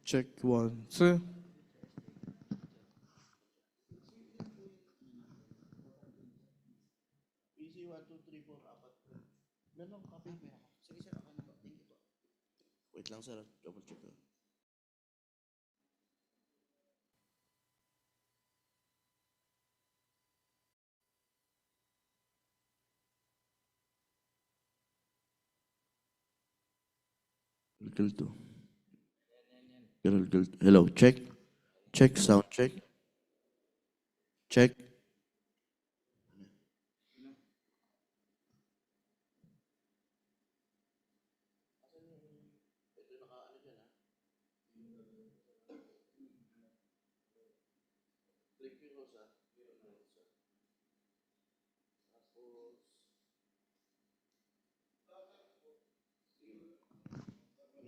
Check 1, 2. PC 1, 2, 3, 4, 4. Meron akong copy. Sige sir, ako na po. Thank you po. Wait lang sir, double check ko. Girl 2. Girl. Hello, check. Check, sound check. Check.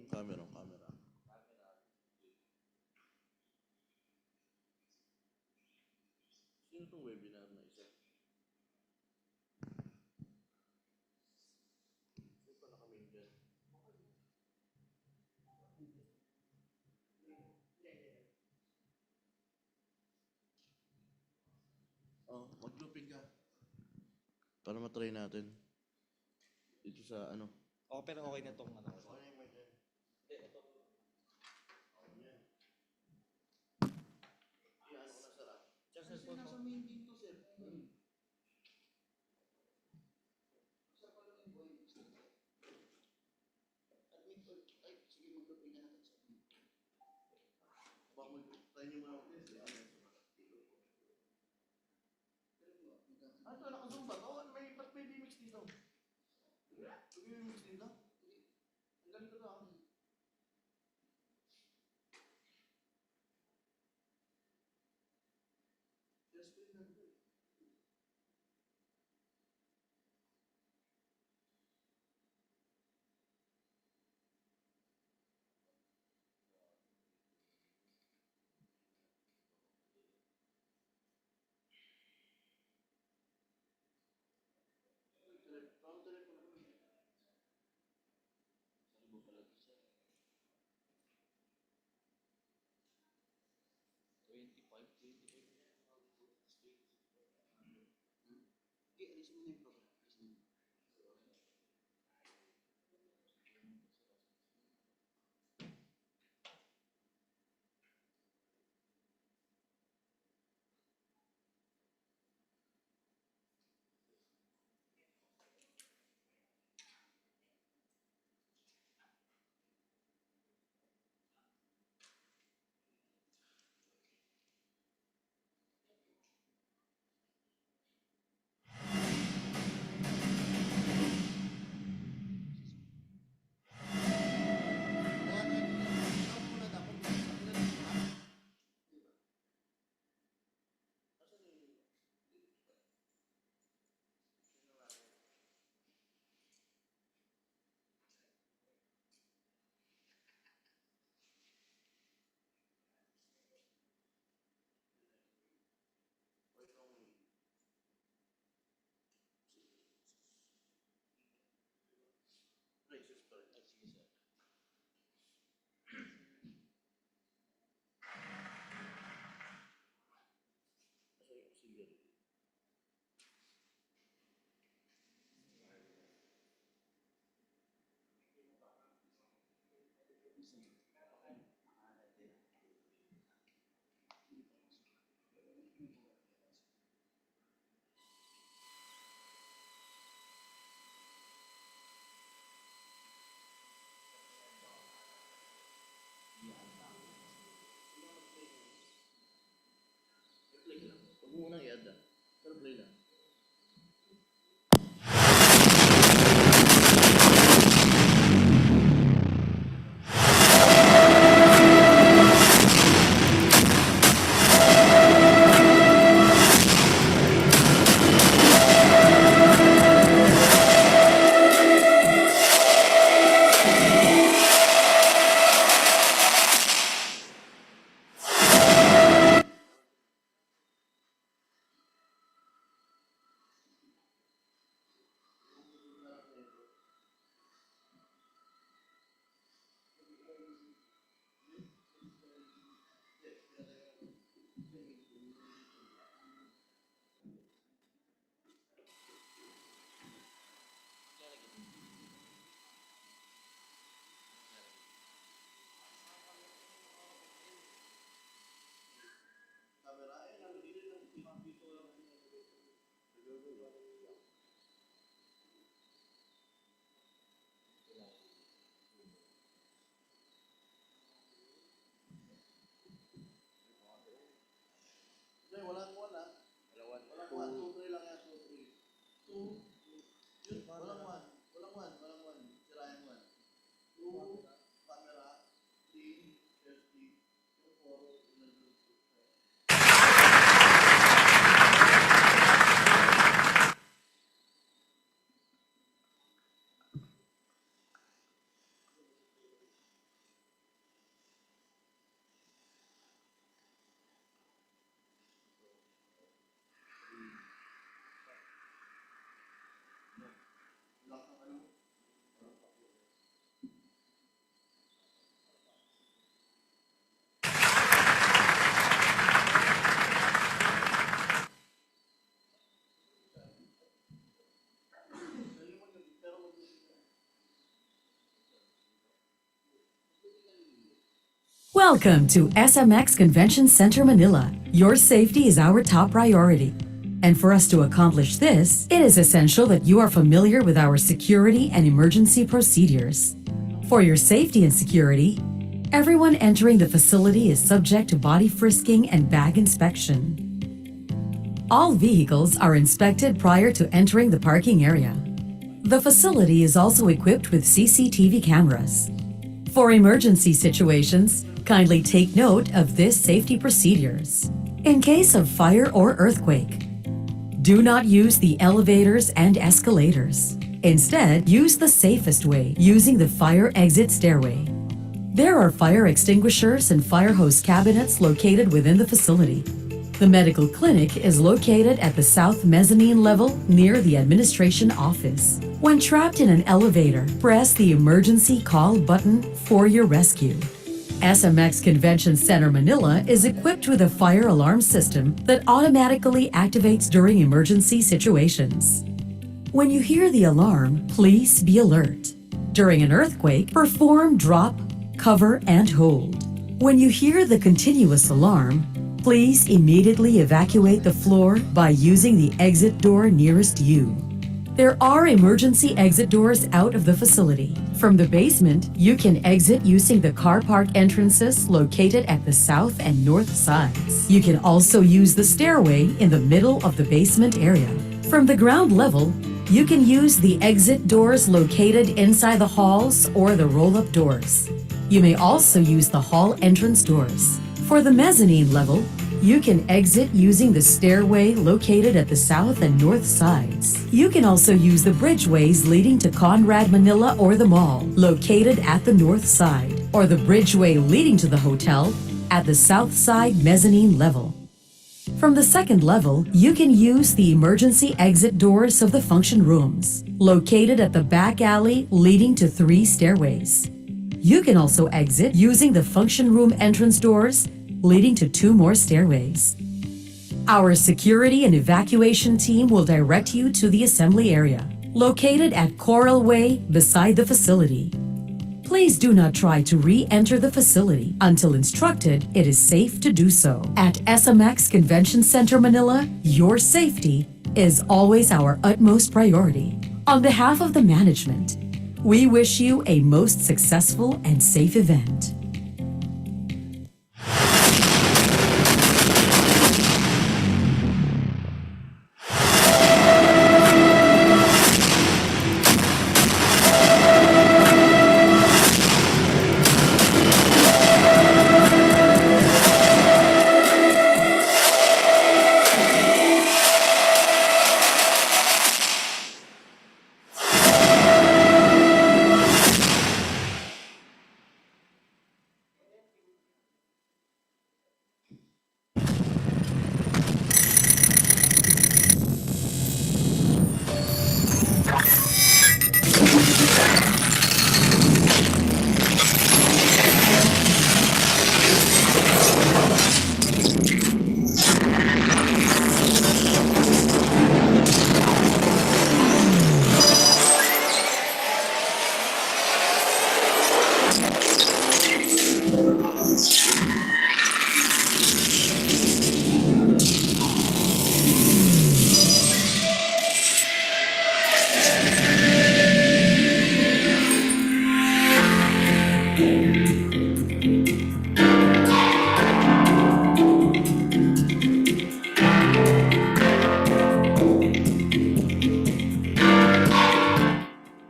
Camera. Sino itong webinar na isa? Sino pa nakamin dyan? Oh, mag-looping ka. Para matry natin. Dito sa ano. Oh, pero okay na tong ano. Okay na yung mic dyan. Ito. Yan. Iyan ko na sir ah. Just cellphone mo. Nasa main dito sir. Ay, sige mag-looping ka natin sir. Baka mag-try nyo muna ako. Ah, ito naka-zoom ba? Oo, ba't may BMX dito? May BMX dito? Ang galing ko to. Share screen na ito. Parang telepono ko. Saan mo pala ito sir? 25. Okay, alisin mo na yung program. Hindi, walang one ah. Walang one. 2, 3 lang yan. 2, 3. 2. Yun, walang one. Walang one. Walang one. Sira yung one. 2, camera. 3, testing. 4, Welcome to SMX Convention Center Manila. Your safety is our top priority. And for us to accomplish this, it is essential that you are familiar with our security and emergency procedures. For your safety and security, everyone entering the facility is subject to body frisking and bag inspection. All vehicles are inspected prior to entering the parking area. The facility is also equipped with CCTV cameras. For emergency situations, kindly take note of this safety procedures. In case of fire or earthquake, do not use the elevators and escalators. Instead, use the safest way, using the fire exit stairway. There are fire extinguishers and fire hose cabinets located within the facility. The medical clinic is located at the south mezzanine level near the administration office. When trapped in an elevator, press the emergency call button for your rescue. SMX Convention Center Manila is equipped with a fire alarm system that automatically activates during emergency situations. When you hear the alarm, please be alert. During an earthquake, perform drop, cover, and hold. When you hear the continuous alarm, please immediately evacuate the floor by using the exit door nearest you. There are emergency exit doors out of the facility. From the basement, you can exit using the car park entrances located at the south and north sides. You can also use the stairway in the middle of the basement area. From the ground level, you can use the exit doors located inside the halls or the roll-up doors. You may also use the hall entrance doors. For the mezzanine level, you can exit using the stairway located at the south and north sides. You can also use the bridgeways leading to Conrad Manila or the mall, located at the north side, or the bridgeway leading to the hotel at the south side mezzanine level. From the second level, you can use the emergency exit doors of the function rooms, located at the back alley leading to 3 stairways. You can also exit using the function room entrance doors leading to 2 more stairways. Our security and evacuation team will direct you to the assembly area, located at Coral Way beside the facility. Please do not try to re-enter the facility until instructed it is safe to do so. At SMX Convention Center Manila, your safety is always our utmost priority. On behalf of the management, we wish you a most successful and safe event.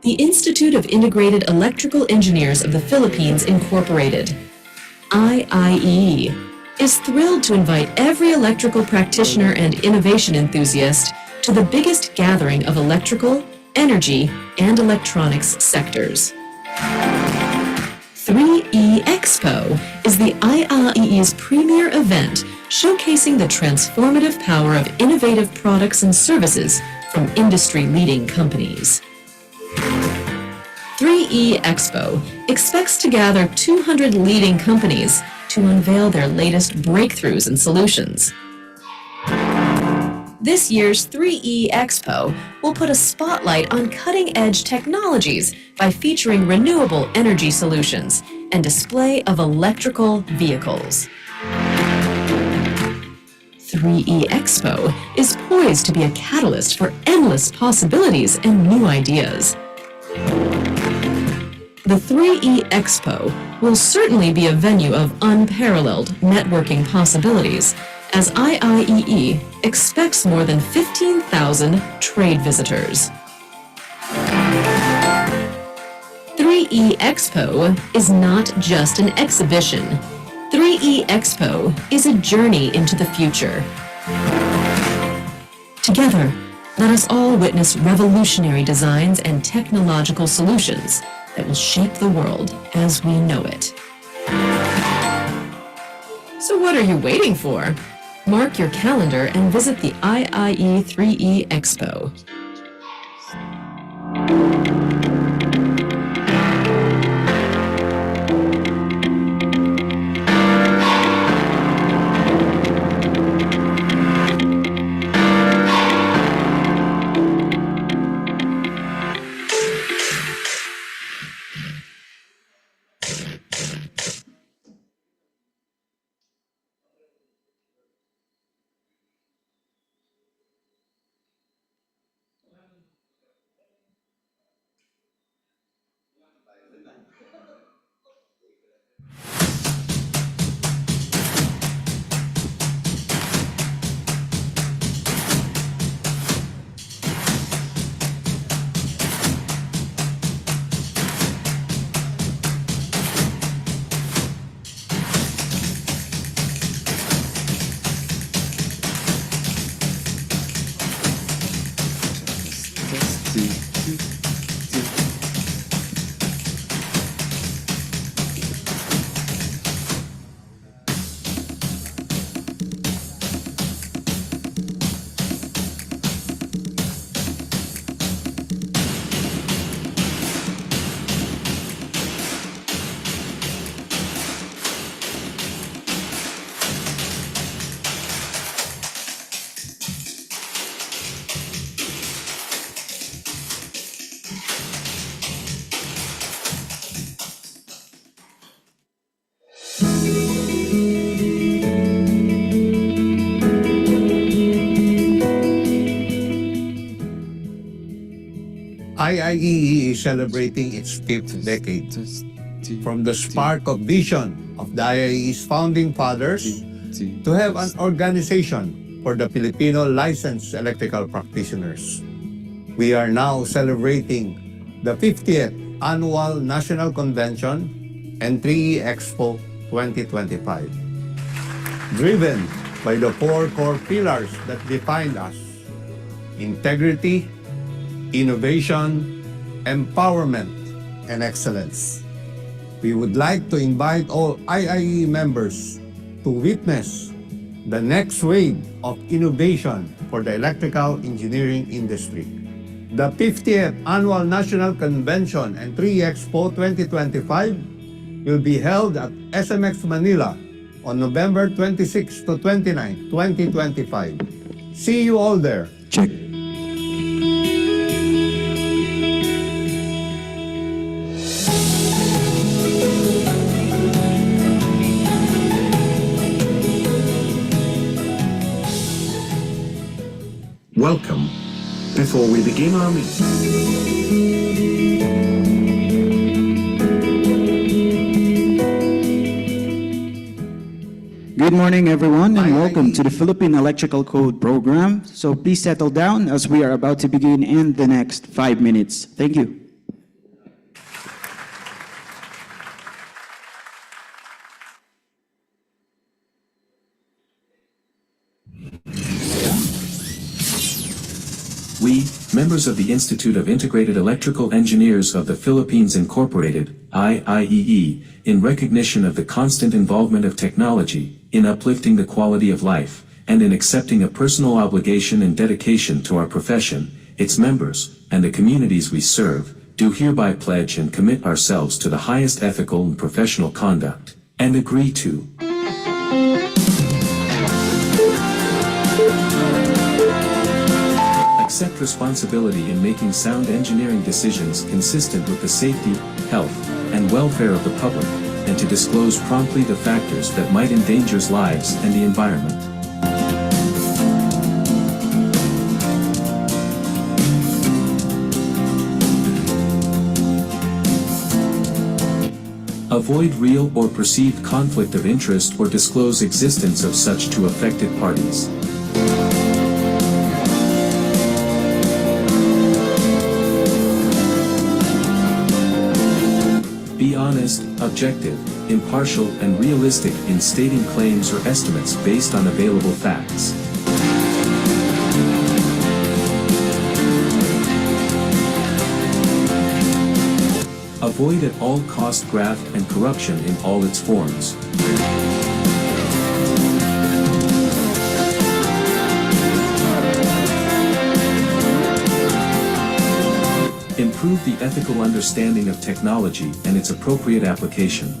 The Institute of Integrated Electrical Engineers of the Philippines, Incorporated, IIE, is thrilled to invite every electrical practitioner and innovation enthusiast to the biggest gathering of electrical, energy, and electronics sectors. 3E Expo is the IIE's premier event showcasing the transformative power of innovative products and services from industry-leading companies. 3E Expo expects to gather 200 leading companies to unveil their latest breakthroughs and solutions. This year's 3E Expo will put a spotlight on cutting-edge technologies by featuring renewable energy solutions and display of electrical vehicles. 3E Expo is poised to be a catalyst for endless possibilities and new ideas. The 3E Expo will certainly be a venue of unparalleled networking possibilities, as IIEE expects more than 15,000 trade visitors. 3E Expo is not just an exhibition. 3E Expo is a journey into the future. Together, let us all witness revolutionary designs and technological solutions that will shape the world as we know it. So what are you waiting for? Mark your calendar and visit the IIE 3E Expo. IIEE is celebrating its 5th decade. From the spark of vision of the IIE's founding fathers to have an organization for the Filipino licensed electrical practitioners. We are now celebrating the 50th Annual National Convention and 3E Expo 2025. Driven by the 4 core pillars that define us: integrity, innovation, empowerment, and excellence. We would like to invite all IIE members to witness the next wave of innovation for the electrical engineering industry. The 50th Annual National Convention and 3E Expo 2025 will be held at SMX Manila on November 26 to 29, 2025. See you all there. Check. Welcome. Before we begin our meeting, Good morning, everyone, and welcome to the Philippine Electrical Code program. So please settle down as we are about to begin in the next 5 minutes. Thank you. We, members of the Institute of Integrated Electrical Engineers of the Philippines Incorporated, IIEE, in recognition of the constant involvement of technology in uplifting the quality of life, and in accepting a personal obligation and dedication to our profession, its members, and the communities we serve, do hereby pledge and commit ourselves to the highest ethical and professional conduct, and agree to accept responsibility in making sound engineering decisions consistent with the safety, health, and welfare of the public, and to disclose promptly the factors that might endanger lives and the environment. Avoid real or perceived conflict of interest or disclose existence of such to affected parties. Be honest, objective, impartial, and realistic in stating claims or estimates based on available facts. Avoid at all cost graft and corruption in all its forms. Improve the ethical understanding of technology and its appropriate application.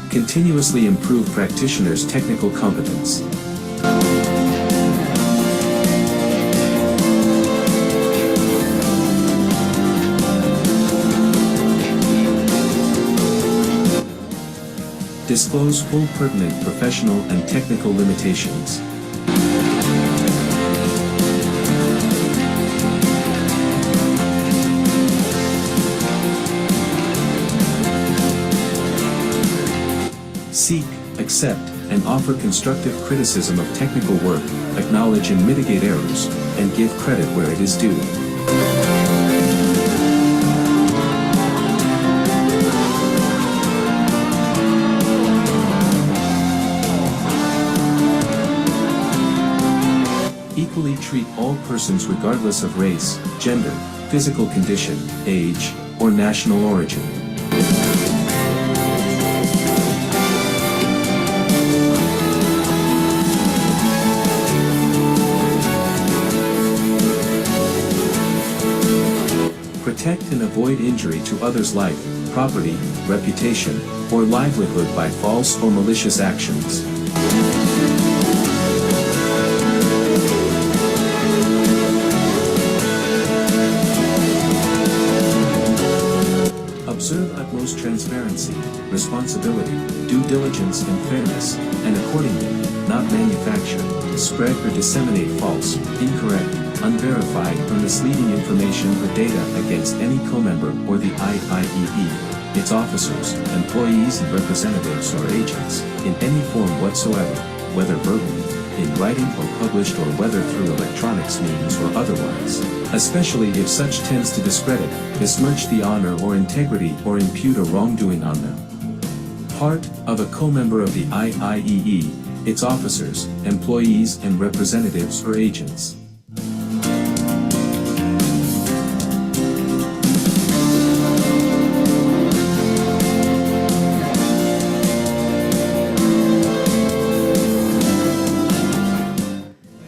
Continuously improve practitioners' technical competence. Disclose full pertinent professional and technical limitations. Seek, accept, and offer constructive criticism of technical work, acknowledge and mitigate errors, and give credit where it is due. Equally treat all persons regardless of race, gender, physical condition, age, or national origin. Protect and avoid injury to others' life, property, reputation, or livelihood by false or malicious actions. Observe utmost transparency, responsibility, due diligence and fairness, and accordingly, not manufacture, spread or disseminate false, incorrect, unverified or misleading information or data against any co-member or the IIEE, its officers, employees and representatives or agents, in any form whatsoever, whether verbally, in writing or published or whether through electronics means or otherwise, especially if such tends to discredit, besmirch the honor or integrity or impute a wrongdoing on them. Part of a co-member of the IIEE, its officers, employees and representatives or agents.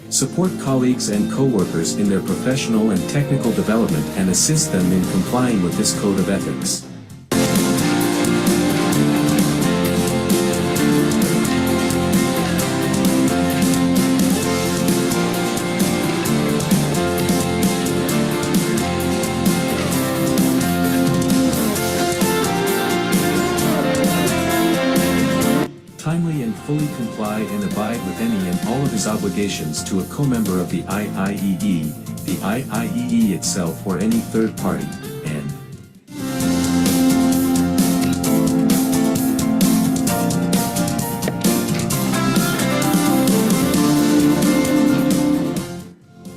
Support colleagues and co-workers in their professional and technical development and assist them in complying with this code of ethics. Timely and fully comply and abide with any and all of his obligations to a co-member of the IIEE, the IIEE itself or any third party, and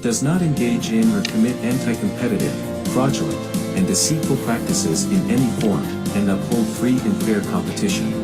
does not engage in or commit anti-competitive, fraudulent, and deceitful practices in any form, and uphold free and fair competition.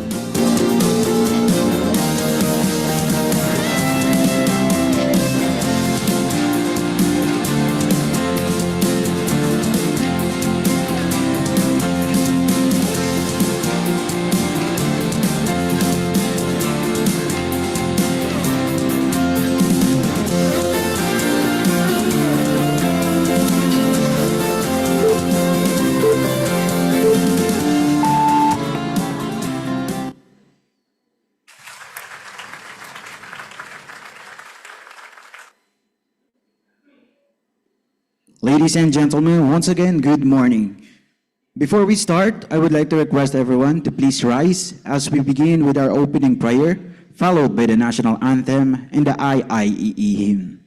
Ladies and gentlemen, once again, good morning. Before we start, I would like to request everyone to please rise as we begin with our opening prayer, followed by the national anthem and the IIEE hymn.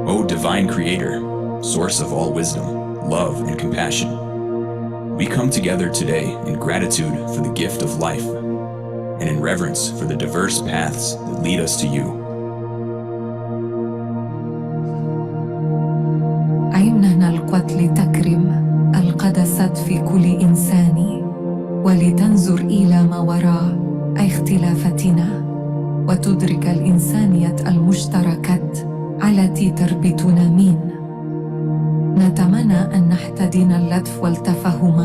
O divine creator, source of all wisdom, love, and compassion, we come together today in gratitude for the gift of life and in reverence for the diverse paths that lead us to you. أيمننا القوت لتكرم القدسات في كل إنسان ولتنظر إلى ما وراء اختلافاتنا وتدرك الإنسانية المشتركات التي تربطنا من نتمنى أن نحتضن اللطف والتفاهم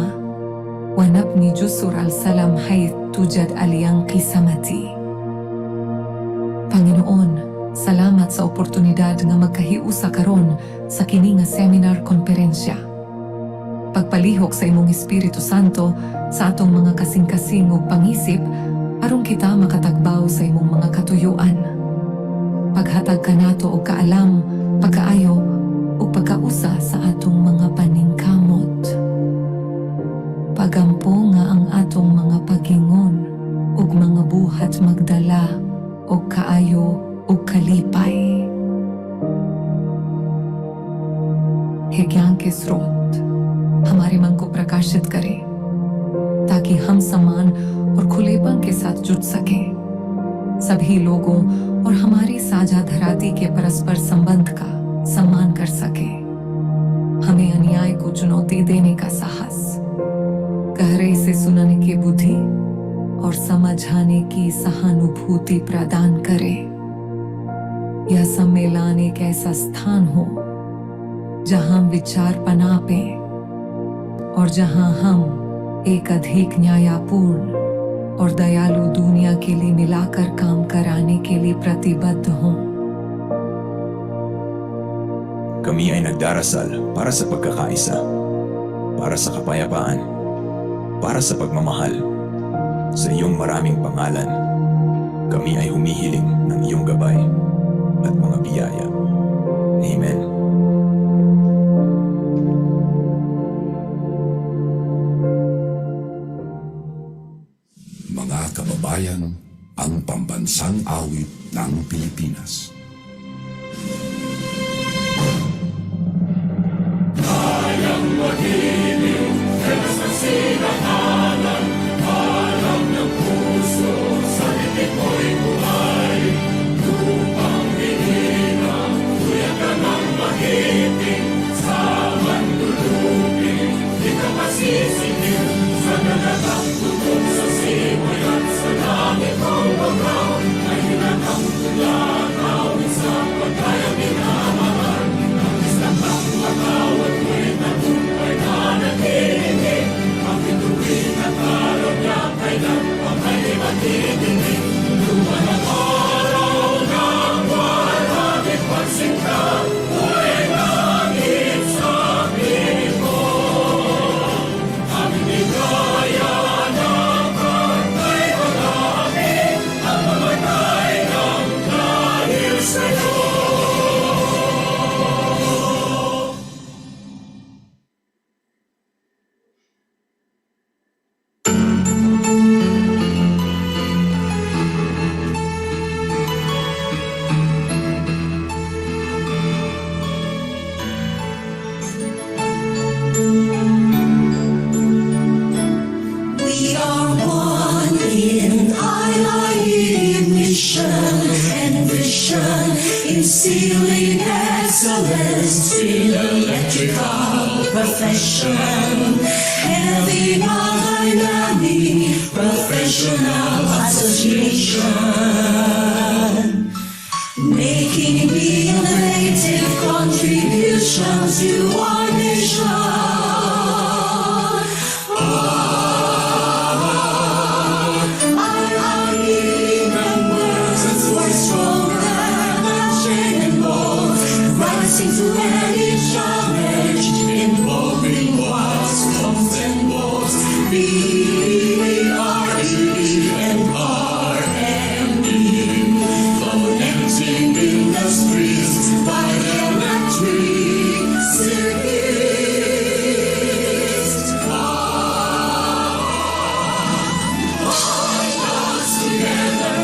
ونبني جسر السلام حيث توجد الانقسامات. Panginoon, salamat sa oportunidad nga magkahiusa karon sa kini nga seminar konferensya. Pagpalihok sa imong Espiritu Santo sa atong mga kasing-kasing ug pangisip aron kita makatagbaw sa imong mga katuyuan. Paghatag kanato og kaalam, pagkaayo ug pagkausa sa atong mga paningkamot. Pagampo nga ang atong mga pagingon ug mga buhat magdala og kaayo ug kalipay. हेज्ञान के स्रोत हमारे मन को प्रकाशित करे ताकि हम समान और खुलेपन के साथ जुड़ सके सभी लोगों और हमारी साझा धराती के परस्पर संबंध का सम्मान कर सके हमें अन्याय को चुनौती देने का साहस गहराई से सुनने की बुद्धि और समझाने की सहानुभूति प्रदान करे यह सम्मेलन एक ऐसा स्थान हो जहां विचार पनापे और जहां हम एक अधिक न्यायपूर्ण और दयालु दुनिया के लिए मिलाकर काम कराने के लिए प्रतिबद्ध हों. Kami ay nagdarasal para sa pagkakaisa, para sa kapayapaan, para sa pagmamahal. Sa iyong maraming pangalan, kami ay humihiling ng iyong gabay at mga biyaya. Amen. Mga kababayan, ang pambansang awit ng Pilipinas. Sa langit ang bagaw ay hinatang tula mission and vision, instilling excellence in electrical profession, having a dynamic professional association, making innovative contributions to our nation. Rising to any challenge, involving what's often was VRE&RME, connecting industries by electric circuits. Bind us together,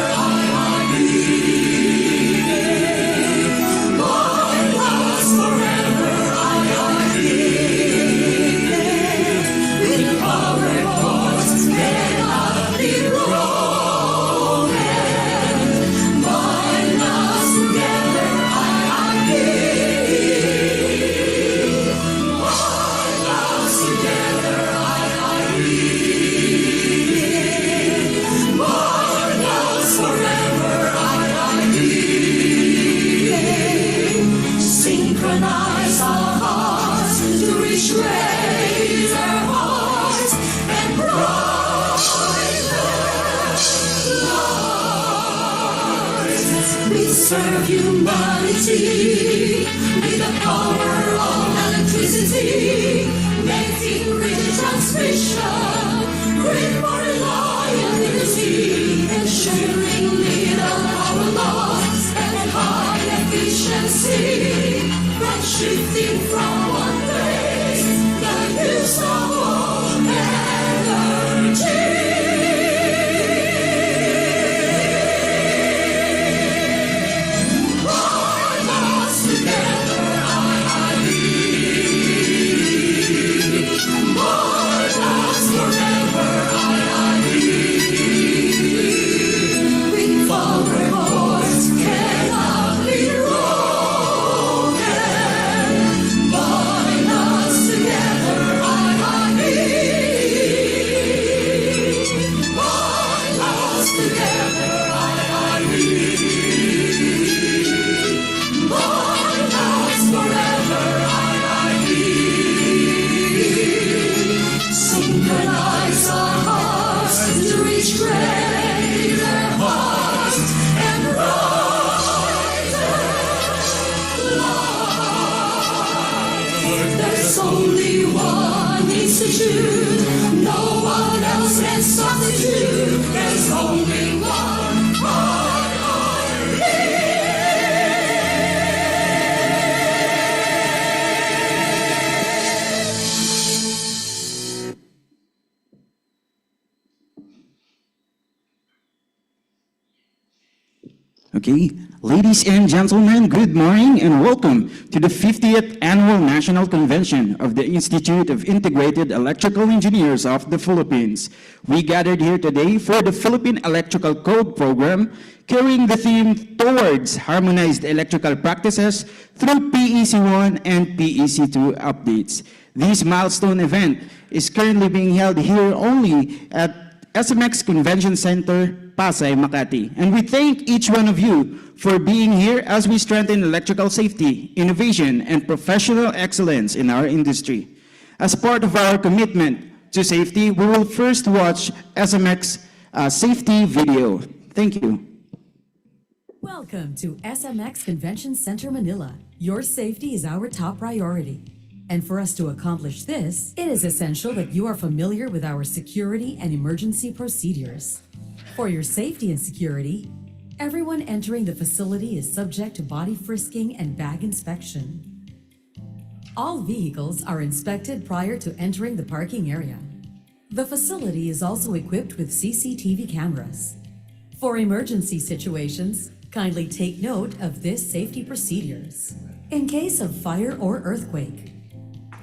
synchronize our hearts to reach greater heights and brighter lives. We serve humanity with the power of electricity, making grid transmission, grid for reliability, ensuring little power loss and high efficiency. From shifting from one place, the use of all energy. Bind us together, bind us forever, with power voice cannot be broken. Bind us together, bind us together, bind us forever, synchronize our hearts to reach greater heights and brighter lives. There's only one institute, no one else can substitute. There's only one Okay, ladies and gentlemen, good morning and welcome to the 50th Annual National Convention of the Institute of Integrated Electrical Engineers of the Philippines. We gathered here today for the Philippine Electrical Code Program, carrying the theme towards harmonized electrical practices through PEC-1 and PEC-2 updates. This milestone event is currently being held here only at SMX Convention Center, Pasay, Makati. And we thank each one of you for being here as we strengthen electrical safety, innovation, and professional excellence in our industry. As part of our commitment to safety, we will first watch SMX safety video. Thank you. Welcome to SMX Convention Center, Manila. Your safety is our top priority. And for us to accomplish this, it is essential that you are familiar with our security and emergency procedures. For your safety and security, everyone entering the facility is subject to body frisking and bag inspection. All vehicles are inspected prior to entering the parking area. The facility is also equipped with CCTV cameras. For emergency situations, kindly take note of this safety procedures. In case of fire or earthquake,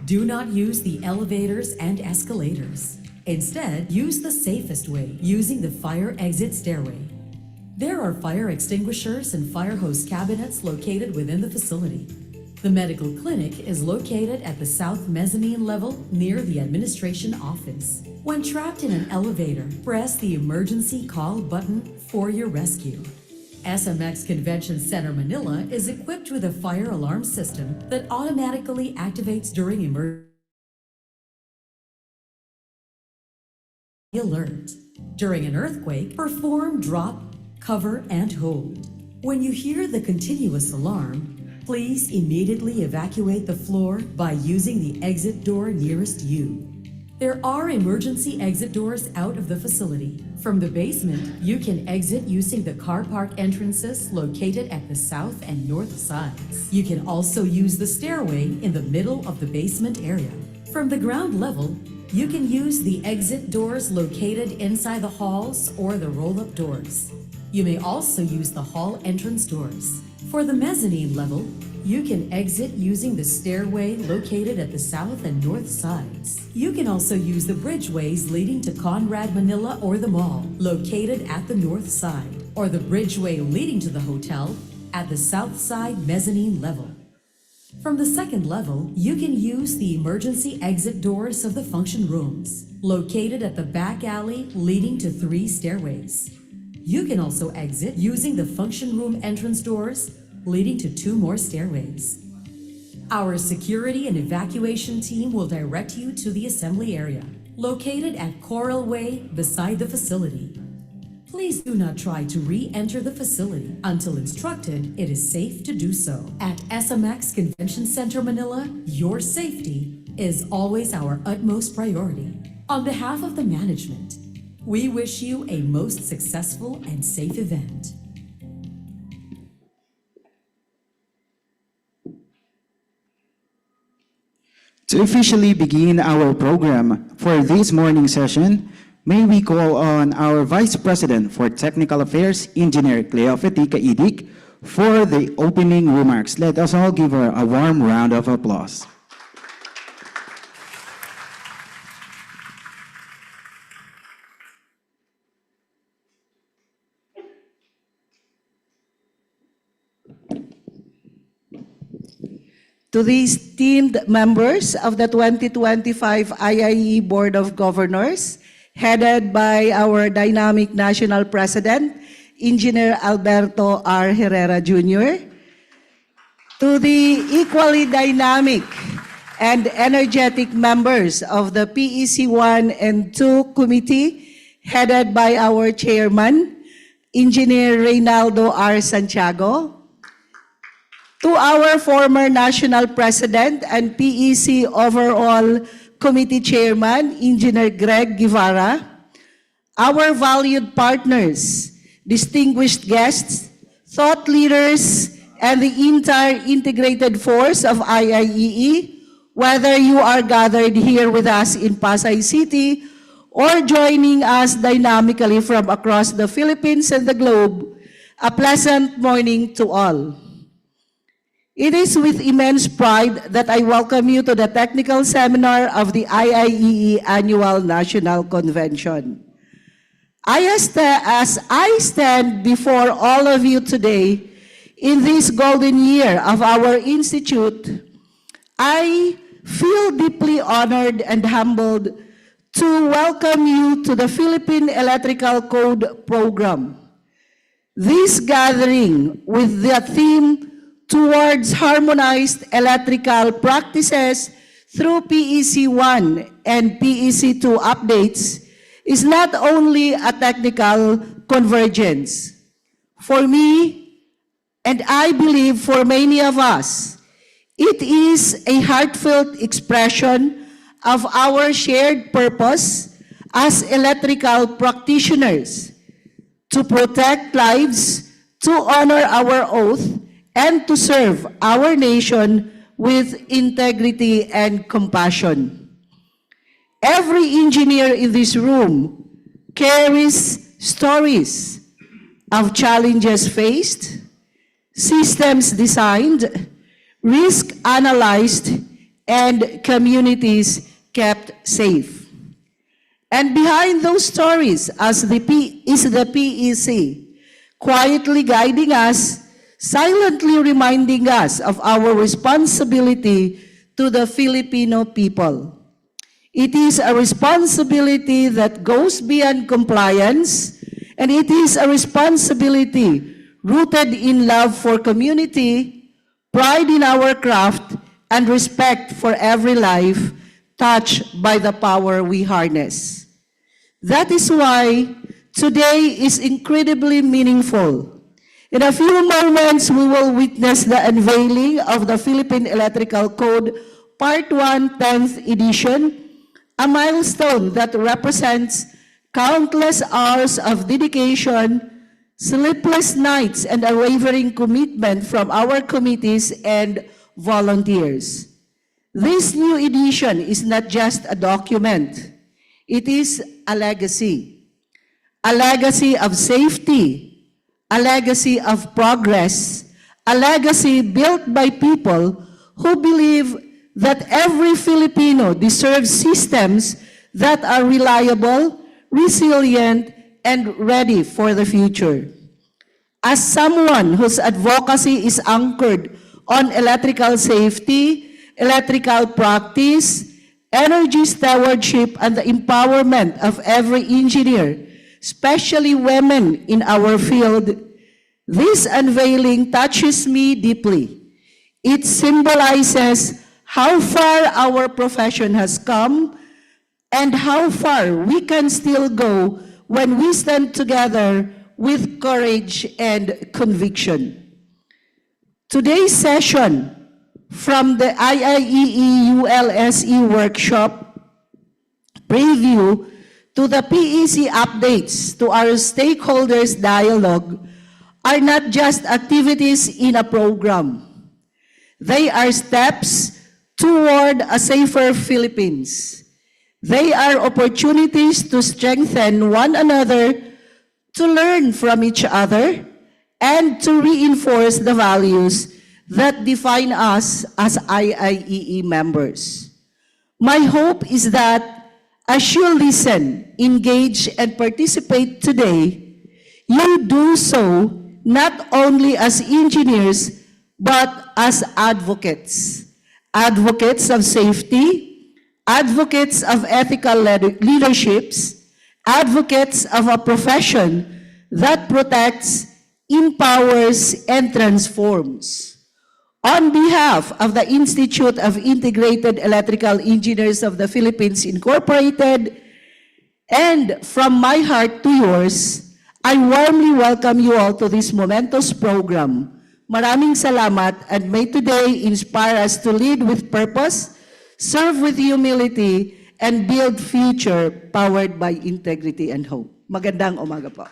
do not use the elevators and escalators. Instead, use the safest way, using the fire exit stairway. There are fire extinguishers and fire hose cabinets located within the facility. The medical clinic is located at the south mezzanine level near the administration office. When trapped in an elevator, press the emergency call button for your rescue. SMX Convention Center Manila is equipped with a fire alarm system that automatically activates during emergency alert. During an earthquake, perform drop, cover, and hold. When you hear the continuous alarm, please immediately evacuate the floor by using the exit door nearest you. There are emergency exit doors out of the facility. From the basement, you can exit using the car park entrances located at the south and north sides. You can also use the stairway in the middle of the basement area. From the ground level, you can use the exit doors located inside the halls or the roll-up doors. You may also use the hall entrance doors. For the mezzanine level, you can exit using the stairway located at the south and north sides. You can also use the bridgeways leading to Conrad Manila or the mall, located at the north side, or the bridgeway leading to the hotel at the south side mezzanine level. From the second level, you can use the emergency exit doors of the function rooms, located at the back alley leading to 3 stairways. You can also exit using the function room entrance doors leading to 2 more stairways. Our security and evacuation team will direct you to the assembly area, located at Coral Way beside the facility. Please do not try to re-enter the facility until instructed it is safe to do so. At SMX Convention Center Manila, your safety is always our utmost priority. On behalf of the management, we wish you a most successful and safe event. To officially begin our program for this morning session, may we call on our Vice President for Technical Affairs, Engineer Cleo Fetica Idik, for the opening remarks. Let us all give her a warm round of applause. To the esteemed members of the 2025 IIE Board of Governors, headed by our dynamic National President, Engineer Alberto R. Herrera Jr., to the equally dynamic and energetic members of the PEC 1 and 2 Committee, headed by our Chairman, Engineer Reynaldo R. Santiago, to our former National President and PEC Overall Committee Chairman, Engineer Greg Guevara, our valued partners, distinguished guests, thought leaders, and the entire integrated force of IIEE, whether you are gathered here with us in Pasay City or joining us dynamically from across the Philippines and the globe, a pleasant morning to all. It is with immense pride that I welcome you to the technical seminar of the IIEE Annual National Convention. As I stand before all of you today in this golden year of our institute, I feel deeply honored and humbled to welcome you to the Philippine Electrical Code Program. This gathering with the theme towards harmonized electrical practices through PEC 1 and PEC 2 updates is not only a technical convergence. For me, and I believe for many of us, it is a heartfelt expression of our shared purpose as electrical practitioners to protect lives, to honor our oath, and to serve our nation with integrity and compassion. Every engineer in this room carries stories of challenges faced, systems designed, risk analyzed, and communities kept safe. And behind those stories is the PEC, quietly guiding us, silently reminding us of our responsibility to the Filipino people. It is a responsibility that goes beyond compliance, and it is a responsibility rooted in love for community, pride in our craft, and respect for every life touched by the power we harness. That is why today is incredibly meaningful. In a few moments, we will witness the unveiling of the Philippine Electrical Code Part 1, 10th edition, a milestone that represents countless hours of dedication, sleepless nights, and unwavering commitment from our committees and volunteers. This new edition is not just a document, it is a legacy of safety, a legacy of progress, a legacy built by people who believe that every Filipino deserves systems that are reliable, resilient, and ready for the future. As someone whose advocacy is anchored on electrical safety, electrical practice, energy stewardship, and the empowerment of every engineer, especially women in our field, this unveiling touches me deeply. It symbolizes how far our profession has come and how far we can still go when we stand together with courage and conviction. Today's session, from the IIEE ULSE workshop preview to the PEC updates to our stakeholders dialogue, are not just activities in a program. They are steps toward a safer Philippines. They are opportunities to strengthen one another, to learn from each other, and to reinforce the values that define us as IIEE members. My hope is that as you listen, engage, and participate today, you do so not only as engineers, but as advocates. Advocates of safety, advocates of ethical leaderships, advocates of a profession that protects, empowers, and transforms. On behalf of the Institute of Integrated Electrical Engineers of the Philippines Incorporated, and from my heart to yours, I warmly welcome you all to this momentous program. Maraming salamat, and may today inspire us to lead with purpose, serve with humility, and build future powered by integrity and hope. Magandang umaga po.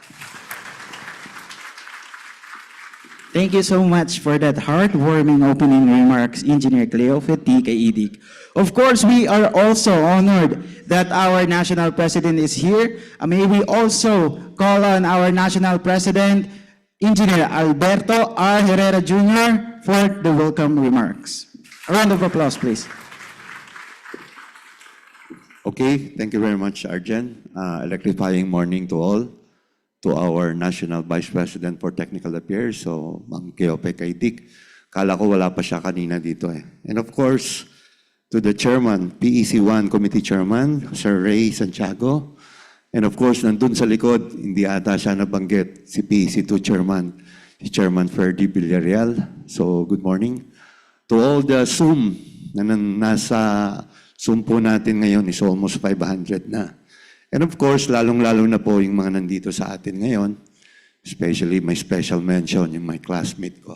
Thank you so much for that heartwarming opening remarks, Engineer Cleo Fetique Idik. Of course, we are also honored that our National President is here. May we also call on our National President, Engineer Alberto R. Herrera Jr. for the welcome remarks. A round of applause, please. Okay, thank you very much, Arjen. Electrifying morning to all. To our National Vice President for Technical Affairs, so Ma'am Cleo PEC Activities. Kala ko wala pa siya kanina dito eh. And of course, to the Chairman, PEC 1 Committee Chairman, Sir Ray Santiago. And of course, nandun sa likod, hindi ata siya nabanggit, si PEC 2 Chairman, si Chairman Ferdy Villarreal. So, good morning. To all the Zoom na nasa Zoom po natin ngayon is almost 500 na. And of course, lalong-lalo na po yung mga nandito sa atin ngayon, especially my special mention, yung my classmate ko.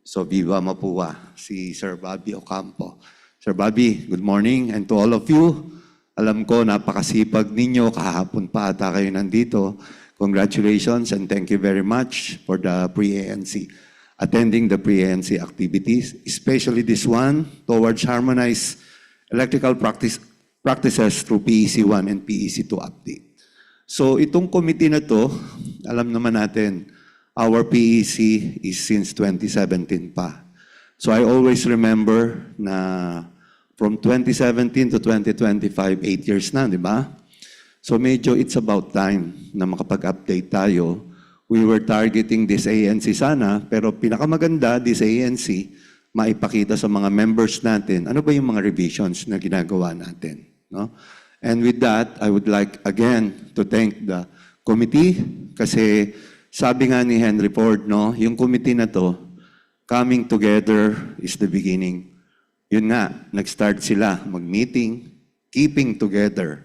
So, Viva Mapua, si Sir Bobby Ocampo. Sir Bobby, good morning. And to all of you, alam ko, napakasipag ninyo, kahapon pa ata kayo nandito. Congratulations and thank you very much for the pre-ANC, attending the pre-ANC activities, especially this one, towards harmonized electrical practices through PEC 1 and PEC 2 update. So itong committee na to, alam naman natin, our PEC is since 2017 pa. So I always remember na from 2017 to 2025, 8 years na, di ba? So medyo it's about time na makapag-update tayo we were targeting this ANC sana, pero pinakamaganda, this ANC, maipakita sa mga members natin, ano ba yung mga revisions na ginagawa natin. No? And with that, I would like again to thank the committee kasi sabi nga ni Henry Ford, no, yung committee na to, coming together is the beginning. Yun nga, nag-start sila mag-meeting, keeping together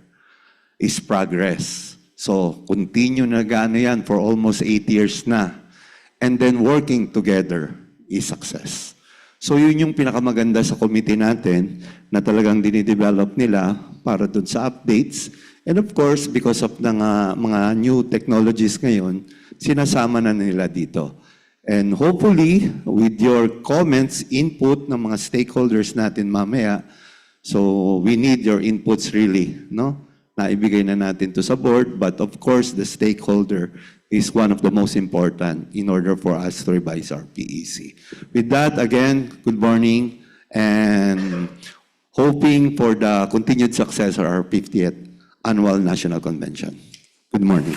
is progress. So, continue na gano yan for almost 8 years na. And then working together is success. So, yun yung pinakamaganda sa committee natin na talagang dinidevelop nila para dun sa updates. And of course, because of ng, mga new technologies ngayon, sinasama na nila dito. And hopefully, with your comments, input ng mga stakeholders natin mamaya, so we need your inputs really, no? Naibigay na natin to sa board, but of course, the stakeholder is one of the most important in order for us to revise our PEC. With that, again, good morning, and hoping for the continued success of our 50th Annual National Convention. Good morning.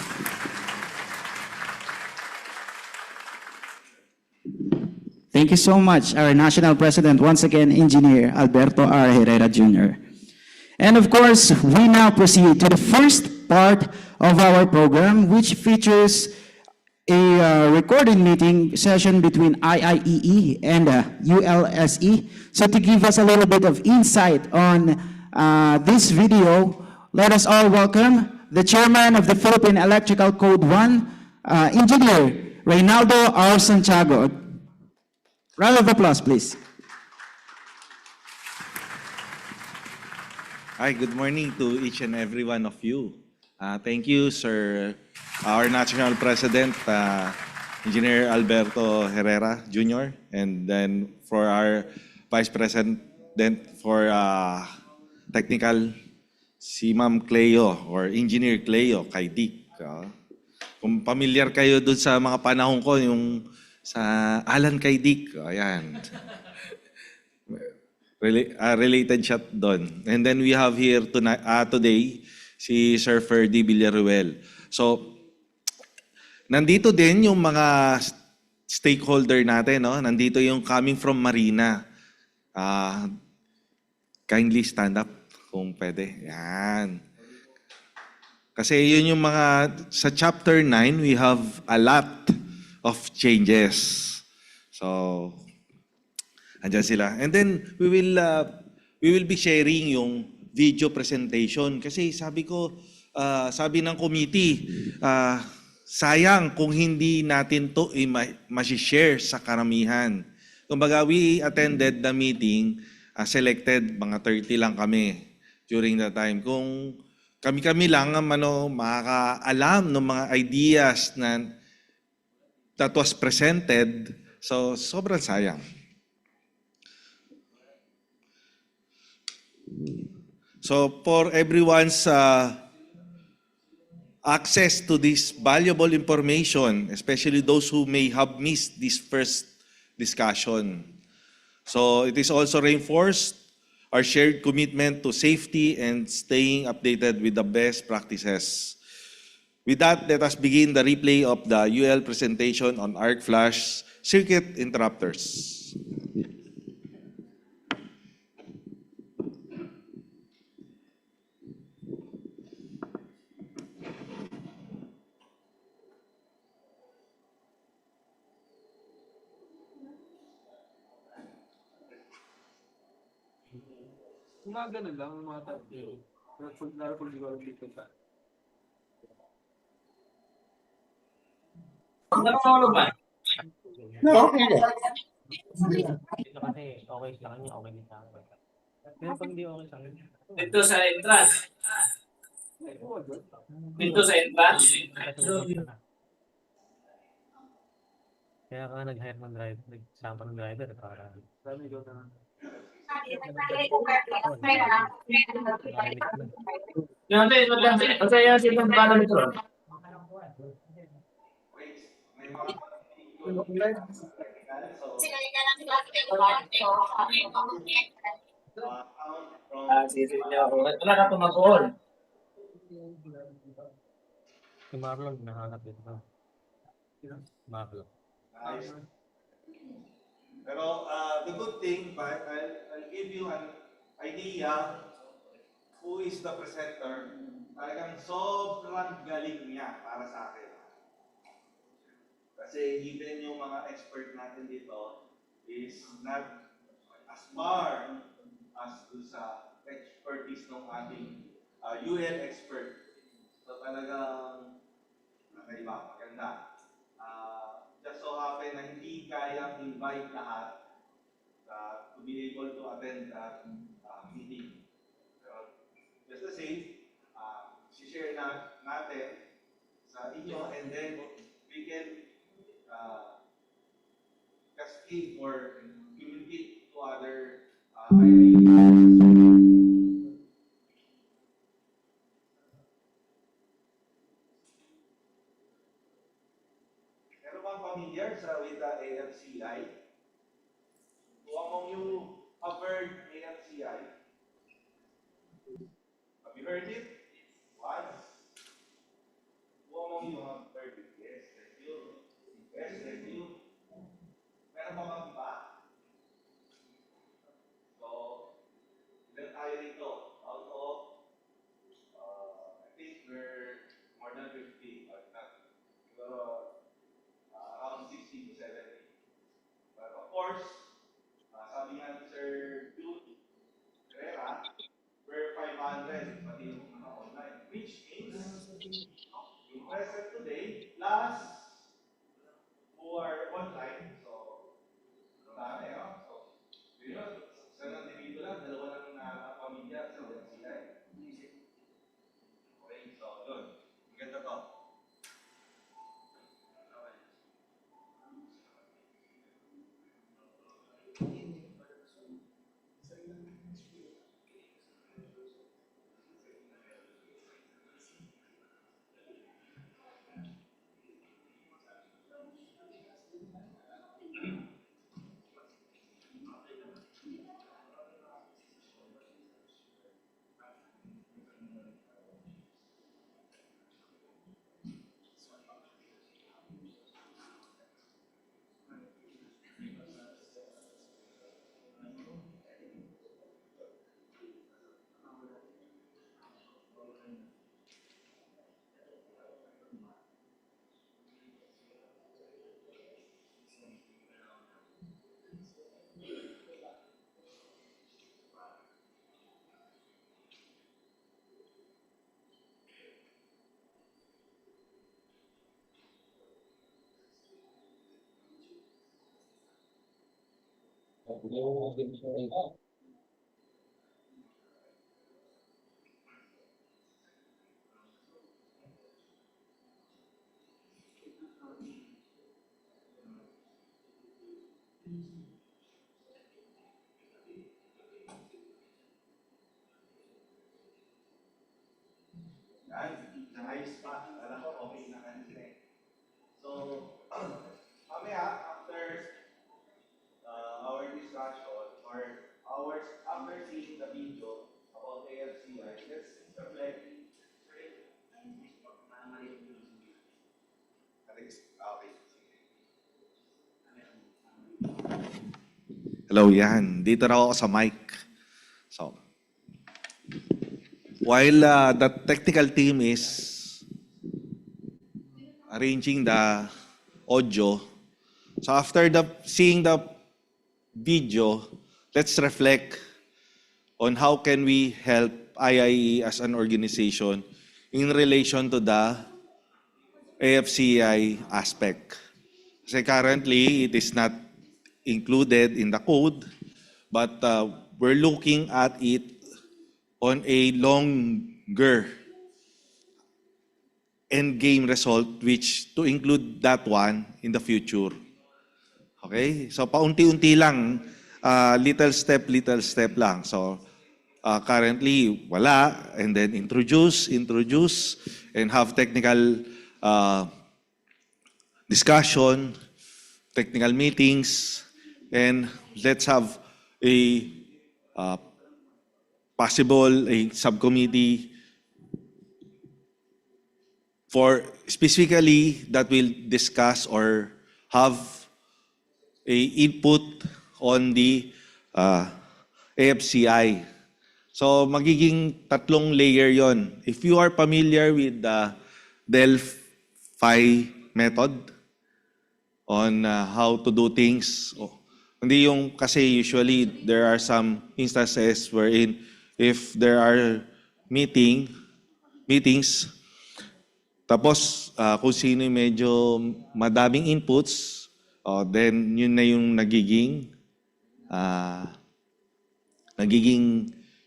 Thank you so much, our National President, once again, Engineer Alberto R. Herrera Jr. And of course, we now proceed to the first part of our program, which features a recorded meeting session between IIEE and ULSE. So to give us a little bit of insight on this video, let us all welcome the chairman of the Philippine Electrical Code 1, Engineer Reynaldo R. Santiago. Round of applause, please. Hi, good morning to each and every one of you. Thank you, Sir, our National President, Engineer Alberto Herrera Jr., and then for our Vice President for Technical, si Ma'am Cleo, or Engineer Cleo, kay Dick. Kung familiar kayo dun sa mga panahon ko, yung sa Alan kay Dick, ayan. Related siya doon. And then we have here tonight, today si Sir Ferdy Villaruel. So, nandito din yung mga stakeholder natin, no? Nandito yung coming from Marina. Kindly stand up kung pwede. Yan. Kasi yun yung mga, sa chapter 9, we have a lot of changes. So, andyan sila. And then we will be sharing yung video presentation kasi sabi ko sabi ng committee sayang kung hindi natin to ma-share sa karamihan. Kumbaga we attended the meeting, selected mga 30 lang kami during that time. Kung kami lang ang makakaalam ng mga ideas that was presented, so sobrang sayang. So for everyone's access to this valuable information, especially those who may have missed this first discussion. So it is also reinforced our shared commitment to safety and staying updated with the best practices. With that, let us begin the replay of the UL presentation on arc flash circuit interrupters. Umaga na lang mga tatlo. Lalo pag di ko alam dito pa. Nakakawala ba? Okay na. Dito kasi okay sa kanya, okay din sa akin. Pero pag hindi okay sa akin. Dito sa entrance. Dito sa entrance. Kaya ka nag-hire ng driver, nagsama ng driver para sabi ko na saya silang paano nito. Wala ka tumagol. Si Marlon, nahanap dito. Nice. Pero the good thing, but I'll give you an idea who is the presenter. Talagang sobrang galing niya para sa akin. Kasi even yung mga expert natin dito is not as far as do sa expertise ng ating UL expert. So talagang nakaiba, maganda. Just so happen na hindi kayang invite lahat to be able to attend that meeting. Pero just the same, share natin sa inyo and then we can cascade or communicate to other Meron bang familiar with the AFCI? Who among you have heard AFCI? Have you heard it? Once? Who among you have heard it? Yes, thank you. Yes, thank you. Meron ba mga iba? So, ilan tayo rito? Out of, I think we're more than 50, but not, siguro, around 60 to 70. But of course, sabi nga ni Sir Jude Herrera, we're 500, pati yung mga online. Which means, yung present today, plus who are online, so, marami, so, yun yun, isang individual lang, dalawa lang na pamilya sa sila. Okay, so, yun. Maganda to. Yan, naayos pa. Alam ko, okay na kanina eh. So, mamaya, after our discussion, or hours after seeing the video about AFCI, let's reflect. Okay. Hello, yan. Dito raw ako sa mic. So, while the technical team is arranging the audio, so after seeing the video, let's reflect on how can we help IIE as an organization in relation to the AFCI aspect. Kasi currently, it is not included in the code, but we're looking at it on a longer end game result, which to include that one in the future. Okay? So paunti-unti lang, little step lang. So currently, wala, and then introduce, and have technical discussion, technical meetings, and let's have a possible a subcommittee for specifically that will discuss or have a input on the AFCI. So magiging tatlong layer yon. If you are familiar with the Delphi method on how to do things, hindi yung kasi usually there are some instances wherein if there are meetings, tapos kung sino yung medyo madaming inputs, then yun na yung nagiging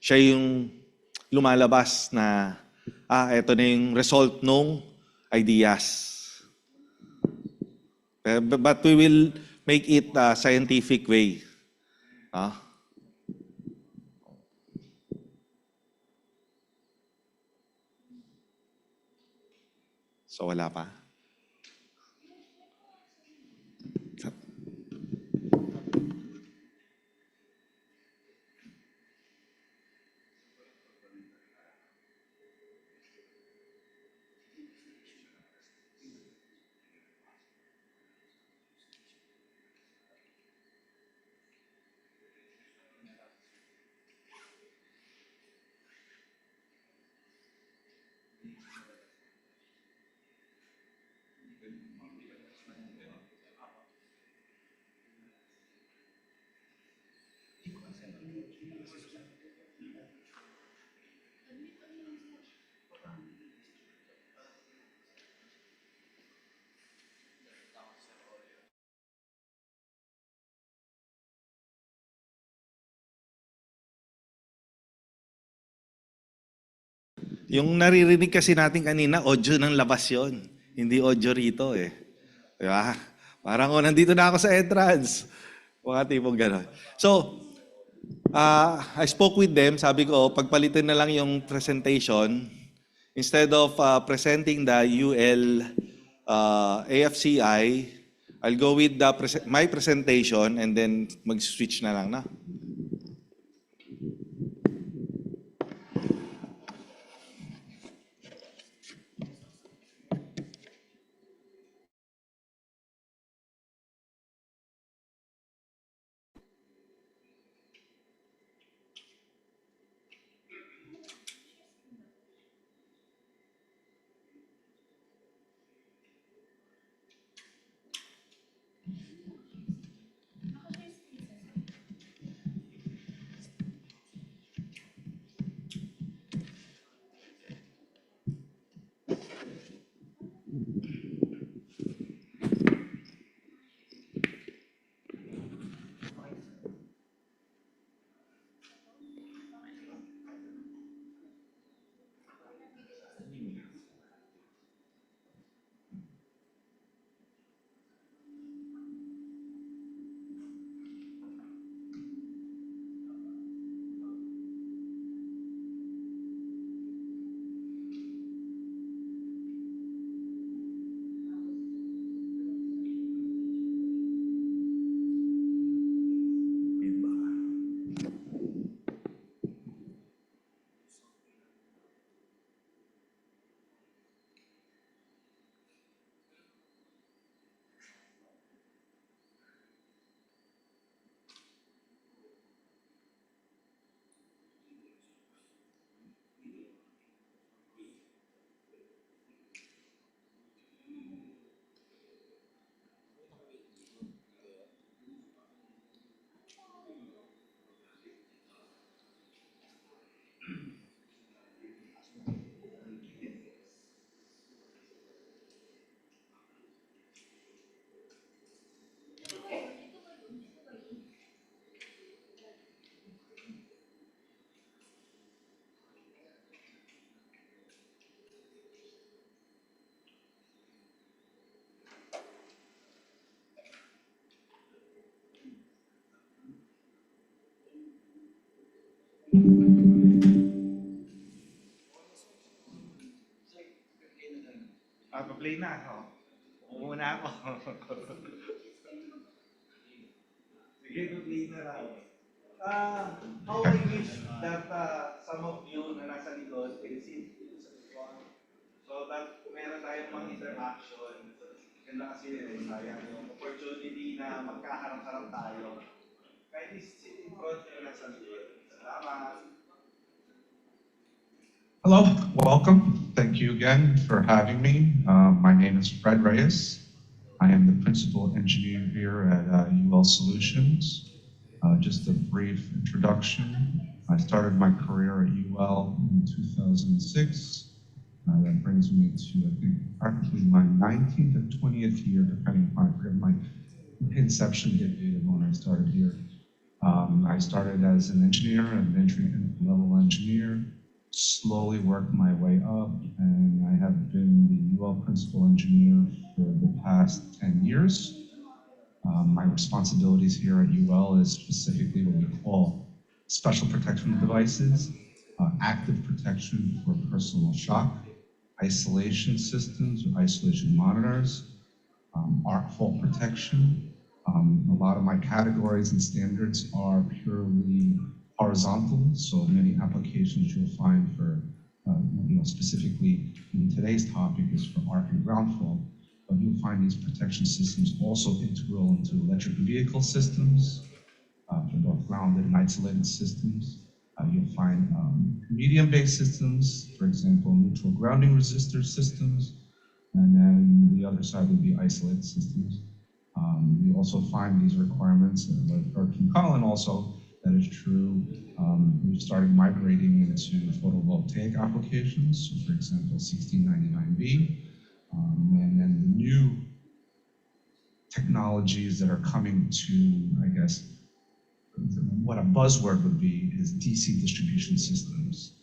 siya yung lumalabas na eto na yung result nung ideas. But we will make it a scientific way. So wala pa. Yung naririnig kasi natin kanina, audio ng labas yon. Hindi audio rito eh. Di ba? Parang nandito na ako sa entrance. Mga tipong gano'n. So, I spoke with them. Sabi ko, pagpalitin na lang yung presentation. Instead of presenting the UL AFCI, I'll go with my presentation and then mag-switch na lang na. Pa-play na ako. Muna ako. Sige, pa-play na lang. How I wish that some of you na nasa likod can see. So So that meron tayong mga interaction. Ganda kasi sayang yung opportunity na magkaharap-harap tayo. Kahit sit in front nyo na sa likod. Salamat. Hello, welcome. Thank you again for having me. My name is Fred Reyes. I am the principal engineer here at UL Solutions. Just a brief introduction. I started my career at UL in 2006. That brings me to, I think, practically my 19th or 20th year, depending upon, I forget my inception date of when I started here. I started as an engineer, an entry-level engineer, slowly worked my way up, and I have been the UL principal engineer for the past 10 years. My responsibilities here at UL is specifically what we call special protection devices, active protection for personal shock, isolation systems or isolation monitors, arc fault protection. A lot of my categories and standards are purely horizontal, so many applications you'll find for, specifically in today's topic is for arc and ground fault, but you'll find these protection systems also integral into electric vehicle systems, for both grounded and isolated systems. You'll find medium-based systems, for example, neutral grounding resistor systems, and then the other side would be isolated systems. You also find these requirements, like Kim Collin also, that is true. We've started migrating into photovoltaic applications, so for example, 1699B, and then the new technologies that are coming to, I guess, what a buzzword would be is DC distribution systems.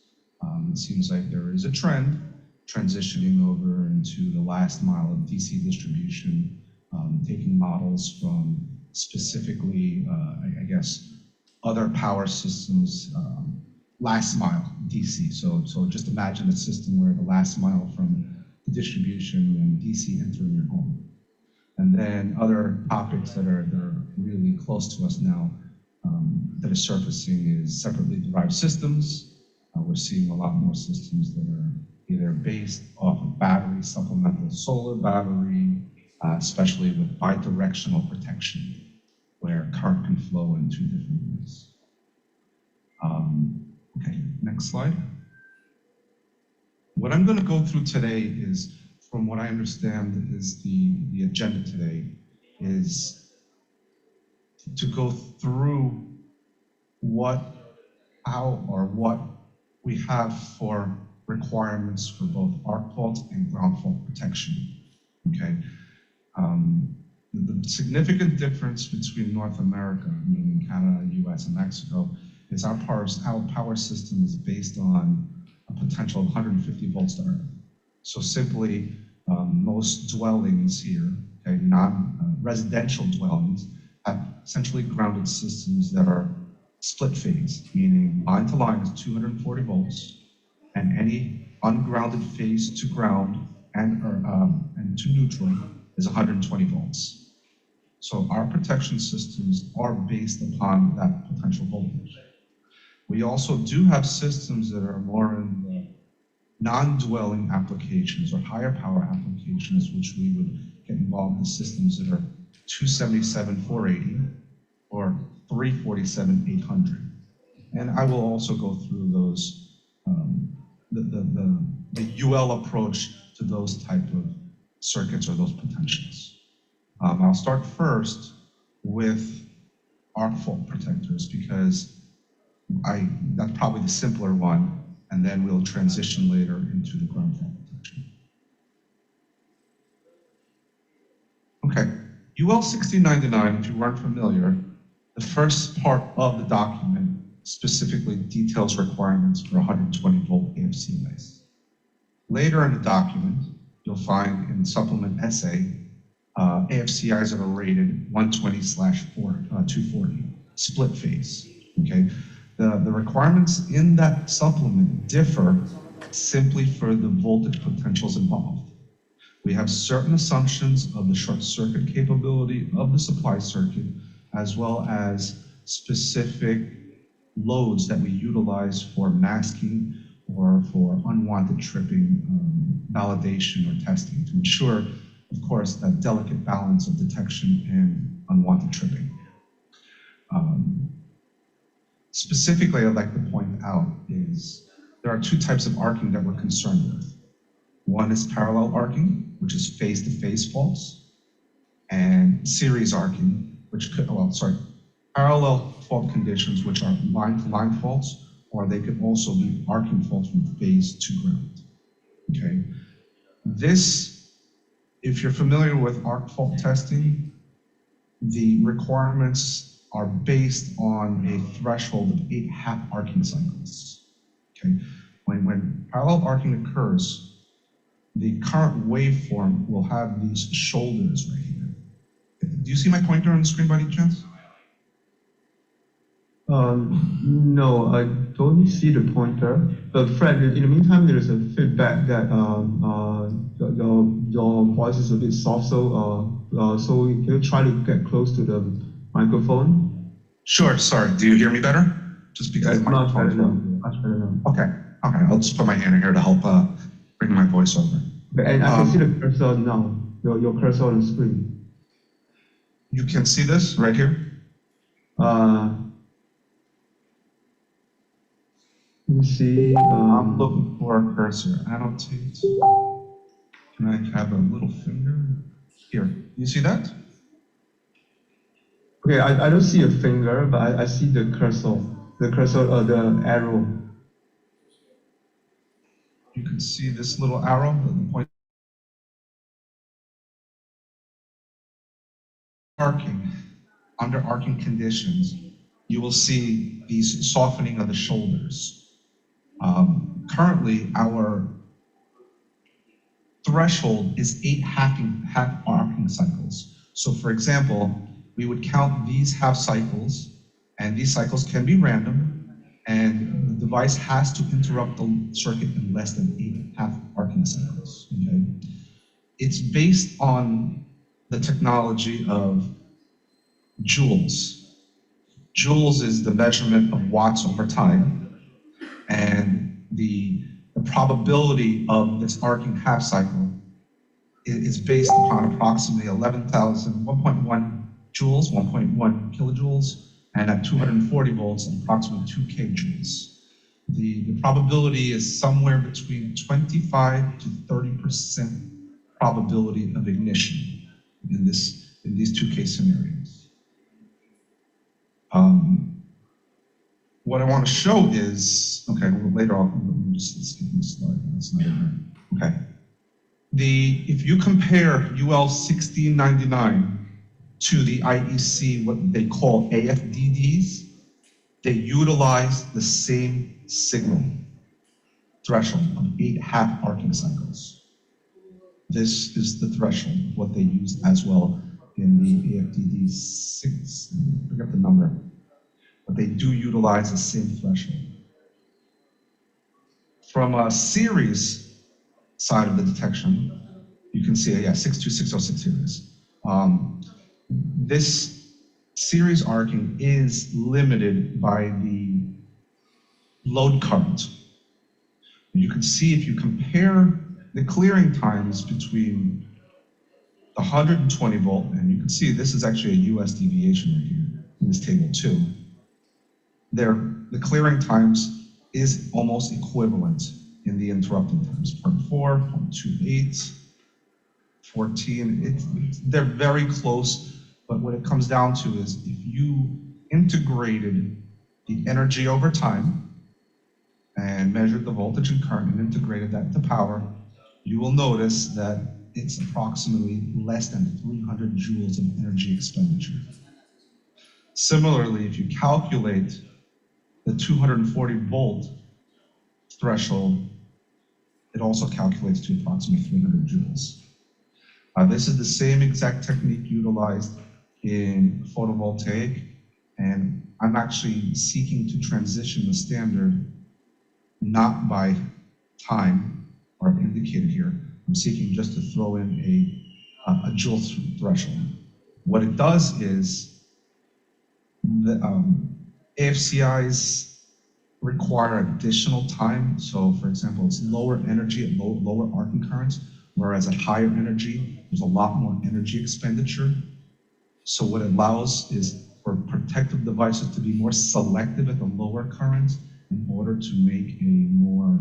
It seems like there is a trend transitioning over into the last mile of DC distribution, taking models from specifically, I guess, other power systems, last mile DC. So just imagine a system where the last mile from the distribution and DC entering your home. And then other topics that are really close to us now that are surfacing is separately derived systems. We're seeing a lot more systems that are either based off of battery, supplemental solar battery, especially with bidirectional protection, where current can flow in two different ways. Okay, next slide. What I'm going to go through today is, from what I understand is the agenda today, is to go through what we have for requirements for both arc fault and ground fault protection. Okay. The significant difference between North America, meaning Canada, US, and Mexico, is our power system is based on a potential of 150 volts to earth. So simply, most dwellings here, okay, non-residential dwellings, have essentially grounded systems that are split phase, meaning line to line is 240 volts, and any ungrounded phase to ground and to neutral is 120 volts. So our protection systems are based upon that potential voltage. We also do have systems that are more in the non-dwelling applications or higher power applications, which we would get involved in systems that are 277, 480 or 347, 800. And I will also go through those, the UL approach to those type of circuits or those potentials. I'll start first with arc fault protectors because that's probably the simpler one, and then we'll transition later into the ground fault protection. Okay, UL 1699, if you weren't familiar, the first part of the document specifically details requirements for 120 volt AFCIs. Later in the document, you'll find in supplement essay, AFCIs that are rated 120/240, split phase, okay? The requirements in that supplement differ simply for the voltage potentials involved. We have certain assumptions of the short circuit capability of the supply circuit, as well as specific loads that we utilize for masking or for unwanted tripping validation or testing to ensure, of course, that delicate balance of detection and unwanted tripping. Specifically, I'd like to point out is there are two types of arcing that we're concerned with. One is parallel arcing, which is face-to-face faults, and series arcing, which could, parallel fault conditions, which are line-to-line faults, or they could also be arcing faults from phase to ground, okay? This, if you're familiar with arc fault testing, the requirements are based on a threshold of 8 half arcing cycles, okay? When parallel arcing occurs, the current waveform will have these shoulders right here. Do you see my pointer on the screen by any chance? No, I don't see the pointer. But Fred, in the meantime, there is a feedback that your voice is a bit soft, so can you try to get close to the microphone? Sure, sorry. Do you hear me better? Just because the much better microphone's now. Much better now. Okay, I'll just put my hand in here to help bring my voice over. And I can see the cursor now, your cursor on the screen. You can see this right here? Let me see. I'm looking for a cursor. Annotate. Can I have a little finger? Here, you see that? Okay, I don't see a finger, but I see the cursor, the arrow. You can see this little arrow, the point. Arcing, under arcing conditions, you will see these softening of the shoulders. Currently, our threshold is 8 half arcing cycles. So for example, we would count these half cycles, and these cycles can be random, and the device has to interrupt the circuit in less than 8 half arcing cycles, okay? It's based on the technology of joules. Joules is the measurement of watts over time, and the probability of this arcing half cycle is based upon approximately 1.1 joules, 1.1 kilojoules, and at 240 volts, approximately 2 kjoules. The probability is somewhere between 25 to 30% probability of ignition in these two case scenarios. What I want to show is, okay, well, later on, just skip this slide. That's not in there. Okay. If you compare UL 1699 to the IEC, what they call AFDDs, they utilize the same signal threshold of 8 half arcing cycles. This is the threshold of what they use as well in the AFDD 6, I forget the number, but they do utilize the same threshold. From a series side of the detection, you can see, 62606 series. This series arcing is limited by the load current. You can see if you compare the clearing times between the 120 volt, and you can see this is actually a US deviation right here in this table too. The clearing times is almost equivalent in the interrupting times, 0.4, 0.28, 14, they're very close, but what it comes down to is if you integrated the energy over time and measured the voltage and current and integrated that to power, you will notice that it's approximately less than 300 joules of energy expenditure. Similarly, if you calculate the 240 volt threshold, it also calculates to approximately 300 joules. This is the same exact technique utilized in photovoltaic, and I'm actually seeking to transition the standard not by time or indicated here. I'm seeking just to throw in a joule threshold. What it does is the AFCI's require additional time. So for example, it's lower energy at lower arcing currents, whereas at higher energy, there's a lot more energy expenditure. So what it allows is for protective devices to be more selective at the lower currents in order to make a more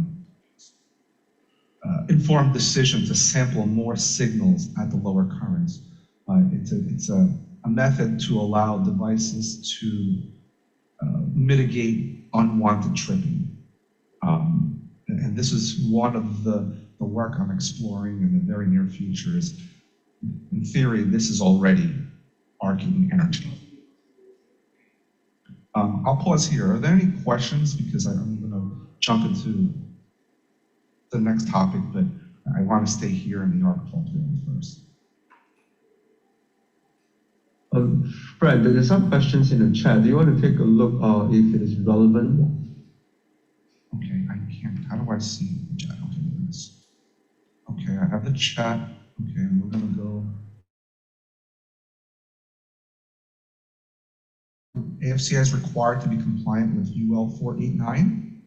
informed decision to sample more signals at the lower currents. It's a method to allow devices to mitigate unwanted tripping. And this is one of the work I'm exploring in the very near future is, in theory, this is already arcing energy. I'll pause here. Are there any questions? Because I'm going to jump into the next topic, but I want to stay here in the arc fault field first. Fred, there's some questions in the chat. Do you want to take a look if it is relevant? Okay, I can't. How do I see the chat? Okay, there it is. Okay, I have the chat. Okay, and we're going to go. AFCI is required to be compliant with UL 489.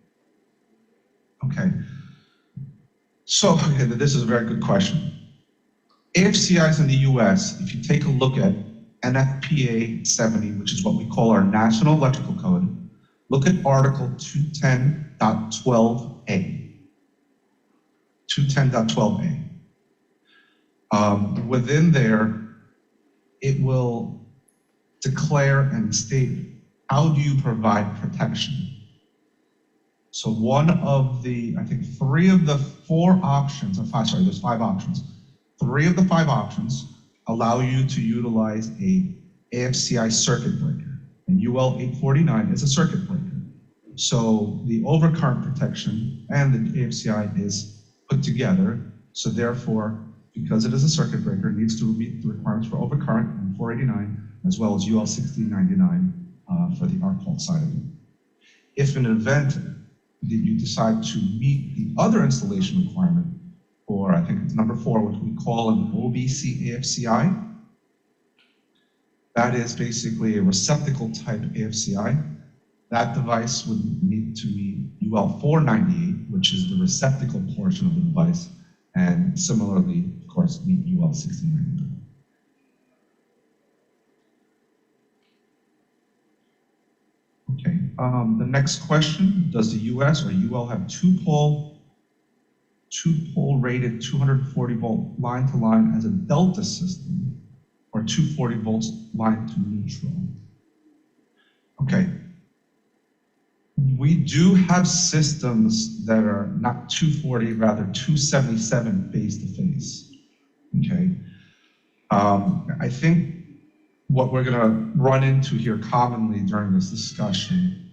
Okay. So, okay, this is a very good question. AFCIs in the US, if you take a look at NFPA 70, which is what we call our National Electrical Code, look at Article 210.12a. 210.12a. Within there, it will declare and state how do you provide protection. So one of the, I think 3 of the 4 options, or 5, sorry, there's 5 options. 3 of the 5 options allow you to utilize a AFCI circuit breaker. And UL 849 is a circuit breaker. So the overcurrent protection and the AFCI is put together. So therefore, because it is a circuit breaker, it needs to meet the requirements for overcurrent and 489, as well as UL 1699 for the arc fault side of it. If in an event that you decide to meet the other installation requirement, or I think it's number 4, which we call an OBC AFCI, that is basically a receptacle type AFCI. That device would need to meet UL 498, which is the receptacle portion of the device, and similarly, of course, meet UL 1699. Okay, the next question, does the US or UL have two-pole rated 240 volt line to line as a delta system, or 240 volts line to neutral? Okay, we do have systems that are not 240, rather 277 face to face. Okay, I think what we're going to run into here commonly during this discussion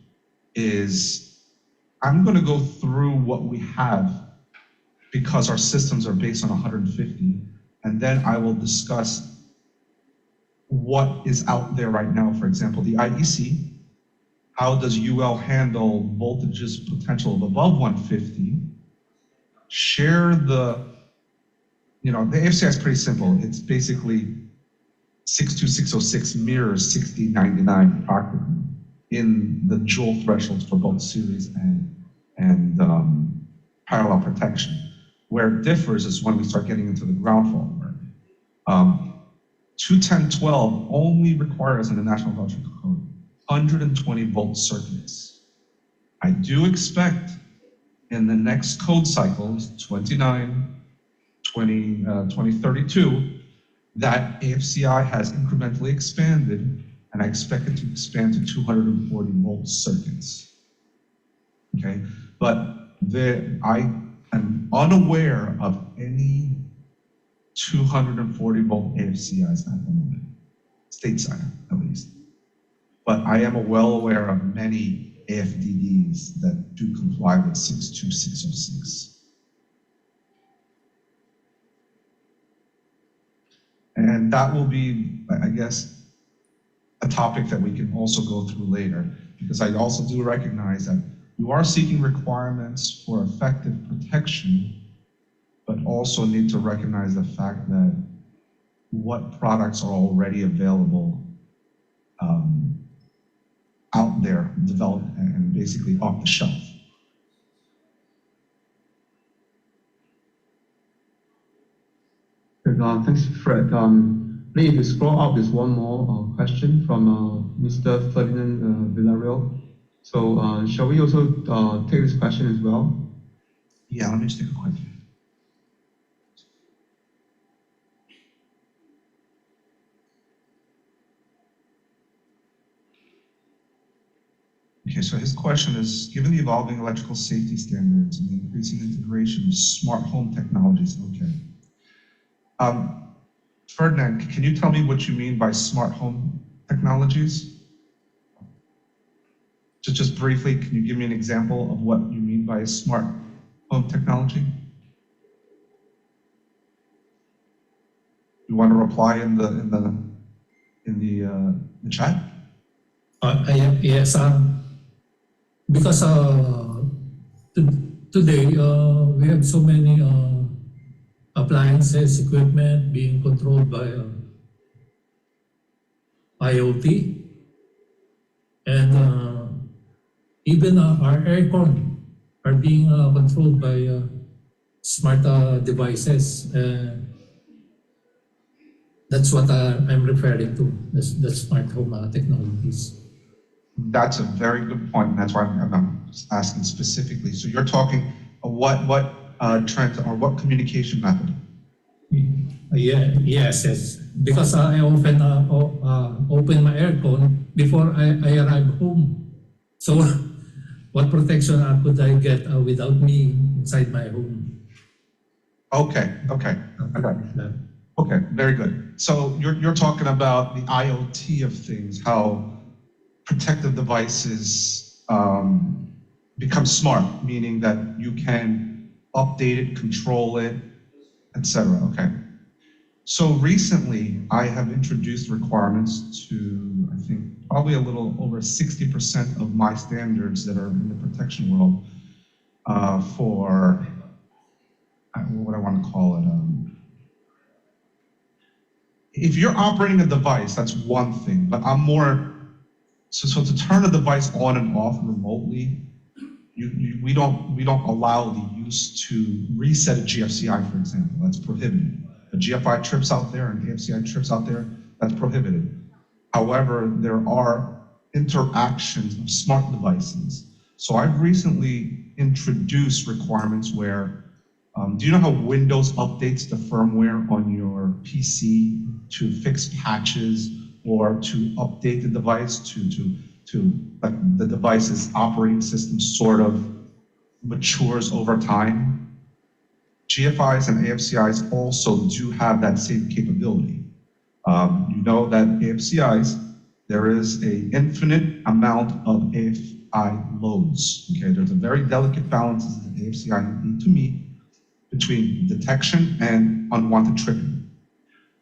is I'm going to go through what we have because our systems are based on 150, and then I will discuss what is out there right now. For example, the IEC, how does UL handle voltages potential of above 150? Share the, the AFCI is pretty simple. It's basically 62606 mirrors 6099 practically in the joule thresholds for both series and parallel protection. Where it differs is when we start getting into the ground fault work. 210.12 only requires in the National Electrical Code 120 volt circuits. I do expect in the next code cycles, 2032, that AFCI has incrementally expanded, and I expect it to expand to 240 volt circuits. Okay, but I am unaware of any 240 volt AFCIs at the moment, stateside at least. But I am well aware of many AFDDs that do comply with 62606. And that will be, I guess, a topic that we can also go through later, because I also do recognize that you are seeking requirements for effective protection, but also need to recognize the fact that what products are already available out out there developed and basically off the shelf. Thanks, Fred. Maybe if you scroll up, there's one more question from Mr. Ferdinand Villarreal. So shall we also take this question as well? Yeah, let me just take a quick. Okay, so his question is, given the evolving electrical safety standards and the increasing integration of smart home technologies, okay. Ferdinand, can you tell me what you mean by smart home technologies? Just briefly, can you give me an example of what you mean by smart home technology? You want to reply in the chat? Yes, because today we have so many appliances, equipment being controlled by IoT, and even our aircon are being controlled by smart devices. That's what I'm referring to, the smart home technologies. That's a very good point, and that's why I'm asking specifically. So you're talking what trends or what communication method? Yes. Because I often open my aircon before I arrive home. So what protection could I get without me inside my home? Okay, very good. So you're talking about the IoT of things, how protective devices become smart, meaning that you can update it, control it, etc. Okay. So recently, I have introduced requirements to, I think, probably a little over 60% of my standards that are in the protection world for what I want to call it. If you're operating a device, that's one thing, but I'm more. So to turn a device on and off remotely, we don't allow the use to reset a GFCI, for example. That's prohibited. A GFI trips out there and AFCI trips out there, that's prohibited. However, there are interactions of smart devices. So I've recently introduced requirements where, do you know how Windows updates the firmware on your PC to fix patches or to update the device to like the device's operating system sort of matures over time? GFIs and AFCIs also do have that same capability. You know that AFCIs, there is an infinite amount of AFI loads. Okay, there's a very delicate balance that the AFCI need to meet between detection and unwanted tripping.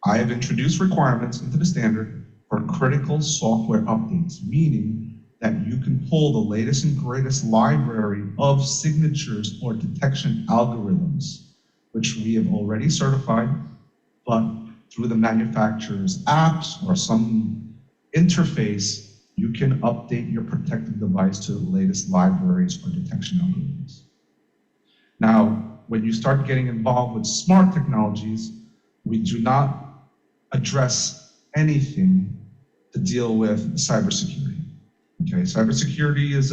I have introduced requirements into the standard for critical software updates, meaning that you can pull the latest and greatest library of signatures or detection algorithms, which we have already certified, but through the manufacturer's apps or some interface, you can update your protective device to the latest libraries or detection algorithms. Now, when you start getting involved with smart technologies, we do not address anything to deal with cybersecurity. Okay, cybersecurity is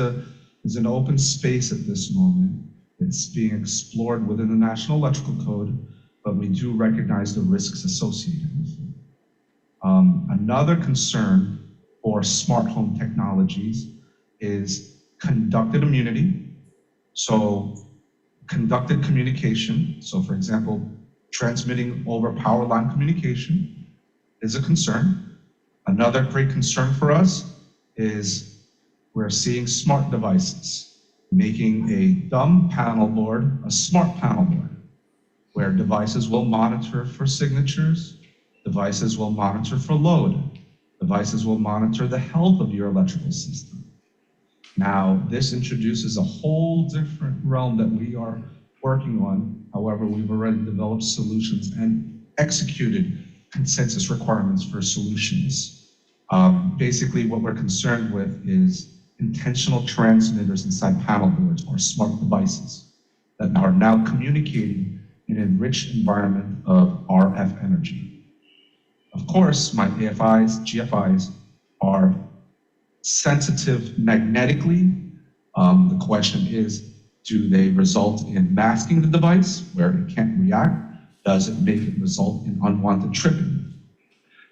an open space at this moment. It's being explored within the National Electrical Code, but we do recognize the risks associated with it. Another concern for smart home technologies is conducted immunity. So conducted communication. So for example, transmitting over power line communication is a concern. Another great concern for us is we're seeing smart devices, making a dumb panel board a smart panel board, where devices will monitor for signatures, devices will monitor for load, devices will monitor the health of your electrical system. Now, this introduces a whole different realm that we are working on. However, we've already developed solutions and executed consensus requirements for solutions. Basically, what we're concerned with is intentional transmitters inside panel boards or smart devices that are now communicating in a rich environment of RF energy. Of course, my AFIs, GFIs are sensitive magnetically. The question is, do they result in masking the device where it can't react? Does it make it result in unwanted tripping?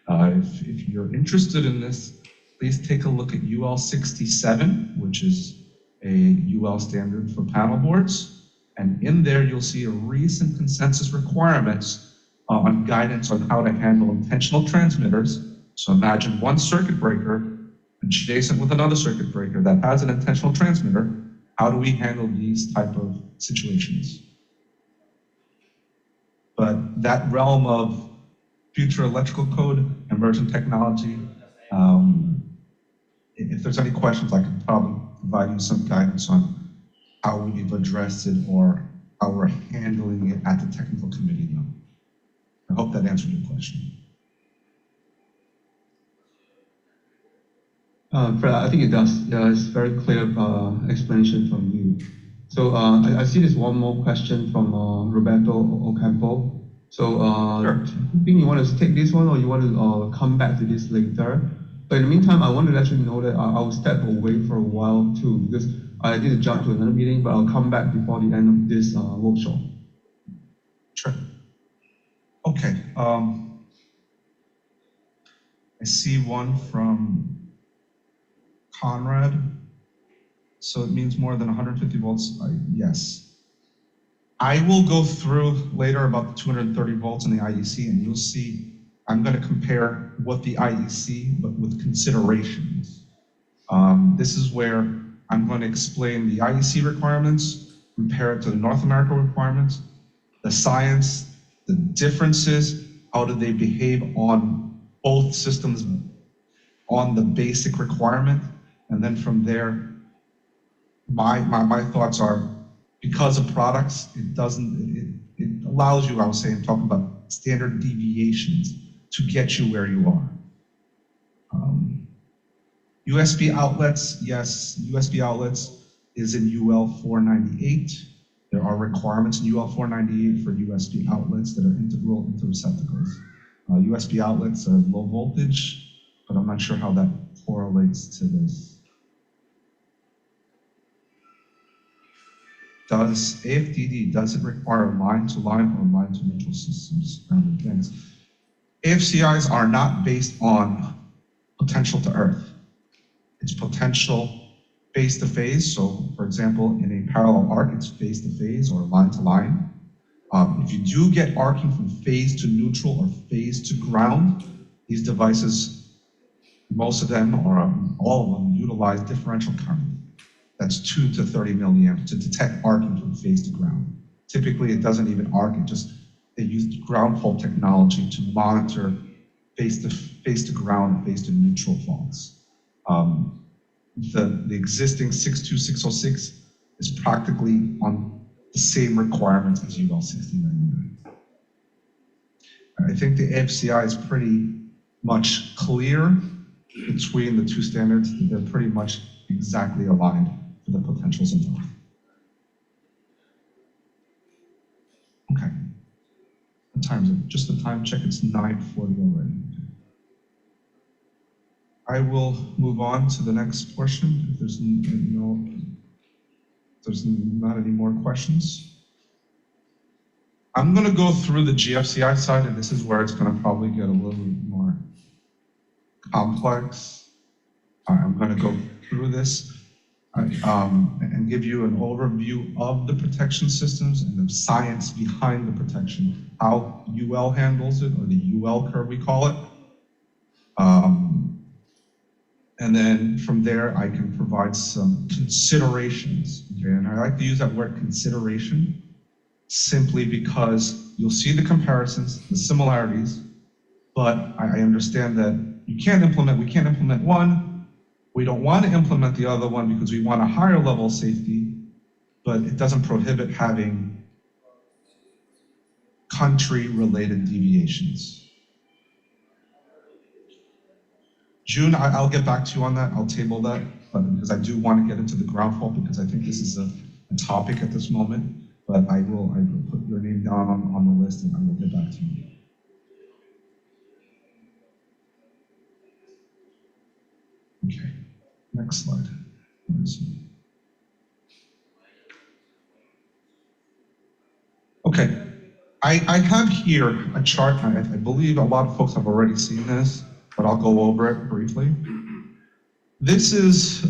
If you're interested in this, please take a look at UL 67, which is a UL standard for panel boards. And in there, you'll see a recent consensus requirements on guidance on how to handle intentional transmitters. So imagine one circuit breaker adjacent with another circuit breaker that has an intentional transmitter. How do we handle these type of situations? But that realm of future electrical code, emerging technology, if there's any questions, I can probably provide you some guidance on how we've addressed it or how we're handling it at the technical committee level. I hope that answered your question. Fred, I think it does. Yeah, it's very clear explanation from you. So I see there's one more question from Roberto Ocampo. So Sure. I think you want to take this one or you want to come back to this later. But in the meantime, I want to let you know that I'll step away for a while too, because I need to jump to another meeting, but I'll come back before the end of this workshop. Sure. Okay. I see one from Conrad. So it means more than 150 volts? Yes. I will go through later about the 230 volts in the IEC, and you'll see I'm going to compare what the IEC, but with considerations. This is where I'm going to explain the IEC requirements, compare it to the North America requirements, the science, the differences, how do they behave on both systems on the basic requirement, and then from there, my thoughts are, because of products, it allows you, I was saying, talking about standard deviations to get you where you are. USB outlets, yes, USB outlets is in UL 498. There are requirements in UL 498 for USB outlets that are integral into receptacles. USB outlets are low voltage, but I'm not sure how that correlates to this. Does AFDD, does it require line-to-line or line-to-neutral systems? Things. AFCIs are not based on potential to earth. It's potential phase-to-phase. So, for example, in a parallel arc, it's phase-to-phase or line-to-line. If you do get arcing from phase to neutral or phase to ground, these devices, most of them or all of them, utilize differential current. That's 2 to 30 milliamps to detect arcing from phase to ground. Typically, it doesn't even arc, they use ground fault technology to monitor phase to ground, phase to neutral faults. The existing 62606 is practically on the same requirements as UL 6099. I think the AFCI is pretty much clear between the two standards. They're pretty much exactly aligned for the potentials involved. Okay. What time is it? Just the time check, it's 9:40 already. I will move on to the next portion if there's not any more questions. I'm going to go through the GFCI side, and this is where it's going to probably get a little bit more complex. I'm going to go through this and give you an overview of the protection systems and the science behind the protection, how UL handles it, or the UL curve we call it. And then from there, I can provide some considerations. Okay? And I like to use that word consideration simply because you'll see the comparisons, the similarities, but I understand that we can't implement one. We don't want to implement the other one because we want a higher level of safety, but it doesn't prohibit having country-related deviations. June, I'll get back to you on that. I'll table that, but because I do want to get into the ground fault because I think this is a topic at this moment. But I will put your name down on the list and I will get back to you. Okay, next slide. Okay, I have here a chart. I believe a lot of folks have already seen this, but I'll go over it briefly. This is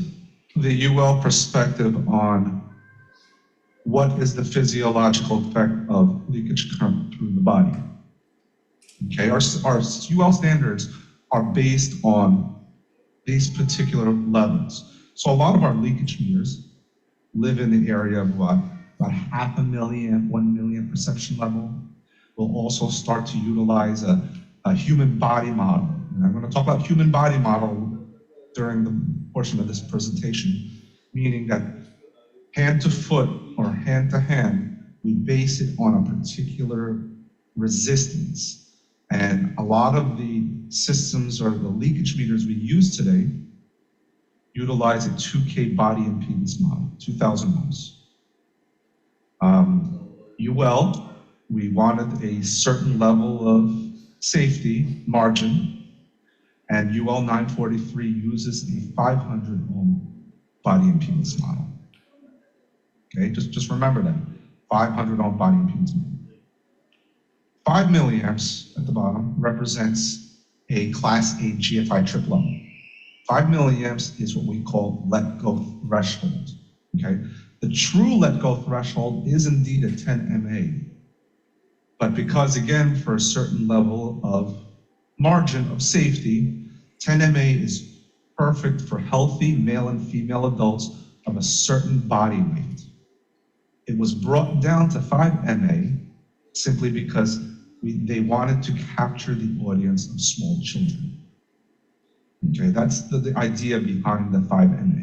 the UL perspective on what is the physiological effect of leakage current through the body. Okay, our UL standards are based on these particular levels. So a lot of our leakage meters live in the area of what? About 500,000, 1 million perception level. We'll also start to utilize a human body model. And I'm going to talk about human body model during the portion of this presentation, meaning that hand to foot or hand to hand, we base it on a particular resistance. And a lot of the systems or the leakage meters we use today utilize a 2K body impedance model, 2,000 ohms. UL, we wanted a certain level of safety margin, and UL 943 uses a 500 ohm body impedance model. Okay, just remember that, 500 ohm body impedance model. 5 milliamps at the bottom represents a class A GFI trip level. 5 milliamps is what we call let go threshold, okay? The true let go threshold is indeed a 10 MA, but because again, for a certain level of margin of safety, 10 MA is perfect for healthy male and female adults of a certain body weight. It was brought down to 5 MA simply because they wanted to capture the audience of small children. Okay, that's the idea behind the 5 MA.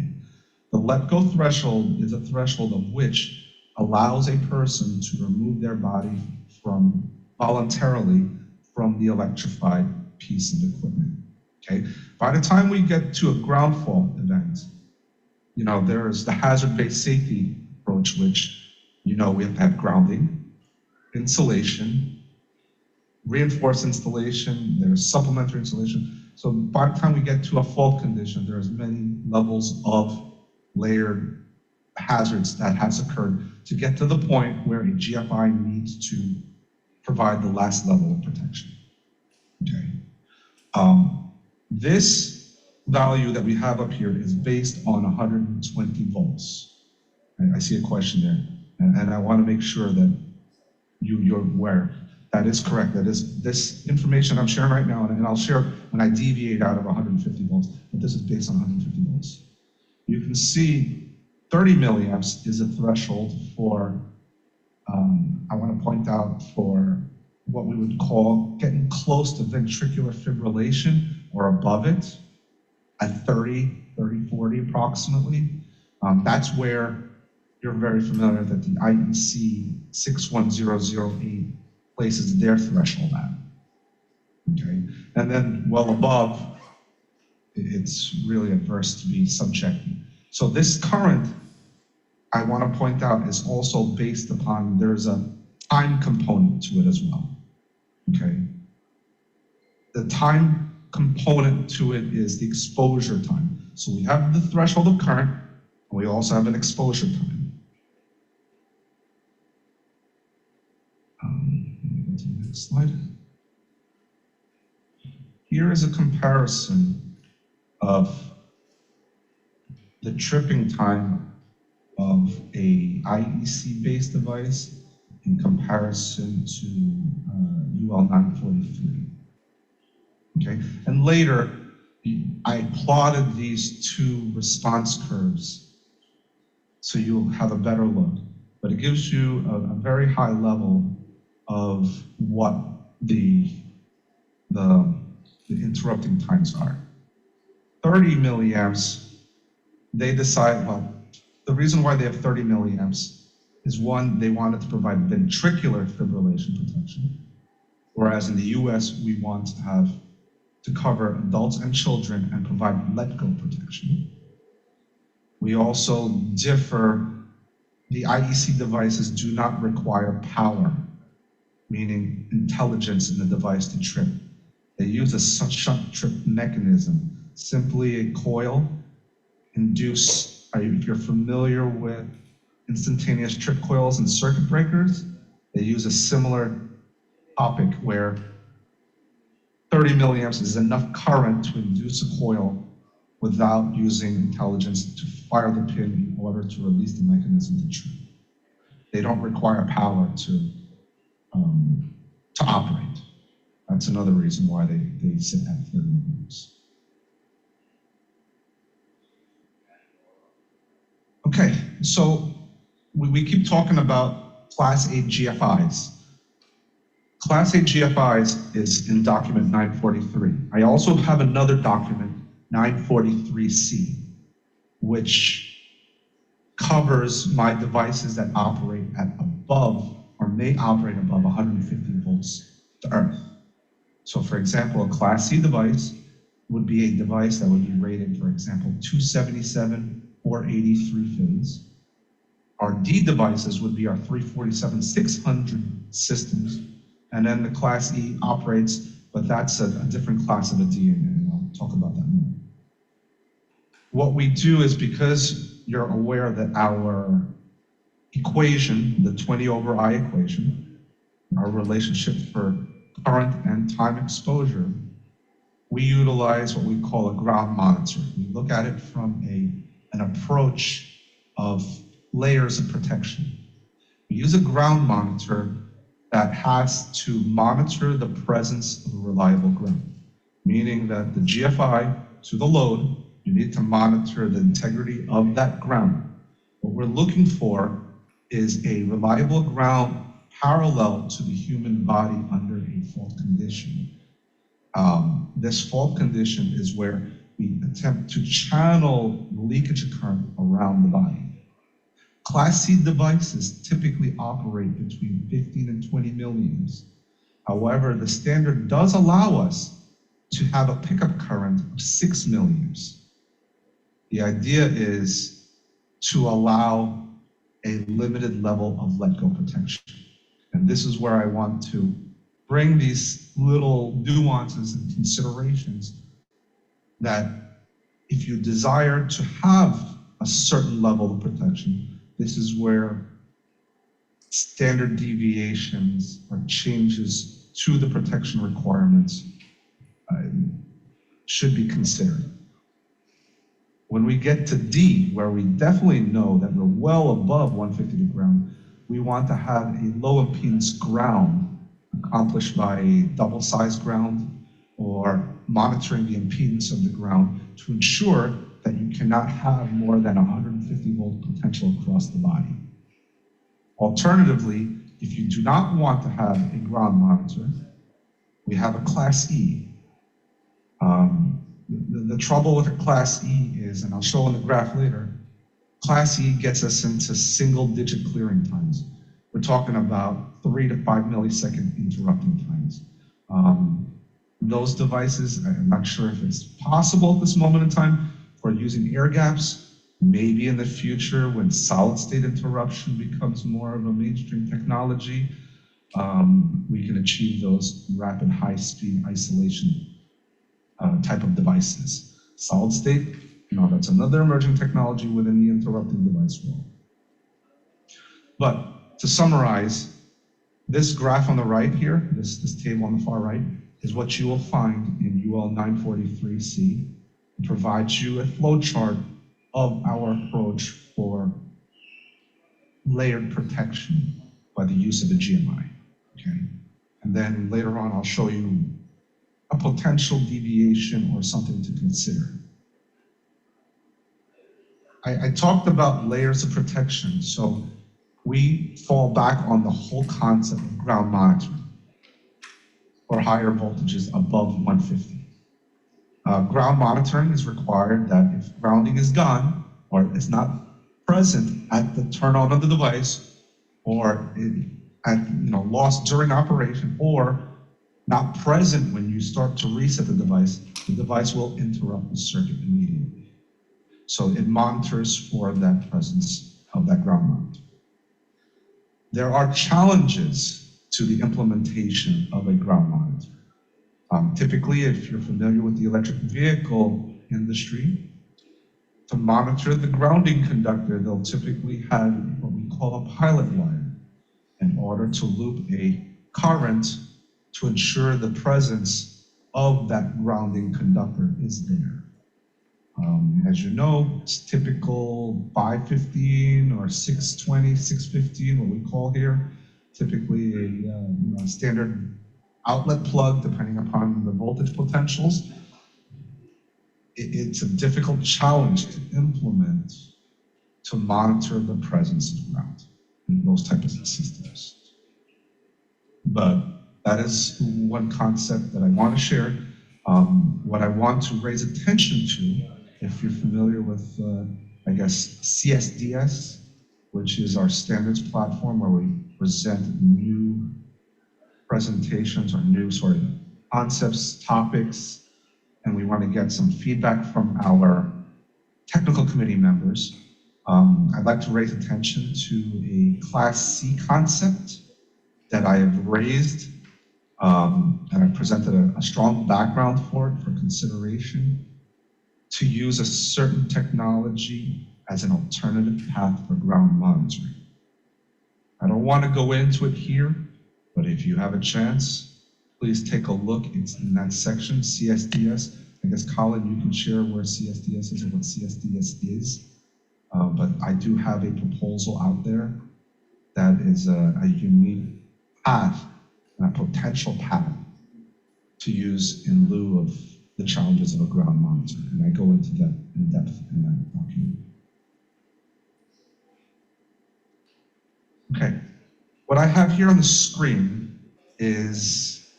The let go threshold is a threshold of which allows a person to remove their body voluntarily from the electrified piece of equipment. Okay, by the time we get to a ground fault event, there is the hazard-based safety approach, which we have to have grounding, insulation, reinforced installation, there's supplementary installation. So by the time we get to a fault condition, there's many levels of layered hazards that has occurred to get to the point where a GFI needs to provide the last level of protection. Okay. This value that we have up here is based on 120 volts. I see a question there, and I want to make sure that you're aware. That is correct. That is this information I'm sharing right now, and I'll share when I deviate out of 150 volts, but this is based on 150 volts. You can see 30 milliamps is a threshold for, I want to point out, for what we would call getting close to ventricular fibrillation or above it at 30, 40 approximately. That's where you're very familiar that the IEC 61008 places their threshold at. Okay, and then well above, it's really adverse to be subjected. So this current, I want to point out, is also based upon, there's a time component to it as well. Okay, the time component to it is the exposure time. So we have the threshold of current, and we also have an exposure time. Let me go to the next slide. Here is a comparison of the tripping time of a IEC-based device in comparison to UL 943. Okay, and later I plotted these two response curves so you'll have a better look, but it gives you a very high level of what the interrupting times are. 30 milliamps, they decide, well, the reason why they have 30 milliamps is one, they wanted to provide ventricular fibrillation protection, whereas in the US, we want to have to cover adults and children and provide let-go protection. We also differ. The IEC devices do not require power, meaning intelligence in the device to trip. They use a shunt trip mechanism, simply a coil induce. If you're familiar with instantaneous trip coils and circuit breakers, they use a similar topic where 30 milliamps is enough current to induce a coil without using intelligence to fire the pin in order to release the mechanism to trip. They don't require power to operate. That's another reason why they sit at 30 milliamps. Okay, so we keep talking about Class 8 GFIs. Class 8 GFIs is in document 943. I also have another document, 943C, which covers my devices that operate at above or may operate above 150 volts to earth. So for example, a Class C device would be a device that would be rated, for example, 277 or 83 phase. Our D devices would be our 347 600 systems. And then the Class E operates, but that's a different class of a D, and I'll talk about that more. What we do is, because you're aware that our equation, the 20/I equation, our relationship for current and time exposure, we utilize what we call a ground monitor. We look at it from an approach of layers of protection. We use a ground monitor that has to monitor the presence of a reliable ground, meaning that the GFI to the load, you need to monitor the integrity of that ground. What we're looking for is a reliable ground parallel to the human body under a fault condition. This fault condition is where we attempt to channel leakage current around the body. Class C devices typically operate between 15 and 20 milliamps. However, the standard does allow us to have a pickup current of 6 milliamps. The idea is to allow a limited level of let-go protection. And this is where I want to bring these little nuances and considerations that if you desire to have a certain level of protection, this is where standard deviations or changes to the protection requirements should be considered. When we get to D, where we definitely know that we're well above 150 to ground, we want to have a low impedance ground accomplished by a double-sized ground or monitoring the impedance of the ground to ensure that you cannot have more than 150 volt potential across the body. Alternatively, if you do not want to have a ground monitor, we have a Class E. The trouble with a Class E is, and I'll show in the graph later, Class E gets us into single-digit clearing times. We're talking about 3 to 5 millisecond interrupting times. Those devices, I'm not sure if it's possible at this moment in time for using air gaps. Maybe in the future, when solid-state interruption becomes more of a mainstream technology, we can achieve those rapid high-speed isolation type of devices. Solid state, that's another emerging technology within the interrupting device world. But to summarize, this graph on the right here, this table on the far right, is what you will find in UL 943C. It provides you a flowchart of our approach for layered protection by the use of a GMI. Okay, and then later on I'll show you a potential deviation or something to consider. I talked about layers of protection, so we fall back on the whole concept of ground monitoring for higher voltages above 150. Ground monitoring is required that if grounding is gone or is not present at the turn on of the device, or lost during operation, or not present when you start to reset the device will interrupt the circuit immediately. So it monitors for that presence of that ground mount. There are challenges to the implementation of a ground monitor. Typically, if you're familiar with the electric vehicle industry, to monitor the grounding conductor, they'll typically have what we call a pilot wire in order to loop a current to ensure the presence of that grounding conductor is there. As you know, it's typical 515 or 620, 615, what we call here, typically a standard outlet plug, depending upon the voltage potentials. It's a difficult challenge to implement to monitor the presence of ground in those types of systems. But that is one concept that I want to share. What I want to raise attention to, if you're familiar with, I guess, CSDS, which is our standards platform where we present new presentations or new concepts, topics, and we want to get some feedback from our technical committee members. I'd like to raise attention to a Class C concept that I have raised, and I presented a strong background for it for consideration, to use a certain technology as an alternative path for ground monitoring. I don't want to go into it here, but if you have a chance, please take a look. It's in that section, CSDS. I guess, Colin, you can share where CSDS is or what CSDS is. But I do have a proposal out there that is a unique path, and a potential path to use in lieu of the challenges of a ground monitor. And I go into that in depth in that document. Okay, what I have here on the screen is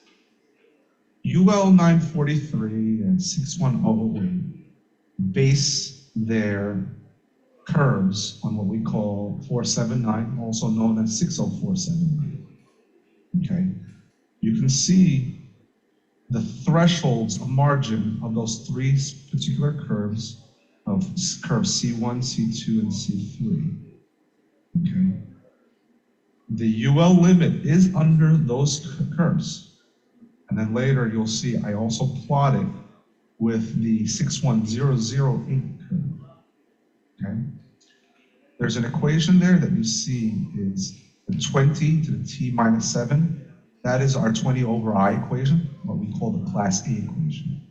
UL 943 and 6108 base their curves on what we call 479, also known as 60479. Okay, you can see the thresholds of margin of those three particular curves of curve C1, C2, and C3. Okay, the UL limit is under those curves. And then later you'll see I also plotted with the 61008 curve. Okay, there's an equation there that you see is the 20 to the t minus 7. That is our 20 over I equation, what we call the Class A equation.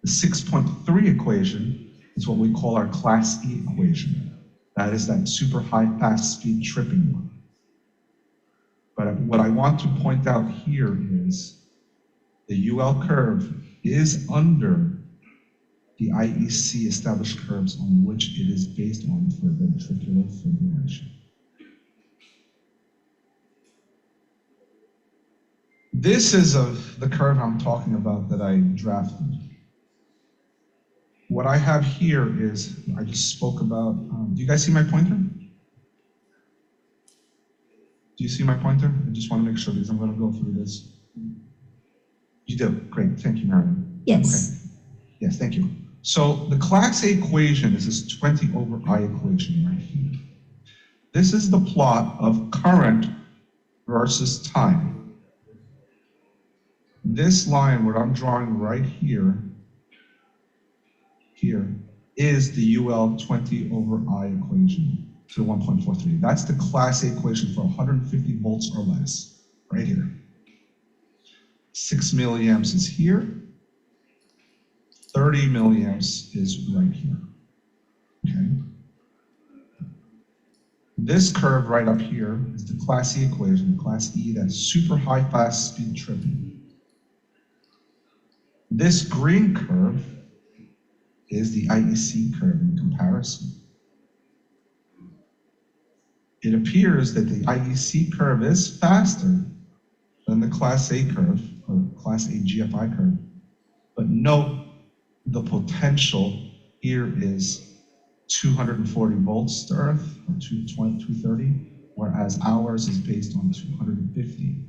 The 6.3 equation is what we call our Class E equation. That is that super high fast speed tripping one. But what I want to point out here is the UL curve is under the IEC established curves on which it is based on for ventricular fibrillation. This is the curve I'm talking about that I drafted. What I have here is, I just spoke about, do you guys see my pointer? Do you see my pointer? I just want to make sure because I'm going to go through this. You do, great, thank you, Marion. Yes. Okay. Yes, thank you. So the Class A equation is this 20 over I equation right here. This is the plot of current versus time. This line, what I'm drawing right here, is the UL 20 over I equation to the 1.43. That's the Class A equation for 150 volts or less, right here. 6 milliamps is here. 30 milliamps is right here, okay? This curve right up here is the Class E equation, Class E, that's super high fast speed tripping. This green curve is the IEC curve in comparison. It appears that the IEC curve is faster than the Class A curve, or Class A GFI curve, but note the potential here is 240 volts to earth, or 220, 230, whereas ours is based on 250.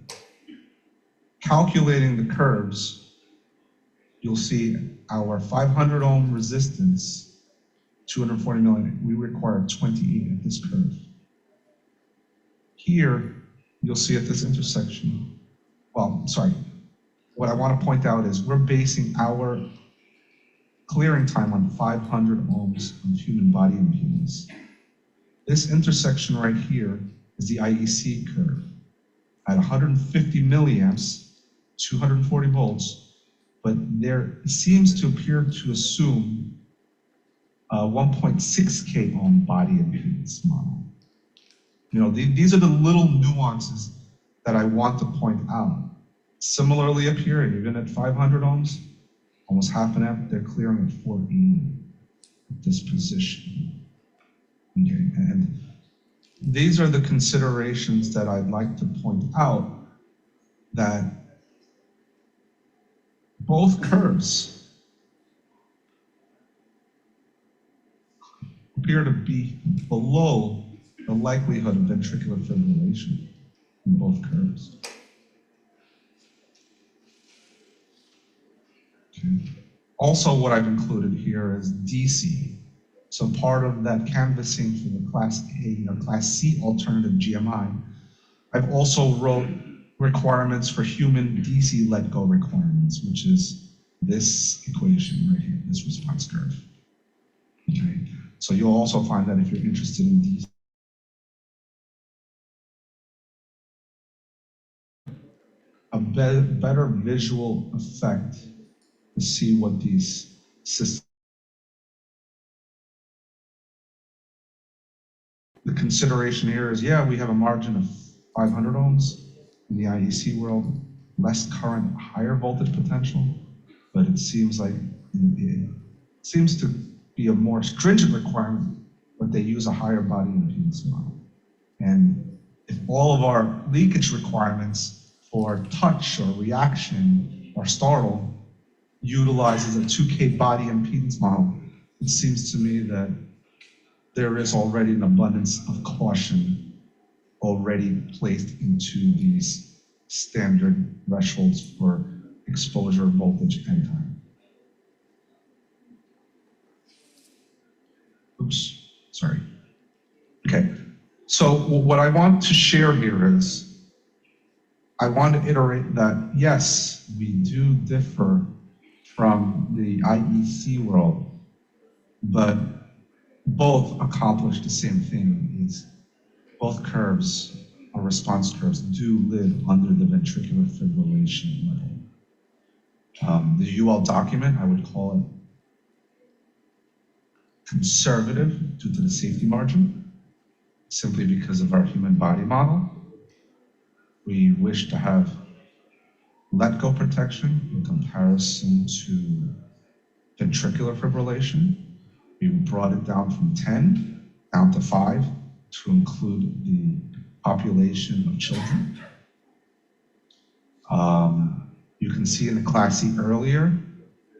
calculating the curves, you'll see our 500 ohm resistance, 240 million, we require 28 at this curve. Here, you'll see at this intersection, well, sorry, what I want to point out is we're basing our clearing time on 500 ohms of human body impedance. This intersection right here is the IEC curve at 150 milliamps, 240 volts, but there seems to appear to assume a 1.6K ohm body impedance model. You know, these are the little nuances that I want to point out. Similarly up here, even at 500 ohms, almost half an amp, they're clearing at 480 at this position. Okay, and these are the considerations that I'd like to point out, that both curves appear to be below the likelihood of ventricular fibrillation in both curves. Okay. Also, what I've included here is DC. So part of that canvassing for the Class A or Class C alternative GMI, I've also wrote requirements for human DC let-go requirements, which is this equation right here, this response curve. Okay, so you'll also find that if you're interested in DC, a better visual effect to see what these systems. The consideration here is, yeah, we have a margin of 500 ohms in the IEC world, less current, higher voltage potential, but it seems like it seems to be a more stringent requirement, but they use a higher body impedance model. And if all of our leakage requirements for touch or reaction or startle utilizes a 2K body impedance model, it seems to me that there is already an abundance of caution already placed into these standard thresholds for exposure, voltage, and time. Oops, sorry. Okay, so what I want to share here is, I want to iterate that, yes, we do differ from the IEC world, but both accomplish the same thing. Is both curves, or response curves, do live under the ventricular fibrillation level. The UL document, I would call it conservative due to the safety margin, simply because of our human body model. We wish to have let-go protection in comparison to ventricular fibrillation. We brought it down from 10 down to 5 to include the population of children. You can see in the Class C earlier,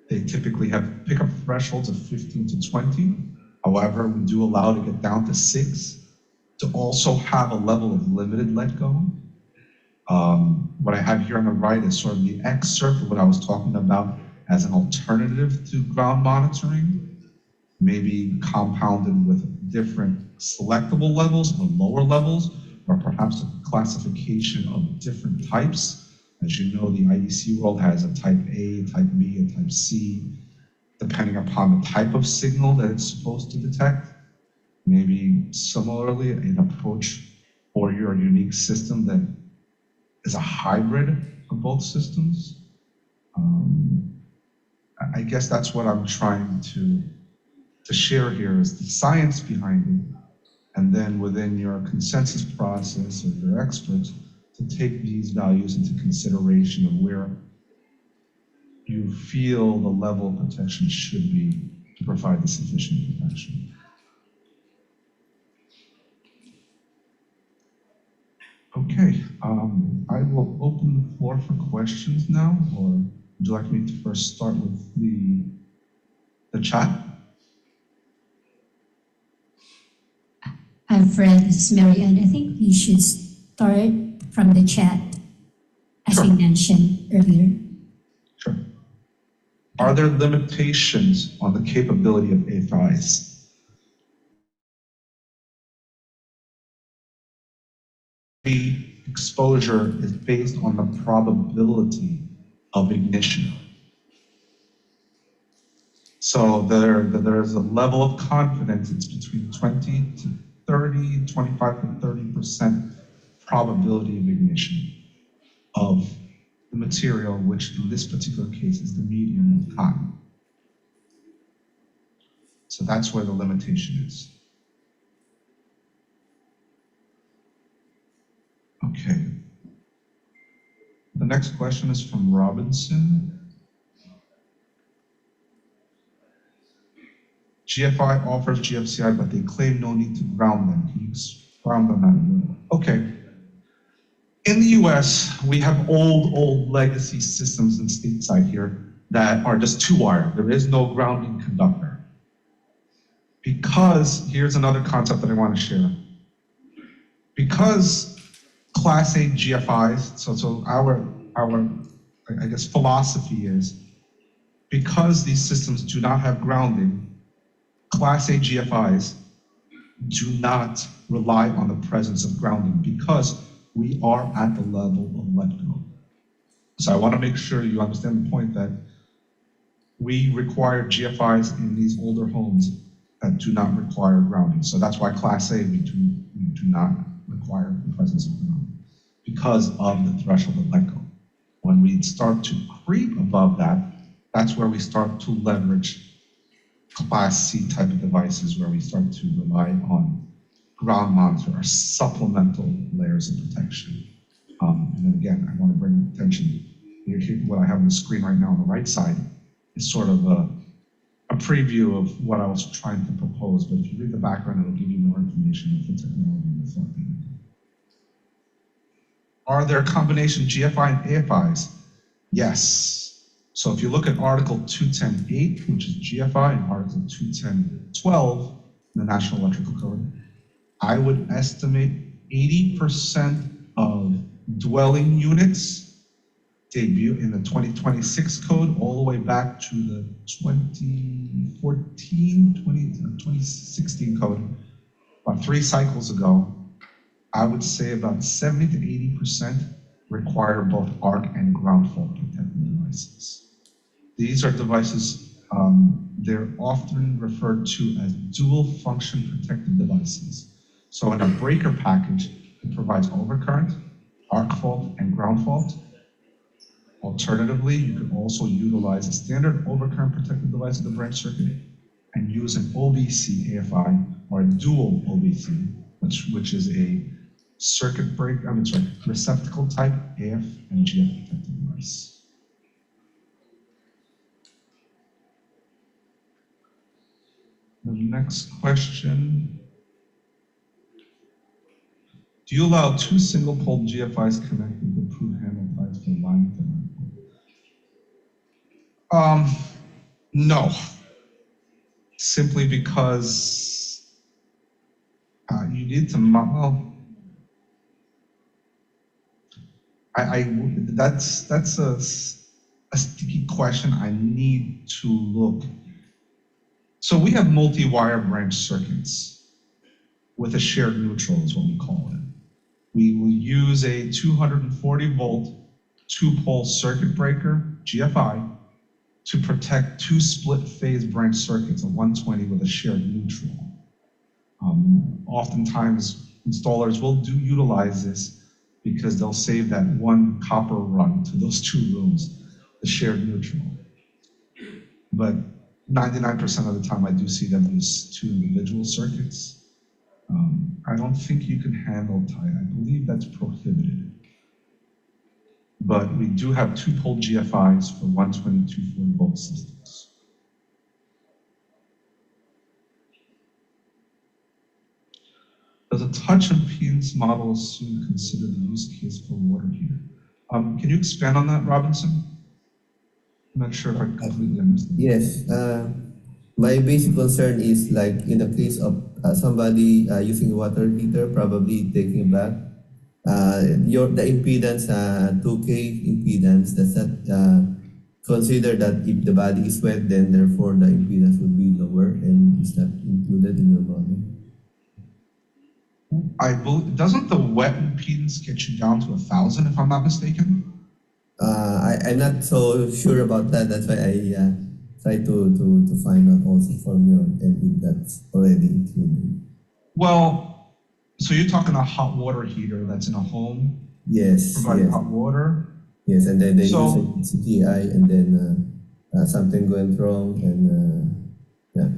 they typically have pickup thresholds of 15 to 20. However, we do allow to get down to 6 to also have a level of limited let-go. What I have here on the right is sort of the excerpt of what I was talking about as an alternative to ground monitoring, maybe compounded with different selectable levels or lower levels, or perhaps a classification of different types. As you know, the IEC world has a type A, type B, and type C, depending upon the type of signal that it's supposed to detect. Maybe similarly, an approach for your unique system that is a hybrid of both systems. I guess that's what I'm trying to share here, is the science behind it, and then within your consensus process or your experts, to take these values into consideration of where you feel the level of protection should be to provide the sufficient protection. Okay, I will open the floor for questions now, or would you like me to first start with the chat? Fred, this is Mary Ann. I think we should start from the chat as Sure. we mentioned earlier. Sure. Are there limitations on the capability of AFIs? The exposure is based on the probability of ignition. So there's a level of confidence, it's between 20 to 30, 25 to 30% probability of ignition of the material, which in this particular case is the medium of cotton. So that's where the limitation is. Okay. The next question is from Robinson. GFI offers GFCI, but they claim no need to ground them. Can you expound on that? Okay. In the US, we have old legacy systems in stateside here that are just two-wire. There is no grounding conductor. Because, here's another concept that I want to share. Because Class A GFIs, so our I guess philosophy is, because these systems do not have grounding, Class A GFIs do not rely on the presence of grounding because we are at the level of LETCO. So I want to make sure you understand the point that we require GFIs in these older homes that do not require grounding. So that's why Class A, we do not require the presence of grounding because of the threshold of LETCO. When we start to creep above that, that's where we start to leverage Class C type of devices where we start to rely on ground mounts or supplemental layers of protection. And then again, I want to bring attention here, what I have on the screen right now on the right side is sort of a preview of what I was trying to propose, but if you read the background, it'll give you more information of the technology reflecting. Are there combination GFI and AFIs? Yes. So if you look at Article 210.8, which is GFI, and Article 210.12 in the National Electrical Code, I would estimate 80% of dwelling units debut in the 2026 code all the way back to the 2016 code, about 3 cycles ago. I would say about 70 to 80% require both arc and ground fault protecting devices. These are devices, they're often referred to as dual function protective devices. So in a breaker package, it provides overcurrent, arc fault, and ground fault. Alternatively, you could also utilize a standard overcurrent protective device in the branch circuit and use an OBC AFI or a dual OBC, which is a circuit breaker, receptacle type AF and GF protective device. The next question. Do you allow 2 single-pole GFIs connected to prove handle ties for line to line? No. Simply because you need to, well, that's a sticky question. I need to look. So we have multi-wire branch circuits with a shared neutral is what we call it. We will use a 240 volt 2-pole circuit breaker, GFI, to protect 2 split phase branch circuits of 120 with a shared neutral. Oftentimes installers will utilize this because they'll save that 1 copper run to those 2 rooms, the shared neutral. But 99% of the time I do see them use 2 individual circuits. I don't think you can handle tie. I believe that's prohibited. But we do have 2-pole GFIs for 120, 240 volt systems. Does a touch impedance model soon consider the use case for water heater? Can you expand on that, Robinson? I'm not sure if I completely understand. Yes. My basic concern is like in the case of somebody using a water heater, probably taking a bath, the impedance, 2K impedance, does that consider that if the body is wet, then therefore the impedance would be lower, and is that included in your model? Doesn't the wet impedance get you down to 1,000, if I'm not mistaken? I'm not so sure about that. That's why I try to find out also from you and if that's already included. Well, so you're talking a hot water heater that's in a home? Yes. Providing Yes. hot water? Yes, and then they So- use a CTI, and then something went wrong, and yeah.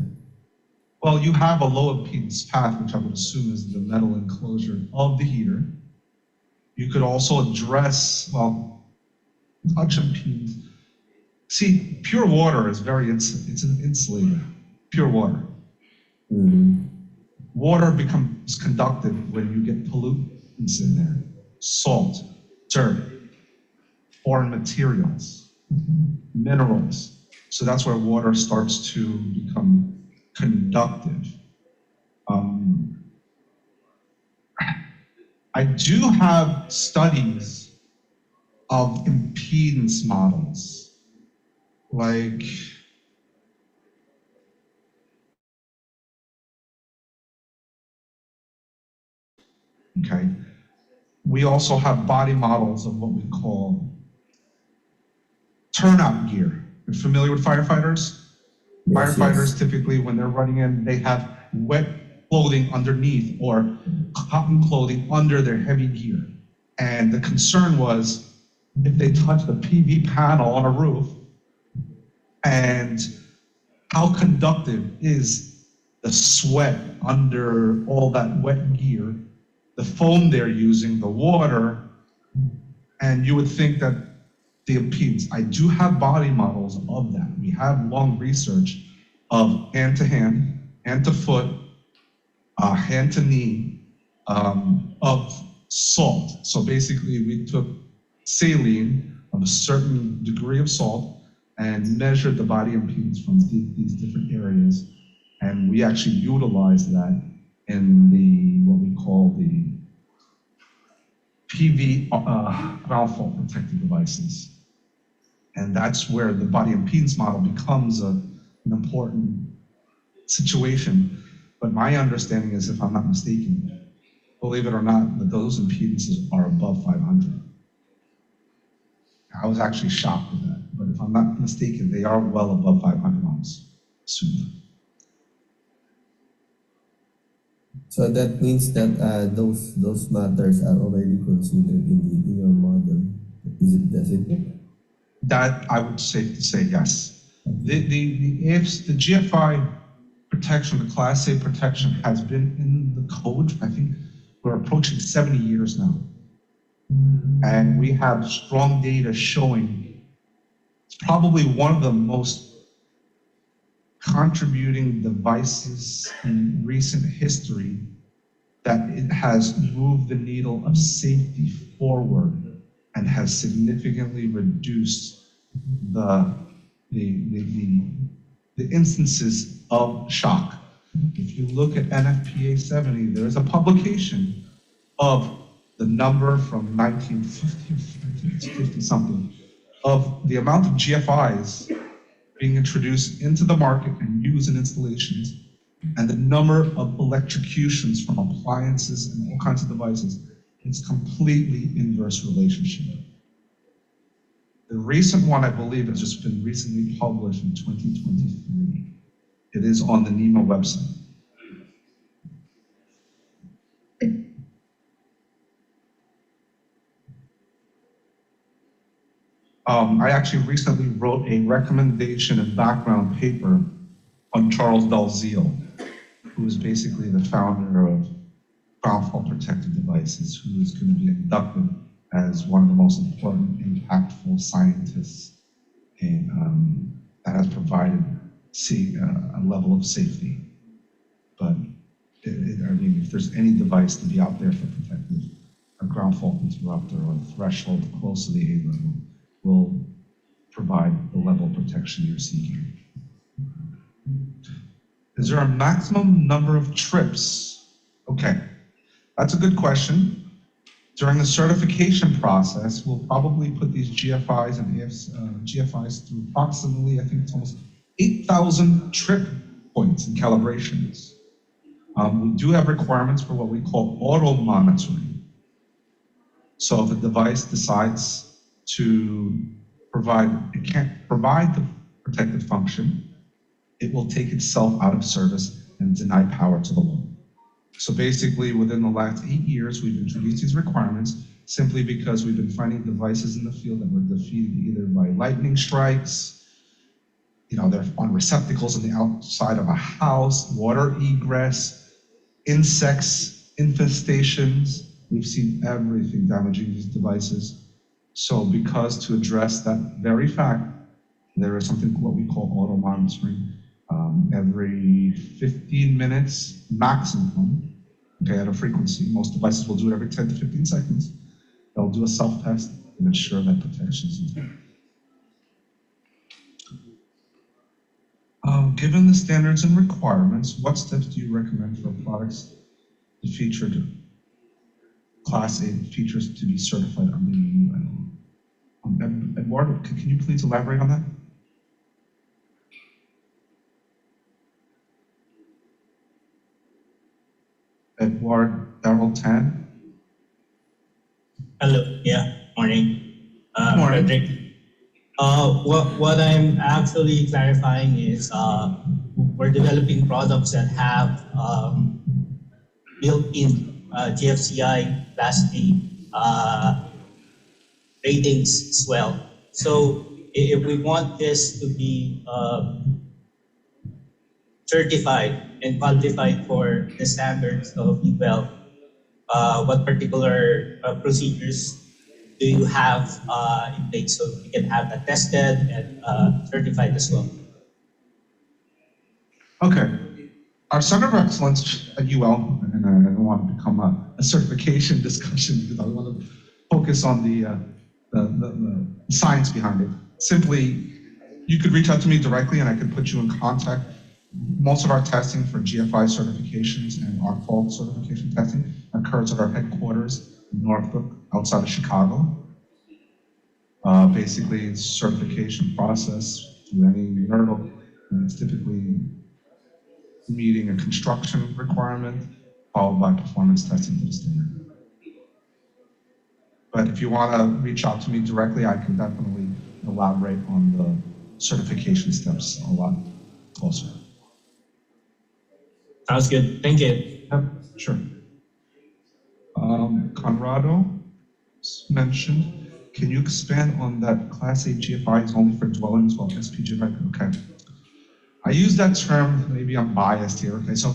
Well, you have a low impedance path, which I would assume is the metal enclosure of the heater. You could also address, touch impedance. See, pure water is it's an insulator, pure water. Water becomes conductive when you get pollutants in there, salt, dirt, foreign materials, minerals. So that's where water starts to become conductive. I do have studies of impedance models, like okay. We also have body models of what we call turnout gear. You're familiar with firefighters? Yes, Firefighters yes. typically, when they're running in, they have wet clothing underneath or cotton clothing under their heavy gear. And the concern was if they touch the PV panel on a roof, and how conductive is the sweat under all that wet gear, the foam they're using, the water, and you would think that the impedance. I do have body models of that. We have long research of hand to hand, hand to foot, hand to knee, of salt. So basically we took saline of a certain degree of salt and measured the body impedance from these different areas. And we actually utilized that in what we call the PV ground fault protective devices. And that's where the body impedance model becomes an important situation. But my understanding is, if I'm not mistaken, believe it or not, that those impedances are above 500. I was actually shocked with that, but if I'm not mistaken, they are well above 500 ohms soon. So that means that those matters are already considered in your model. Does it? That I would say yes. The GFI protection, the Class A protection, has been in the code. I think we're approaching 70 years now, and we have strong data showing it's probably one of the most contributing devices in recent history that it has moved the needle of safety forward and has significantly reduced the instances of shock. If you look at NFPA 70, there is a publication of the number from 1950 something of the amount of GFIs being introduced into the market and used in installations, and the number of electrocutions from appliances and all kinds of devices. It's completely inverse relationship. The recent one, I believe, has just been recently published in 2023. It is on the NEMA website. I actually recently wrote a recommendation and background paper on Charles Dalziel, who is basically the founder of ground fault protective devices, who is going to be inducted as one of the most important, impactful scientists that has provided a level of safety. But I mean, if there's any device to be out there for protective, a ground fault interrupter or a threshold close to the A level will provide the level of protection you're seeking. Is there a maximum number of trips? Okay, that's a good question. During the certification process, we'll probably put these GFIs and GFIs through approximately, I think it's almost 8,000 trip points and calibrations. We do have requirements for what we call auto monitoring. So if a device decides to it can't provide the protected function, it will take itself out of service and deny power to the load. So basically, within the last 8 years, we've introduced these requirements simply because we've been finding devices in the field that were defeated either by lightning strikes, they're on receptacles on the outside of a house, water egress, insects, infestations. We've seen everything damaging these devices. So because to address that very fact, there is something what we call auto monitoring. Every 15 minutes maximum, at a frequency. Most devices will do it every 10 to 15 seconds. They'll do a self-test and ensure that protection is intact. Given the standards and requirements, what steps do you recommend for products to feature Class A features to be certified under the new NOM? Eduardo, can you please elaborate on that? Edward Darrell Tan. Hello, morning. Morning. Frederick. What I'm actually clarifying is we're developing products that have built-in GFCI Class A ratings as well. So if we want this to be certified and qualified for the standards of UL, what particular procedures do you have in place so we can have that tested and certified as well? Okay. Our Center of Excellence at UL, and I don't want to become a certification discussion because I want to focus on the science behind it. Simply, you could reach out to me directly and I could put you in contact. Most of our testing for GFI certifications and our fault certification testing occurs at our headquarters in Northbrook, outside of Chicago. Basically, it's certification process through any hurdle, and it's typically meeting a construction requirement followed by performance testing to the standard. But if you want to reach out to me directly, I can definitely elaborate on the certification steps a lot closer. Sounds good. Thank you. Yep, sure. Conrado mentioned, can you expand on that Class A GFI is only for dwellings while SP GFI? Okay. I use that term, maybe I'm biased here. Okay, so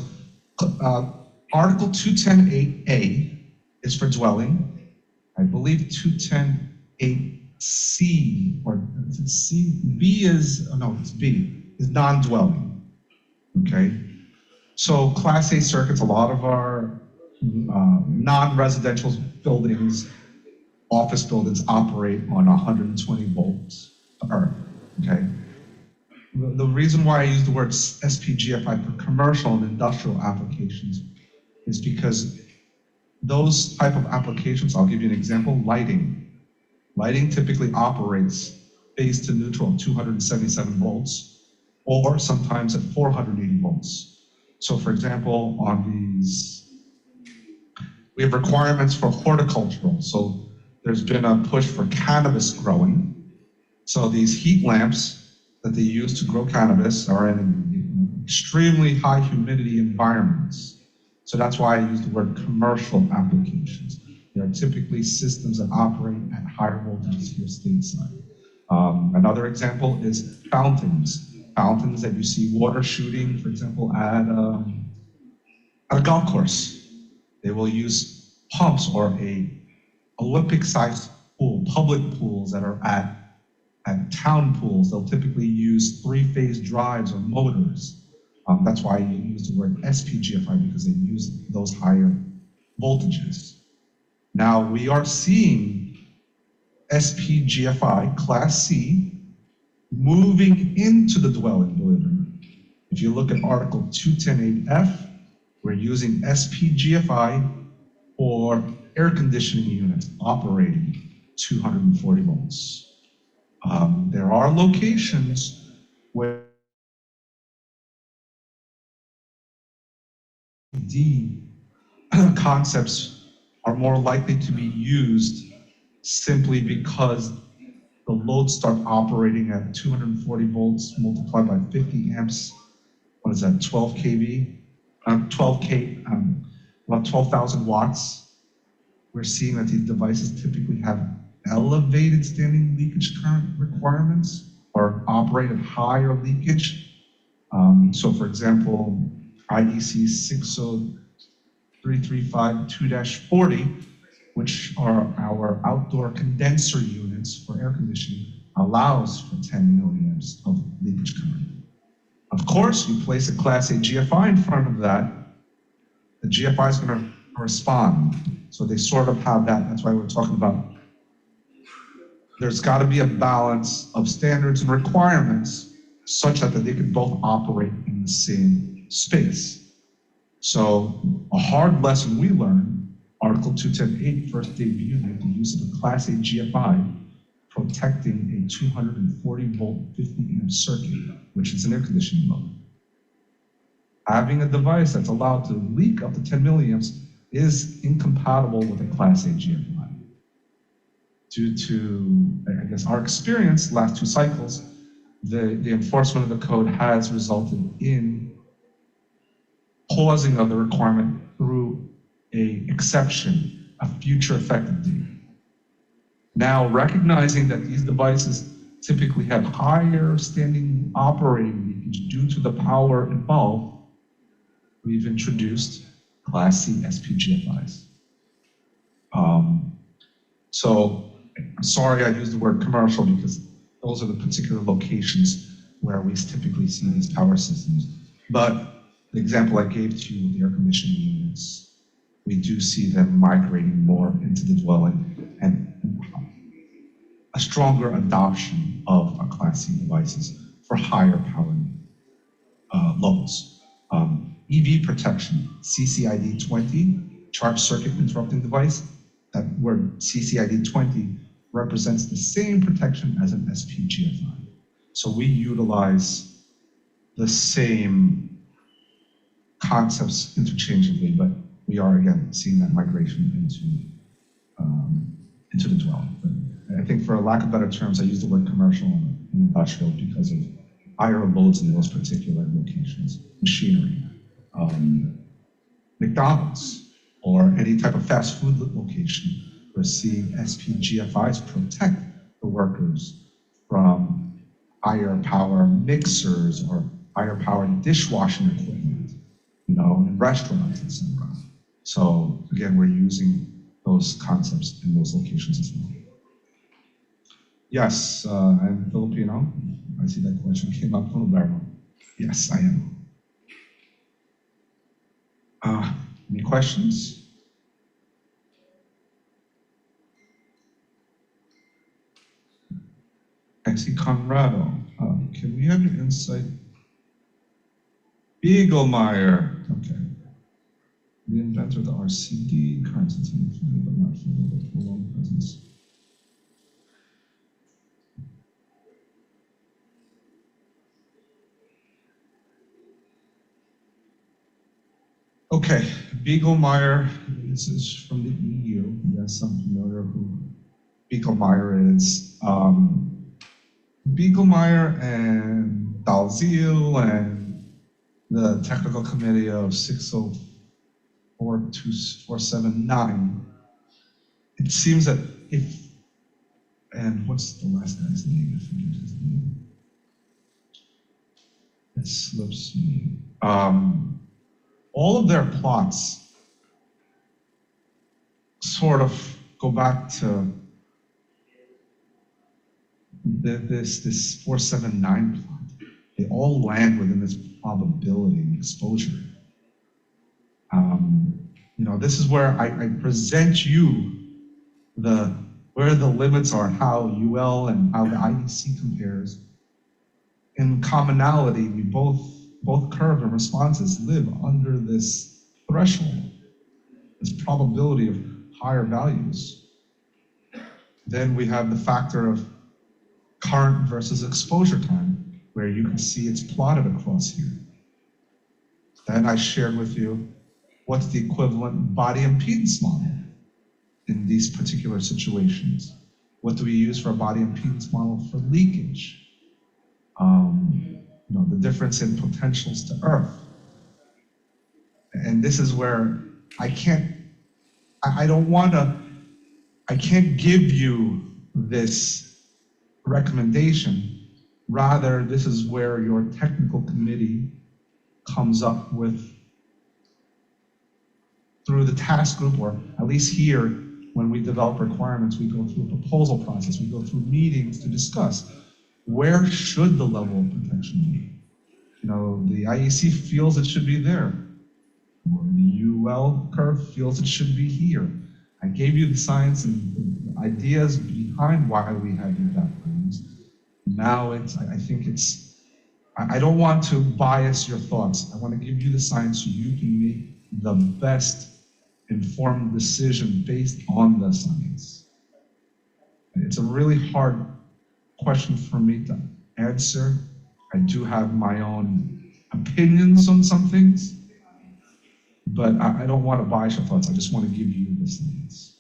Article 210.8A is for dwelling. I believe 210.8C, or is it C? B is, oh no, it's B, is non-dwelling. Okay. So Class A circuits, a lot of our non-residential buildings, office buildings operate on 120 volts of earth, okay? The reason why I use the word SPGFI for commercial and industrial applications is because those type of applications, I'll give you an example, lighting. Lighting typically operates phase to neutral at 277 volts, or sometimes at 480 volts. So for example, on these, we have requirements for horticultural. So there's been a push for cannabis growing. So these heat lamps that they use to grow cannabis are in extremely high humidity environments. So that's why I use the word commercial applications. They are typically systems that operate at higher voltages here stateside. Another example is fountains. Fountains that you see water shooting, for example, at a golf course. They will use pumps or a Olympic-sized pool, public pools that are at town pools. They'll typically use three-phase drives or motors. That's why you use the word SPGFI, because they use those higher voltages. Now, we are seeing SPGFI Class C moving into the dwelling, believe it or not. If you look at Article 210.8F, we're using SPGFI for air conditioning units operating 240 volts. There are locations where the concepts are more likely to be used simply because the loads start operating at 240 volts multiplied by 50 amps. What is that, 12 kV? 12,000 watts. We're seeing that these devices typically have elevated standing leakage current requirements or operate at higher leakage. So for example, IEC 60335-2-40, which are our outdoor condenser units for air conditioning, allows for 10 milliamps of leakage current. Of course, you place a Class A GFI in front of that, the GFI is going to respond. So they sort of have that. That's why we're talking about there's got to be a balance of standards and requirements such that they can both operate in the same space. So a hard lesson we learned, Article 210.8 first debuted with the use of a Class A GFI protecting a 240 volt 50 amp circuit, which is an air conditioning load. Having a device that's allowed to leak up to 10 milliamps is incompatible with a Class A GFI. Due to, I guess, our experience, last 2 cycles, the enforcement of the code has resulted in pausing of the requirement through an exception, a future effective date. Now, recognizing that these devices typically have higher standing operating leakage due to the power involved, we've introduced Class C SPGFIs. So I'm sorry I used the word commercial because those are the particular locations where we typically see these power systems. But the example I gave to you with the air conditioning units, we do see them migrating more into the dwelling and a stronger adoption of our Class C devices for higher power loads. EV protection, CCID 20, charge circuit interrupting device, that word CCID 20 represents the same protection as an SPGFI. So we utilize the same concepts interchangeably, but we are again seeing that migration into the dwelling. But I think for a lack of better terms, I use the word commercial and industrial because of higher loads in those particular locations, machinery. McDonald's or any type of fast food location, we're seeing SPGFIs protect the workers from higher power mixers or higher power dishwashing equipment, in restaurants, etc. So again, we're using those concepts in those locations as well. Yes, I'm Filipino. I see that question came up from Alberto. Yes, I am. Any questions? I see Conrado. Can we have your insight? Beaglemeyer. Okay. The inventor of the RCD, Constantine, but not familiar with full long presence. Okay, Beaglemeyer, this is from the EU. Yes, I'm familiar who Beaglemeyer is. Beaglemeyer and Dalziel and the technical committee of 6042479, it seems that and what's the last guy's name? I forget his name. It slips me. All of their plots sort of go back to this 479 plot. They all land within this probability and exposure. This is where I present you where the limits are and how UL and how the IEC compares. In commonality, we both curve and responses live under this threshold, this probability of higher values. Then we have the factor of current versus exposure time, where you can see it's plotted across here. Then I shared with you what's the equivalent body impedance model in these particular situations. What do we use for a body impedance model for leakage? The difference in potentials to Earth. And this is where I can't give you this recommendation. Rather, this is where your technical committee comes up with, through the task group, or at least here, when we develop requirements, we go through a proposal process, we go through meetings to discuss where should the level of protection be. The IEC feels it should be there, or the UL curve feels it should be here. I gave you the science and the ideas behind why we had these backgrounds. Now I don't want to bias your thoughts. I want to give you the science so you can make the best informed decision based on the science. It's a really hard question for me to answer. I do have my own opinions on some things, but I don't want to bias your thoughts. I just want to give you the science.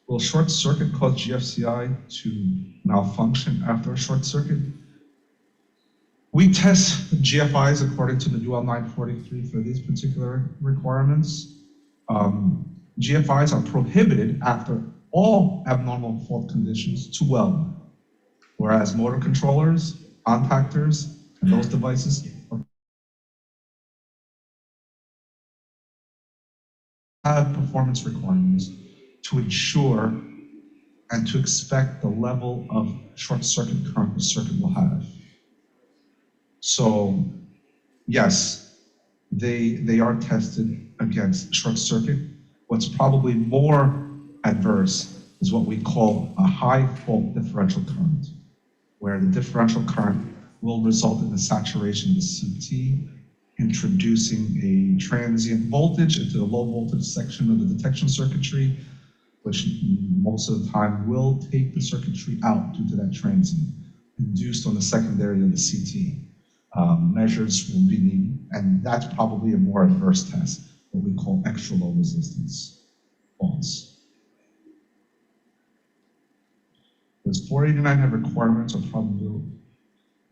Will short circuit cause GFCI to malfunction after a short circuit? We test GFIs according to the UL 943 for these particular requirements. GFIs are prohibited after all abnormal fault conditions to weld, whereas motor controllers, contactors, and those devices have performance requirements to ensure and to expect the level of short circuit current the circuit will have. So yes, they are tested against short circuit. What's probably more adverse is what we call a high fault differential current, where the differential current will result in the saturation of the CT, introducing a transient voltage into the low voltage section of the detection circuitry, which most of the time will take the circuitry out due to that transient, induced on the secondary of the CT. Measures will be needed, and that's probably a more adverse test, what we call extra low resistance faults. Does 489 have requirements or probability in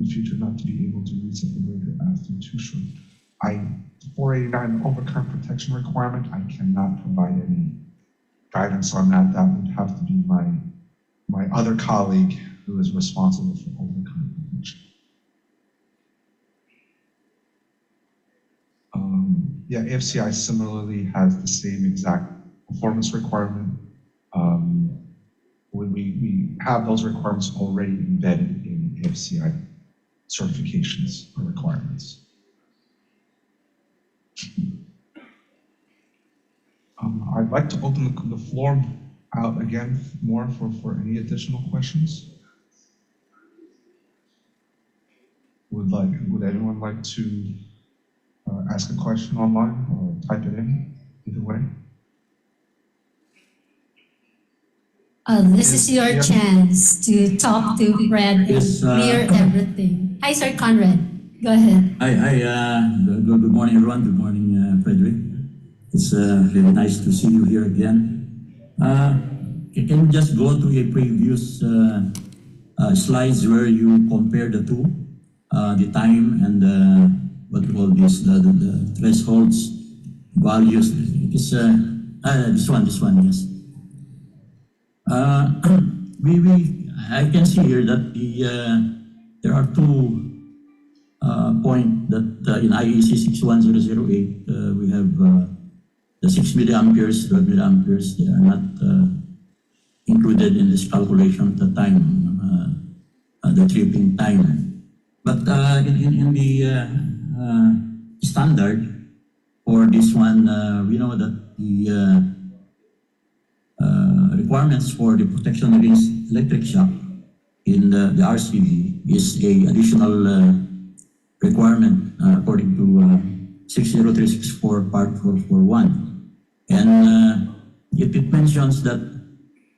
the future not to be able to reset the breaker after too short? 489 overcurrent protection requirement, I cannot provide any guidance on that. That would have to be my other colleague who is responsible for overcurrent protection. Yeah, AFCI similarly has the same exact performance requirement. We have those requirements already embedded in AFCI certifications or requirements. I'd like to open the floor out again more for any additional questions. Would anyone like to ask a question online or type it in, either way? This is your chance to talk to Fred and clear everything. Hi, Sir Conrad. Go ahead. Hi. Good morning, everyone. Good morning, Frederick. It's really nice to see you here again. Can you just go to a previous slides where you compare the two, the time and what we call this, the thresholds, values. It's this one, yes. I can see here that there are 2 points that in IEC 61008 we have the 6 milliamperes, 12 milliamperes. They are not included in this calculation of the time, the tripping time. But in the standard for this one, we know that the requirements for the protection against electric shock in the RCV is a additional requirement according to 60364 Part 441. And it mentions that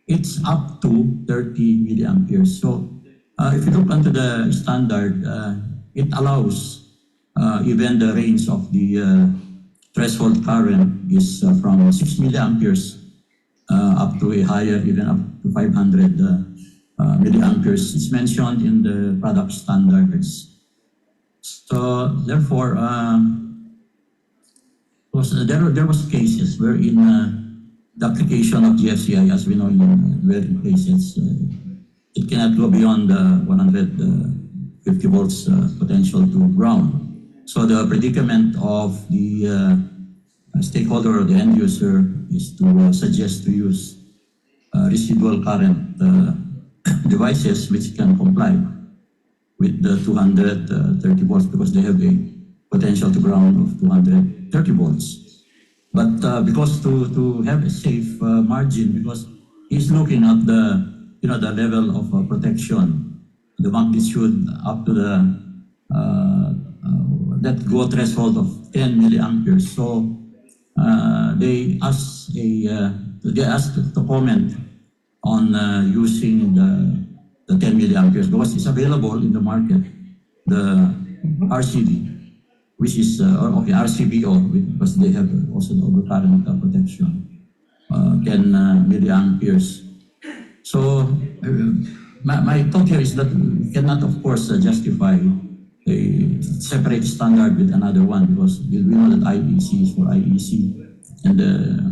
it's up to 30 milliamperes. So if you look onto the standard, it allows even the range of the threshold current is from 6 milliamperes up to a higher, even up to 500 milliamperes. It's mentioned in the product standards. So therefore, there was cases wherein the application of GFCI, as we know in various places, it cannot go beyond 150 volts potential to ground. So the predicament of the stakeholder or the end user is to suggest to use residual current devices which can comply with the 230 volts because they have a potential to ground of 230 volts. But because to have a safe margin, because he's looking at the the level of protection, the magnitude up to the that go threshold of 10 milliamperes. So they asked to comment on using the 10 milliamperes because it's available in the market, the RCD, which is RCBO, because they have also the overcurrent protection, 10 milliamperes. So my thought here is that we cannot, of course, justify a separate standard with another one because we know that IEC is for IEC and the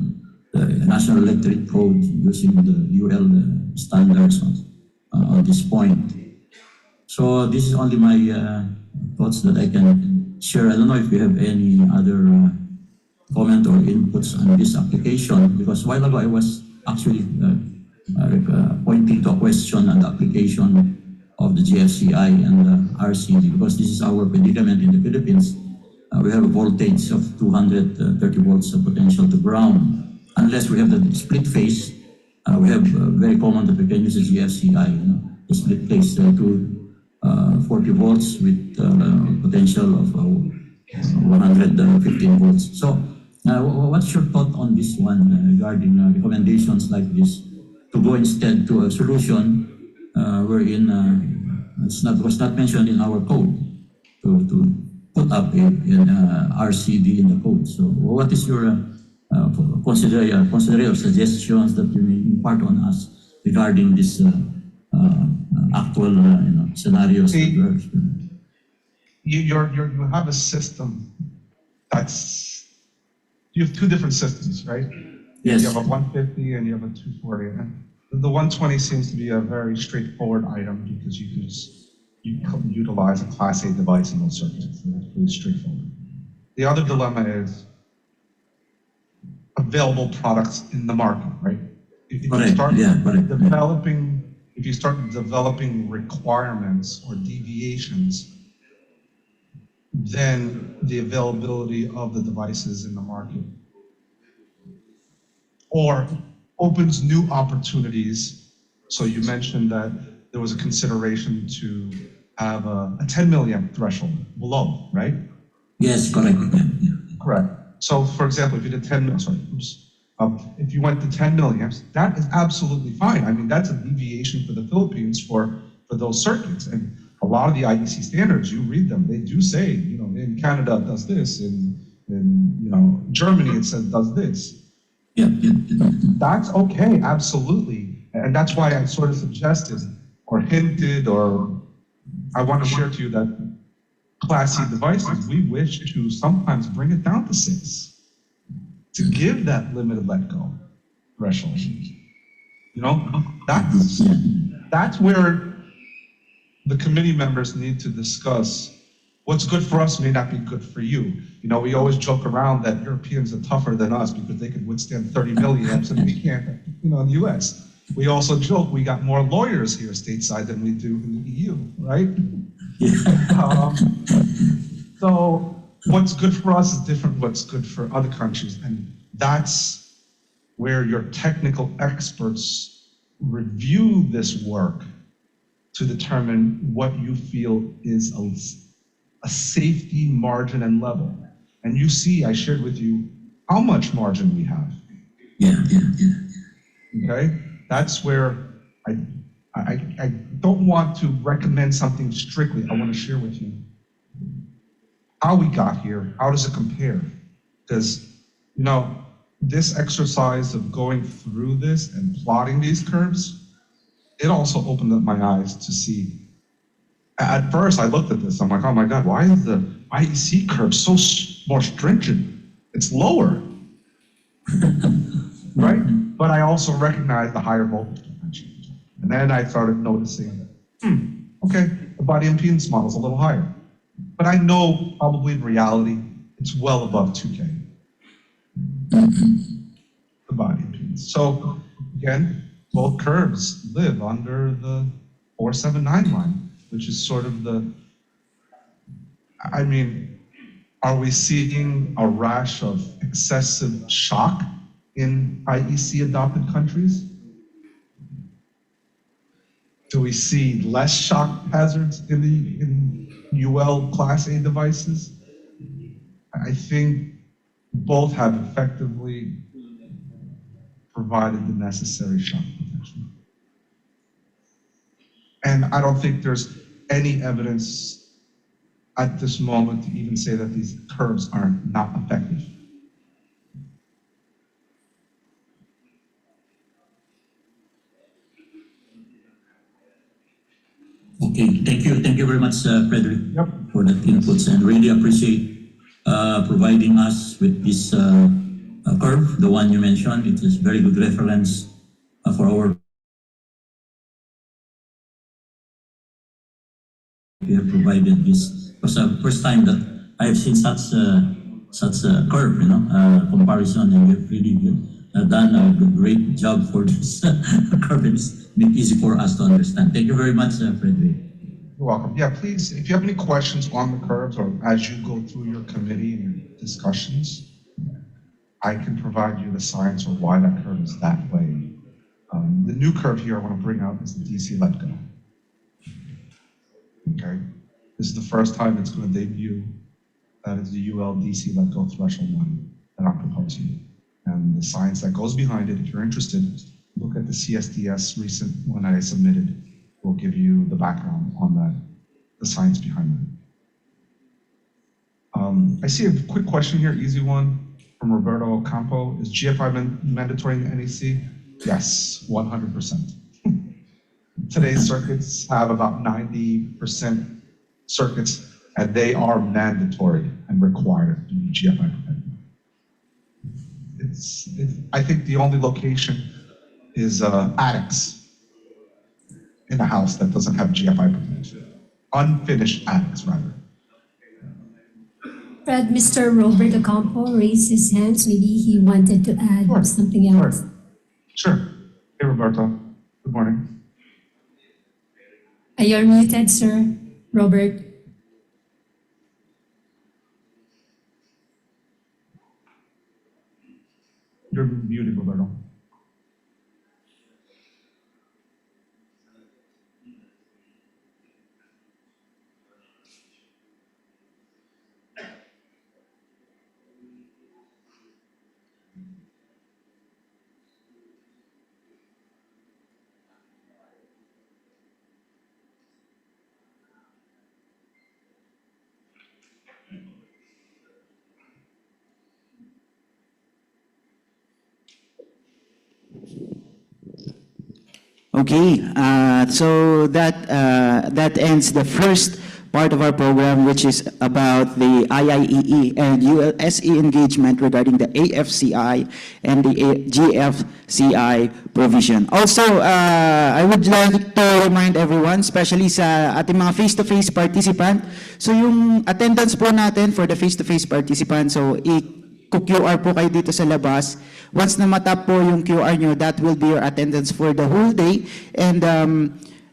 National Electric Code using the UL standards on this point. So this is only my thoughts that I can share. I don't know if you have any other comment or inputs on this application, because a while ago I was actually pointing to a question on the application of the GFCI and the RCD, because this is our predicament in the Philippines. We have a voltage of 230 volts of potential to ground. Unless we have the split phase, we have very common that we can use the GFCI, the split phase to 40 volts with potential of 115 volts. So what's your thought on this one regarding recommendations like this to go instead to a solution wherein was not mentioned in our code to put up an RCD in the code. So what is your consider suggestions that you may impart on us regarding this actual scenarios? You have a system you have two different systems, right? Yes. You have a 150 and you have a 240. And the 120 seems to be a very straightforward item because you can utilize a Class A device in those circuits. It's pretty straightforward. The other dilemma is available products in the market, right? If you start developing requirements or deviations, then the availability of the devices in the market or opens new opportunities. So you mentioned that there was a consideration to have a 10 milliamp threshold below, right? Yes, correct. Correct. So for example, if you did 10 if you went to 10 milliamps, that is absolutely fine. I mean, that's a deviation for the Philippines for those circuits. And a lot of the IEC standards, you read them, they do say, in Canada it does this, in Germany it says does this. Yeah. That's okay, absolutely. And that's why I sort of suggested or hinted or I want to share to you that Class C devices, we wish to sometimes bring it down to 6 to give that limited let go threshold. That's where the committee members need to discuss what's good for us may not be good for you. We always joke around that Europeans are tougher than us because they can withstand 30 milliamps and we can't, in the US. We also joke we got more lawyers here stateside than we do in the EU, right? So what's good for us is different from what's good for other countries. And that's where your technical experts review this work to determine what you feel is a safety margin and level. And you see, I shared with you how much margin we have. Yeah. Okay? That's where I don't want to recommend something strictly. I want to share with you how we got here. How does it compare? Because, this exercise of going through this and plotting these curves, it also opened up my eyes to see. At first, I looked at this, I'm like, oh my God, why is the IEC curve so more stringent? It's lower, right? But I also recognized the higher voltage potential. And then I started noticing, okay, the body impedance model is a little higher. But I know probably in reality, it's well above 2K. The body impedance. So again, both curves live under the 479 line, which is sort of are we seeing a rash of excessive shock in IEC adopted countries? Do we see less shock hazards in UL Class A devices? I think both have effectively provided the necessary shock protection. And I don't think there's any evidence at this moment to even say that these curves are not effective. Okay, thank you very much, Frederick, for that inputs, and really appreciate providing us with this curve, the one you mentioned. It is very good reference for our. You have provided this. It was the first time that I have seen such a curve, comparison, and you have really done a great job for this curve. It's made easy for us to understand. Thank you very much, Frederick. You're welcome. Yeah, please, if you have any questions on the curves or as you go through your committee and your discussions, I can provide you the science or why that curve is that way. The new curve here I want to bring out is the DC let go. Okay, this is the first time it's going to debut. That is the UL DC let go threshold line that I'm proposing. And the science that goes behind it, if you're interested, look at the CSDS recent one I submitted. We'll give you the background on that, the science behind it. I see a quick question here, easy one, from Roberto Ocampo. Is GFI mandatory in the NEC? Yes, 100%. Today's circuits have about 90% circuits, and they are mandatory and required to be GFI protected. I think the only location is attics in a house that doesn't have GFI protection. Unfinished attics, rather. Fred, Mr. Robert Ocampo raised his hands. Maybe he wanted to add something else. Sure. Hey, Roberto. Good morning. You're muted, sir. Robert. You're muted, Roberto. Okay, so that ends the first part of our program, which is about the IIEE and ULSE engagement regarding the AFCI and the GFCI provision. Also, I would like to remind everyone, especially sa ating mga face-to-face participant, so yung attendance po natin for the face-to-face participant, so QR po kayo dito sa labas. Once na matap po yung QR nyo, that will be your attendance for the whole day. And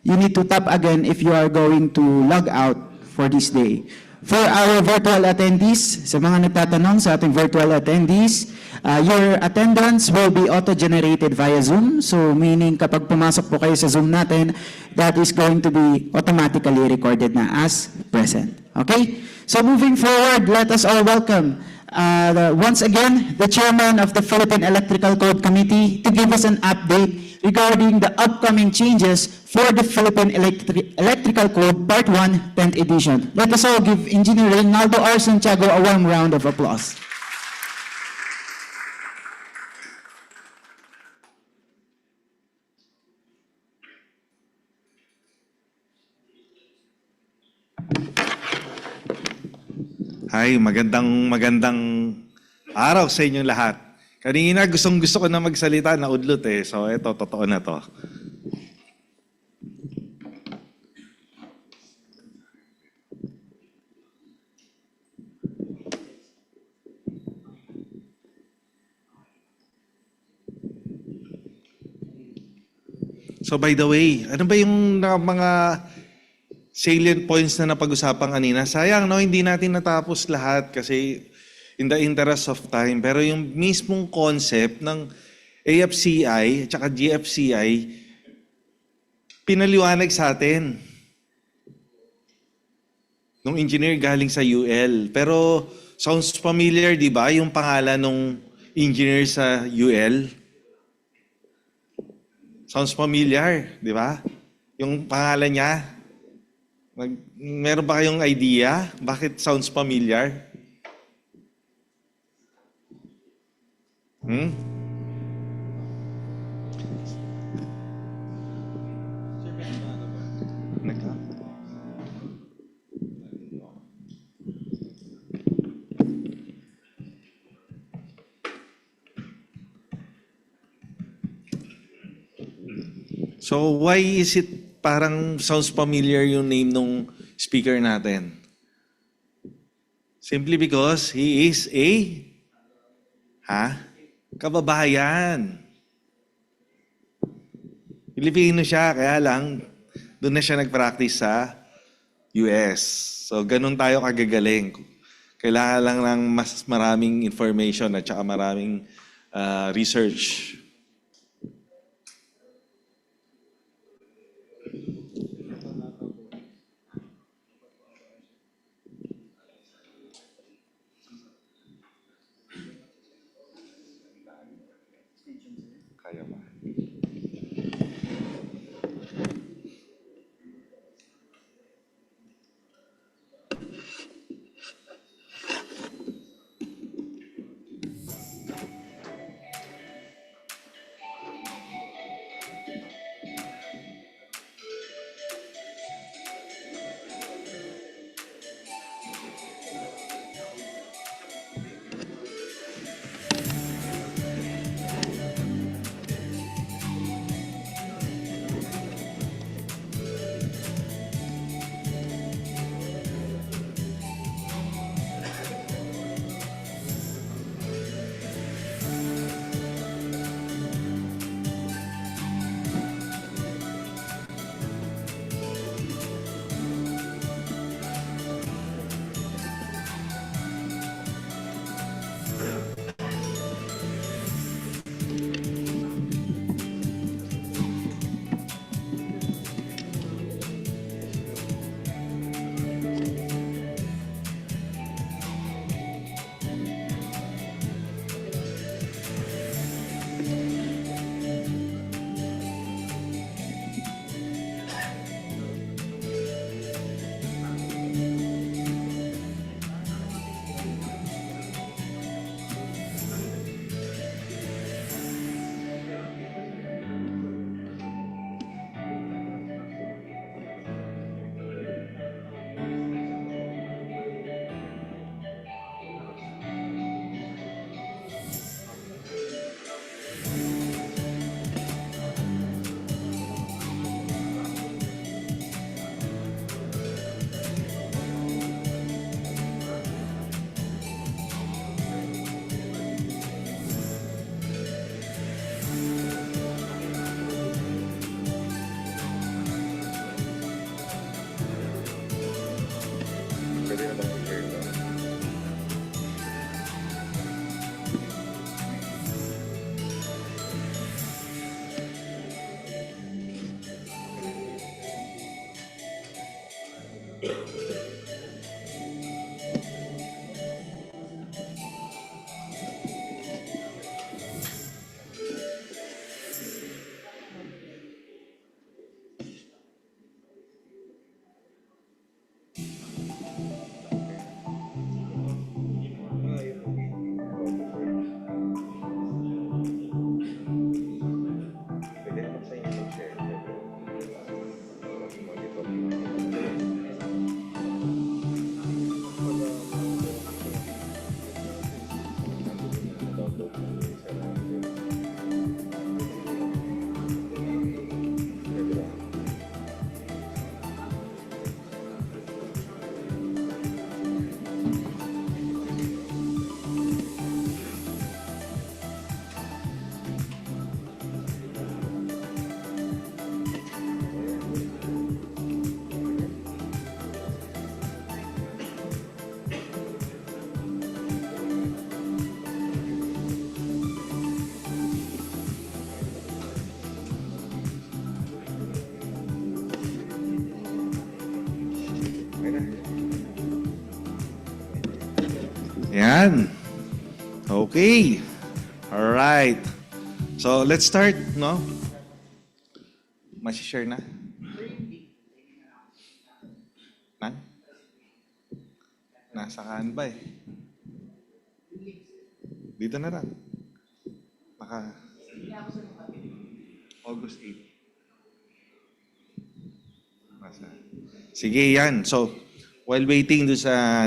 you need to tap again if you are going to log out for this day. For our virtual attendees, sa mga nagtatanong sa ating virtual attendees, your attendance will be auto-generated via Zoom. So meaning kapag pumasok po kayo sa Zoom natin, that is going to be automatically recorded na as present. Okay? So moving forward, let us all welcome once again the chairman of the Philippine Electrical Code Committee to give us an update regarding the upcoming changes for the Philippine Electrical Code Part 1, 10th edition. Let us all give Engineer Reynaldo R. Santiago a warm round of applause. Hi, magandang araw sa inyong lahat. Kanina gusto ko na magsalita, naudlot eh. So eto, totoo na to. So by the way, ano ba yung mga salient points na napag-usapan kanina? Sayang, no? Hindi natin natapos lahat kasi in the interest of time. Pero yung mismong concept ng AFCI at saka GFCI, pinaliwanag sa atin nung engineer galing sa UL. Pero sounds familiar, di ba? Yung pangalan nung engineer sa UL. Sounds familiar, di ba? Yung pangalan niya. Meron ba kayong idea? Bakit sounds familiar? So why is it parang sounds familiar yung name nung speaker natin? Simply because he is a kababayan. Pilipino siya, kaya lang doon na siya nag-practice sa US. So ganun tayo kagagaling. Kailangan lang ng mas maraming information at saka maraming research. Kaya ba? Ayan. Okay. All right. So, let's start, no? Masishare na? Na? Nasa Canva eh. Dito na lang. August 8. Sige, yan. So, while waiting do sa,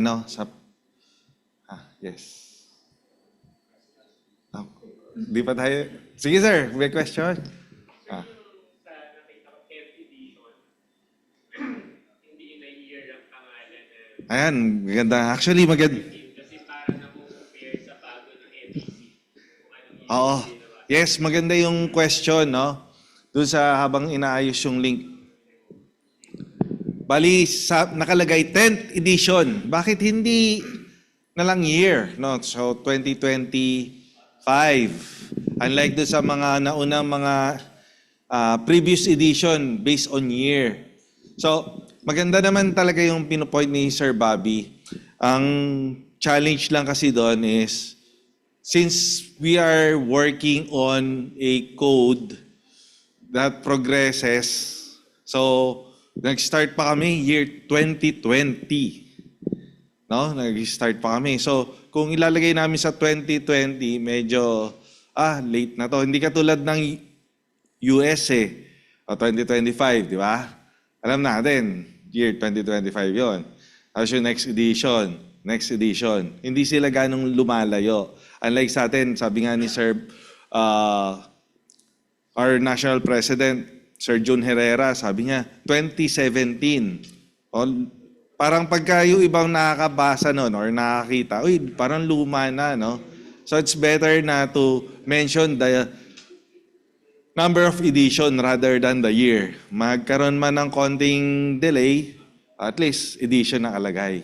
yes. Di pa tayo. Sige, sir. May question? Ayan, maganda. Actually, maganda. Oo. Yes, maganda yung question, no? Doon sa habang inaayos yung link. Bali, nakalagay 10th edition. Bakit hindi na lang year? No? So, 2025. Unlike doon sa mga naunang mga previous edition based on year. So, maganda naman talaga yung pinopoint ni Sir Bobby. Ang challenge lang kasi doon is, since we are working on a code that progresses, so nag-start pa kami year 2020. No? Nag-start pa kami. So, kung ilalagay namin sa 2020, medyo late na to. Hindi katulad ng US o 2025, di ba? Alam natin, year 2025 yon. Tapos yung next edition. Hindi sila ganong lumalayo. Unlike sa atin, sabi nga ni Sir, our National President, Sir Jun Herrera, sabi niya, 2017. Parang pagka yung ibang nakakabasa nun or nakakita, parang luma na, no? So it's better na to mention the number of edition rather than the year. Magkaroon man ng konting delay, at least edition nakalagay.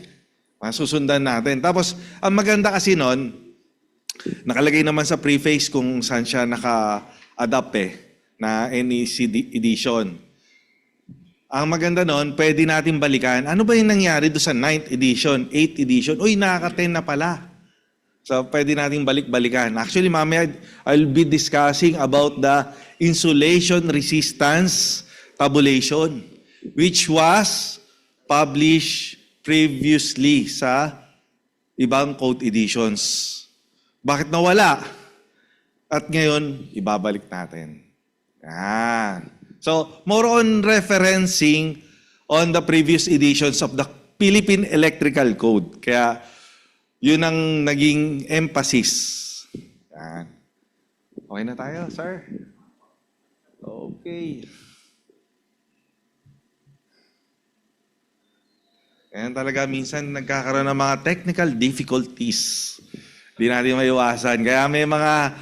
Masusundan natin. Tapos, ang maganda kasi nun, nakalagay naman sa preface kung saan siya naka-adapt na NEC edition. Ang maganda nun, pwede natin balikan. Ano ba yung nangyari doon sa 9th edition, 8th edition? Nakaka-10 na pala. So, pwede natin balik-balikan. Actually, mamaya, I'll be discussing about the insulation resistance tabulation, which was published previously sa ibang code editions. Bakit nawala? At ngayon, ibabalik natin. Yan. So, more on referencing on the previous editions of the Philippine Electrical Code. Kaya, yun ang naging emphasis. Yan. Okay na tayo, sir? Okay. Kaya talaga minsan nagkakaroon ng mga technical difficulties. Hindi natin maiwasan. Kaya may mga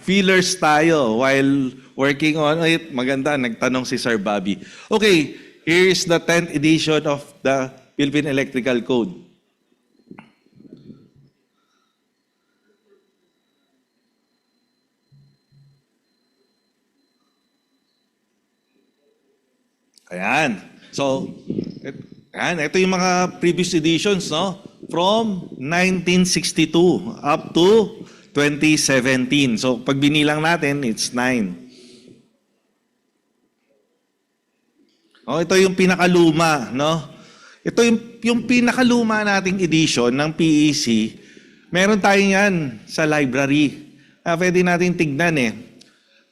feelers tayo while working on it. Maganda, nagtanong si Sir Bobby. Okay, here is the 10th edition of the Philippine Electrical Code. Ayan. So, ito yung mga previous editions, no? From 1962 up to 2017. So, pag binilang natin, it's 9. Ito yung pinakaluma, no? Ito yung pinakaluma nating edition ng PEC. Meron tayo yan sa library. Pwede natin tignan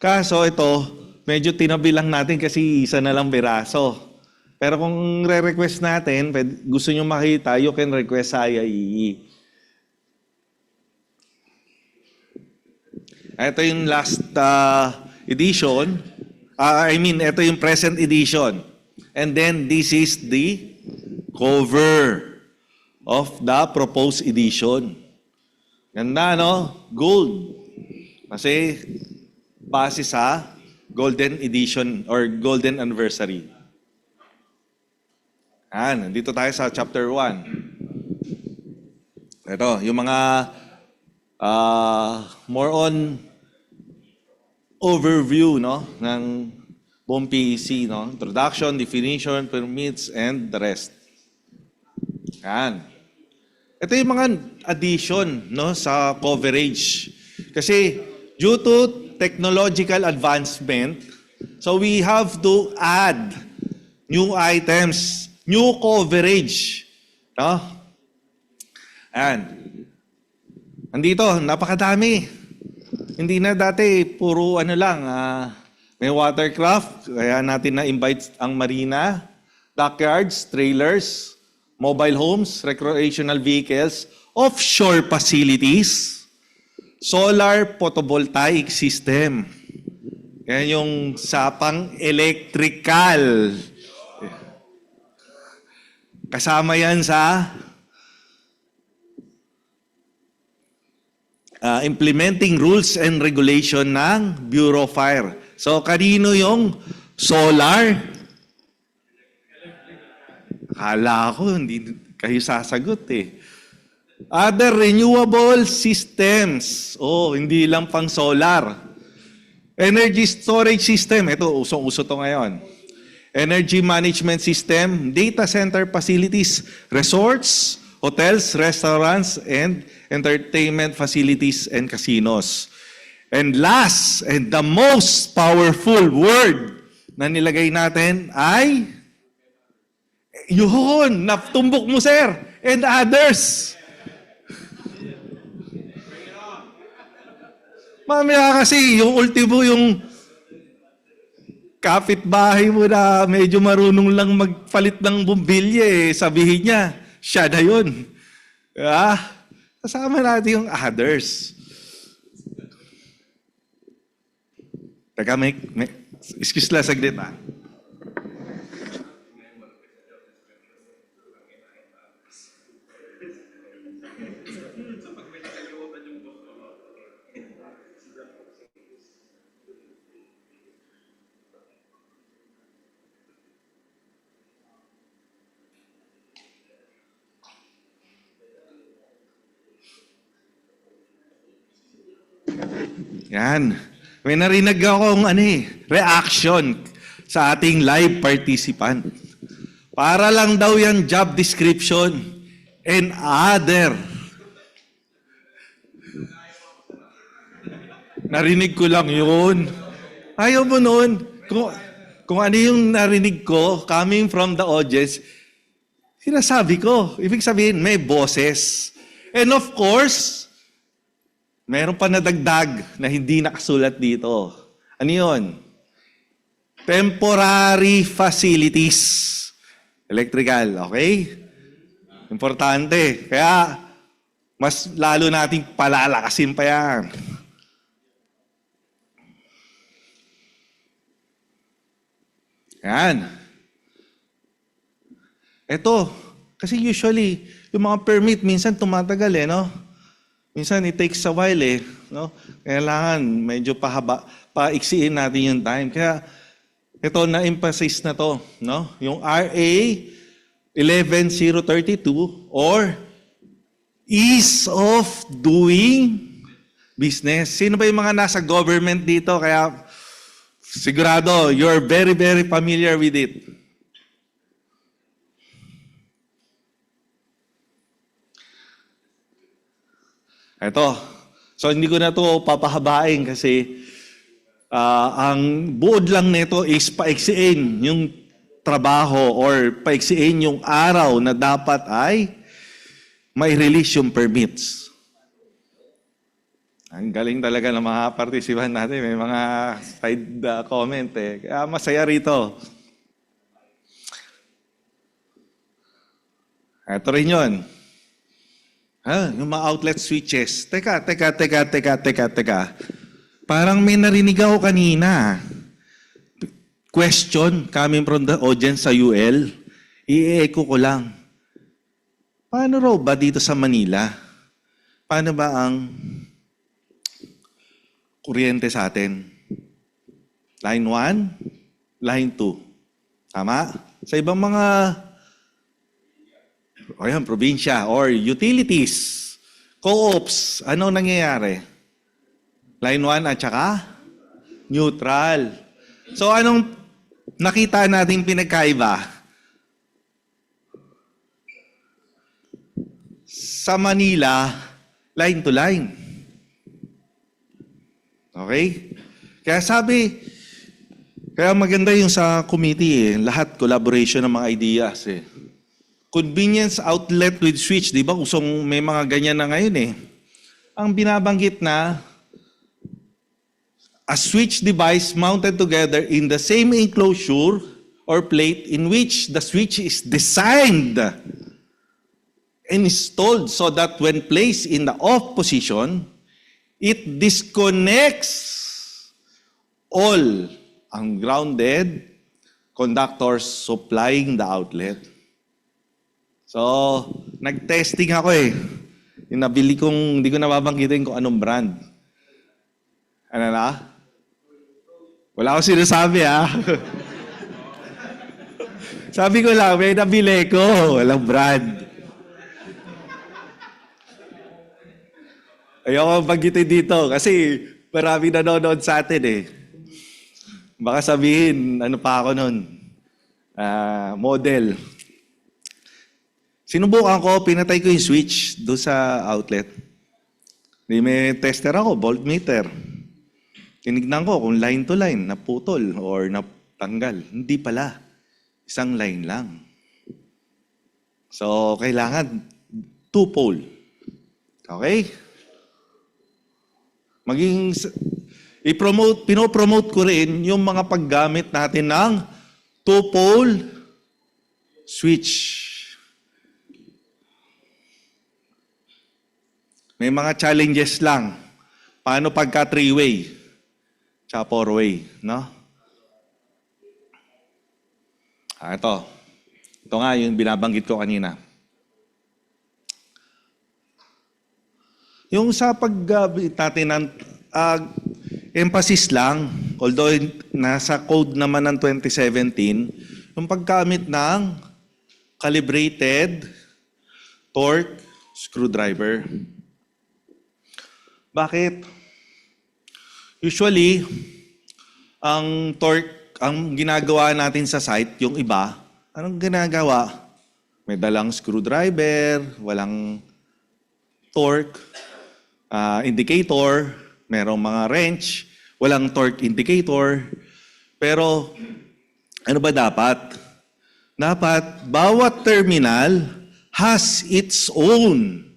Kaso ito, medyo tinabi lang natin kasi isa na lang biraso. Pero kung re-request natin, gusto nyo makita, you can request sa IIEE. Ito yung last edition. Ito yung present edition. And then this is the cover of the proposed edition. Ganda, no? Gold. Kasi base sa Golden Edition or Golden Anniversary. Nandito tayo sa chapter 1. Ito, yung mga more on overview, no, ng buong PEC, no? Introduction, definition, permits, and the rest. Ito yung mga addition no, sa coverage. Kasi due to technological advancement, so we have to add new items, new coverage. No? And andito, napakadami. Hindi na dati, puro ano lang, may watercraft, kaya natin na-invite ang marina, dockyards, trailers, mobile homes, recreational vehicles, offshore facilities, solar photovoltaic system. Yan yung sapang electrical. Kasama yan sa implementing rules and regulation ng Bureau of Fire. So, kanino yung solar? Akala ko, hindi kayo sasagot eh. Other renewable systems. Oh, hindi lang pang solar. Energy storage system. Ito, usong-uso to ngayon. Energy management system, data center facilities, resorts, hotels, restaurants, and entertainment facilities and casinos. And last, and the most powerful word na nilagay natin ay yun, natumbok mo sir, and others. Mamaya kasi, yung ultimo, yung kapitbahay mo na medyo marunong lang magpalit ng bumbilya eh, sabihin niya, siya na yun. Kasama natin yung others. Teka, excuse lang saglit Yan. May narinig akong reaction sa ating live participant. Para lang daw yan job description and other. Narinig ko lang yun. Ayaw mo nun. Kung ano yung narinig ko coming from the audience, sinasabi ko. Ibig sabihin, may boses. And of course, meron pa nadagdag na hindi nakasulat dito. Ano yun? Temporary facilities. Electrical, okay? Importante. Kaya, mas lalo nating palalakasin pa yan. Yan. Ito, kasi usually, yung mga permit, minsan tumatagal no? Minsan it takes a while no? Kailangan medyo paiksiin natin yung time. Kaya ito na-emphasize na to, no? Yung RA 11032 or ease of doing business. Sino ba yung mga nasa government dito? Kaya sigurado, you're very, very familiar with it. Ito. So, hindi ko na ito papahabain kasi ang buod lang nito is paiksiin yung trabaho or paiksiin yung araw na dapat ay may release yung permits. Ang galing talaga ng mga participant natin. May mga side comment Kaya masaya rito. Ito rin yun. Yung mga outlet switches. Teka. Parang may narinig ako kanina. Question coming from the audience sa UL. I-echo ko lang. Paano raw ba dito sa Manila? Paano ba ang kuryente sa atin? Line 1, line 2. Tama? Sa ibang mga probinsya or utilities, co-ops, ano nangyayari? Line 1 at saka neutral. So anong nakita nating pinagkaiba? sa Manila, line to line. Okay? Kaya maganda yung sa committee lahat collaboration ng mga ideas Convenience outlet with switch, di ba? Kusong may mga ganyan na ngayon Ang binabanggit na, a switch device mounted together in the same enclosure or plate in which the switch is designed and installed so that when placed in the off position, it disconnects all ungrounded conductors supplying the outlet. So, nag-testing ako Yung nabili kong, hindi ko nababanggitin kung anong brand. Ano na? Wala akong sinasabi Sabi ko lang, may nabili ko. Walang brand. Ayoko banggitin dito kasi marami nanonood sa atin Baka sabihin, ano pa ako nun? Model. Sinubukan ko, pinatay ko yung switch doon sa outlet. May tester ako, voltmeter. Tinignan ko kung line to line, naputol or natanggal. Hindi pala. Isang line lang. So, kailangan 2-pole. Okay? Pinopromote ko rin yung mga paggamit natin ng 2-pole switch. May mga challenges lang. Paano pagka 3-way? Tsaka 4-way, no? Ito. Ito nga yung binabanggit ko kanina. Yung sa paggamit natin ng emphasis lang, although nasa code naman ng 2017, yung paggamit ng calibrated torque screwdriver. Bakit? Usually, ang torque, ang ginagawa natin sa site, yung iba, anong ginagawa? May dalang screwdriver, walang torque indicator, merong mga wrench, walang torque indicator. Pero, ano ba dapat? Dapat, bawat terminal has its own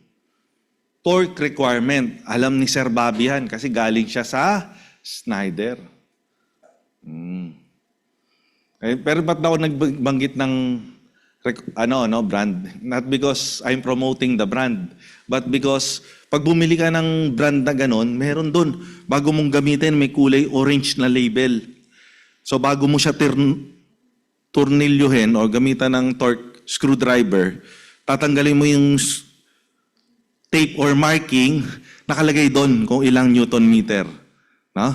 torque requirement. Alam ni Sir Bobby yan kasi galing siya sa Schneider. Pero ba't ako nagbanggit ng brand? Not because I'm promoting the brand, but because pag bumili ka ng brand na ganon, meron doon. Bago mong gamitin, may kulay orange na label. So bago mo siya tornilyuhin o gamitan ng torque screwdriver, tatanggalin mo yung tape or marking, nakalagay doon kung ilang Newton meter. No?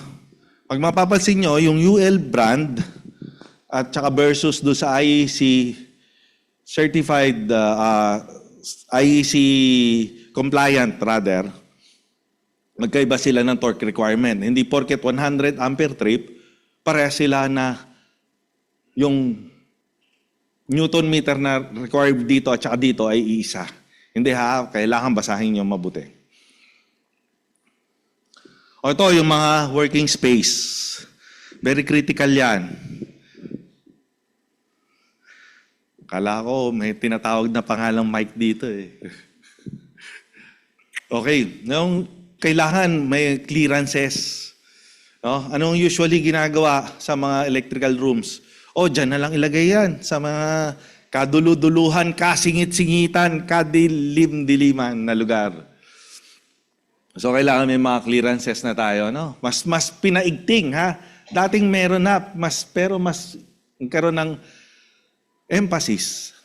Pag mapapansin nyo, yung UL brand at saka versus do sa IEC certified, IEC compliant rather, magkaiba sila ng torque requirement. Hindi porket 100 ampere trip, pareha sila na yung Newton meter na required dito at saka dito ay iisa. Hindi kailangan basahin nyo mabuti. O ito, yung mga working space. Very critical yan. Kala ko may tinatawag na pangalang mic dito Okay, yung kailangan may clearances. No? Anong usually ginagawa sa mga electrical rooms? Dyan na lang ilagay yan sa mga kaduluduluhan, kasingit-singitan, kadilim-diliman na lugar. So kailangan may mga clearances na tayo, no? Mas pinaigting, Dating meron na, pero mas nagkaroon ng emphasis.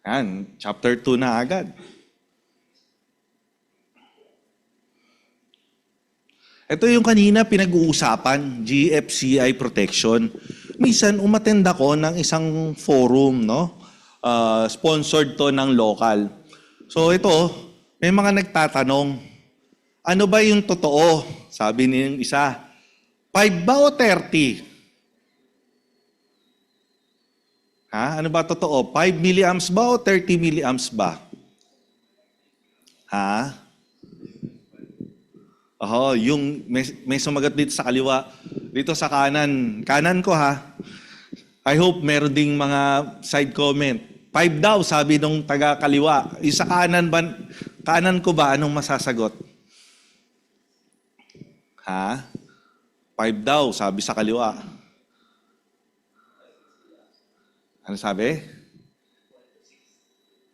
Yan, chapter 2 na agad. Ito yung kanina pinag-uusapan, GFCI protection. Minsan umattend ako ng isang forum, no? Sponsored to ng local. So ito, may mga nagtatanong, ano ba yung totoo? Sabi niyang isa, 5 ba o 30? Ha? Ano ba totoo? 5 milliamps ba o 30 milliamps ba? Ha? Oh, yung may sumagat dito sa kaliwa. Dito sa kanan. Kanan ko ha. I hope meron ding mga side comment. 5 daw, sabi nung taga kaliwa. Yung sa kanan ba, kanan ko ba, anong masasagot? Ha? 5 daw, sabi sa kaliwa. Ano sabi?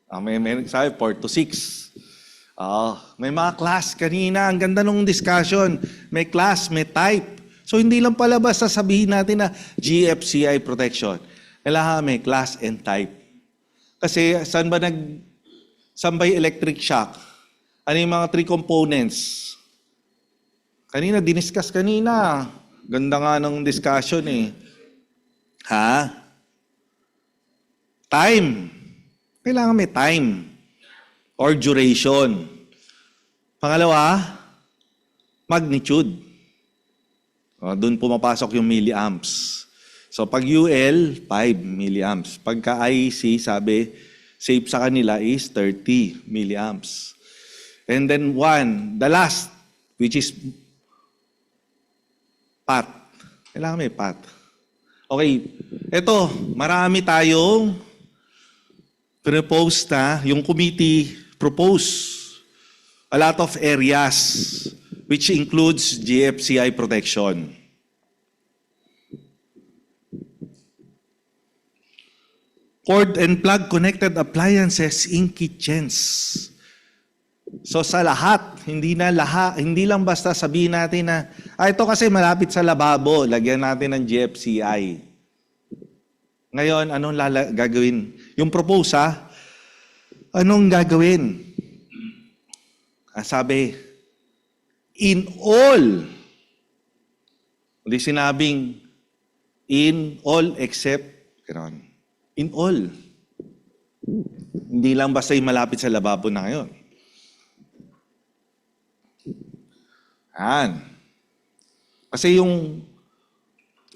May sabi, 4 to 6. May mga class kanina. Ang ganda nung discussion. May class, may type. So hindi lang pala basta sabihin natin na GFCI protection. Kailangan may class and type. Kasi saan ba yung electric shock? Ano yung mga 3 components? Kanina, diniscuss kanina. Ganda nga ng discussion eh. Ha? Time. Kailangan may time. Or duration. Pangalawa, magnitude. Doon pumapasok yung milliamps. So pag UL, 5 milliamps. Pagka IEC, sabi, safe sa kanila is 30 milliamps. And then the last, which is path. Kailangan may path. Okay, eto, marami tayong propose na, yung committee propose a lot of areas which includes GFCI protection. Cord and plug connected appliances in kitchens. So sa lahat, hindi lang basta sabihin natin na, ito kasi malapit sa lababo, lagyan natin ng GFCI. Ngayon, anong gagawin? Yung propose anong gagawin? Sabi, in all. Hindi sinabing in all except, in all. Hindi lang basta yung malapit sa lababo na ngayon. Kasi yung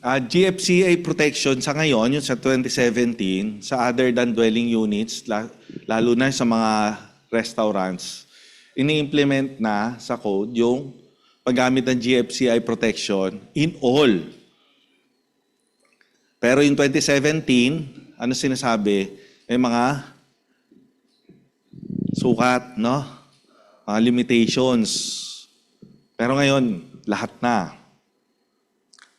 GFCI protection sa ngayon, yung sa 2017, sa other than dwelling units, lalo na sa mga restaurants, ini-implement na sa code yung paggamit ng GFCI protection in all. Pero yung 2017, ano sinasabi? May mga sukat, no? Mga limitations. Pero ngayon, lahat na.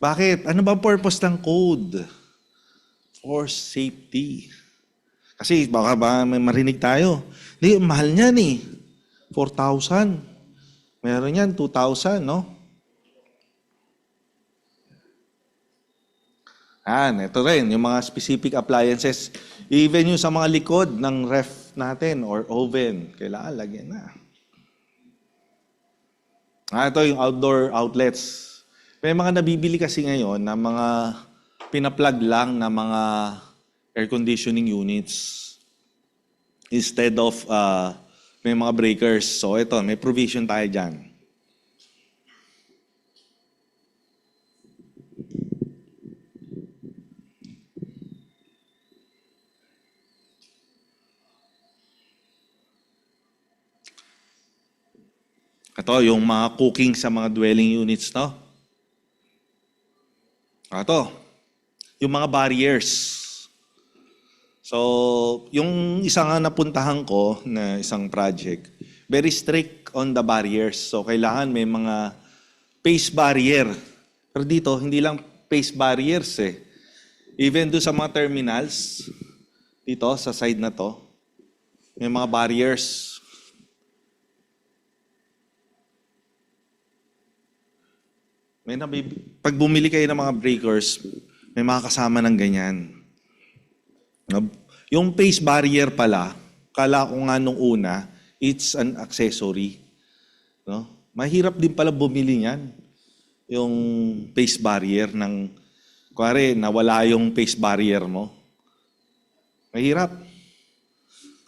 Bakit? Ano ba purpose ng code? For safety. Kasi baka may marinig tayo. Hindi, mahal niyan eh. 4,000. Meron yan, 2,000, no? Ito rin, yung mga specific appliances. Even yung sa mga likod ng ref natin or oven, kailangan lagyan na. Ito yung outdoor outlets. May mga nabibili kasi ngayon na mga pinaplug lang na mga air conditioning units instead of may mga breakers. So ito, may provision tayo dyan. Ito, yung mga cooking sa mga dwelling units, no? Ito, yung mga barriers. So, yung isang napuntahan ko na isang project, very strict on the barriers. So, kailangan may mga pace barrier. Pero dito, hindi lang pace barriers eh. Even do sa mga terminals, dito, sa side na to, may mga barriers. Pag bumili kayo ng mga breakers, may mga kasama ng ganyan. Yung pace barrier pala, kala ko nga nung una, it's an accessory. No? Mahirap din pala bumili niyan. Yung pace barrier ng, kuwari, nawala yung pace barrier mo. Mahirap.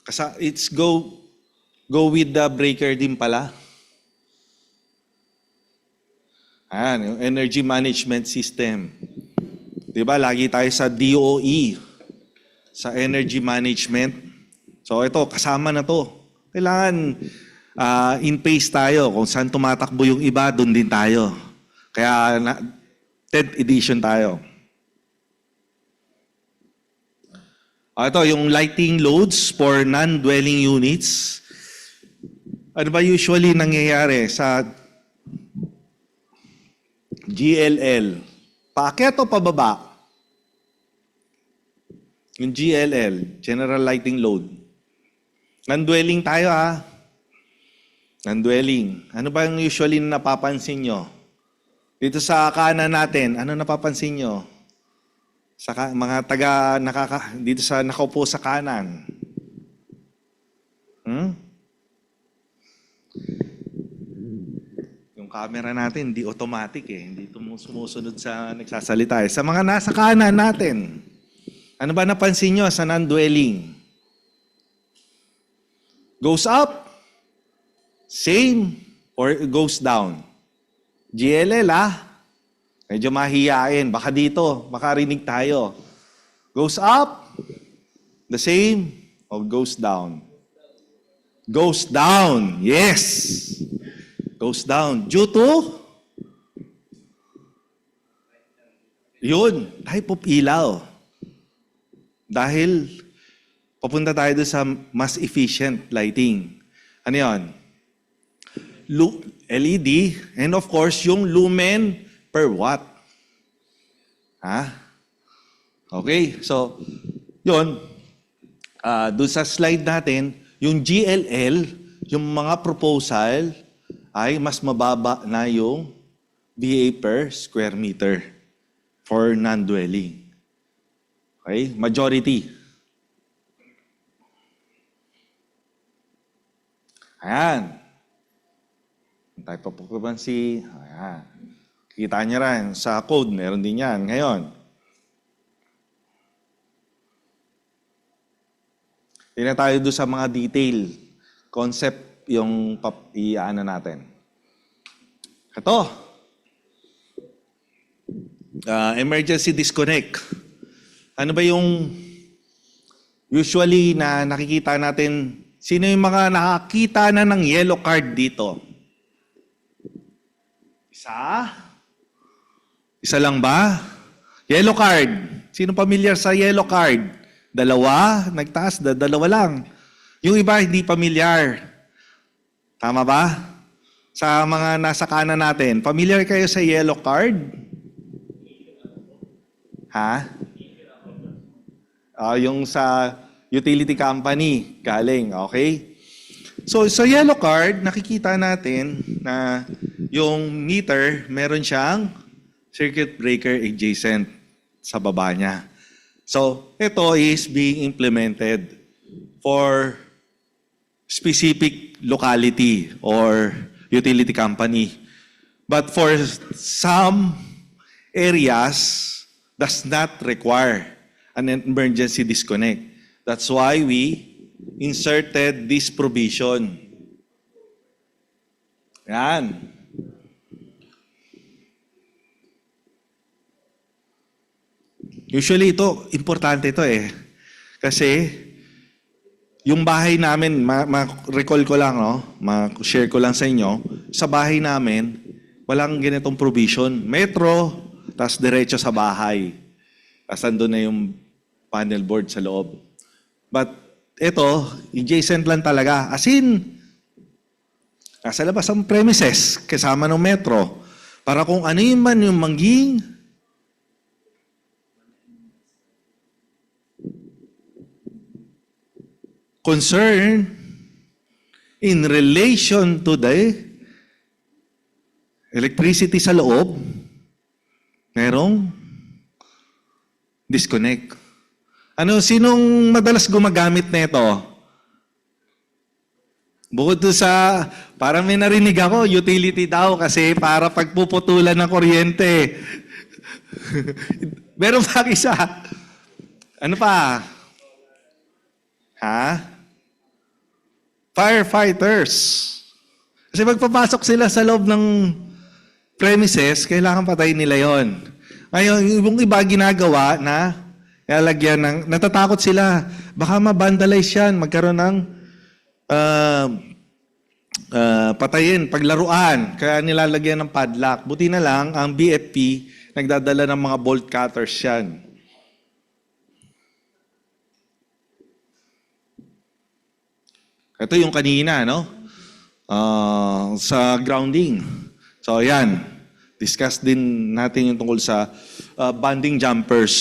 Kasi it's go with the breaker din pala. Yung energy management system. Diba, lagi tayo sa DOE. sa energy management. So ito, kasama na to. Kailangan in pace tayo. Kung saan tumatakbo yung iba, doon din tayo. Kaya 10th edition tayo. Ito, yung lighting loads for non-dwelling units. Ano ba usually nangyayari sa GLL? Paakyat o pababa? Yung GLL, General Lighting Load. Non-dwelling tayo Non-dwelling. Ano ba yung usually napapansin nyo? Dito sa kanan natin, ano napapansin nyo? Sa mga dito sa nakaupo sa kanan. Yung camera natin, hindi automatic Hindi sumusunod sa nagsasalita Sa mga nasa kanan natin, ano ba napansin nyo sa non-dwelling? Goes up? Same? Or goes down? GLL Medyo mahihain. Baka dito, makarinig tayo. Goes up? The same? Or goes down? Goes down. Yes! Goes down. Due to? Yun, type of ilaw. Dahil papunta tayo doon sa mas efficient lighting. Ano yun? LED, and of course, yung lumen per watt. Okay, so, yun. Doon sa slide natin, yung GLL, yung mga proposal, ay mas mababa na yung VA per square meter for non-dwelling. Okay? Majority. Ayan. Type of occupancy. Ayan. Kita niyo rin sa code, meron din yan. Ngayon, tingnan tayo doon sa mga detail. Concept yung i-ano natin. Ito. Emergency disconnect. Ano ba yung usually na nakikita natin? Sino yung mga nakakita na ng yellow card dito? Isa lang ba? Yellow card. Sino familiar sa yellow card? Dalawa? Nagtaas, dalawa lang. Yung iba hindi familiar. Tama ba? Sa mga nasa kanan natin, familiar kayo sa yellow card? Yung sa utility company, galing, okay? So, sa yellow card, nakikita natin na yung meter, meron siyang circuit breaker adjacent sa baba niya. So, ito is being implemented for specific locality or utility company. But for some areas, does not require an emergency disconnect. That's why we inserted this provision. Yan. Usually ito, importante ito Kasi yung bahay namin, ma-recall ko lang, ma-share ko lang sa inyo, sa bahay namin, walang ganitong provision. Metro, tas diretso sa bahay. Tas andun na yung panel board sa loob. But ito, adjacent lang talaga. As in, nasa labas ang premises, kasama ng metro. Para kung ano yung man yung maging concern in relation to the electricity sa loob, merong disconnect. Sinong madalas gumagamit nito? Bukod doon sa, parang may narinig ako, utility daw kasi para pagpuputulan ng kuryente. Meron pa isa. Ano pa? Firefighters. Kasi magpapasok sila sa loob ng premises, kailangan patayin nila yon. Ngayon, yung iba ginagawa na Lalagyan ng, natatakot sila. Baka ma-vandalize yan, magkaroon ng patayin, paglaruan. Kaya nilalagyan ng padlock. Buti na lang, ang BFP, nagdadala ng mga bolt cutters yan. Ito yung kanina, no? Sa grounding. So, yan. Discuss din natin yung tungkol sa bonding jumpers.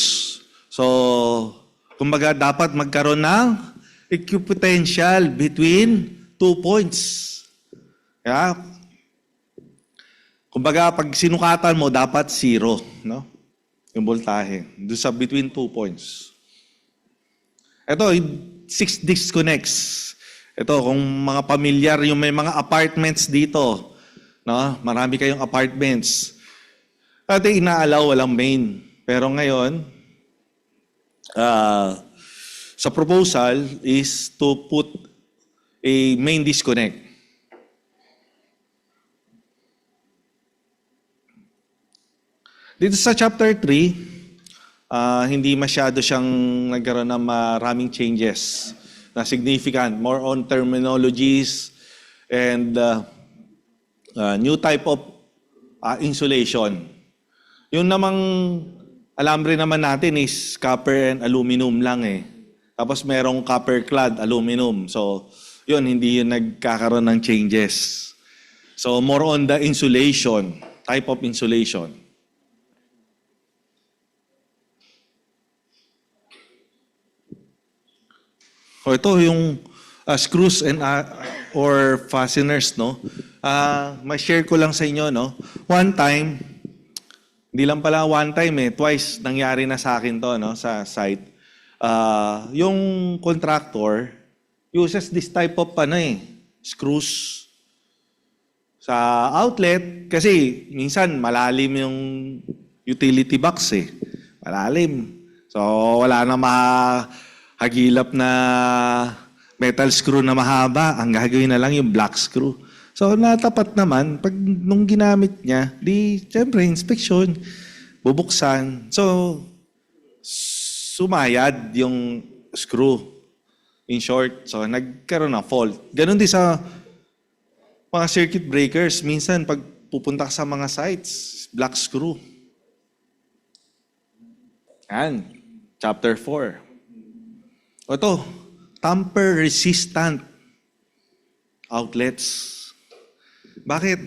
So, kumbaga dapat magkaroon ng equipotential between 2 points. Yeah? Kumbaga, pag sinukatan mo, dapat 0, no? Yung voltahe. Doon sa between 2 points. Ito, 6 disconnects. Ito, kung mga pamilyar, yung may mga apartments dito, no? Marami kayong apartments. Dati inaalaw, walang main. Pero ngayon, sa proposal is to put a main disconnect. Dito sa chapter 3, hindi masyado siyang nagkaroon ng maraming changes na significant. More on terminologies and new type of insulation. Yung namang alambre naman natin is copper and aluminum lang eh. Tapos merong copper clad aluminum. So, yun, hindi yun nagkakaroon ng changes. So, more on the insulation, type of insulation. O ito yung screws and or fasteners, no? Ma-share ko lang sa inyo, no? One time, hindi lang pala one time twice nangyari na sa akin to, no, sa site. Yung contractor uses this type of screws sa outlet kasi minsan malalim yung utility box Malalim. So wala na mahagilap na metal screw na mahaba. Ang gagawin na lang yung black screw. So natapat naman, pag nung ginamit niya, siyempre, inspection, bubuksan. So, sumayad yung screw. In short, so nagkaroon ng fault. Ganon din sa mga circuit breakers. Minsan, pag pupunta ka sa mga sites, black screw. Yan, chapter 4. Ito, tamper-resistant outlets. Bakit?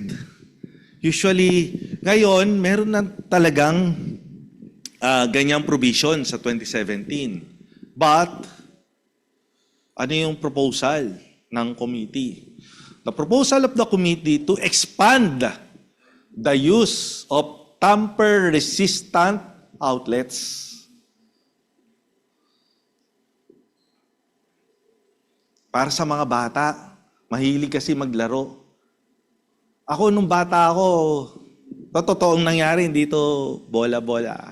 Usually, ngayon, meron na talagang ganyang provision sa 2017. But, ano yung proposal ng committee? The proposal of the committee to expand the use of tamper-resistant outlets. Para sa mga bata, mahilig kasi maglaro. Ako, nung bata ako, totoong nangyari, hindi to bola-bola.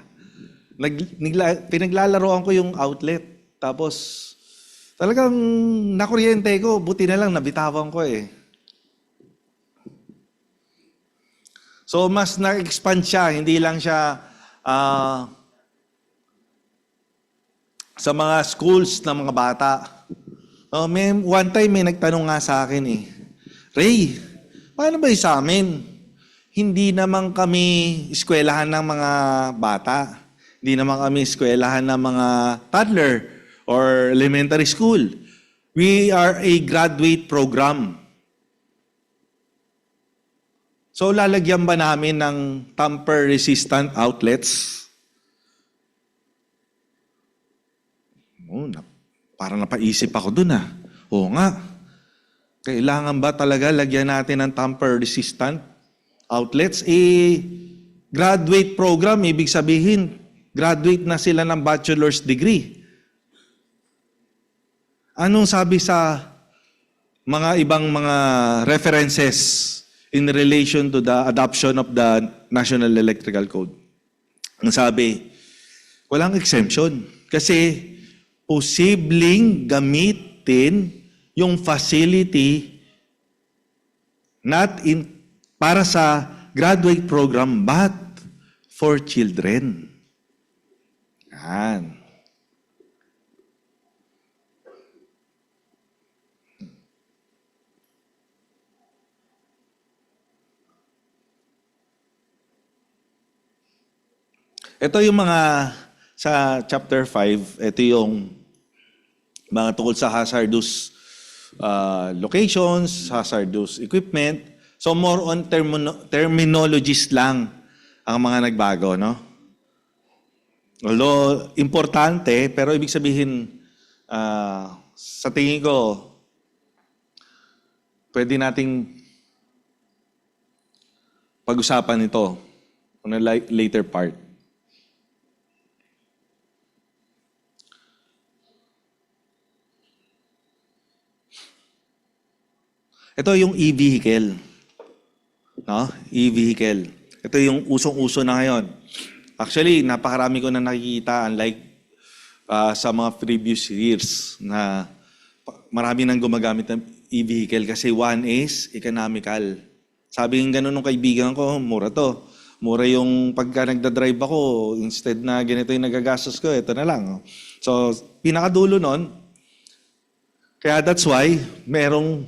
Pinaglalaroan ko yung outlet. Tapos, talagang nakuryente ko. Buti na lang, nabitawan ko So, mas na-expand siya. Hindi lang siya sa mga schools ng mga bata. One time, may nagtanong nga sa akin Ray, paano ba sa amin? Hindi naman kami eskwelahan ng mga bata. Hindi naman kami eskwelahan ng mga toddler or elementary school. We are a graduate program. So lalagyan ba namin ng tamper-resistant outlets? Parang napaisip ako dun Oo nga. Kailangan ba talaga lagyan natin ng tamper-resistant outlets? Graduate program, ibig sabihin, graduate na sila ng bachelor's degree. Anong sabi sa mga ibang mga references in relation to the adoption of the National Electrical Code? Ang sabi, walang exemption. Kasi posibleng gamitin yung facility para sa graduate program but for children. Yan. Ito yung mga, sa chapter 5, ito yung mga tungkol sa hazardous locations, hazardous equipment. So more on terminologies lang ang mga nagbago, no? Although importante, pero ibig sabihin, sa tingin ko, pwede nating pag-usapan ito on a later part. Ito yung e-vehicle. No? E-vehicle. Ito yung usong-uso na ngayon. Actually, napakarami ko na nakikita, unlike sa mga previous years na marami nang gumagamit ng e-vehicle kasi one is economical. Sabi ng ganun ng kaibigan ko, mura to. Mura yung pagka nagdadrive ako, instead na ganito yung nagagastos ko, ito na lang. So, pinakadulo nun, kaya that's why merong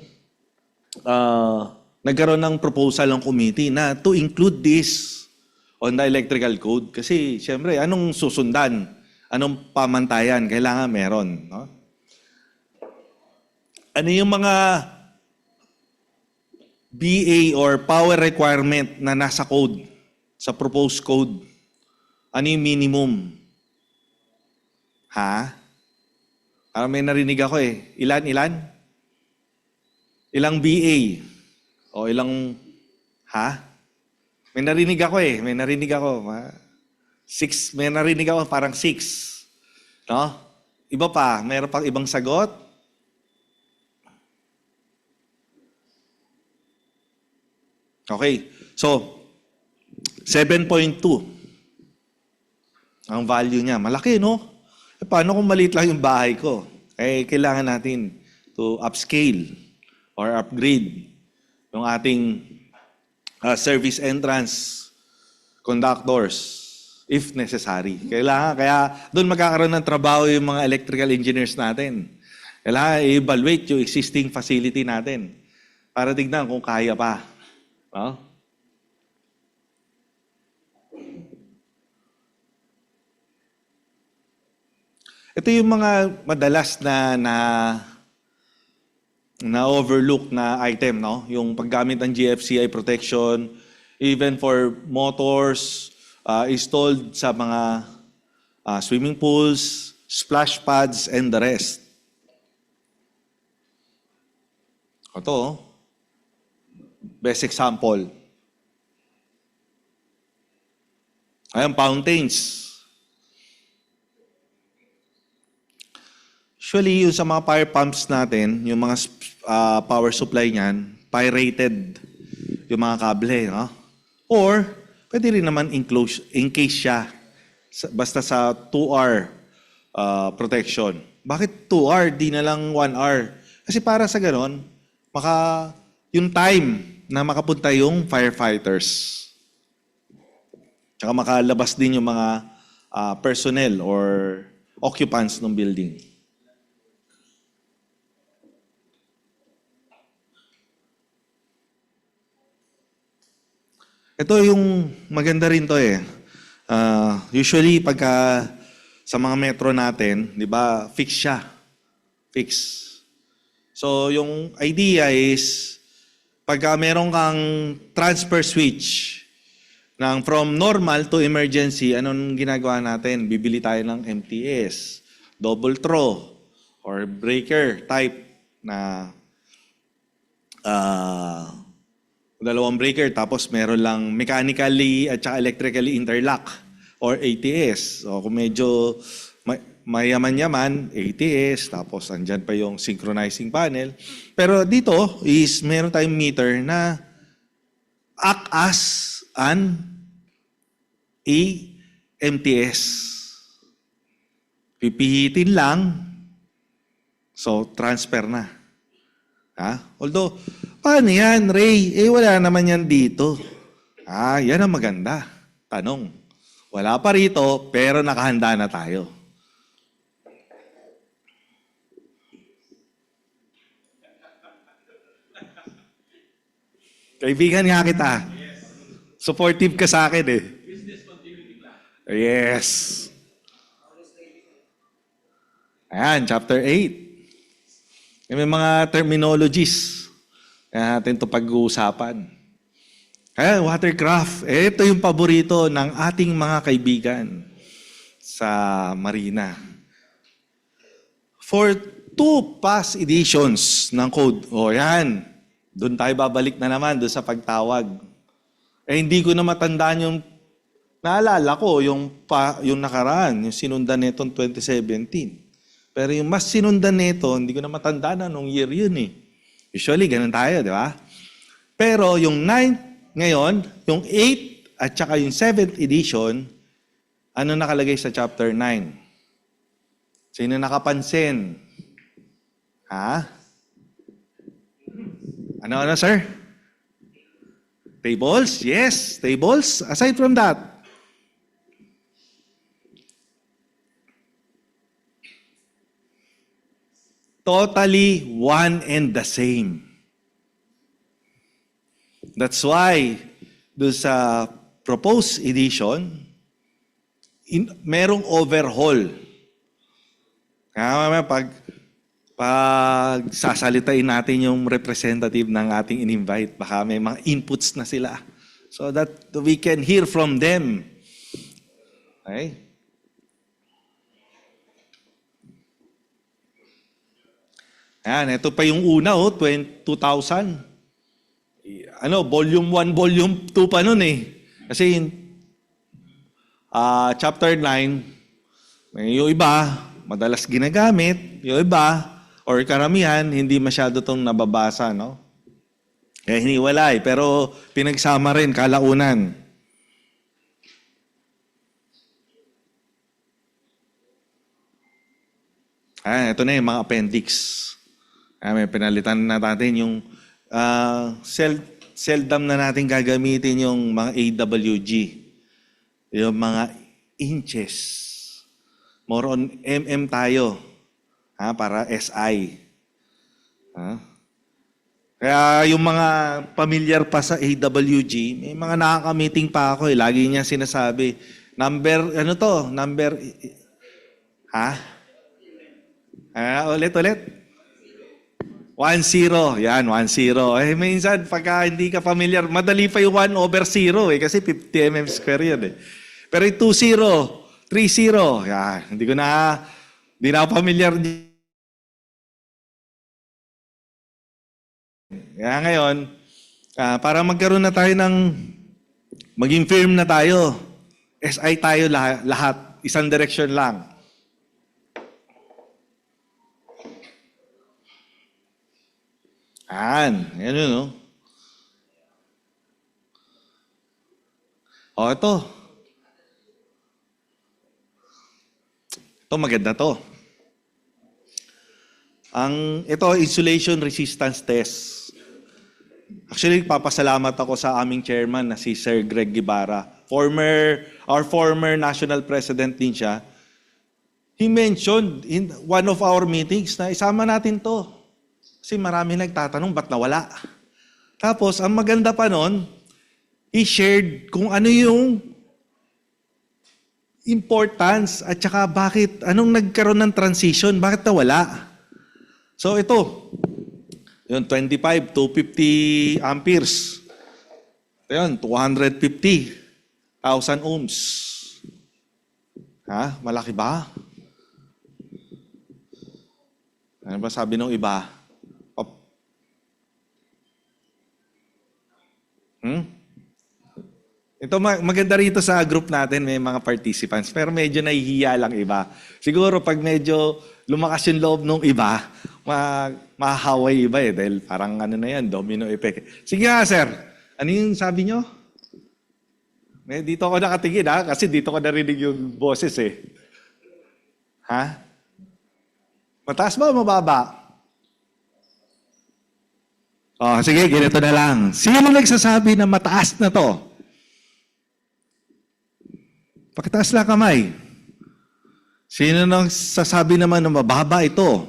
nagkaroon ng proposal ng committee na to include this on the electrical code. Kasi, siyempre, anong susundan? Anong pamantayan? Kailangan meron. No? Ano yung mga BA or power requirement na nasa code, sa proposed code? Ano yung minimum? Ha? Parang may narinig ako eh. Ilan? Ilang BA? O ilang, ha? May narinig ako eh. May narinig ako. 6, may narinig ako parang 6. No? Iba pa, mayroon pang ibang sagot. Okay. So, 7.2. Ang value niya. Malaki, no? Paano kung maliit lang yung bahay ko? Kailangan natin to upscale or upgrade yung ating service entrance conductors if necessary. Kaya doon magkakaroon ng trabaho yung mga electrical engineers natin. Kailangan i-evaluate yung existing facility natin para tignan kung kaya pa. No? Ito yung mga madalas na overlook na item, no? Yung paggamit ng GFCI protection, even for motors, installed sa mga swimming pools, splash pads, and the rest. Ito, best example. Ayan, fountains. Usually, yung sa mga fire pumps natin, yung mga power supply niyan, pirated yung mga kable, no? Or, pwede rin naman encase siya, basta sa 2 hour protection. Bakit 2 hour, di na lang 1 hour? Kasi para sa ganon, yung time na makapunta yung firefighters. Tsaka makalabas din yung mga personnel or occupants ng building. Ito yung maganda rin to eh. Usually pagka sa mga metro natin, di ba, fix siya. Fix. So yung idea is, pagka meron kang transfer switch ng from normal to emergency, anong ginagawa natin? Bibili tayo ng MTS, double throw, or breaker type na dalawang breaker, tapos meron lang mechanically at saka electrically interlock or ATS. So kung medyo mayaman-yaman, ATS, tapos andyan pa yung synchronizing panel. Pero dito is meron tayong meter na act as an MTS. Pipihitin lang, so transfer na. Although, paano yan, Ray? Wala naman yan dito. Yan ang maganda. Tanong. Wala pa rito, pero nakahanda na tayo. Kaibigan nga kita. Supportive ka sa akin eh. Yes. Ayan, chapter 8. May mga terminologies. Kaya natin ito pag-uusapan. Kaya watercraft, ito yung paborito ng ating mga kaibigan sa Marina. For 2 past editions ng code, yan, doon tayo babalik na naman doon sa pagtawag. Hindi ko na matandaan yung, naalala ko yung nakaraan, yung sinundan nitong 2017. Pero yung mas sinundan nito, hindi ko na matandaan anong year yun eh. Usually, ganun tayo, di ba? Pero yung 9th ngayon, yung 8th at saka yung 7th edition, ano nakalagay sa chapter 9? Sino nakapansin? Ha? Ano, sir? Tables? Yes, tables. Aside from that, totally one and the same. That's why, doon sa proposed edition, merong overhaul. Kaya pag sasalitain natin yung representative ng ating in-invite, baka may mga inputs na sila. So that we can hear from them. Okay? Ayan, ito pa yung una, 2000. Volume 1, Volume 2 pa nun eh. Kasi chapter 9, yung iba, madalas ginagamit, yung iba, or karamihan, hindi masyado itong nababasa, no? Kaya hiniwalay, pero pinagsama rin, kalaunan. Ito na yung mga appendix. May pinalitan na natin yung seldom na natin gagamitin yung mga AWG. Yung mga inches. More on mm tayo. Para SI. Kaya yung mga familiar pa sa AWG, may mga nakaka-meeting pa ako eh. Lagi niya sinasabi, number. Ulit. 1-0. Yan, 1-0. Minsan, pagka hindi ka familiar, madali pa yung 1/0 eh, kasi 50 mm square yan eh. Pero yung 2-0, 3-0, yan, hindi na ako familiar. Kaya ngayon, para magkaroon na tayo maging firm na tayo, SI tayo lahat, isang direction lang. Yan yun, no? Ito. Ito maganda to. Ito, insulation resistance test. Actually, papasalamat ako sa aming chairman na si Sir Greg Guevara. Our former national president din siya. He mentioned in one of our meetings na isama natin to. Kasi marami nagtatanong, ba't nawala? Tapos, ang maganda pa nun, he shared kung ano yung importance at saka anong nagkaroon ng transition, bakit nawala? So ito, yung 25, 250 amperes. Ito yun, 250,000 ohms. Malaki ba? Ano ba sabi ng iba? Ito maganda rito sa group natin, may mga participants, pero medyo nahihiya lang iba. Siguro pag medyo lumakas yung loob ng iba, mahahaway iba eh, dahil parang domino effect. Sige nga sir, ano yung sabi nyo? Dito ako nakatingin kasi dito ko narinig yung boses eh. Mataas ba o mababa? Sige, ganito na lang. Sino nagsasabi na mataas na to? Pakitaas lang kamay. Sino nang sasabi naman na mababa ito?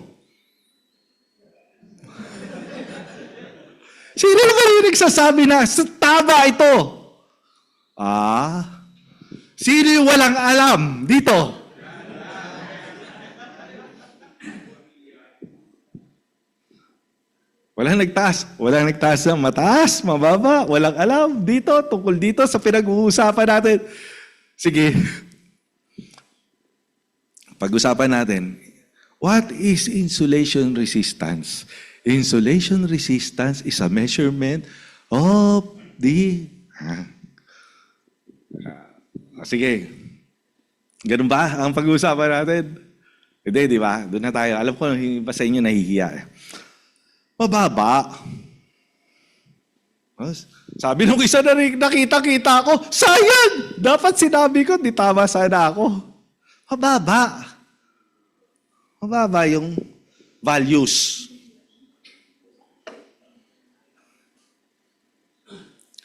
Sino naman yung nagsasabi na tama ito? Sino yung walang alam dito? Walang nagtaas ng mataas, mababa, walang alam dito, tungkol dito sa pinag-uusapan natin. Sige, pag-usapan natin, what is insulation resistance? Insulation resistance is a measurement of the... Sige, ganun ba ang pag-uusapan natin? Hindi, di ba? Doon na tayo. Alam ko, iba sa inyo nahihiya. Mababa. Sabi nung isa na nakita-kita ko, sayang! Dapat sinabi ko, di tama sana ako. Mababa. Mababa yung values.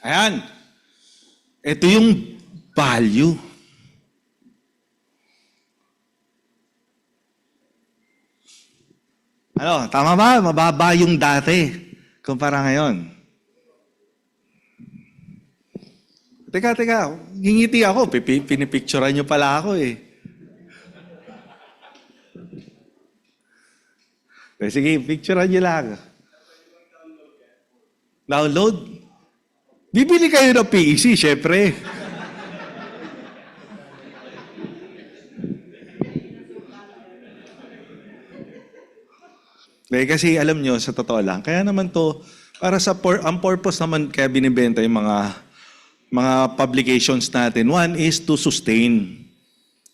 Ayan. Ito yung value. Ano, tama ba? Mababa yung dati kumpara ngayon. Teka, ngingiti ako. Pinipicturean nyo pala ako eh. Sige, picturean nyo lang. Download? Bibili kayo ng PEC, syempre. Kasi alam nyo, sa totoo lang, kaya naman to, para sa ang purpose naman kaya binibenta yung mga publications natin. One is to sustain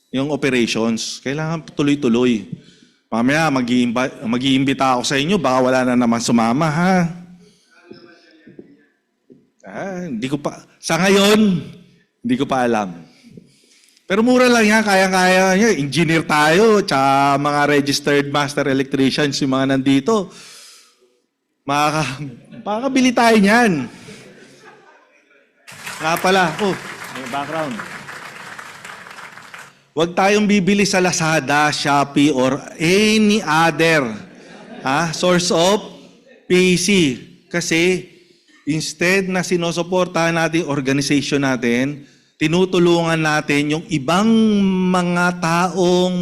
yung operations. Kailangan tuloy-tuloy. Mamaya, mag-iimbita ako sa inyo, baka wala na naman sumama, ha? Hindi ko pa, sa ngayon, hindi ko pa alam. Pero mura lang yan, kaya-kaya niya. Engineer tayo, tsaka mga registered master electricians yung mga nandito. Makakabili tayo niyan. Nga pala, may background. Huwag tayong bibili sa Lazada, Shopee, or any other source of PC. Kasi instead na sinusuportahan natin organization natin, tinutulungan natin yung ibang mga taong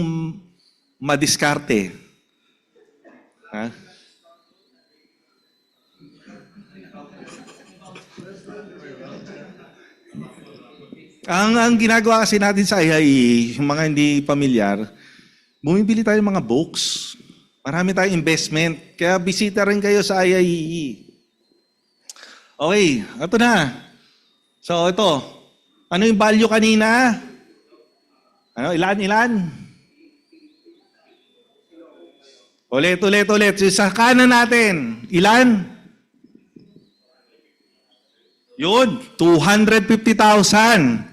madiskarte. Ang ginagawa kasi natin sa IIE, yung mga hindi pamilyar, bumibili tayo ng mga books. Marami tayong investment. Kaya bisita rin kayo sa IIE. Okay, ito na. So ito. Ano yung value kanina? Ano, ilan? Ulit. Sa kanan natin, ilan? Yun, 250,000.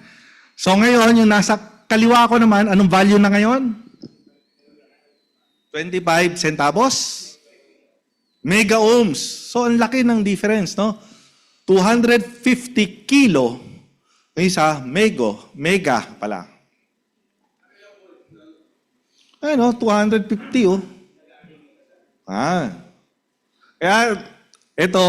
So ngayon, yung nasa kaliwa ko naman, anong value na ngayon? 25 centavos? Mega ohms. So ang laki ng difference, no? 250 kilo. Isa, mega pala. Ano, 250 oh. Kaya, ito,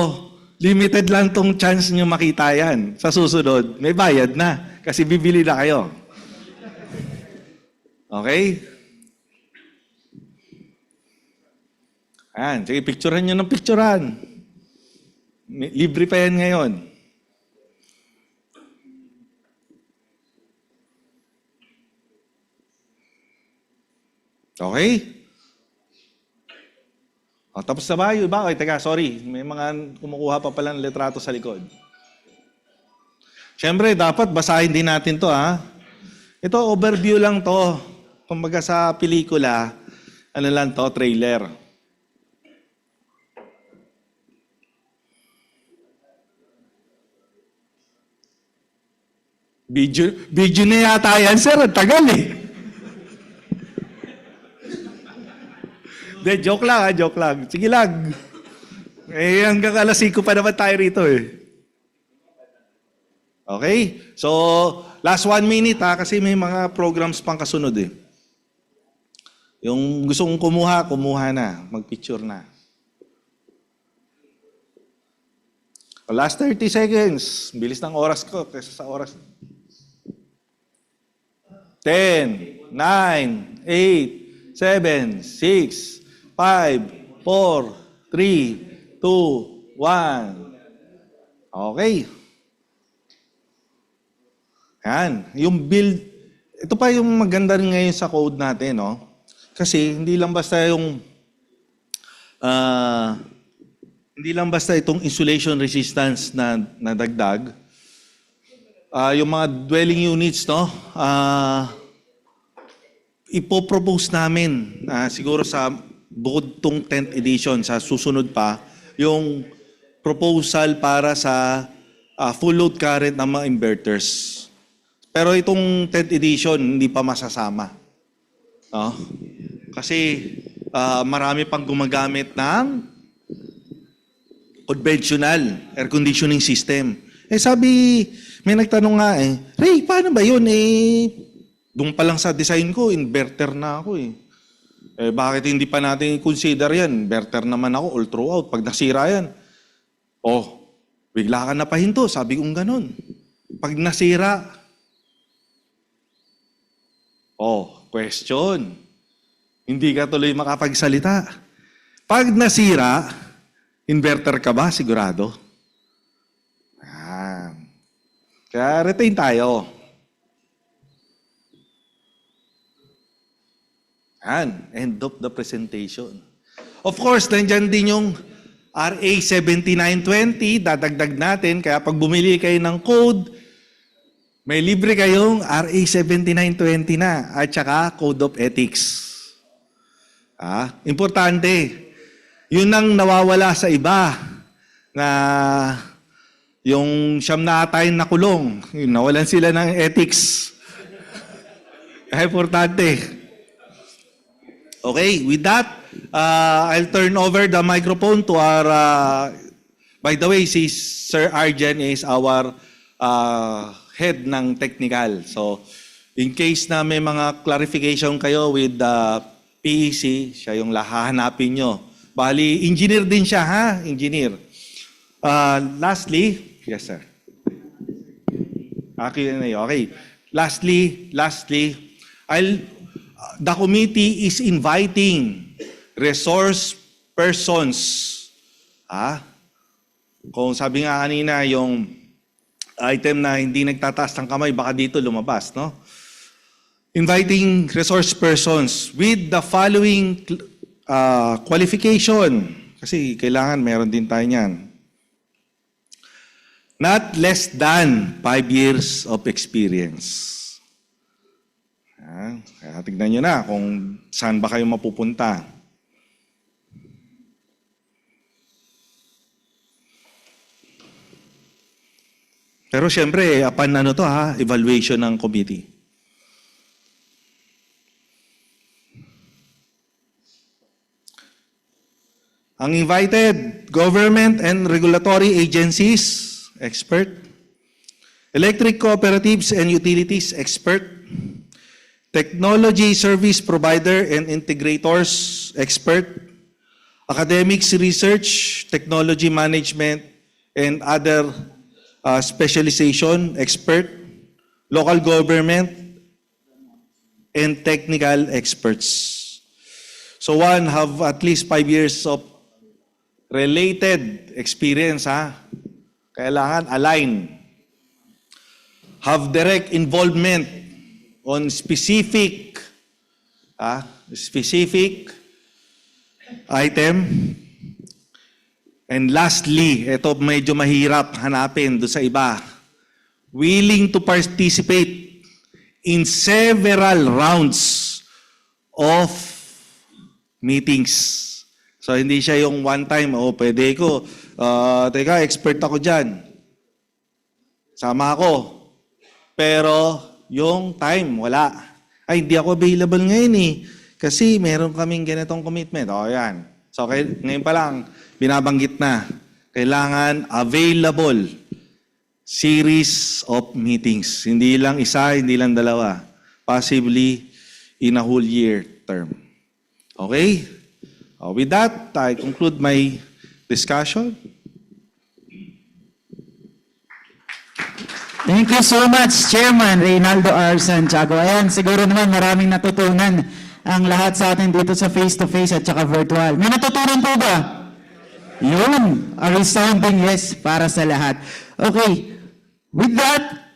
limited lang tong chance nyo makita yan. Sa susunod, may bayad na. Kasi bibili na kayo. Okay? Ayan, sige, picturean nyo ng picturean. Libre pa yan ngayon. Okay? Tapos na ba? Okay, teka, sorry. May mga kumukuha pa pala ng litrato sa likod. Siyempre, dapat basahin din natin to, ha? Ito, overview lang to. Kumbaga sa pelikula, ano lang to, trailer. Video na yata yan, sir. Ang tagal eh. De, joke lang. Sige lang. Hanggang alas 5 pa naman tayo rito eh. Okay? So, last 1 minute kasi may mga programs pang kasunod eh. Yung gusto kong kumuha na. Mag-picture na. Last 30 seconds. Bilis ng oras ko kaysa sa oras. 10, 9, 8, 7, 6, 5, 4, 3, 2, 1. Okay. Yan. Yung build, ito pa yung maganda rin ngayon sa code natin, no? Kasi hindi lang basta yung hindi lang basta itong insulation resistance na nadagdag. Yung mga dwelling units, no? Ipopropose namin siguro sa bukod tong 10th edition, sa susunod pa, yung proposal para sa full load current ng mga inverters. Pero itong 10th edition, hindi pa masasama. No? Kasi marami pang gumagamit ng conventional air conditioning system. Sabi, may nagtanong nga Ray, paano ba yun? Doon pa lang sa design ko, inverter na ako bakit hindi pa natin consider yan? Inverter naman ako all throughout. Pag nasira yan, bigla ka napahinto. Sabi kong ganun. Pag nasira, question. Hindi ka tuloy makapagsalita. Pag nasira, inverter ka ba? Sigurado? Kaya retain tayo. End of the presentation. Of course, nandyan din yung RA 7920, dadagdag natin. Kaya pag bumili kayo ng code, may libre kayong RA 7920 na at saka Code of Ethics. Importante. Yun ang nawawala sa iba na yung siyam na atayin na kulong. Nawalan sila ng ethics. Importante. Okay, with that, I'll turn over the microphone to our, by the way, si Sir Arjen is our head ng technical. So, in case na may mga clarification kayo with the PEC, siya yung hahanapin nyo. Bali, engineer din siya, ha? Engineer. Lastly, yes, sir. Okay. Lastly, the committee is inviting resource persons. Kung sabi nga kanina, yung item na hindi nagtataas ng kamay, baka dito lumabas, no? Inviting resource persons with the following qualification. Kasi kailangan meron din tayo niyan. Not less than 5 years of experience. Kaya tignan nyo na kung saan ba kayo mapupunta. Pero siyempre, upon evaluation ng committee. Ang invited, government and regulatory agencies, expert. Electric cooperatives and utilities, expert. Technology service provider and integrators, expert. Academics, research, technology management, and other specialization, expert. Local government, and technical experts. So one have at least 5 years of related experience, Kailangan align. Have direct involvement on specific item. And lastly, ito medyo mahirap hanapin doon sa iba. Willing to participate in several rounds of meetings. So hindi siya yung one time, pwede ko. Teka, expert ako dyan. Sama ako. Pero yung time, wala. Hindi ako available ngayon Kasi meron kaming ganitong commitment. Yan. So ngayon pa lang, binabanggit na. Kailangan available series of meetings. Hindi lang isa, hindi lang dalawa. Possibly in a whole year term. Okay? With that, I conclude my discussion. Thank you so much, Chairman Reynaldo R. Santiago. Ayan, siguro naman maraming natutunan ang lahat sa atin dito sa face-to-face at saka virtual. May natutunan po ba? Yun, a resounding yes para sa lahat. Okay, with that,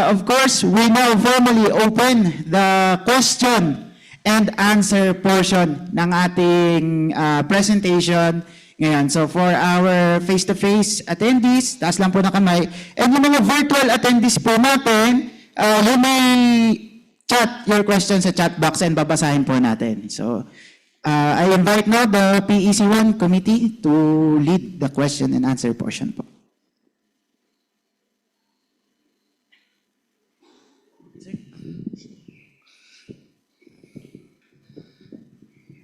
of course, we now formally open the question and answer portion ng ating presentation ngayon. So for our face-to-face attendees, taas lang po na kamay. And yung mga virtual attendees po natin, you may chat your questions sa chat box and babasahin po natin. So I invite now the PEC1 committee to lead the question and answer portion po.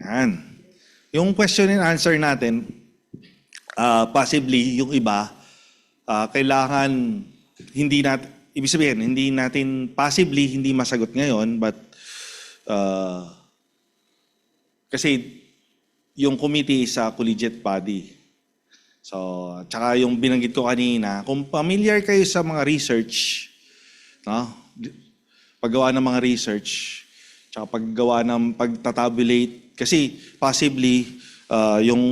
Yan. Yung question and answer natin, possibly yung iba, kailangan hindi natin, ibig sabihin, hindi natin possibly hindi masagot ngayon, but kasi yung committee is a collegiate body. So, tsaka yung binanggit ko kanina, kung familiar kayo sa mga research, no? Paggawa ng mga research, tsaka paggawa ng pagtatabulate, kasi possibly yung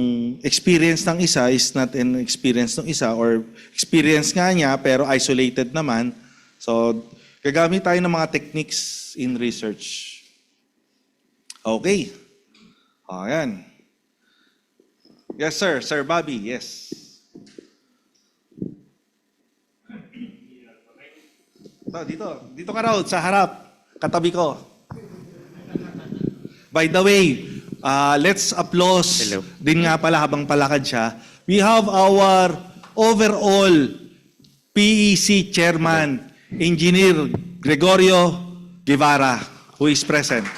experience ng isa is not an experience ng isa, or experience nga niya pero isolated naman. So, gagamit tayo ng mga techniques in research. Okay. Ayan. Yes, sir. Sir Bobby, yes. Dito ka raw, sa harap. Katabi ko. By the way, let's applause din nga pala habang palakad siya. We have our overall PEC Chairman, Engineer Gregorio Guevara, who is present.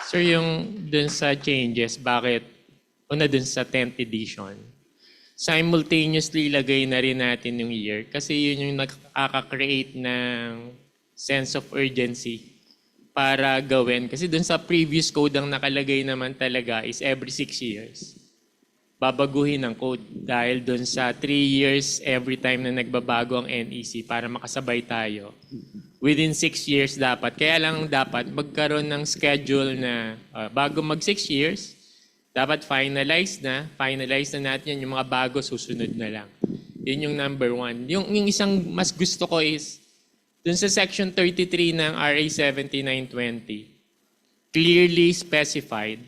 Sir, yung dun sa changes, bakit una dun sa 10th edition, simultaneously ilagay na rin natin yung year kasi yun yung nakaka-create ng sense of urgency para gawin. Kasi dun sa previous code ang nakalagay naman talaga is every 6 years. Babaguhin ang code dahil dun sa 3 years every time na nagbabago ang NEC para makasabay tayo. Within 6 years dapat. Kaya lang dapat magkaroon ng schedule na bago mag 6 years, dapat finalize na natin yan. Yung mga bago susunod na lang. Yun yung number 1. Yung isang mas gusto ko is dun sa section 33 ng RA 7920, clearly specified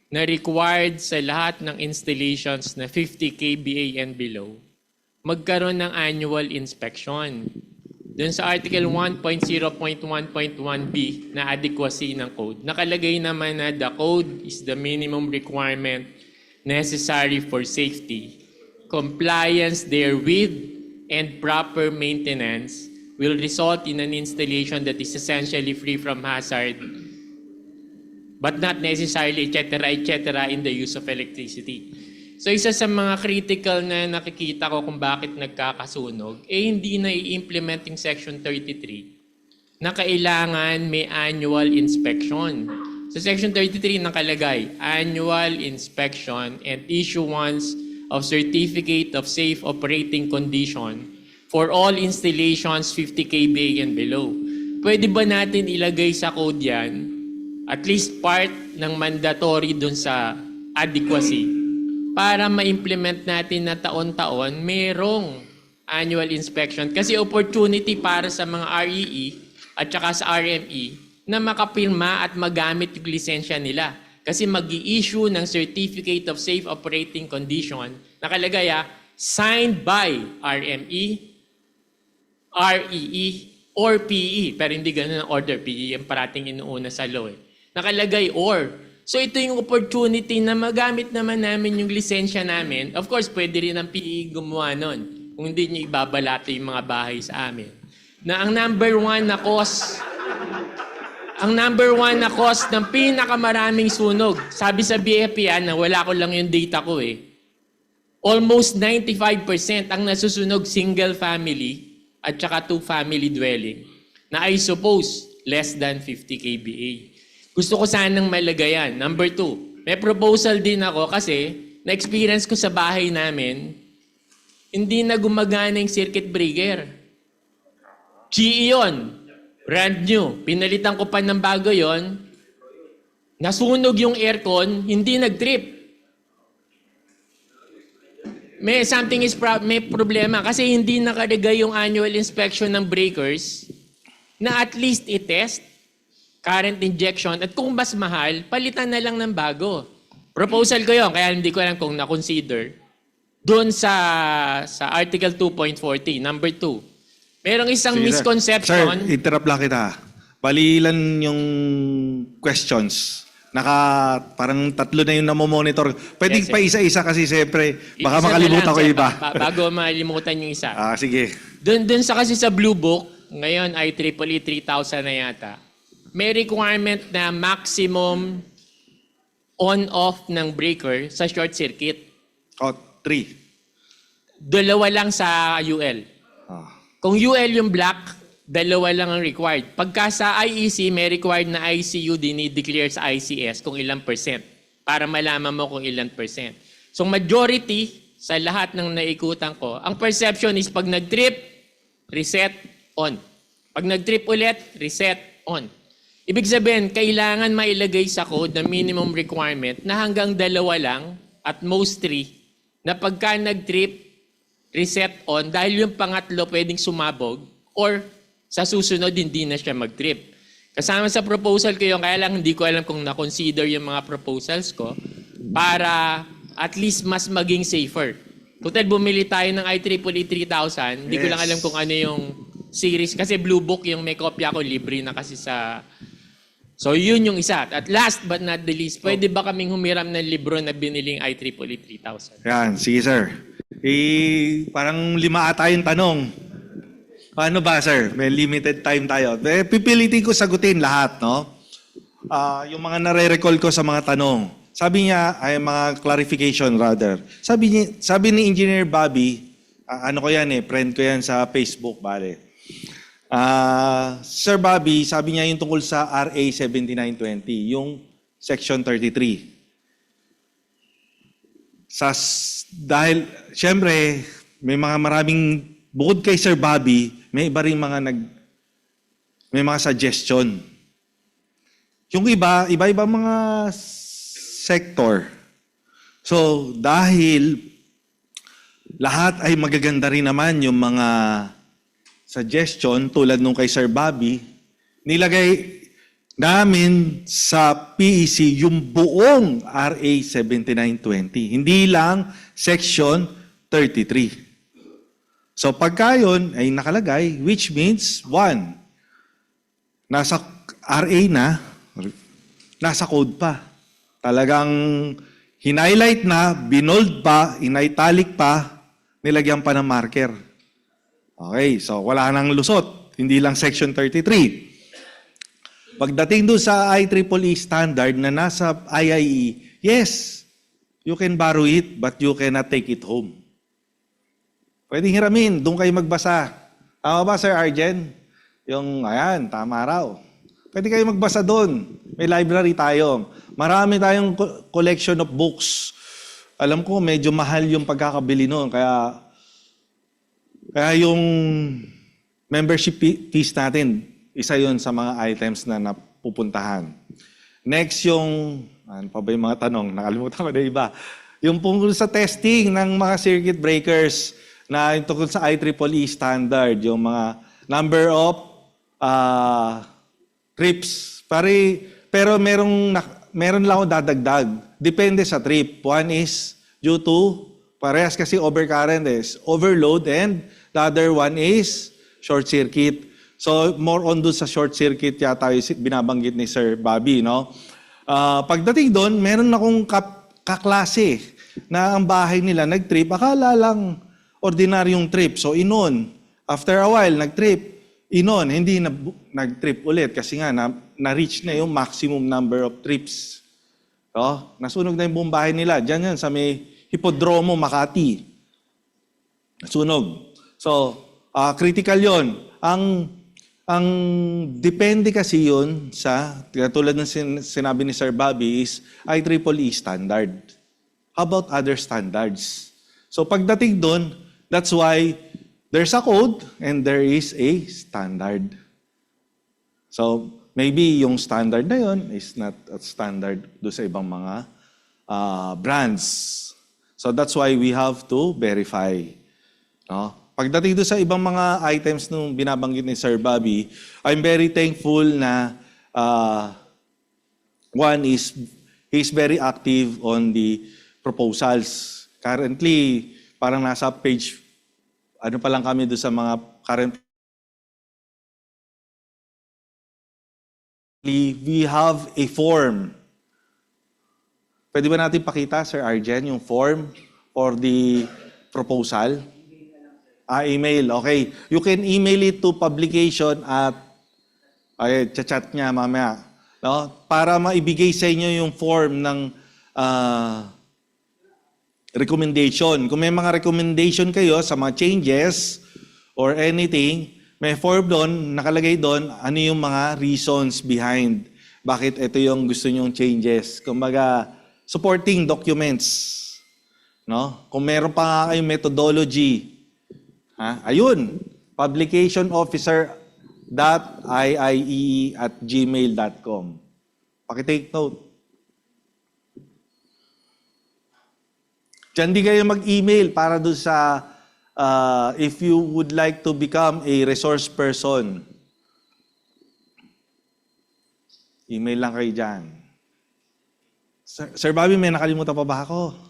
na required sa lahat ng installations na 50 kVA and below, magkaroon ng annual inspection. Dun sa Article 1.0.1.1b na adequacy ng code, nakalagay naman na the code is the minimum requirement necessary for safety. Compliance therewith and proper maintenance will result in an installation that is essentially free from hazard, but not necessarily, etc., in the use of electricity. So isa sa mga critical na nakikita ko kung bakit nagkakasunog, hindi na i-implement yung Section 33 na kailangan may annual inspection. Sa Section 33 nakalagay, annual inspection and issuance of Certificate of Safe Operating Condition for all installations 50 kVA and below. Pwede ba natin ilagay sa code yan, at least part ng mandatory dun sa adequacy, para ma-implement natin na taon-taon merong annual inspection? Kasi opportunity para sa mga REE at saka sa RME na makapirma at magamit yung lisensya nila. Kasi mag-i-issue ng Certificate of Safe Operating Condition, nakalagay signed by RME, REE, or PE. Pero hindi ganun ang order. PE ang parating inuuna sa law. Nakalagay or. So ito yung opportunity na magamit naman namin yung lisensya namin. Of course, pwede rin ang PE gumawa nun. Kung hindi nyo ibabalato yung mga bahay sa amin. Na ang number one na cause ng pinakamaraming sunog, sabi sa BFP na wala ko lang yung data ko almost 95% ang nasusunog single family at saka 2 family dwelling na I suppose less than 50 kVA. Gusto ko sanang malagayan. Number 2, may proposal din ako kasi na-experience ko sa bahay namin, hindi na gumagana yung circuit breaker. GE yun. Brand new. Pinalitan ko pa ng bago yon. Nasunog yung aircon, hindi nag-trip. May may problema kasi hindi nakalagay yung annual inspection ng breakers na at least i-test current injection at kung mas mahal, palitan na lang ng bago. Proposal ko yon, kaya hindi ko alam kung na-consider. Doon sa Article 2.40, number 2. Merong isang Sige, misconception. Sir, interrupt lang kita. Bali ilan yung questions? Parang 3 na yung namomonitor. Pwede Yes, sir. pa isa-isa kasi siyempre baka Isa na makalimutan lang, ko sir, iba. bago malimutan yung isa. Sige. Doon sa kasi sa Blue Book, ngayon ay IEEE 3000 na yata. May requirement na maximum on-off ng breaker sa short circuit. 3. 2 lang sa UL. Kung UL yung black, 2 lang ang required. Pagka sa IEC, may required na ICU dinideclare sa ICS kung ilang percent para malaman mo kung ilang percent. So majority sa lahat ng naikutan ko, ang perception is pag nag-trip, reset, on. Pag nag-trip ulit, reset, on. Ibig sabihin, kailangan mailagay sa code na minimum requirement na hanggang 2 lang at most 3 na pagka nag-trip, reset on dahil yung pangatlo pwedeng sumabog or sa susunod hindi na siya mag-trip. Kasama sa proposal ko yun, kaya lang hindi ko alam kung na-consider yung mga proposals ko para at least mas maging safer. Total, bumili tayo ng IEEE 3000, hindi ko lang alam kung ano yung series kasi Blue Book yung may kopya ko, libre na kasi sa... So yun yung isa. At last but not the least, pwede ba kaming humiram ng libro na biniling IEEE 3000? Yan, sige sir. Parang 5 ata yung tanong. Paano ba sir? May limited time tayo. Pipilitin ko sagutin lahat, no? Yung mga nare-recall ko sa mga tanong. Sabi niya, ay mga clarification rather. Sabi ni Engineer Bobby, ano ko yan friend ko yan sa Facebook, bale. Sir Bobby, sabi niya yung tungkol sa RA 7920, yung Section 33. Dahil, syempre, may maraming, bukod kay Sir Bobby, may iba rin may mga suggestion. Yung iba mga sector. So, dahil lahat ay magaganda rin naman yung mga suggestion tulad nung kay Sir Bobby, nilagay namin sa PEC yung buong RA 7920. Hindi lang Section 33. So pagka yun ay nakalagay, which means, 1, nasa RA na, nasa code pa. Talagang hinighlight na, binold pa, in-italic pa, nilagyan pa ng marker. Okay, so wala nang lusot. Hindi lang Section 33. Pagdating doon sa IEEE standard na nasa IIE, yes, you can borrow it, but you cannot take it home. Pwedeng hiramin, doon kayo magbasa. Tama ba, Sir Arjen? Yung, ayan, tama raw. Pwede kayo magbasa doon. May library tayo. Marami tayong collection of books. Alam ko, medyo mahal yung pagkakabili noon. Kaya yung membership fees natin, isa yun sa mga items na napupuntahan. Next yung, ano pa ba yung mga tanong? Nakalimutan ko na iba. Yung tungkol sa testing ng mga circuit breakers, na yung tungkol sa IEEE standard, yung mga number of trips. Pero meron lang ako dadagdag. Depende sa trip. One is due to, parehas kasi overcurrent is overload, and the other one is short circuit. So more on dun sa short circuit yata yung binabanggit ni Sir Bobby, no? Pagdating doon, meron akong kaklase na ang bahay nila nag-trip, akala lang ordinaryong trip. So inon, after a while, nag-trip. Inon, hindi nag-trip ulit kasi nga na-reach na yung maximum number of trips. So, nasunog na yung buong bahay nila. Diyan yan sa may Hipodromo, Makati. Nasunog. So, critical yon. Ang depende kasi yun sa, tulad ng sinabi ni Sir Bobby, is IEEE standard. How about other standards? So pagdating doon, That's why there's a code and there is a standard. So, maybe yung standard na yun is not a standard do sa ibang mga brands. So, that's why we have to verify. No? Pagdating do sa ibang mga items nung binabanggit ni Sir Bobby, I'm very thankful na one is he's very active on the proposals. Currently, parang nasa page, ano pa lang kami do sa mga current. We have a form. Pwede ba natin pakita, Sir Arjen, yung form for the proposal? Email. Okay. You can email it to publication at, chat niya mamaya. No? Para maibigay sa inyo yung form ng recommendation. Kung may mga recommendation kayo sa mga changes or anything, may form doon, nakalagay doon, ano yung mga reasons behind bakit ito yung gusto nyong changes. Kumbaga, supporting documents. No? Kung meron pa nga kayong methodology, ayun, publicationofficer.iie@gmail.com. Paki-take note. Diyan di kayo mag-email para doon sa if you would like to become a resource person. Email lang kayo dyan. Sir Bobby, may nakalimutan pa ba ako?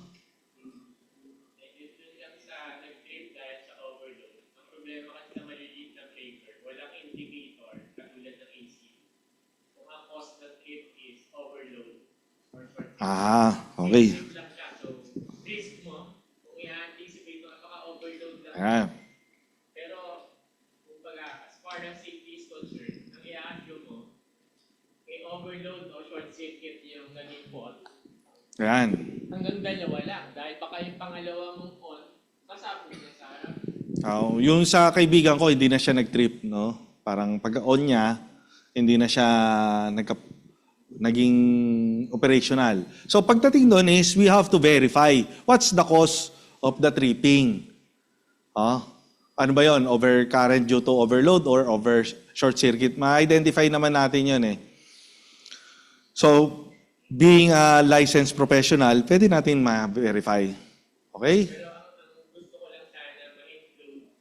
Okay. Pero, kumbaga, as far as safety is concerned, ang i-assume mo, may overload o short circuit yung naging fault. Ayan. Hanggang dalawa lang. Dahil baka yung pangalawa mong on, kasabog na sa harap. Yung sa kaibigan ko, hindi na siya nag-trip, no? Parang pag-on niya, hindi na siya naging operational. So pagdating doon is, we have to verify what's the cause of the tripping. Ano ba yon? Overcurrent due to overload or over short circuit? Ma-identify naman natin yun eh. So, being a licensed professional, pwede natin ma-verify. Okay? Pero ang gusto ko lang sana ma-include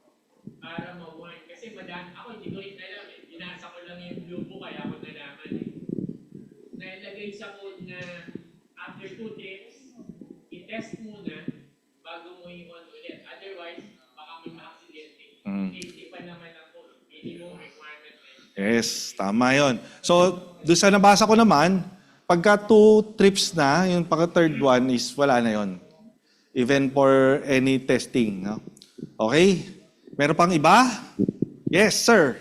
para ma-warn. Kasi ako hindi ko rin alam eh. Binasa ko lang yung blue book kaya ako nalaman eh. Nailagay sa code na after 2 trips, i-test muna bago mo i-on ulit. Otherwise, baka may ma-accidente. Safety pa naman ako. Minimum requirement. Yes, tama yon. So, doon sa nabasa ko naman, pagka 2 trips na, yung pagka-third one is wala na yon. Even for any testing. No? Okay? Meron pang iba? Yes, sir.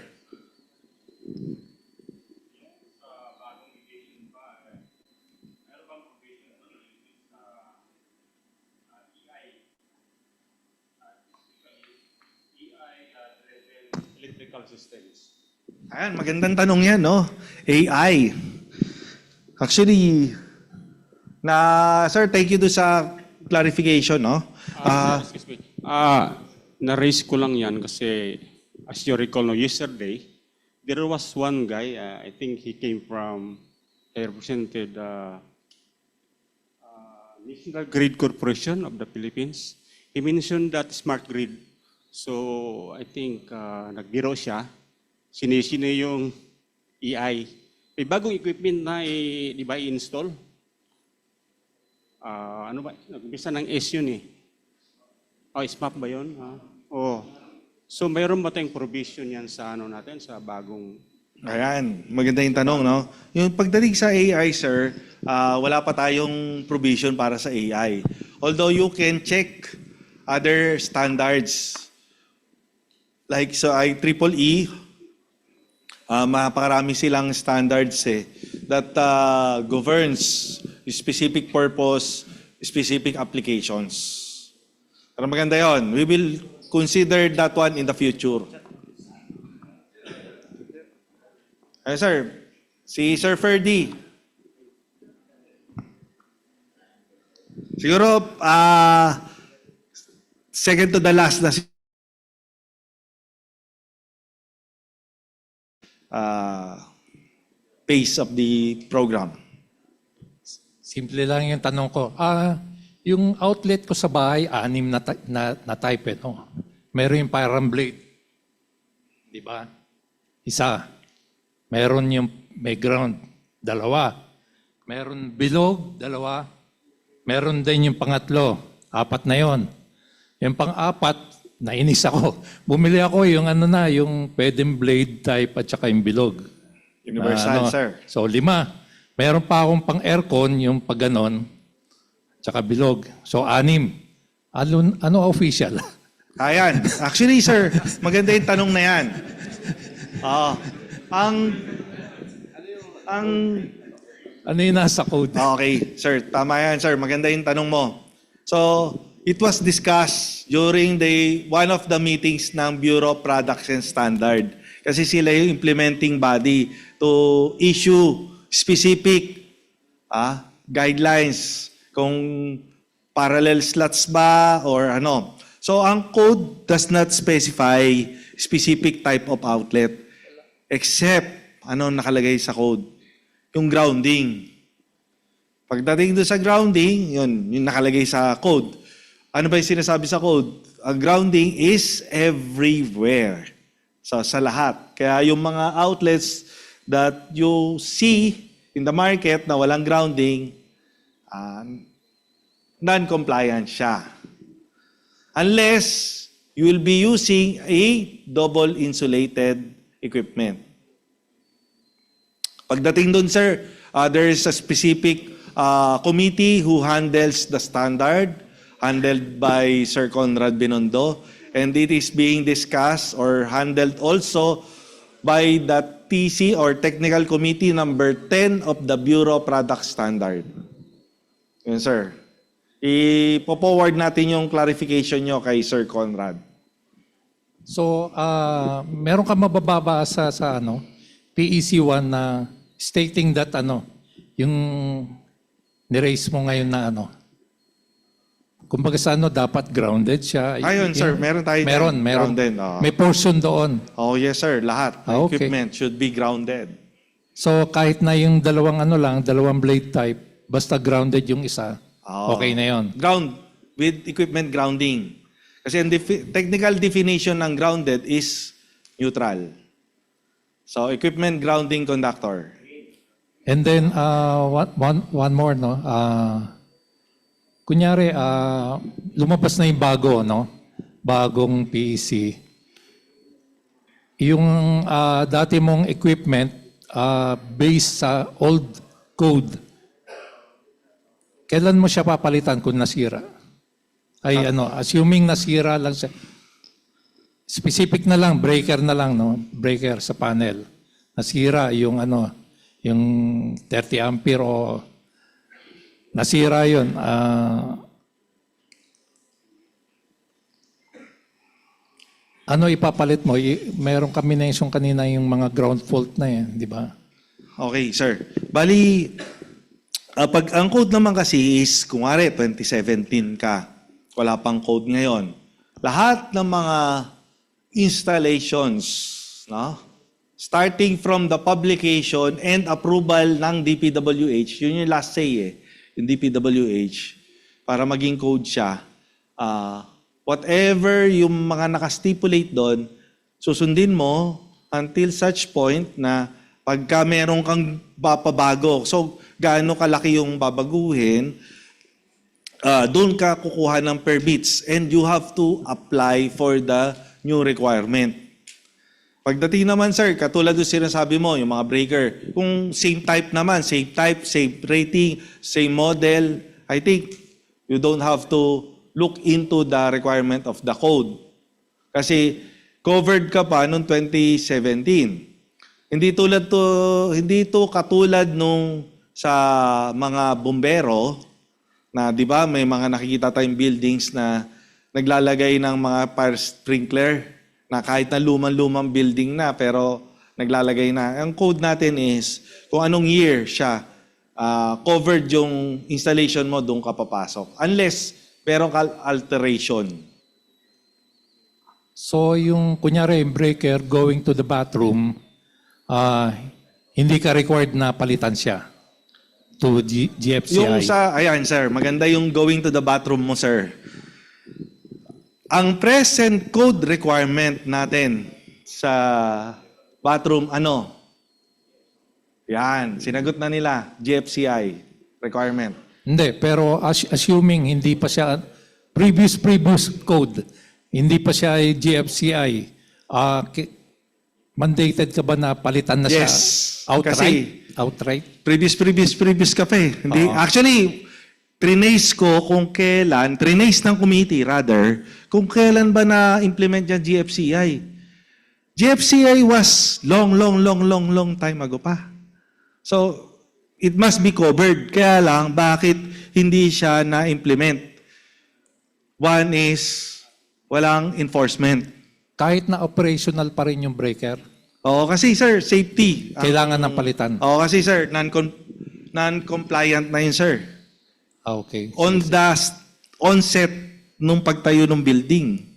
Systems. Ayan, magandang tanong yan, no? AI. Actually, sir, thank you do sa clarification, no? Excuse me. Na-raise ko lang yan kasi, as you recall, no, yesterday, there was one guy, I think he came from, he represented National Grid Corporation of the Philippines. He mentioned that smart grid. So, I think nagbiro siya, sinisine yung AI. May bagong equipment na di ba i-install? Ano ba? Nag-umpisa ng S yun eh. SMAP ba yun? So, mayroon ba tayong provision yan sa natin, sa bagong... Ayan, maganda yung tanong, no? Yung pagdating sa AI, sir, wala pa tayong provision para sa AI. Although you can check other standards. Like sa IEEE, mapakarami silang standards that governs specific purpose, specific applications. Pero maganda yon. We will consider that one in the future. Sir, si Sir Ferdy. Siguro, second to the last na phase of the program. Simple lang yung tanong ko. Yung outlet ko sa bahay, 6 na type. No? Meron yung parang blade. Di ba? Isa. Meron yung may ground. 2. Meron bilog. 2. Meron din yung pangatlo. 4 na yon. Yung pang-4, nainis ako. Bumili ako yung yung pwedeng blade type at saka yung bilog. Universal, sir. So 5. Meron pa akong pang-aircon, yung pag ganon, tsaka bilog. So 6. Ano official? Ayan. Actually, sir, maganda yung tanong na yan. Ano yung nasa code? Okay, sir. Tama yan, sir. Maganda yung tanong mo. So, it was discussed during one of the meetings ng Bureau of Products and Standard. Kasi sila yung implementing body to issue specific guidelines kung parallel slots ba or ano. So, ang code does not specify specific type of outlet except ano nakalagay sa code? Yung grounding. Pagdating doon sa grounding, yun, yung nakalagay sa code. Ano ba yung sinasabi sa code? Ang grounding is everywhere. So, sa lahat. Kaya yung mga outlets that you see in the market na walang grounding, non-compliant siya. Unless you will be using a double insulated equipment. Pagdating doon, sir, there is a specific committee who handles the standard, handled by Sir Conrad Binondo, and it is being discussed or handled also by the TC or Technical Committee number 10 of the Bureau of Product Standard. Yun, sir. Ipo-forward natin yung clarification nyo kay Sir Conrad. So, meron ka mabababa sa PEC 1 na stating that yung niraise mo ngayon na kumbaga sa dapat grounded siya. Ayun, sir. Meron tayo meron. grounded. May portion doon. Oh, yes, sir. Lahat. Okay. Equipment should be grounded. So, kahit na yung dalawang blade type, basta grounded yung isa, okay na yon. Ground with equipment grounding. Kasi ang technical definition ng grounded is neutral. So, equipment grounding conductor. And then, one more, no? Kunyari, lumabas na yung bago, no? Bagong PEC. Yung dati mong equipment based sa old code, kailan mo siya papalitan kung nasira? Assuming nasira lang siya. Specific na lang, breaker na lang, no? Breaker sa panel. Nasira yung yung 30 ampere o nasira yun. Ano ipapalit mo? Meron kami na yung kanina yung mga ground fault na yan, di ba? Okay, sir. Bali, pag ang code naman kasi is, kung 2017 ka, wala pang code ngayon. Lahat ng mga installations, no? Starting from the publication and approval ng DPWH, yun yung last say yung DPWH, para maging code siya, whatever yung mga nakastipulate doon, susundin mo until such point na pagka meron kang papabago, so gaano kalaki yung babaguhin, doon ka kukuha ng permits and you have to apply for the new requirement. Pagdating naman, sir, katulad yung sinasabi mo, yung mga breaker, kung same type naman, same type, same rating, same model, I think you don't have to look into the requirement of the code. Kasi covered ka pa noong 2017. Hindi to katulad nung sa mga bumbero na 'di ba may mga nakikita tayong buildings na naglalagay ng mga fire sprinkler na kahit na lumang building na pero naglalagay na. Ang code natin is kung anong year siya covered yung installation mo, doon ka papasok. Unless meron ka alteration. So yung kunyari yung breaker going to the bathroom, hindi ka required na palitan siya to GFCI. Yung ayan sir, maganda yung going to the bathroom mo sir. Ang present code requirement natin sa bathroom, ano? Yan, sinagot na nila, GFCI requirement. Hindi, pero assuming hindi pa siya, previous code, hindi pa siya GFCI, mandated ka ba na palitan na siya outright? Outright? Previous ka pa eh. Hindi, actually, trinace ko kung kailan, trinace ng committee rather, kung kailan ba na-implement yung GFCI. GFCI was long time ago pa. So, it must be covered. Kaya lang, bakit hindi siya na-implement? One is, walang enforcement. Kahit na operational pa rin yung breaker? Oo, kasi sir, safety. Kailangan ng palitan? Oo, kasi sir, non-compliant na yun sir. Okay. On the onset nung pagtayo ng building.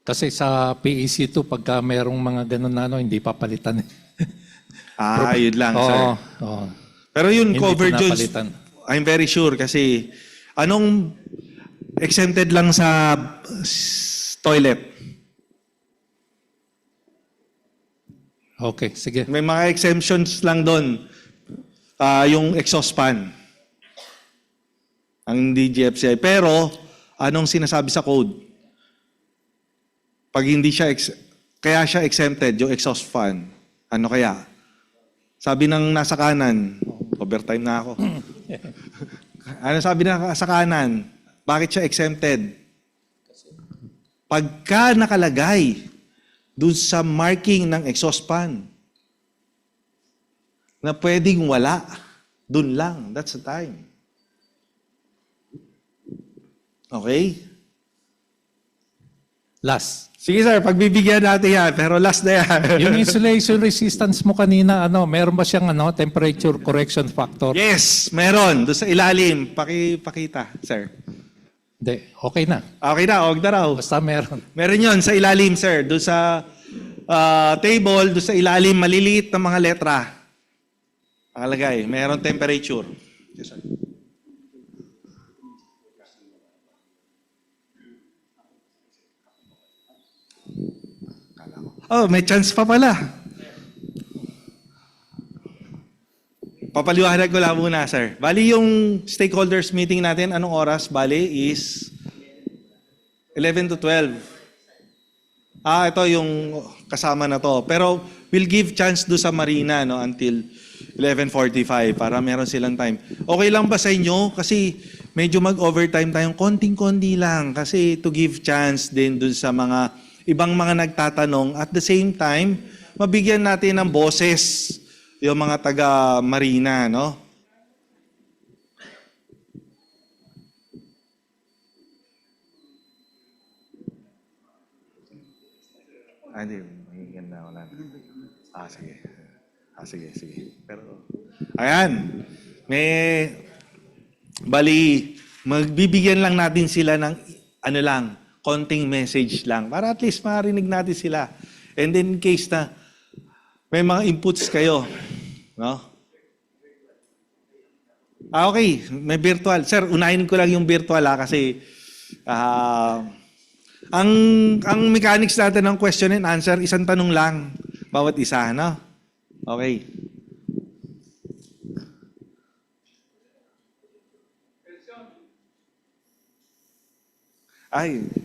Kasi sa PEC 2, pagka merong mga ganun na hindi papalitan. Yun lang, sir. Oo. Pero yun, Hindi covered yun. pinapalitan. I'm very sure kasi anong exempted lang sa toilet? Okay, sige. May mga exemptions lang doon. Yung exhaust fan. Ang hindi GFCI. Pero, anong sinasabi sa code? Pag hindi siya, kaya siya exempted, yung exhaust fan. Ano kaya? Sabi ng nasa kanan, overtime na ako. Ano sabi na sa kanan? Bakit siya exempted? Pagka nakalagay dun sa marking ng exhaust fan, na pwedeng wala, dun lang. That's the time. Okay? Last. Sige sir, pagbibigyan natin yan, pero last na yan. Yung insulation resistance mo kanina, meron ba siyang temperature correction factor? Yes, meron. Doon sa ilalim. Pakita, sir. Hindi, okay na. Okay na, huwag na raw. Basta meron. Meron yon sa ilalim, sir. Doon sa table, doon sa ilalim, maliliit na mga letra. Nakalagay, meron temperature. Yes, sir. Oh, may chance pa pala. Papaliwanag ko lang muna, sir. Bali yung stakeholders meeting natin, anong oras? Bali is 11 to 12. Ito yung kasama na to. Pero we'll give chance do sa Marina until 11:45 para meron silang time. Okay lang ba sa inyo? Kasi medyo mag-overtime tayong konting-konti lang kasi to give chance din dun sa mga ibang mga nagtatanong. At the same time, mabigyan natin ng boses yung mga taga-Marina, no? Hindi, mahihigan na ako lang. Sige. Pero, ayan, bali, magbibigyan lang natin sila ng, konting message lang para at least marinig natin sila. And then in case na may mga inputs kayo, no? Okay, may virtual. Sir, unahin ko lang yung virtual kasi ang mechanics natin ng question and answer, isang tanong lang bawat isa, no? Okay.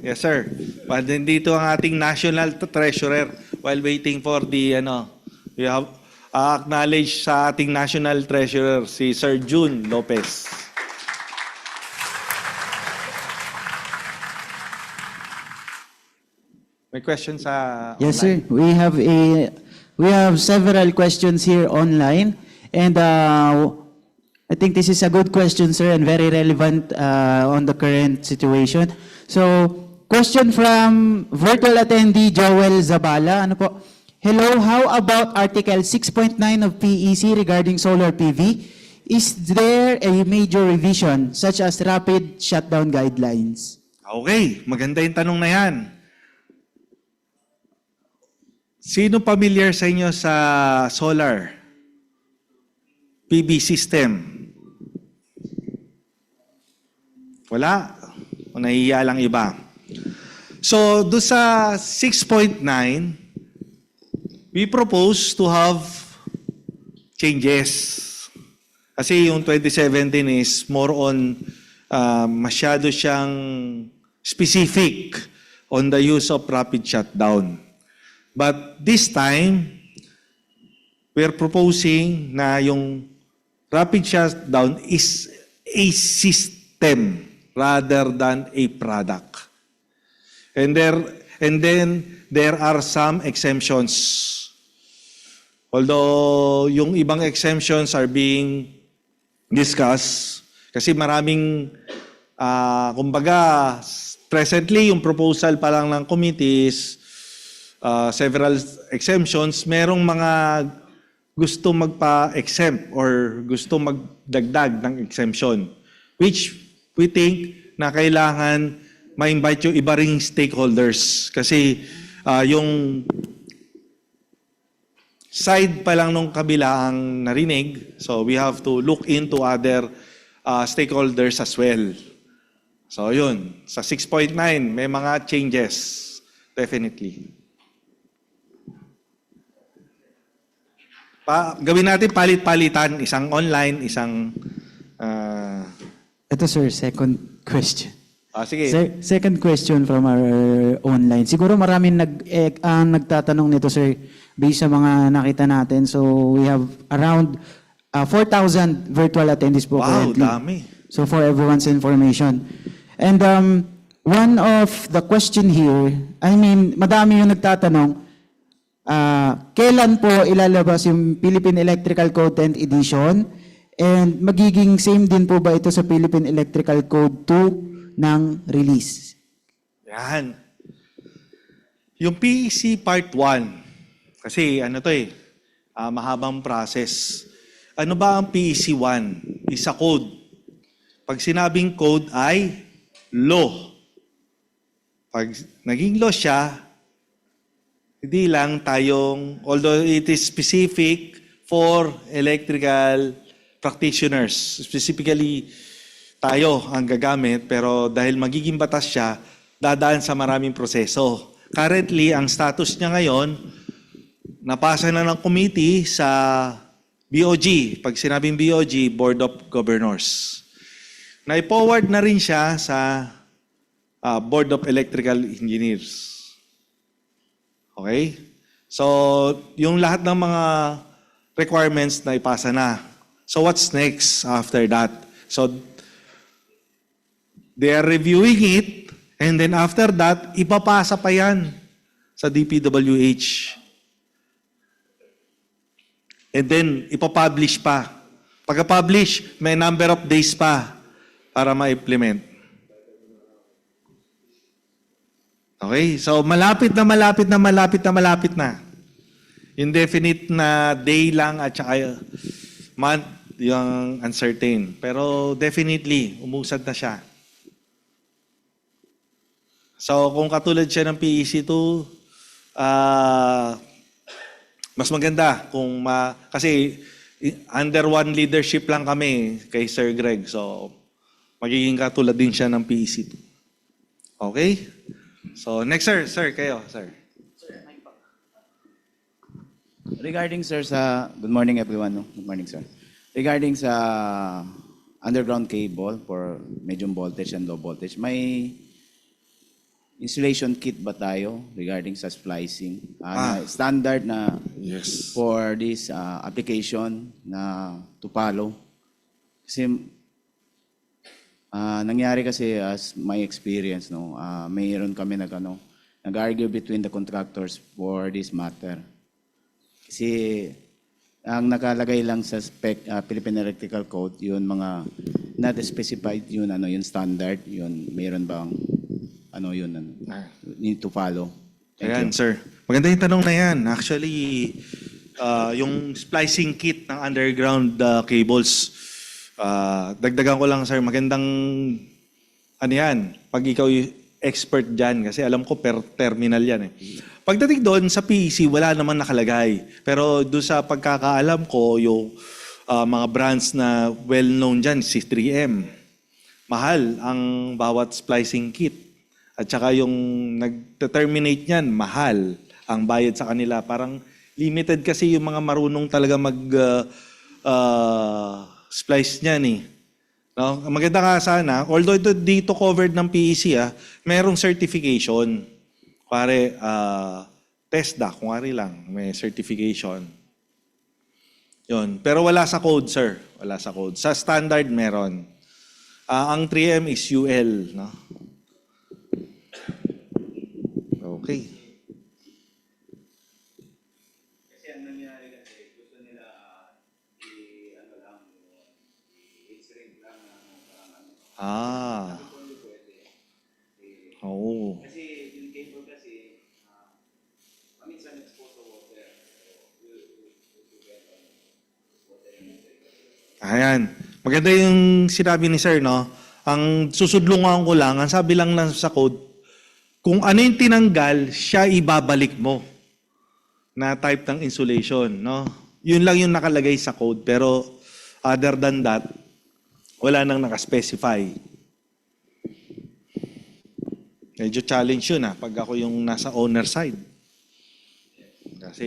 Yes sir. Nandito ang ating National Treasurer while waiting for the we have acknowledge sa ating National Treasurer si Sir June Lopez. May questions sa Yes, online? sir. We have several questions here online, and I think this is a good question, sir, and very relevant on the current situation. So, question from virtual attendee Joel Zabala. Ano po? Hello, how about Article 6.9 of PEC regarding solar PV? Is there a major revision such as rapid shutdown guidelines? Okay, maganda yung tanong na yan. Sino familiar sa inyo sa solar PV system? Wala? O nahihiya lang iba? So, do sa 6.9, we propose to have changes. Kasi yung 2017 is more on masyado siyang specific on the use of rapid shutdown. But this time, we're proposing na yung rapid shutdown is a system rather than a product. And then there are some exemptions. Although yung ibang exemptions are being discussed, kasi maraming, kumbaga, presently yung proposal pa lang ng committees, several exemptions, merong mga gusto magpa-exempt or gusto magdagdag ng exemption, which we think na kailangan ma-invite yung iba ring stakeholders. Kasi yung side pa lang nung kabila ang narinig, so we have to look into other stakeholders as well. So yun, sa 6.9, may mga changes, definitely. Gawin natin palit-palitan, isang online, isang... Ito sir, second question. Sige. Second question from our online. Siguro maraming nagtatanong nito sir, based sa mga nakita natin. So we have around 4,000 virtual attendees po currently. Wow, dami. So for everyone's information. And one of the question here, I mean, madami yung nagtatanong, kailan po ilalabas yung Philippine Electrical Code 10th Edition? And magiging same din po ba ito sa Philippine Electrical Code 2 ng release? Yan. Yung PEC Part 1, kasi ano to mahabang process. Ano ba ang PEC 1? Isa code. Pag sinabing code ay law. Pag naging law siya, hindi lang tayong, although it is specific for electrical practitioners, specifically tayo ang gagamit, pero dahil magiging batas siya, dadaan sa maraming proseso. Currently, ang status niya ngayon, napasa na ng committee sa BOG. Pag sinabing BOG, Board of Governors. Na-forward na rin siya sa Board of Electrical Engineers. Okay? So, yung lahat ng mga requirements na ipasa na. So, what's next after that? So, they are reviewing it, and then after that, ipapasa pa yan sa DPWH. And then, ipapublish pa. Pagka-publish, may number of days pa para ma-implement. Okay? So, malapit na. Indefinite na day lang at saka month yung uncertain. Pero definitely, umusad na siya. So, kung katulad siya ng PEC 2, mas maganda kung kasi under one leadership lang kami kay Sir Greg. So, magiging katulad din siya ng PEC 2. Okay? So, next sir. Sir, kayo, sir. Regarding sir sa, good morning everyone. No? Good morning sir. Regarding sa underground cable for medium voltage and low voltage, may installation kit ba tayo regarding sa splicing? Standard na for this application na to follow? Kasi nangyari kasi as my experience, no, mayroon kami nag-argue between the contractors for this matter. Kasi ang nakalagay lang sa spec Philippine Electrical Code, yun mga not specified yun yung standard, yun mayroon bang need to follow. Ayan, sir. Maganda yung tanong na yan. Actually, yung splicing kit ng underground cables, dagdagan ko lang, sir, magandang ano yan, pag ikaw yung expert dyan, kasi alam ko per terminal yan eh. Pagdating doon sa PEC, wala naman nakalagay. Pero doon sa pagkakaalam ko, yung mga brands na well-known dyan, si 3M. Mahal ang bawat splicing kit. At saka yung nag-terminate niyan, mahal ang bayad sa kanila. Parang limited kasi yung mga marunong talaga mag-splice niyan eh. No? Maganda nga sana, although ito dito covered ng PEC, merong certification. Kuwari, TESDA, kuwari lang, may certification. Yun. Pero wala sa code, sir. Wala sa code. Sa standard, meron. Ang 3M is UL. No? Okay. Oo. Kasi yung cable kasi, paminsan exposed to water. Ayan. Maganda yung sinabi ni sir, no? Ang susudlungan ko lang, ang sabi lang sa code, kung ano yung tinanggal, siya ibabalik mo na type ng insulation, no? Yun lang yung nakalagay sa code, pero other than that, wala nang nakaspecify. Medyo challenge yun pag ako yung nasa owner side. Kasi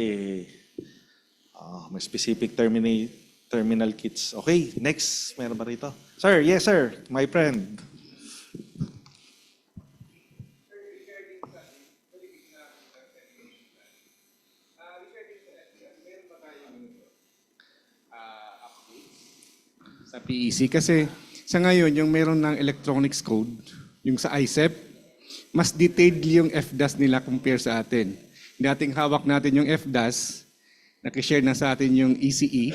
may specific terminal kits. Okay, next. Meron ba rito? Sir, yes sir, my friend. Sa PEC kasi sa ngayon yung meron ng electronics code, yung sa ICEP, mas detailed yung FDAS nila compare sa atin. Dating hawak natin yung FDAS, nakishare na sa atin yung ECE.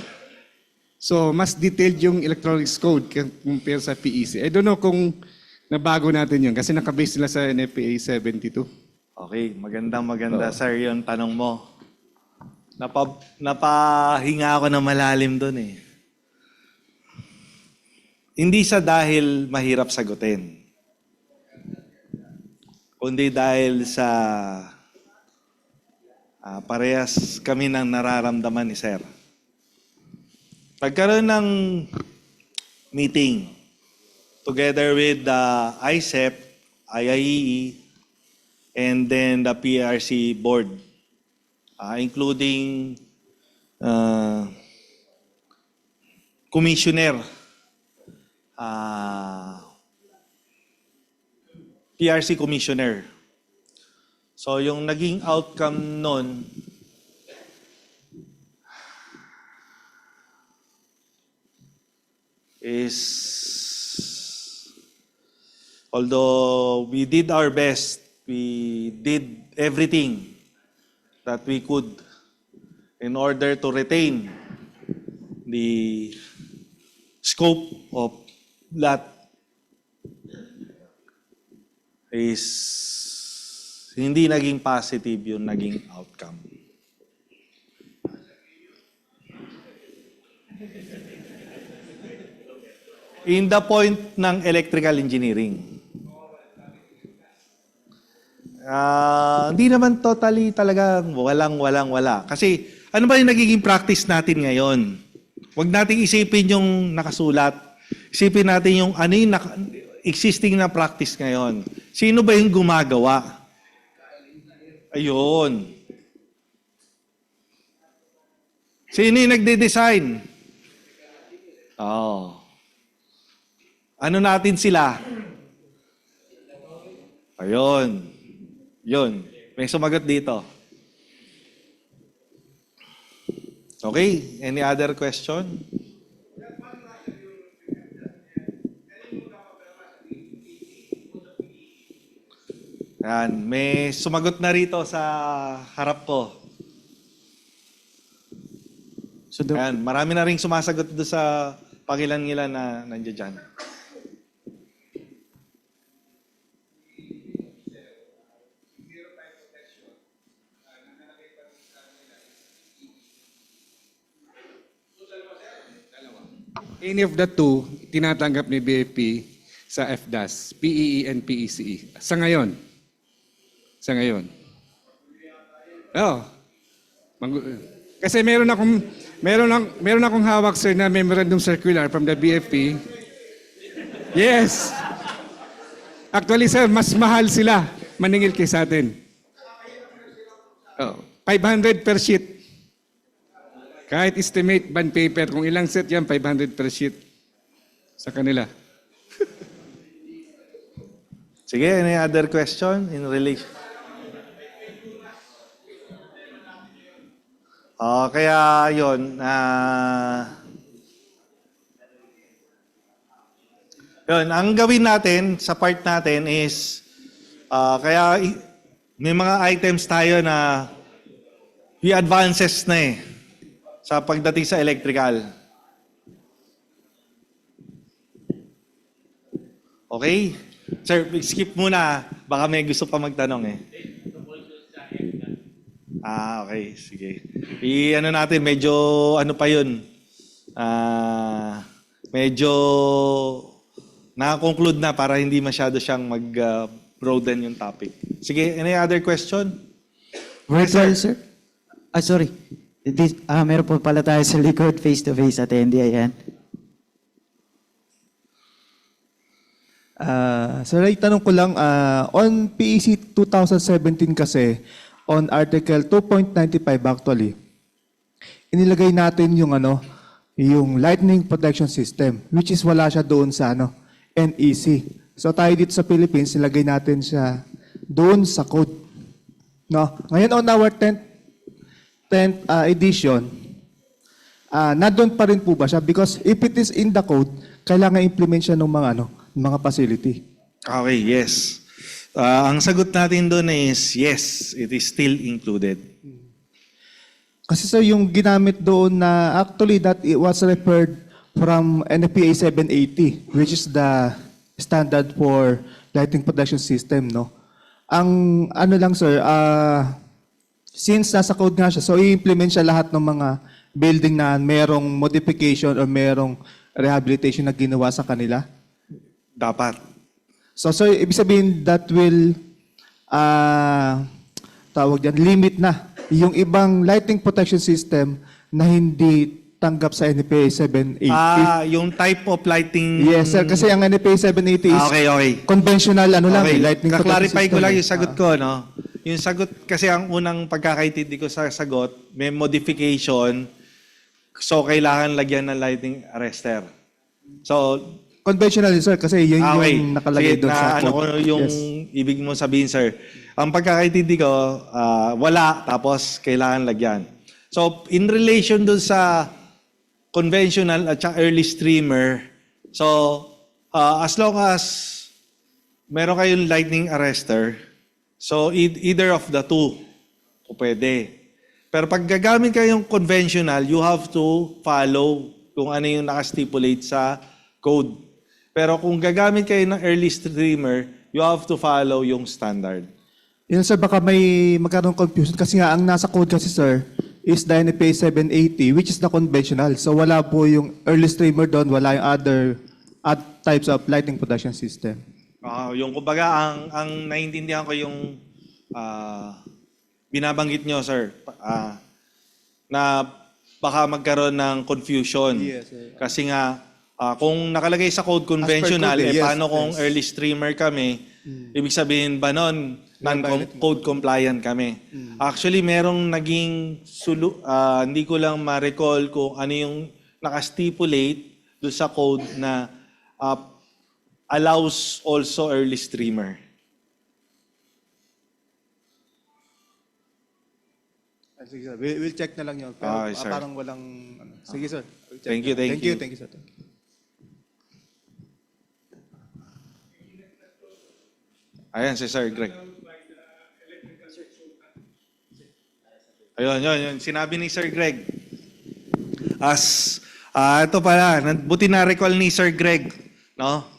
So mas detailed yung electronics code compare sa PEC. I don't know kung nabago natin yun kasi nakabase nila sa NFPA 72. Okay, maganda sir yung tanong mo. Napahinga ako na malalim doon eh. Hindi sa dahil mahirap sagutin, kundi dahil sa parehas kami ng nararamdaman ni Sir. Pagkaroon ng meeting together with the ICEP, IIEE, and then the PRC board, including commissioner, PRC commissioner. So yung naging outcome nun, is, although we did our best, we did everything that we could in order to retain the scope of that, is hindi naging positive yung naging outcome. In the point ng electrical engineering. Hindi naman totally talagang wala. Kasi ano ba yung nagiging practice natin ngayon? Huwag nating isipin yung nakasulat. Isipin natin yung ano yung existing na practice ngayon. Sino ba yung gumagawa? Ayun. Sino yung nagde-design? Oh. Ano natin sila? Ayun. Yun. May sumagot dito. Okay. Any other question? Yan. May sumagot na rito sa harap ko. Yan. Marami na rin sumasagot doon sa pangilan-ngilan na nandiyan dyan. Any of the two, tinatanggap ni BFP, sa FDAS, PEE and PECE. Sa ngayon. Oh. Kasi meron akong hawak, sir, na memorandum circular from the BFP. Yes. Actually, sir, mas mahal sila maningil kaysa atin. Oh, 500 per sheet. Kahit estimate bond paper, kung ilang set yan, 500 per sheet sa kanila. Sige, any other question in relation? Kaya yun, yun, ang gawin natin sa part natin is, may mga items tayo na advances na sa pagdating sa electrical. Okay? Sir, skip muna. Baka may gusto pa magtanong okay. Sige. Ano natin, medyo pa yun. Medyo na-conclude na para hindi masyado siyang mag-broaden yung topic. Sige, any other question? Virtual, sir? Sorry. Meron po pala tayo sa likod, face-to-face attendee, ayan. Sir, tanong ko lang, on PEC 2017 kasi, on Article 2.95 actually, inilagay natin yung lightning protection system, which is wala siya doon sa NEC. So tayo dito sa Philippines, ilagay natin siya doon sa code. No? Ngayon on our 10th edition, nandun pa rin po ba siya? Because if it is in the code, kailangan implement siya ng mga facility. Okay, yes. Ang sagot natin doon is yes, it is still included. Kasi sir, yung ginamit doon na actually that it was referred from NFPA 780, which is the standard for lighting protection system, no? Ang lang sir, since nasa code nga siya, so i-implement siya lahat ng mga building na merong modification or merong rehabilitation na ginawa sa kanila? Dapat. So sir, ibig sabihin that will limit na yung ibang lighting protection system na hindi tanggap sa NFPA 780. Yung type of lighting... Yes, sir. Kasi ang NFPA 780 is conventional lighting protection system. Clarify ko lang yung sagot ko, no? Yung sagot, kasi ang unang pagkakaintindi ko sa sagot, may modification, so kailangan lagyan ng lighting arrestor. So, conventional, sir, kasi yun yung nakalagay doon sa code. Yung ibig mo sabihin, sir. Ang pagkakaintindi ko, wala, tapos kailangan lagyan. So, in relation doon sa conventional at saka early streamer, so, as long as meron kayong lightning arrestor, so either of the two, pwede. Pero pag gagamit kayong conventional, you have to follow kung ano yung nakastipulate sa code. Pero kung gagamit kayo ng early streamer, you have to follow yung standard. Yun sir, baka may magkaroon confusion kasi nga ang nasa code kasi sir is the NFPA 780 which is the conventional. So wala po yung early streamer doon, wala yung other types of lighting protection system. Yung kumbaga, ang naiintindihan ko yung binabanggit nyo, sir, na baka magkaroon ng confusion. Yes, sir. Kasi nga, kung nakalagay sa code conventional, code, yes, paano kung yes. early streamer kami, ibig sabihin ba nun, non-code compliant kami. Actually, merong naging, hindi ko lang ma-recall kung ano yung nakastipulate doon sa code na allows also early streamer. Sige sir, we'll check na lang yun. Pero Sir. parang walang... Sige sir. We'll check Thank you, na. thank you. Thank you sir. Ayan, si Sir Greg. Ayun. Sinabi ni Sir Greg. Ito pala, buti na-recall ni Sir Greg, no?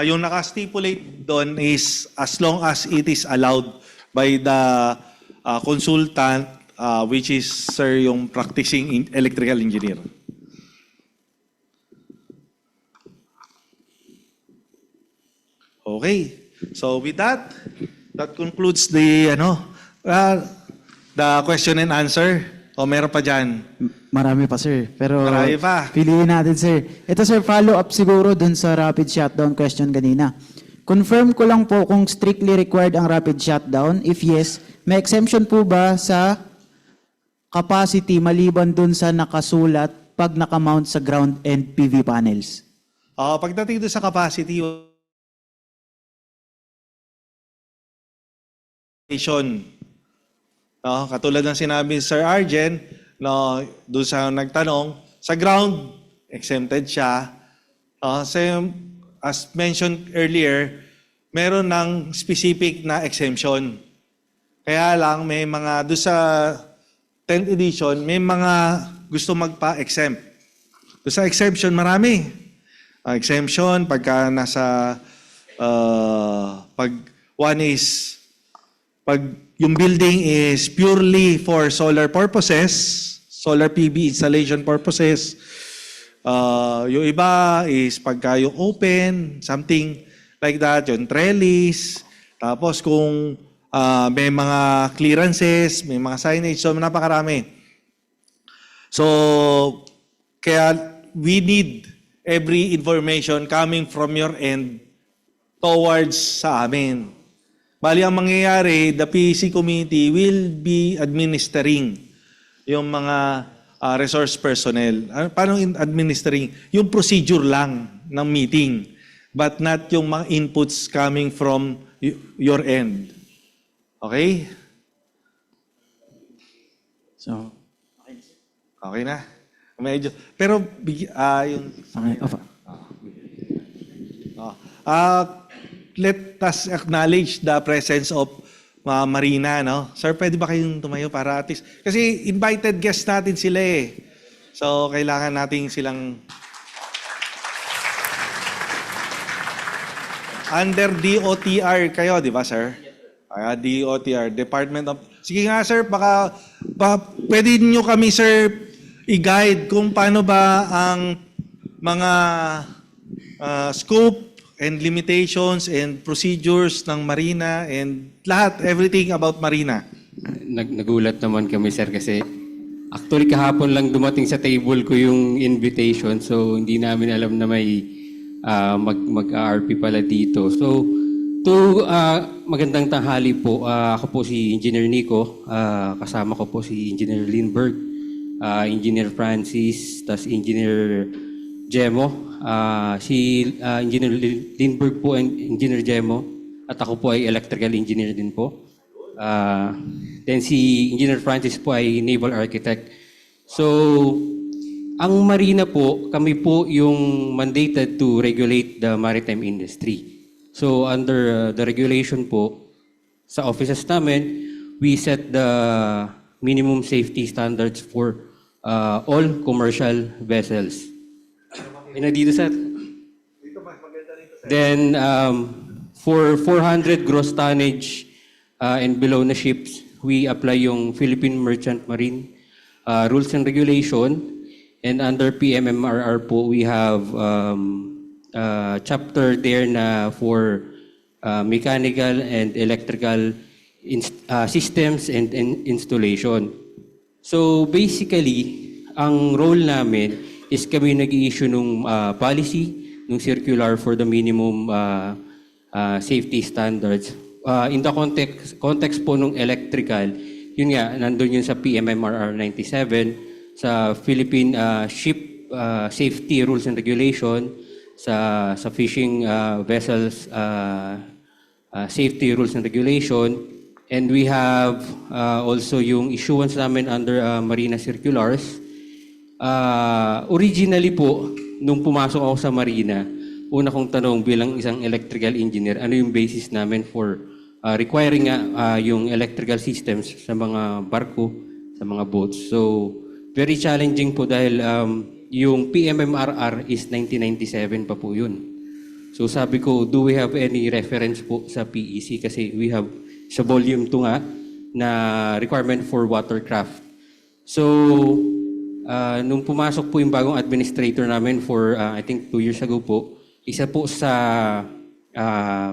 Yung naka-stipulate doon is as long as it is allowed by the consultant, which is, sir, yung practicing electrical engineer. Okay. So with that concludes the the question and answer. O meron pa dyan? Marami pa, sir. Pero Marami pa. piliin natin, sir. Ito, sir, follow-up siguro dun sa rapid shutdown question kanina. Confirm ko lang po kung strictly required ang rapid shutdown. If yes, may exemption po ba sa capacity maliban dun sa nakasulat pag nakamount sa ground and PV panels? Pagdating doon sa capacity, no, katulad ng sinabi ni Sir Arjen, no, doon sa nagtanong, sa ground, exempted siya. As mentioned earlier, meron ng specific na exemption. Kaya lang, may mga, doon sa 10th edition, may mga gusto magpa-exempt. Doon sa exemption, marami. Exemption, pagka nasa, pag one is, pag yung building is purely for solar purposes, solar PV installation purposes. Yung iba is pagka yung open, something like that, yung trellis. Tapos kung may mga clearances, may mga signage, so napakarami. So, kaya we need every information coming from your end towards sa amin. Bali, ang mangyayari, the PEC committee will be administering yung mga resource personnel. Paano administering? Yung procedure lang ng meeting, but not yung mga inputs coming from your end. Okay? So, okay na? Medyo, pero, yung... Okay, let us acknowledge the presence of Marina, no? Sir, pwede ba kayong tumayo para at least... Kasi invited guest natin sila eh. So, kailangan natin silang... Under DOTR kayo, di ba, sir? DOTR, Department of... Sige nga, sir, baka pwede niyo kami, sir, i-guide kung paano ba ang mga scope and limitations and procedures ng Marina and lahat, everything about Marina. Nagulat naman kami, sir, kasi actually kahapon lang dumating sa table ko yung invitation, so hindi namin alam na may mag-RP pala dito. So, magandang tanghali po. Ako po si Engineer Nico, kasama ko po si Engineer Lindbergh, Engineer Francis, tas Engineer Jemo. Si Engineer Lindbergh po and Engineer Jemo at ako po ay electrical engineer din po. Then si Engineer Francis po ay naval architect. So, ang Marina po, kami po yung mandated to regulate the maritime industry. So, under the regulation po, sa offices namin, we set the minimum safety standards for all commercial vessels. Dito, sir. Then, for 400 gross tonnage and below na ships, we apply yung Philippine Merchant Marine rules and regulation. And under PMMRR po, we have chapter there na for mechanical and electrical systems and installation. So basically, ang role namin is kami nag-i-issue ng policy, ng circular for the minimum safety standards. In the context po ng electrical, yun nga, nandun yun sa PMMRR 97, sa Philippine Ship Safety Rules and Regulation, sa fishing vessels safety rules and regulation, and we have also yung issuance namin under Marina Circulars. Originally po, nung pumasok ako sa Marina, una kong tanong bilang isang electrical engineer, ano yung basis namin for requiring yung electrical systems sa mga barko, sa mga boats. So, very challenging po dahil yung PMMRR is 1997 pa po yun. So sabi ko, do we have any reference po sa PEC? Kasi we have sa volume 2 nga na requirement for watercraft. So, nung pumasok po yung bagong administrator namin for, I think 2 years ago po, isa po sa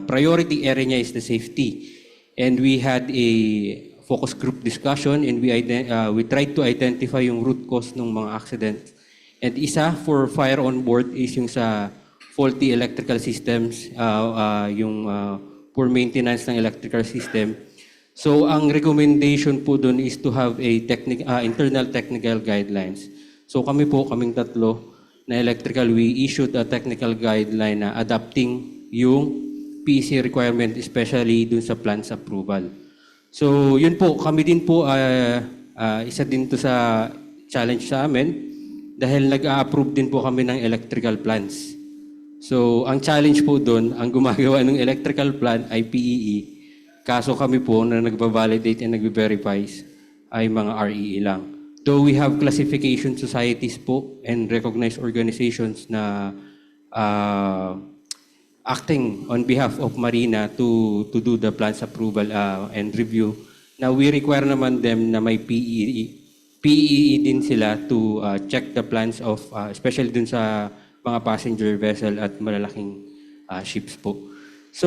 priority area niya is the safety. And we had a focus group discussion and we tried to identify yung root cause ng mga accidents. And isa for fire on board is yung sa faulty electrical systems, yung poor maintenance ng electrical system. So ang recommendation po doon is to have a internal technical guidelines. So kaming tatlo na electrical, we issued a technical guideline na adapting yung PEC requirement, especially dun sa plans approval. So yun po, kami din po, isa din to sa challenge sa amin dahil nag-a-approve din po kami ng electrical plans. So ang challenge po doon, ang gumagawa ng electrical plan ay PEE. Kaso kami po na nagbabalidate and nagbe-verify ay mga REE lang. Though we have classification societies po and recognized organizations na acting on behalf of Marina to do the plans approval and review. Now we require naman them na may PEE din sila to check the plans of especially dun sa mga passenger vessel at malalaking ships po. So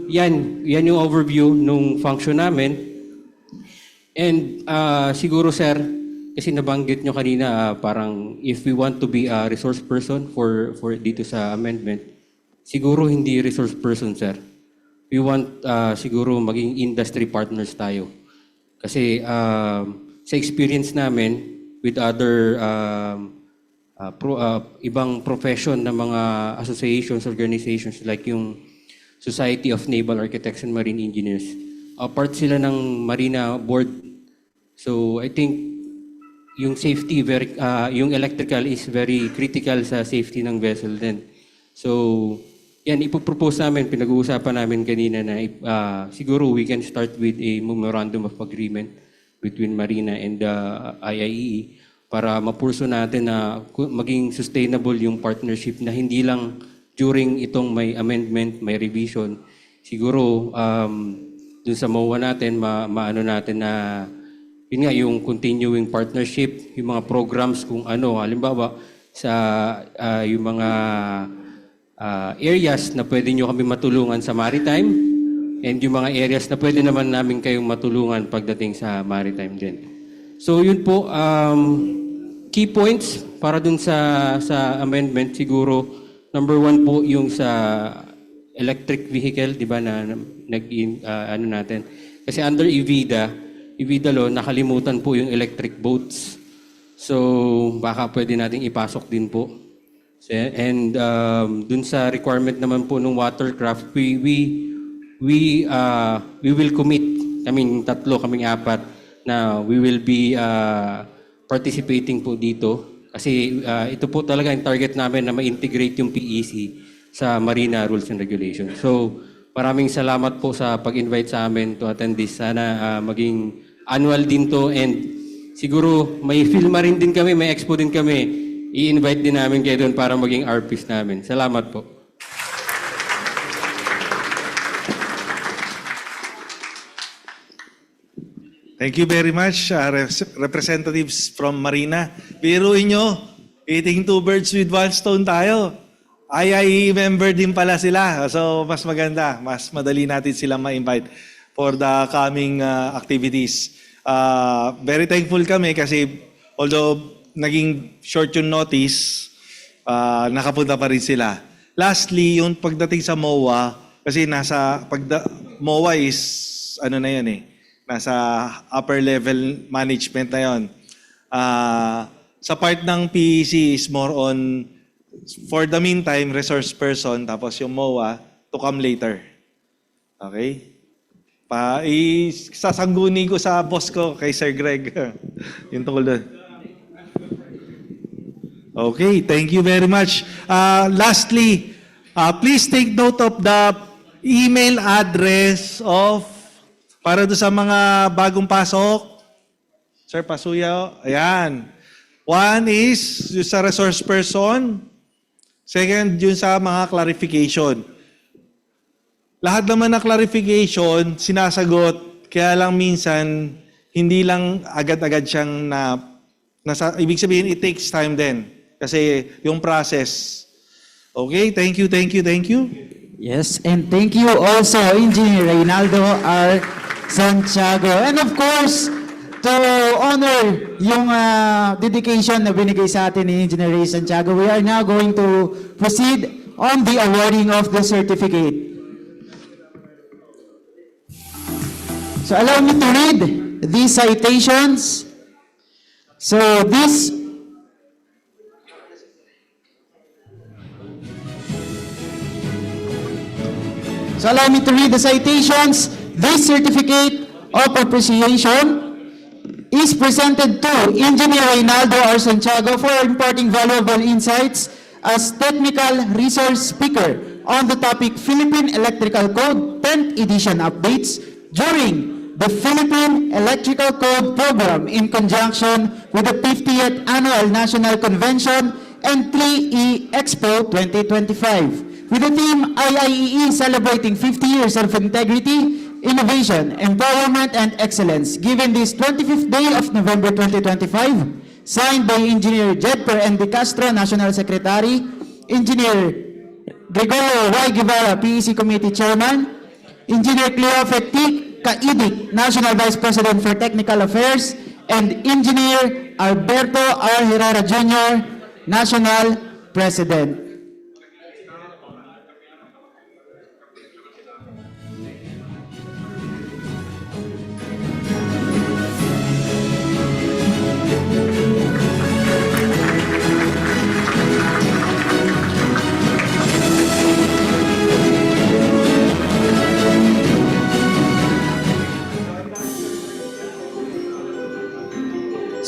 yan yung overview nung function namin. And siguro sir, kasi nabanggit nyo kanina parang if we want to be a resource person for dito sa amendment, siguro hindi resource person, sir. We want siguro maging industry partners tayo. Kasi sa experience namin with other ibang profession na mga associations, organizations like yung Society of Naval Architects and Marine Engineers, part sila ng Marina Board. So I think yung safety, yung electrical is very critical sa safety ng vessel din. So yan, ipopropose namin, pinag-uusapan namin kanina na siguro we can start with a memorandum of agreement between Marina and the IIE para mapurso natin na maging sustainable yung partnership na hindi lang during itong may amendment, may revision. Siguro dun sa MOA natin, maano natin na yun nga, yung continuing partnership, yung mga programs kung ano, halimbawa sa yung mga areas na pwede nyo kami matulungan sa maritime and yung mga areas na pwede naman namin kayong matulungan pagdating sa maritime din. So yun po, key points para dun sa amendment siguro, number 1 po yung sa electric vehicle, di ba na ano natin. Kasi under EVIDA law, nakalimutan po yung electric boats. So baka pwede nating ipasok din po. And dun sa requirement naman po ng watercraft, we will commit, kaming tatlo, kaming apat, na we will be participating po dito. Kasi ito po talaga yung target namin na ma-integrate yung PEC sa Marina Rules and Regulations. So maraming salamat po sa pag-invite sa amin to attend this. Sana maging annual din to and siguro may filma rin din kami, may expo din kami. I-invite din namin kayo doon para maging RPs namin. Salamat po. Thank you very much, representatives from Marina. Biruin nyo, eating two birds with one stone tayo. IIE member din pala sila. So mas maganda, mas madali natin silang ma-invite for the coming activities. Very thankful kami kasi although naging short yung notice, nakapunta pa rin sila. Lastly, yung pagdating sa MOA, kasi MOA is, ano na yan eh, nasa upper level management na yon. Sa part ng PEC is more on, for the meantime, resource person, tapos yung MOA, to come later. Okay? Sasangguni ko sa boss ko, kay Sir Greg. Yung tungkol doon. Okay, thank you very much. Lastly, please take note of the email address of, para doon sa mga bagong pasok. Sir Pasuya, ayan. One is yung sa resource person. Second, yung sa mga clarification. Lahat naman ng clarification, sinasagot, kaya lang minsan, hindi lang agad-agad siyang ibig sabihin, it takes time din. Kasi yung process. Okay, thank you, thank you, thank you. Yes, and thank you also, Engineer Reynaldo R. Santiago. And of course, to honor yung dedication na binigay sa atin ni Engineer Ray Santiago, we are now going to proceed on the awarding of the certificate. So allow me to read these citations. So allow me to read the citations. This certificate of appreciation is presented to Engineer Reynaldo R. Santiago for imparting valuable insights as technical resource speaker on the topic Philippine Electrical Code 10th edition updates during the Philippine Electrical Code program in conjunction with the 50th Annual National Convention and 3E Expo 2025. With the theme IIEE celebrating 50 years of integrity, innovation, empowerment, and excellence, given this 25th day of November 2025, signed by Engineer Jedper N. De Castro, National Secretary, Engineer Gregorio Y. Guevara, PEC Committee Chairman, Engineer Cleofe T. Kaidik, National Vice President for Technical Affairs, and Engineer Alberto R. Herrera Jr., National President.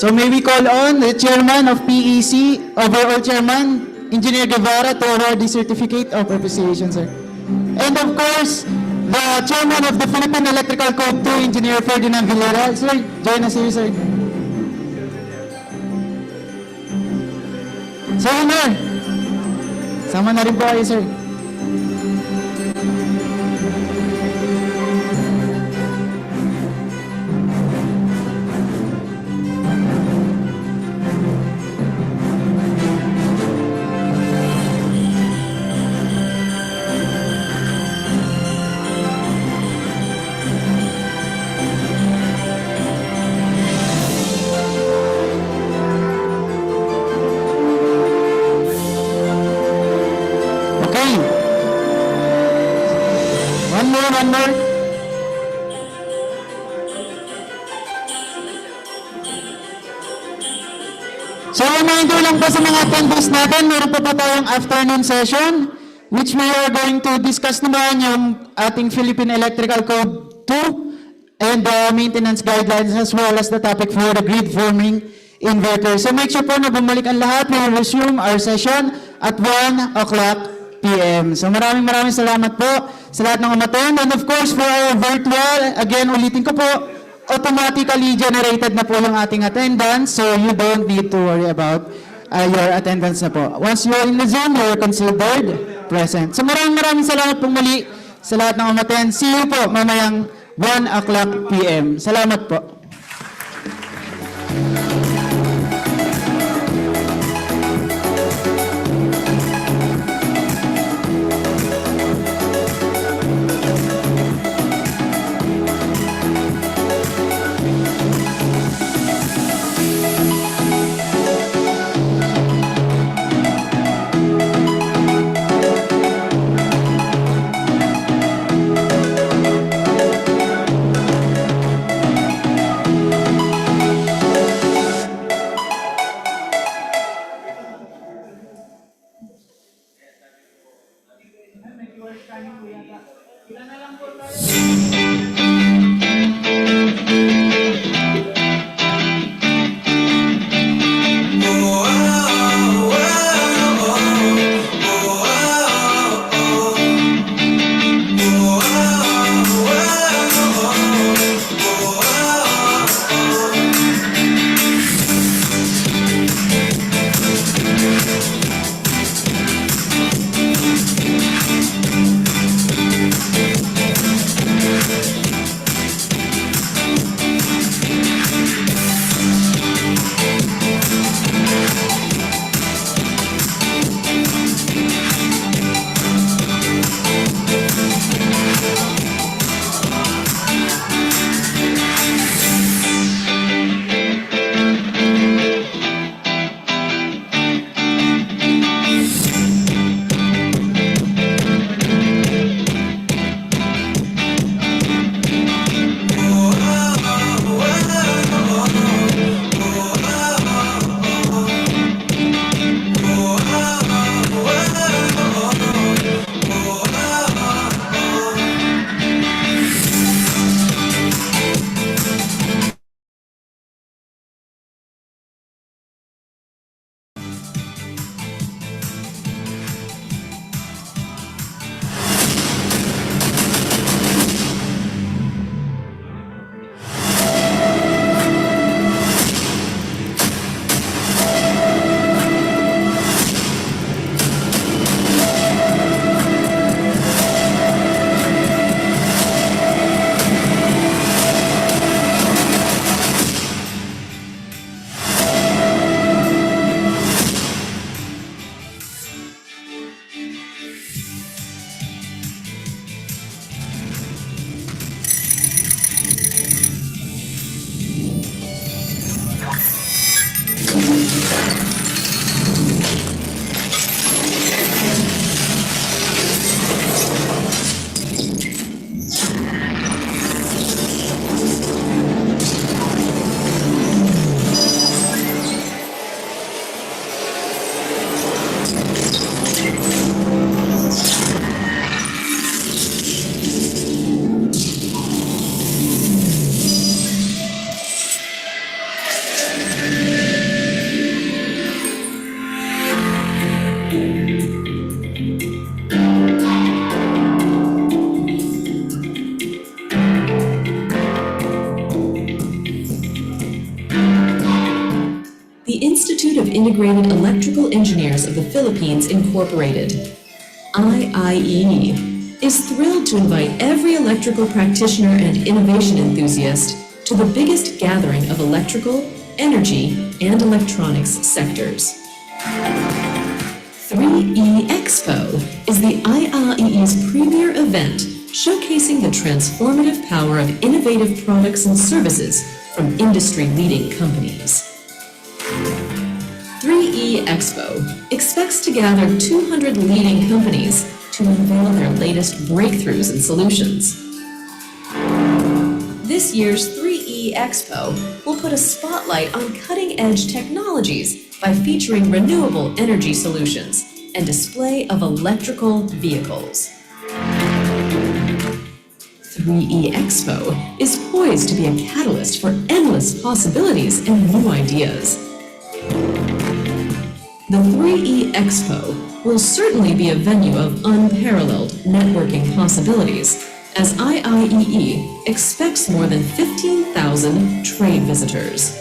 So may we call on the Chairman of PEC, Overall Chairman, Engineer Guevara, to award the certificate of appreciation, sir. And of course, the Chairman of the Philippine Electrical Code 2, Engineer Ferdinand Villarreal. Sir, join us here, sir. Sir, Honor, sama na rin po kayo, sir. One more. So reminder lang po sa mga attendees natin, meron pa po tayong afternoon session which we are going to discuss naman yung ating Philippine Electrical Code 2 and the maintenance guidelines as well as the topic for the grid forming inverter. So make sure po na bumalik ang lahat. We will resume our session at 1 o'clock p.m. So maraming salamat po sa lahat ng umattend. And of course, for our virtual, again, ulitin ko po, automatically generated na po yung ating attendance. So you don't need to worry about your attendance na po. Once you're in the Zoom, you're considered present. So maraming salamat po muli sa lahat ng umattend. See you po mamayang 1 o'clock p.m. Salamat po. Integrated Electrical Engineers of the Philippines Incorporated, IIEE, is thrilled to invite every electrical practitioner and innovation enthusiast to the biggest gathering of electrical, energy, and electronics sectors. 3E Expo is the IIEE's premier event showcasing the transformative power of innovative products and services from industry-leading companies. 3E Expo expects to gather 200 leading companies to unveil their latest breakthroughs and solutions. This year's 3E Expo will put a spotlight on cutting-edge technologies by featuring renewable energy solutions and display of electrical vehicles. 3E Expo is poised to be a catalyst for endless possibilities and new ideas. The 3E Expo will certainly be a venue of unparalleled networking possibilities, as IIEE expects more than 15,000 trade visitors.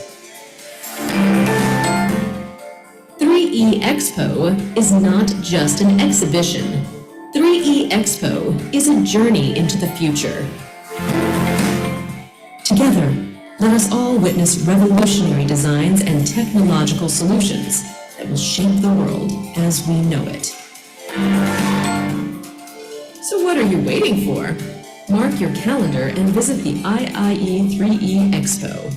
3E Expo is not just an exhibition. 3E Expo is a journey into the future. Together, let us all witness revolutionary designs and technological solutions that will shape the world as we know it. So what are you waiting for? Mark your calendar and visit the IIE 3E Expo.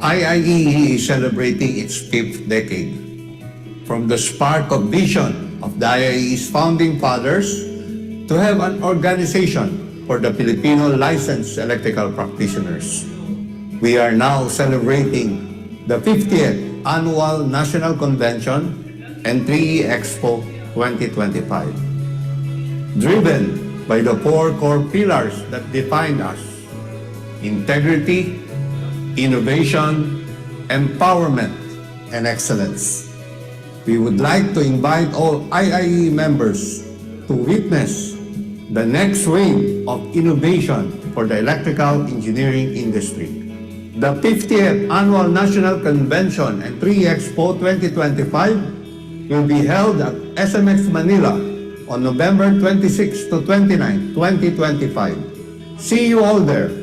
IIEE is celebrating its 5th decade. From the spark of vision of the IIEE's founding fathers to have an organization for the Filipino licensed electrical practitioners. We are now celebrating the 50th Annual National Convention and 3E Expo 2025. Driven by the 4 core pillars that define us: integrity, innovation, empowerment, and excellence. We would like to invite all IIE members to witness the next wave of innovation for the electrical engineering industry. The 50th Annual National Convention and 3E Expo 2025 will be held at SMX Manila on November 26 to 29, 2025. See you all there.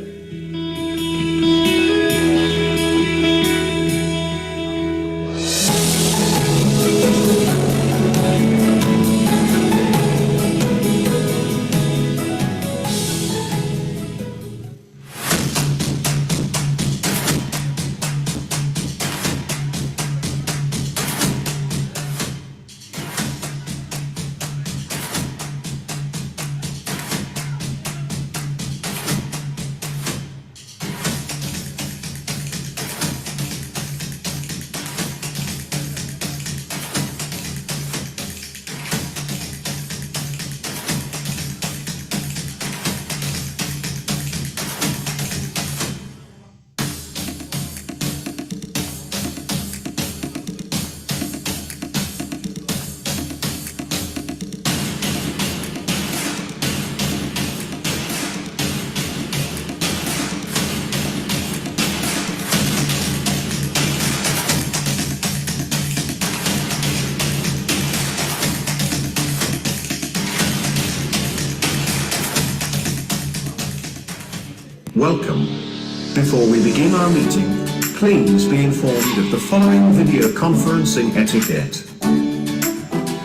Welcome. Before we begin our meeting, please be informed of the following video conferencing etiquette.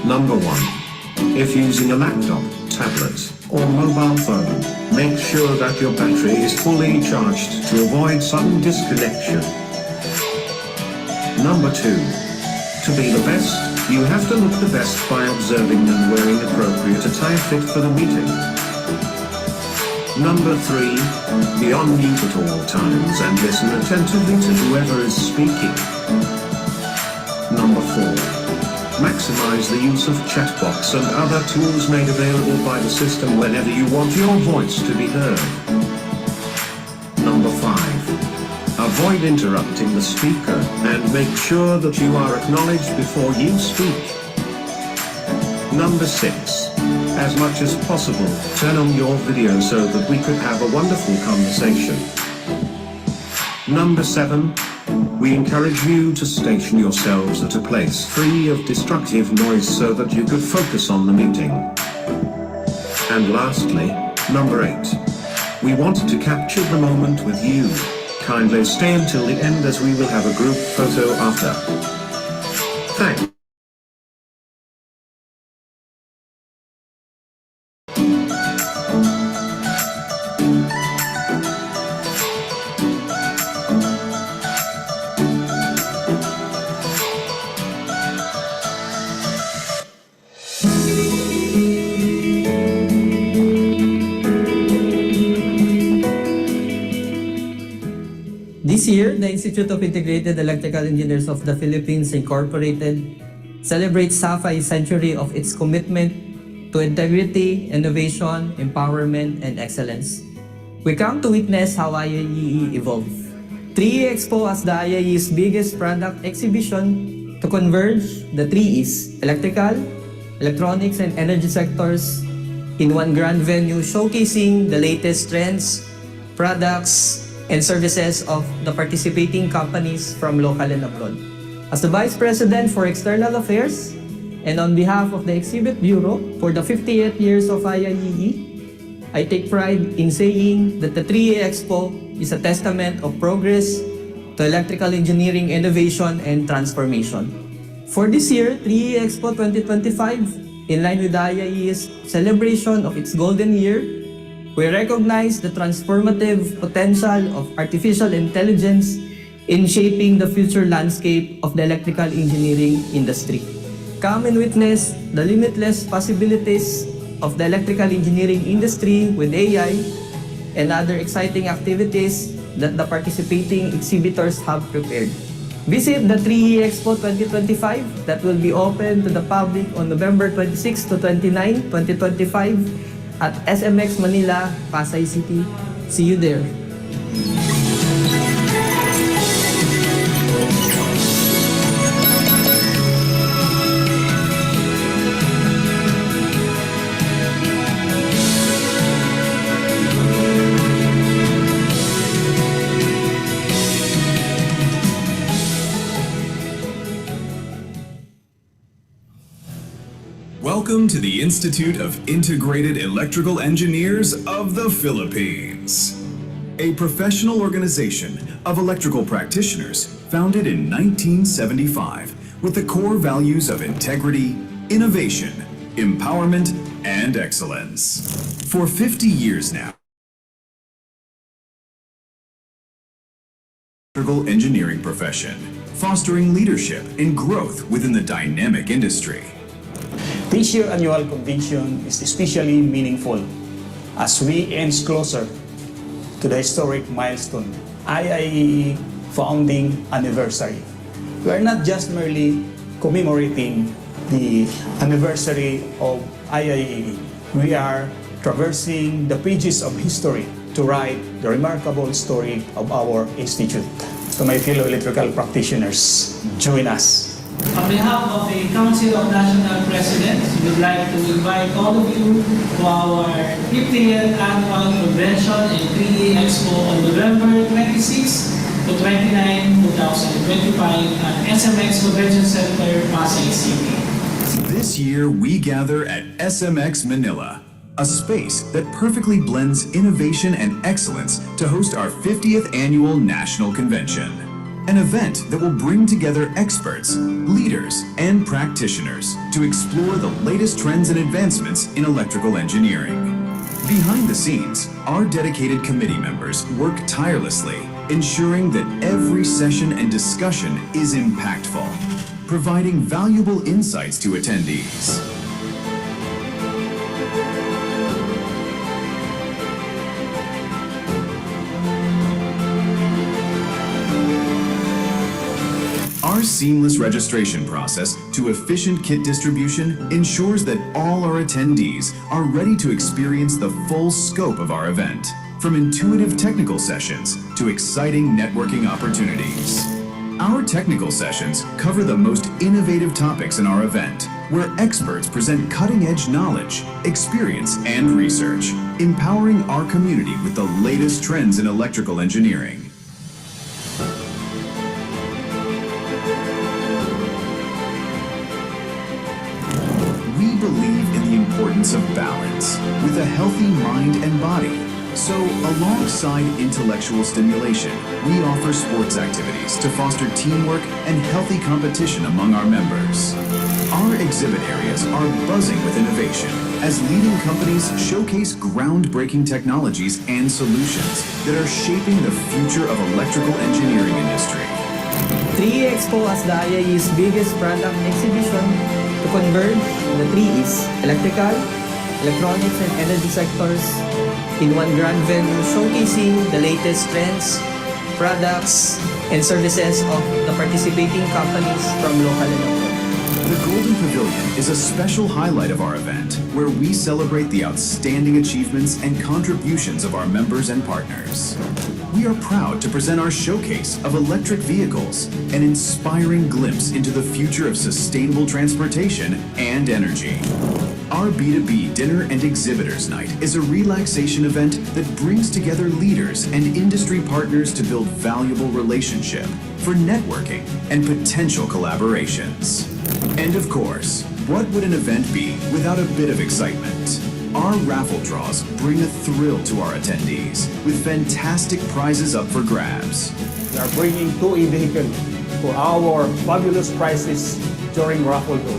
Number 1. If using a laptop, tablet, or mobile phone, make sure that your battery is fully charged to avoid sudden disconnection. Number 2. To be the best, you have to look the best by observing and wearing appropriate attire fit for the meeting. Number 3. Be on mute at all times and listen attentively to whoever is speaking. Number 4. Maximize the use of chat box and other tools made available by the system whenever you want your voice to be heard. Number 5. Avoid interrupting the speaker and make sure that you are acknowledged before you speak. Number 6. As much as possible, turn on your video so that we could have a wonderful conversation. Number 7. We encourage you to station yourselves at a place free of destructive noise so that you could focus on the meeting. And lastly, number 8. We want to capture the moment with you. Kindly stay until the end as we will have a group photo after. Thanks. This year, the Institute of Integrated Electrical Engineers of the Philippines Incorporated celebrates SAFAI's century of its commitment to integrity, innovation, empowerment, and excellence. We come to witness how IIEE evolved. 3E Expo as the IIEE's biggest product exhibition to converge the 3Es, electrical, electronics, and energy sectors in one grand venue showcasing the latest trends, products, and services of the participating companies from local and abroad. As the Vice President for External Affairs, and on behalf of the Exhibit Bureau for the 58 years of IIEE, I take pride in saying that the 3E Expo is a testament of progress to electrical engineering innovation and transformation. For this year, 3E Expo 2025, in line with the IIEE's celebration of its golden year, we recognize the transformative potential of artificial intelligence in shaping the future landscape of the electrical engineering industry. Come and witness the limitless possibilities of the electrical engineering industry with AI and other exciting activities that the participating exhibitors have prepared. Visit the 3E Expo 2025 that will be open to the public on November 26 to 29, 2025 at SMX Manila, Pasay City. See you there. Welcome to the Institute of Integrated Electrical Engineers of the Philippines, a professional organization of electrical practitioners founded in 1975 with the core values of integrity, innovation, empowerment, and excellence. For 50 years now, electrical engineering profession, fostering leadership and growth within the dynamic industry. This year's annual convention is especially meaningful as we inch closer to the historic milestone, IIEE founding anniversary. We are not just merely commemorating the anniversary of IIEE. We are traversing the pages of history to write the remarkable story of our institute. To my fellow electrical practitioners, join us. On behalf of the Council of National Presidents, we would like to invite all of you to our 50th Annual Convention in 3E Expo on November 26 to 29, 2025 at SMX Convention Center, Pasay City. This year, we gather at SMX Manila, a space that perfectly blends innovation and excellence to host our 50th Annual National Convention. An event that will bring together experts, leaders, and practitioners to explore the latest trends and advancements in electrical engineering. Behind the scenes, our dedicated committee members work tirelessly ensuring that every session and discussion is impactful, providing valuable insights to attendees. Our seamless registration process to efficient kit distribution ensures that all our attendees are ready to experience the full scope of our event, from intuitive technical sessions to exciting networking opportunities. Our technical sessions cover the most innovative topics in our event, where experts present cutting-edge knowledge, experience, and research, empowering our community with the latest trends in electrical engineering. We believe in the importance of balance with a healthy mind and body. So, alongside intellectual stimulation, we offer sports activities to foster teamwork and healthy competition among our members. Our exhibit areas are buzzing with innovation as leading companies showcase groundbreaking technologies and solutions that are shaping the future of electrical engineering industry. 3E Expo as the IIE's biggest product exhibition to converge the 3Es, electrical, electronics, and energy sectors in one grand venue showcasing the latest trends, products, and services of the participating companies from local and abroad. The Golden Pavilion is a special highlight of our event where we celebrate the outstanding achievements and contributions of our members and partners. We are proud to present our showcase of electric vehicles, an inspiring glimpse into the future of sustainable transportation and energy. Our B2B Dinner and Exhibitors Night is a relaxation event that brings together leaders and industry partners to build valuable relationship for networking and potential collaborations. And of course, what would an event be without a bit of excitement? Our raffle draws bring a thrill to our attendees with fantastic prizes up for grabs. We are bringing 2E vehicles for our fabulous prizes during raffle draw.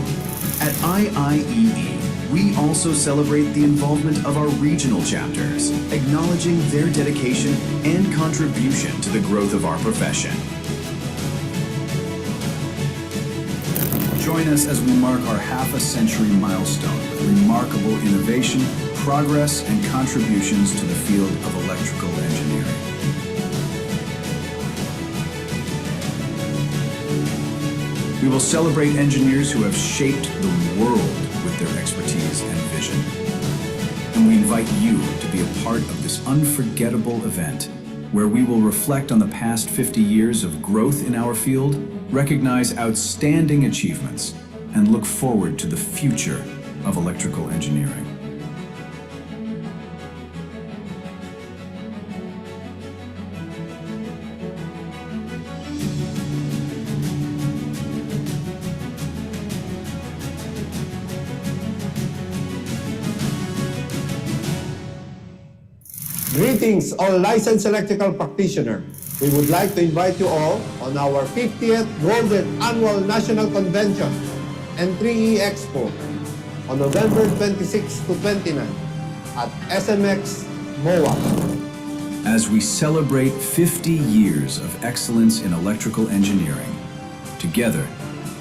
At IIEE, we also celebrate the involvement of our regional chapters, acknowledging their dedication and contribution to the growth of our profession. Join us as we mark our half-a-century milestone with remarkable innovation, progress, and contributions to the field of electrical engineering. We will celebrate engineers who have shaped the world with their expertise and vision. And we invite you to be a part of this unforgettable event, where we will reflect on the past 50 years of growth in our field, recognize outstanding achievements, and look forward to the future of electrical engineering. Greetings, all licensed electrical practitioners. We would like to invite you all on our 50th Golden Annual National Convention and 3E Expo on November 26 to 29 at SMX MOA. As we celebrate 50 years of excellence in electrical engineering, together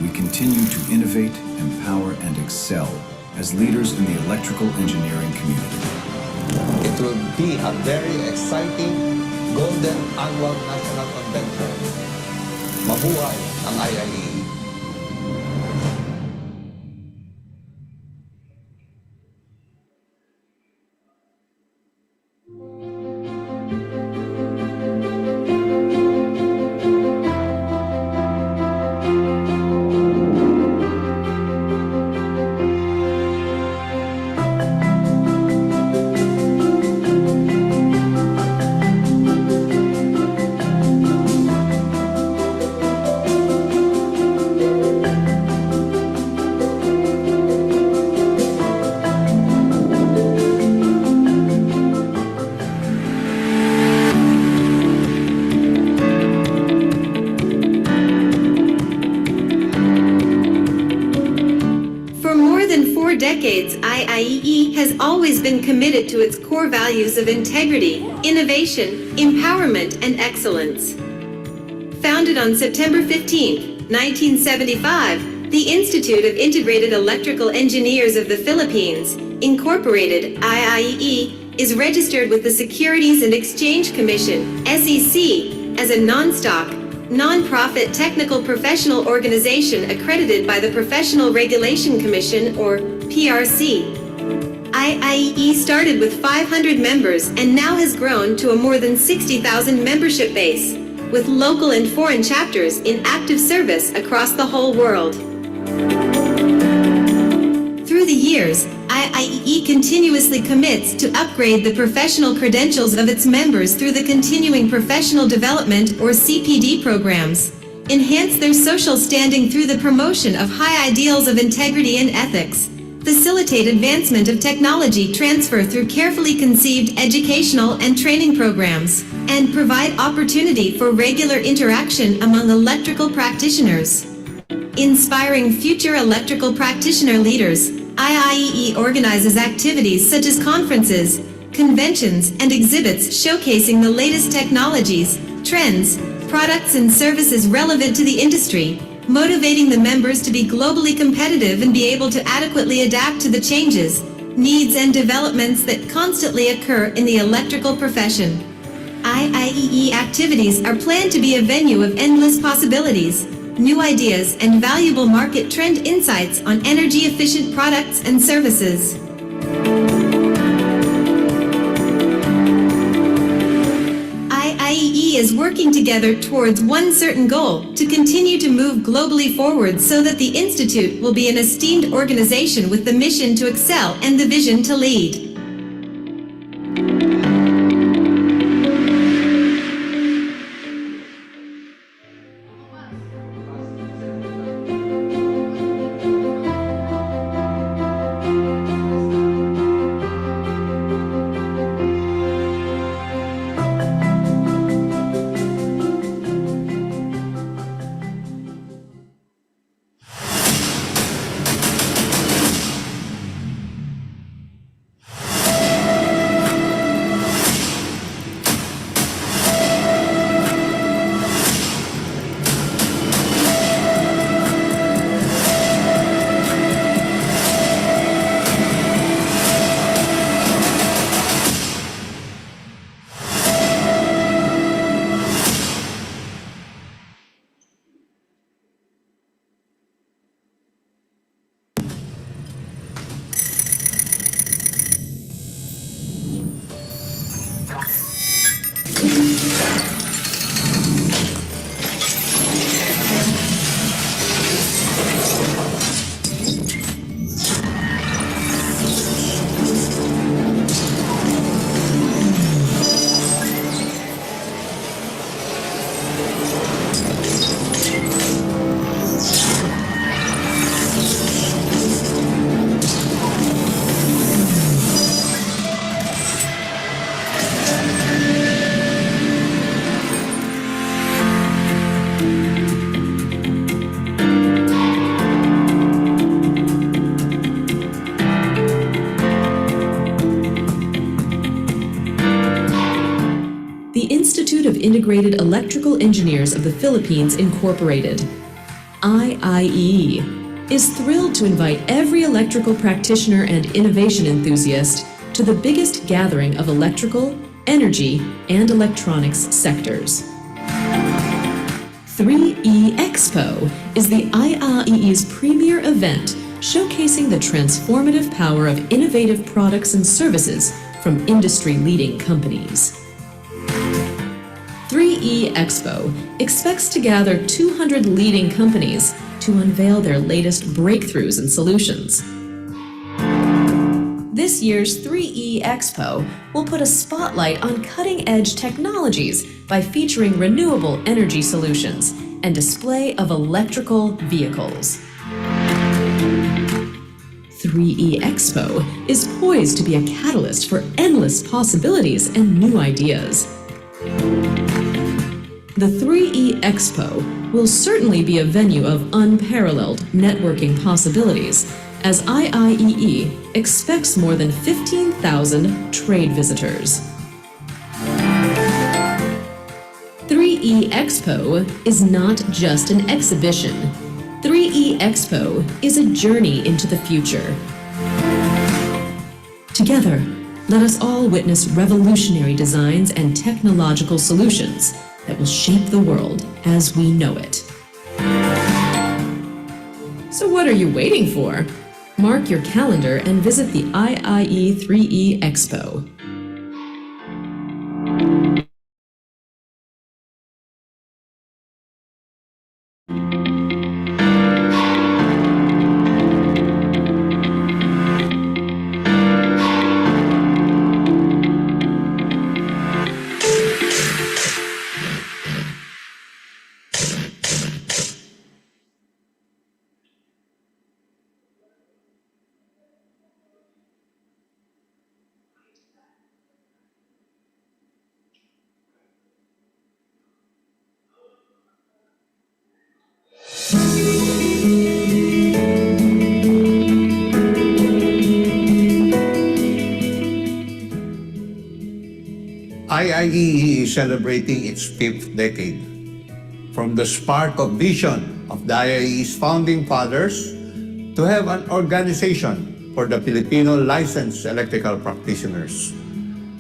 we continue to innovate, empower, and excel as leaders in the electrical engineering community. It will be a very exciting Golden Annual National Convention. Mabuhay ang IIE! always been committed to its core values of integrity, innovation, empowerment, and excellence. Founded on September 15, 1975, the Institute of Integrated Electrical Engineers of the Philippines, Incorporated, IIEE, is registered with the Securities and Exchange Commission, SEC, as a non-stock, non-profit technical professional organization accredited by the Professional Regulation Commission, or PRC. IIEE started with 500 members and now has grown to a more than 60,000 membership base, with local and foreign chapters in active service across the whole world. Through the years, IIEE continuously commits to upgrade the professional credentials of its members through the Continuing Professional Development, or CPD programs, enhance their social standing through the promotion of high ideals of integrity and ethics, facilitate advancement of technology transfer through carefully conceived educational and training programs, and provide opportunity for regular interaction among electrical practitioners. Inspiring future electrical practitioner leaders, IIEE organizes activities such as conferences, conventions, and exhibits showcasing the latest technologies, trends, products, and services relevant to the industry, motivating the members to be globally competitive and be able to adequately adapt to the changes, needs, and developments that constantly occur in the electrical profession. IIEE activities are planned to be a venue of endless possibilities, new ideas, and valuable market trend insights on energy-efficient products and services. IIEE is working together towards one certain goal: to continue to move globally forward so that the Institute will be an esteemed organization with the mission to excel and the vision to lead. The Institute of Integrated Electrical Engineers of the Philippines, Incorporated, IIEE, is thrilled to invite every electrical practitioner and innovation enthusiast to the biggest gathering of electrical, energy, and electronics sectors. 3E Expo is the IIEE's premier event showcasing the transformative power of innovative products and services from industry-leading companies. 3E Expo expects to gather 200 leading companies to unveil their latest breakthroughs and solutions. This year's 3E Expo will put a spotlight on cutting-edge technologies by featuring renewable energy solutions and display of electrical vehicles. 3E Expo is poised to be a catalyst for endless possibilities and new ideas. The 3E Expo will certainly be a venue of unparalleled networking possibilities, as IIEE expects more than 15,000 trade visitors. 3E Expo is not just an exhibition. 3E Expo is a journey into the future. Together, let us all witness revolutionary designs and technological solutions that will shape the world as we know it. So what are you waiting for? Mark your calendar and visit the IIE 3E Expo. IIEE is celebrating its 5th decade. From the spark of vision of the IIE's founding fathers to have an organization for the Filipino licensed electrical practitioners.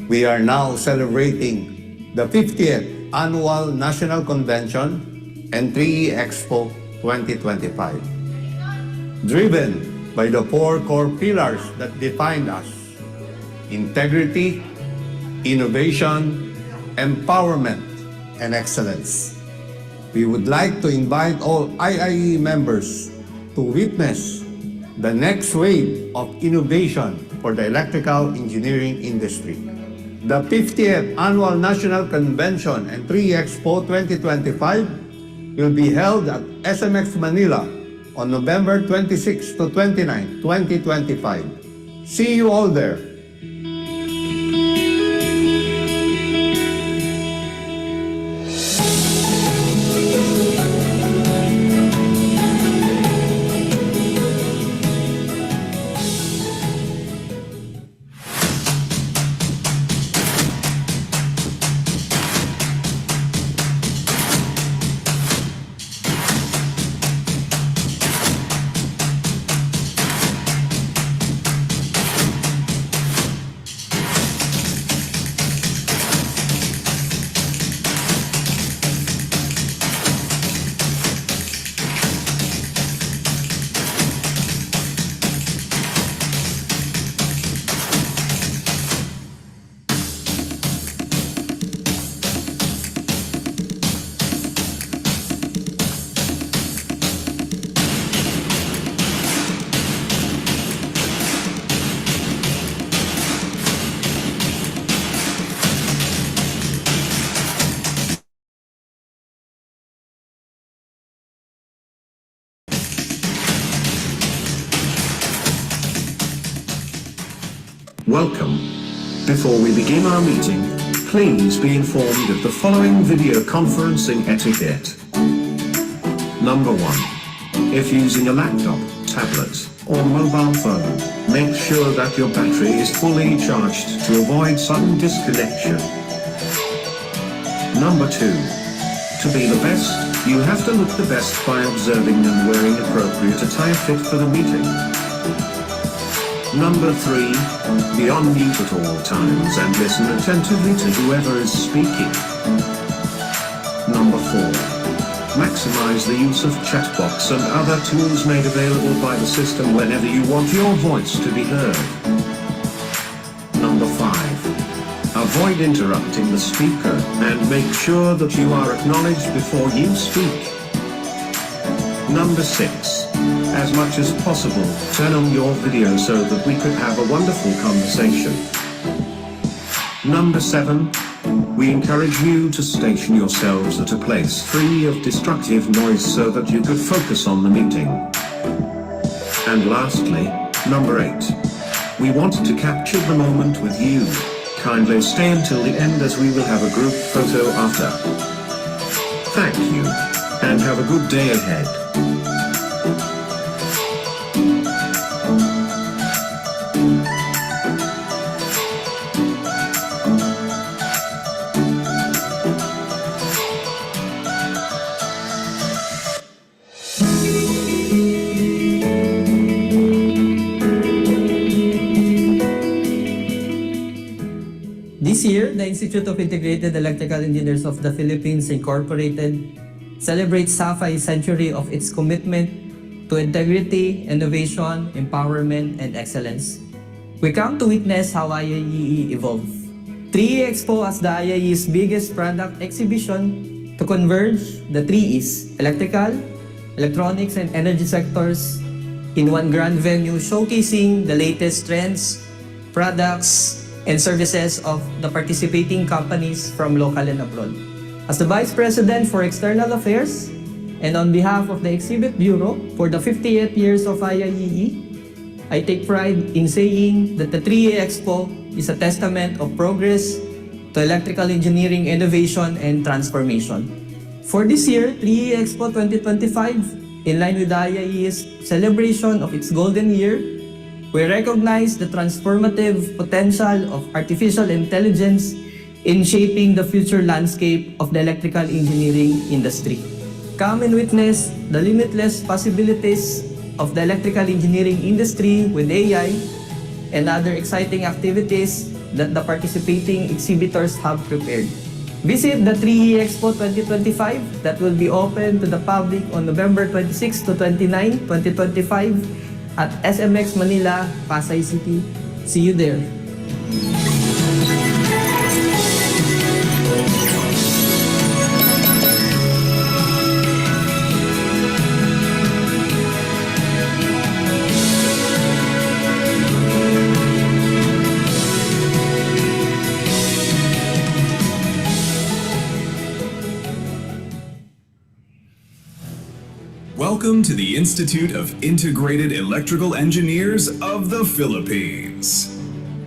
We are now celebrating the 50th Annual National Convention and 3E Expo 2025. Driven by the 4 core pillars that define us: integrity, innovation, empowerment, and excellence. We would like to invite all IIE members to witness the next wave of innovation for the electrical engineering industry. The 50th Annual National Convention and 3E Expo 2025 will be held at SMX Manila on November 26 to 29, 2025. See you all there. Welcome. Before we begin our meeting, please be informed of the following video conferencing etiquette. Number 1. If using a laptop, tablet, or mobile phone, make sure that your battery is fully charged to avoid sudden disconnection. Number 2. To be the best, you have to look the best by observing and wearing appropriate attire fit for the meeting. Number 3, be on mute at all times and listen attentively to whoever is speaking. Number 4, maximize the use of chat box and other tools made available by the system whenever you want your voice to be heard. Number 5, avoid interrupting the speaker and make sure that you are acknowledged before you speak. Number 6, as much as possible, turn on your video so that we could have a wonderful conversation. Number 7, we encourage you to station yourselves at a place free of destructive noise so that you could focus on the meeting. And lastly, number 8, we want to capture the moment with you. Kindly stay until the end as we will have a group photo after. Thank you, and have a good day ahead. This year, the Institute of Integrated Electrical Engineers of the Philippines Incorporated celebrates SAFAI's century of its commitment to integrity, innovation, empowerment, and excellence. We come to witness how IIEE evolved. 3E Expo as the IIEE's biggest product exhibition to converge the 3Es, electrical, electronics, and energy sectors in one grand venue showcasing the latest trends, products, and services of the participating companies from local and abroad. As the Vice President for External Affairs, and on behalf of the Exhibit Bureau for the 58 years of IIEE, I take pride in saying that the 3A Expo is a testament of progress to electrical engineering innovation and transformation. For this year, 3A Expo 2025, in line with the IIEE's celebration of its golden year, we recognize the transformative potential of artificial intelligence in shaping the future landscape of the electrical engineering industry. Come and witness the limitless possibilities of the electrical engineering industry with AI and other exciting activities that the participating exhibitors have prepared. Visit the 3E Expo 2025 that will be open to the public on November 26 to 29, 2025 at SMX Manila, Pasay City. See you there. Welcome to the Institute of Integrated Electrical Engineers of the Philippines,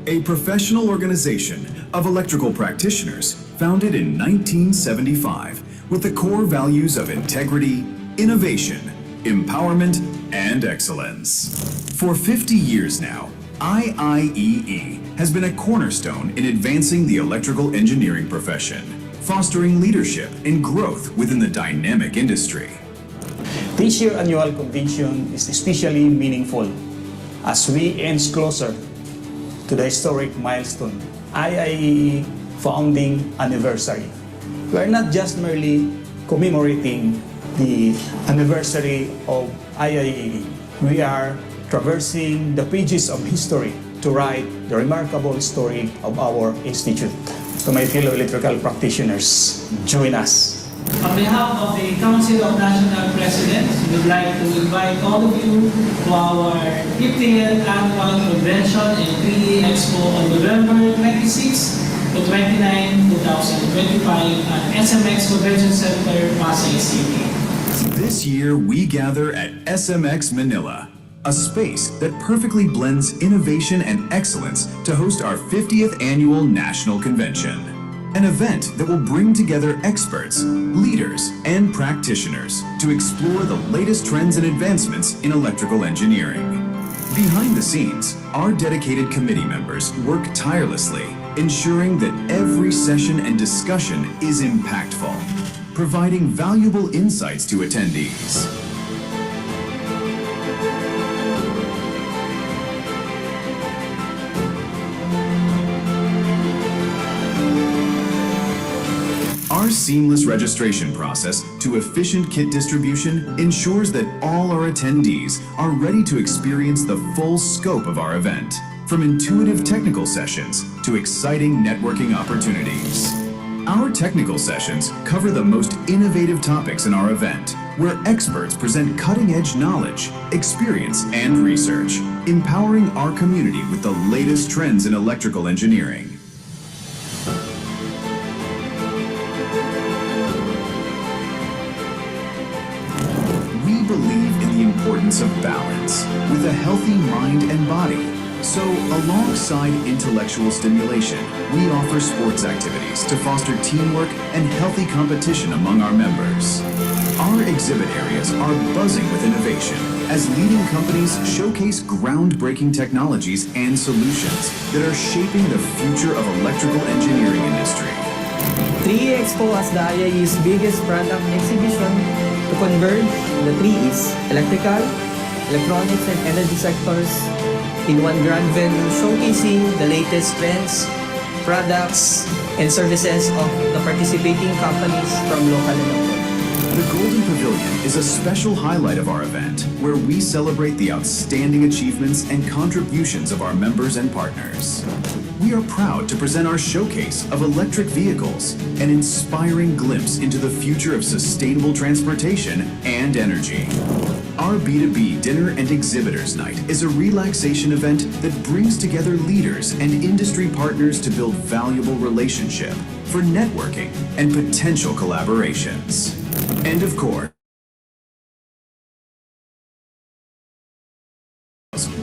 a professional organization of electrical practitioners founded in 1975 with the core values of integrity, innovation, empowerment, and excellence. For 50 years now, IIEE has been a cornerstone in advancing the electrical engineering profession, fostering leadership and growth within the dynamic industry. This year's annual convention is especially meaningful as we inch closer to the historic milestone, IIEE founding anniversary. We are not just merely commemorating the anniversary of IIEE. We are traversing the pages of history to write the remarkable story of our institute. To my fellow electrical practitioners, join us. On behalf of the Council of National Presidents, we would like to invite all of you to our 50th Annual Convention and 3E Expo on November 26 to 29, 2025 at SMX Convention Center, Pasay City. This year we gather at SMX Manila, a space that perfectly blends innovation and excellence to host our 50th Annual National Convention. An event that will bring together experts, leaders, and practitioners to explore the latest trends and advancements in electrical engineering. Behind the scenes, our dedicated committee members work tirelessly, ensuring that every session and discussion is impactful, providing valuable insights to attendees. Our seamless registration process to efficient kit distribution ensures that all our attendees are ready to experience the full scope of our event, from intuitive technical sessions to exciting networking opportunities. Our technical sessions cover the most innovative topics in our event, where experts present cutting-edge knowledge, experience, and research, empowering our community with the latest trends in electrical engineering. We believe in the importance of balance with a healthy mind and body. So, alongside intellectual stimulation, we offer sports activities to foster teamwork and healthy competition among our members. Our exhibit areas are buzzing with innovation as leading companies showcase groundbreaking technologies and solutions that are shaping the future of electrical engineering industry. 3E Expo as the IIEE's biggest product exhibition to converge the 3Es, electrical, electronics, and energy sectors in one grand venue showcasing the latest trends, products, and services of the participating companies from local and abroad. The Golden Pavilion is a special highlight of our event, where we celebrate the outstanding achievements and contributions of our members and partners. We are proud to present our showcase of electric vehicles, an inspiring glimpse into the future of sustainable transportation and energy. Our B2B Dinner and Exhibitors Night is a relaxation event that brings together leaders and industry partners to build valuable relationship for networking and potential collaborations. And of course,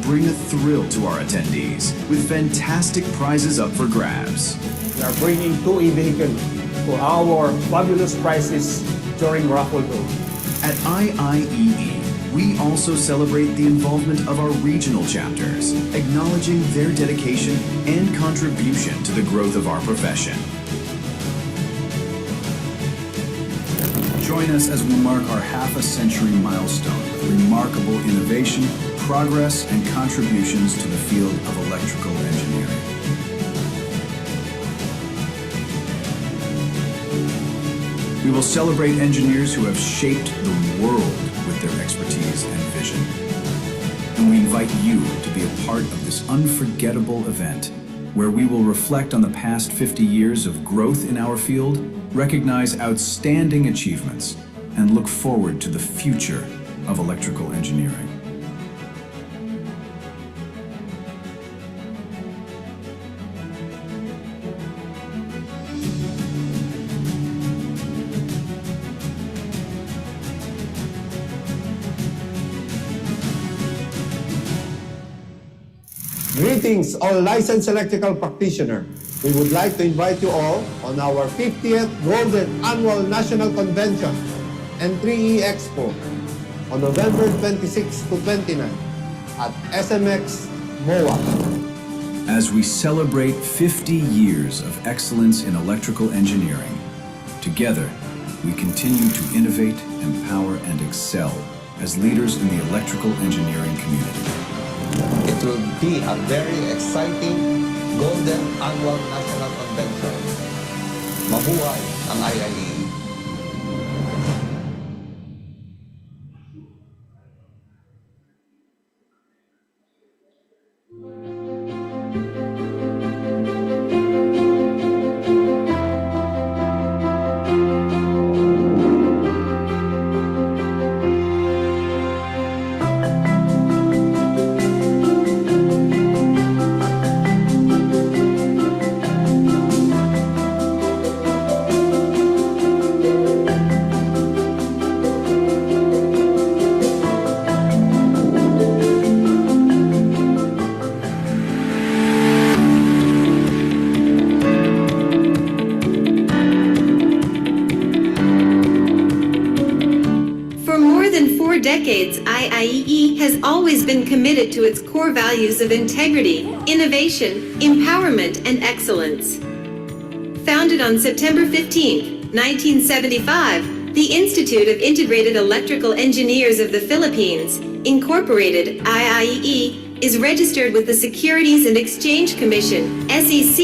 bring a thrill to our attendees with fantastic prizes up for grabs. We are bringing 2 e-vehicles for our fabulous prizes during raffle draw. At IIEE, we also celebrate the involvement of our regional chapters, acknowledging their dedication and contribution to the growth of our profession. Join us as we mark our half-a-century milestone with remarkable innovation, progress, and contributions to the field of electrical engineering. We will celebrate engineers who have shaped the world with their expertise and vision. And we invite you to be a part of this unforgettable event, where we will reflect on the past 50 years of growth in our field, recognize outstanding achievements, and look forward to the future of electrical engineering. Greetings, all licensed electrical practitioners. We would like to invite you all on our 50th Golden Annual National Convention and 3E Expo on November 26 to 29 at SMX MOA. As we celebrate 50 years of excellence in electrical engineering, together we continue to innovate, empower, and excel as leaders in the electrical engineering community. It will be a very exciting Golden Annual National Convention. Mabuhay ang IIE! decades, IIEE has always been committed to its core values of integrity, innovation, empowerment, and excellence. Founded on September 15, 1975, the Institute of Integrated Electrical Engineers of the Philippines, Incorporated, IIEE, is registered with the Securities and Exchange Commission, SEC,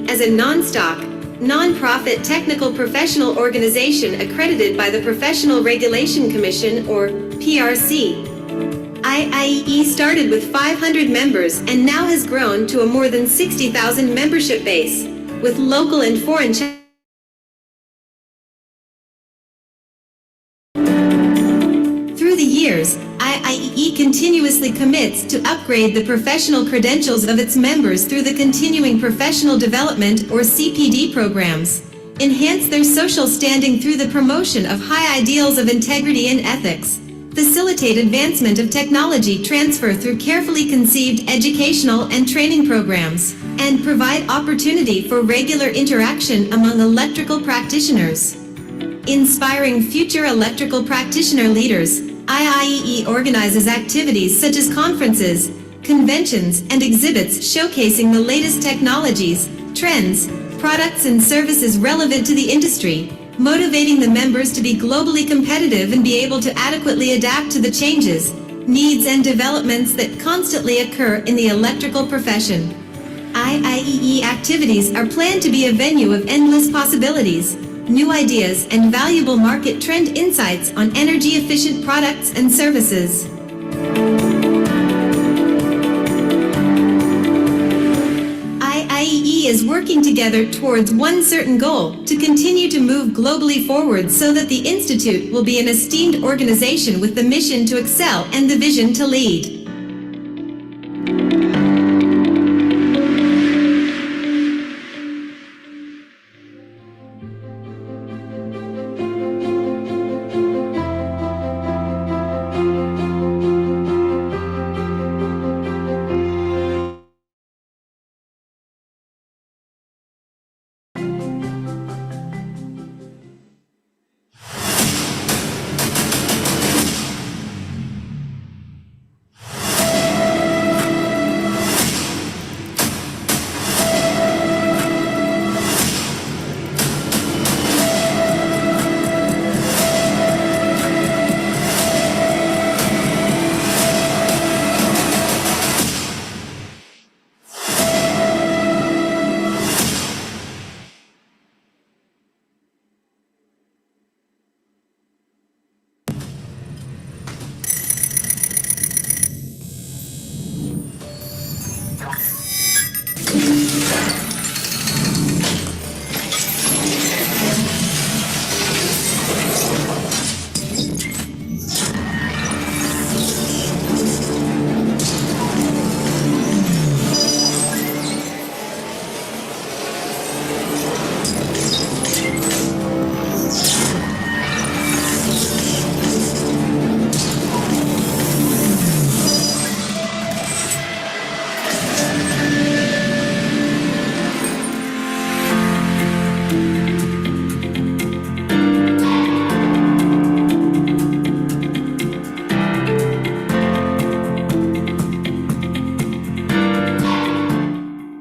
as a non-stock, non-profit technical professional organization accredited by the Professional Regulation Commission, or PRC. IIEE started with 500 members and now has grown to a more than 60,000 membership base, with local and foreign Through the years, IIEE continuously commits to upgrade the professional credentials of its members through the Continuing Professional Development or CPD programs, enhance their social standing through the promotion of high ideals of integrity and ethics, facilitate advancement of technology transfer through carefully conceived educational and training programs, and provide opportunity for regular interaction among electrical practitioners. Inspiring future electrical practitioner leaders, IIEE organizes activities such as conferences, conventions, and exhibits showcasing the latest technologies, trends, products, and services relevant to the industry, motivating the members to be globally competitive and be able to adequately adapt to the changes, needs, and developments that constantly occur in the electrical profession. IIEE activities are planned to be a venue of endless possibilities, new ideas, and valuable market trend insights on energy-efficient products and services. IIEE is working together towards one certain goal: to continue to move globally forward so that the Institute will be an esteemed organization with the mission to excel and the vision to lead.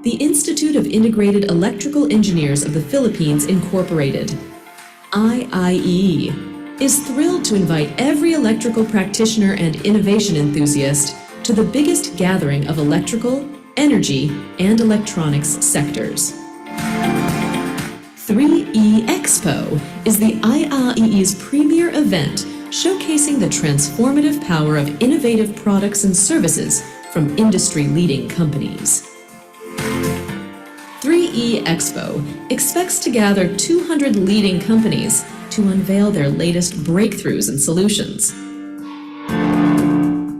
The Institute of Integrated Electrical Engineers of the Philippines, Incorporated, IIEE, is thrilled to invite every electrical practitioner and innovation enthusiast to the biggest gathering of electrical, energy, and electronics sectors. 3E Expo is the IIEE's premier event showcasing the transformative power of innovative products and services from industry-leading companies. 3E Expo expects to gather 200 leading companies to unveil their latest breakthroughs and solutions.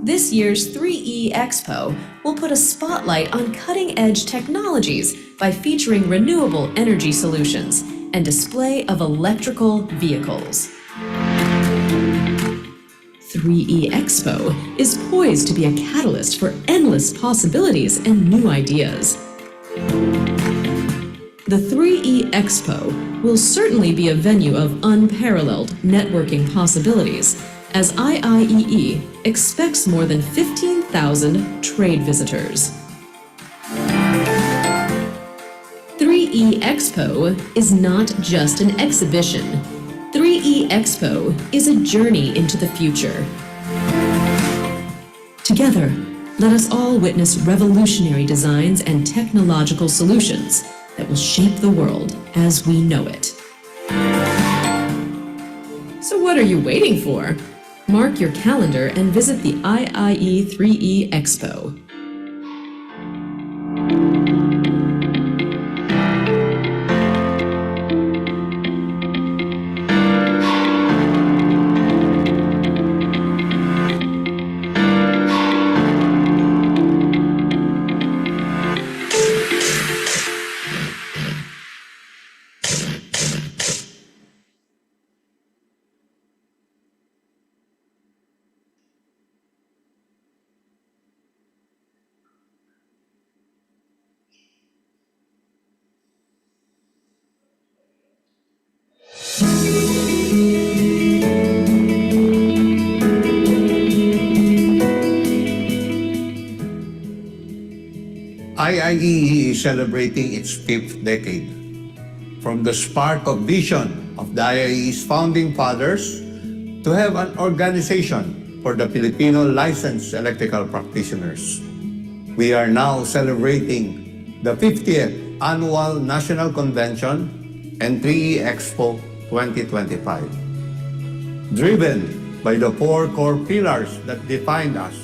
This year's 3E Expo will put a spotlight on cutting-edge technologies by featuring renewable energy solutions and display of electrical vehicles. 3E Expo is poised to be a catalyst for endless possibilities and new ideas. The 3E Expo will certainly be a venue of unparalleled networking possibilities, as IIEE expects more than 15,000 trade visitors. 3E Expo is not just an exhibition. 3E Expo is a journey into the future. Together, let us all witness revolutionary designs and technological solutions that will shape the world as we know it. So what are you waiting for? Mark your calendar and visit the IIE 3E Expo. IIEE is celebrating its 5th decade. From the spark of vision of the IIEE's founding fathers to have an organization for the Filipino licensed electrical practitioners. We are now celebrating the 50th Annual National Convention and 3E Expo 2025. Driven by the four core pillars that define us: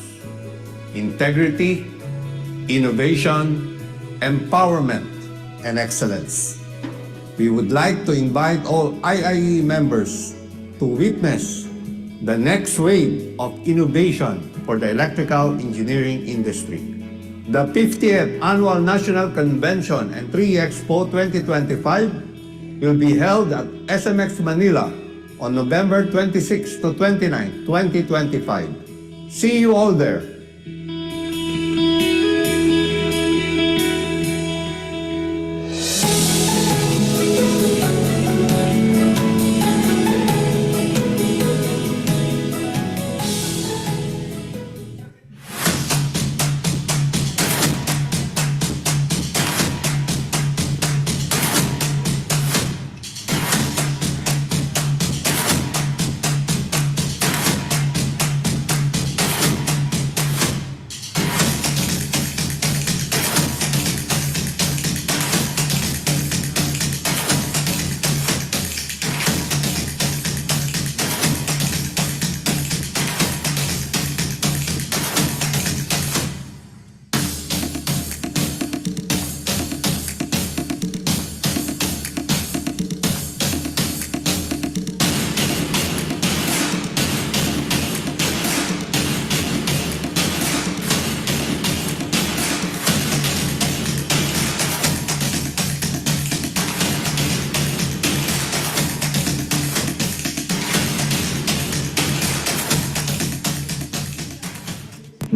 integrity, innovation, empowerment, and excellence. We would like to invite all IIE members to witness the next wave of innovation for the electrical engineering industry. The 50th Annual National Convention and 3E Expo 2025 will be held at SMX Manila on November 26 to 29, 2025. See you all there.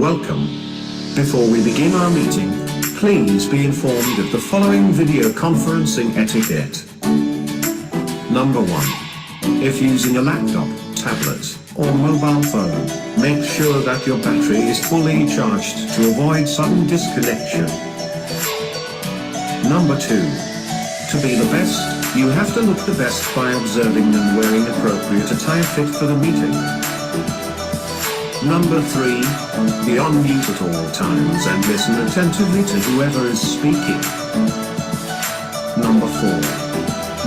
Welcome. Before we begin our meeting, please be informed of the following video conferencing etiquette. Number 1. If using a laptop, tablet, or mobile phone, make sure that your battery is fully charged to avoid sudden disconnection. Number 2. To be the best, you have to look the best by observing and wearing appropriate attire fit for the meeting. Number 3, be on mute at all times and listen attentively to whoever is speaking. Number 4,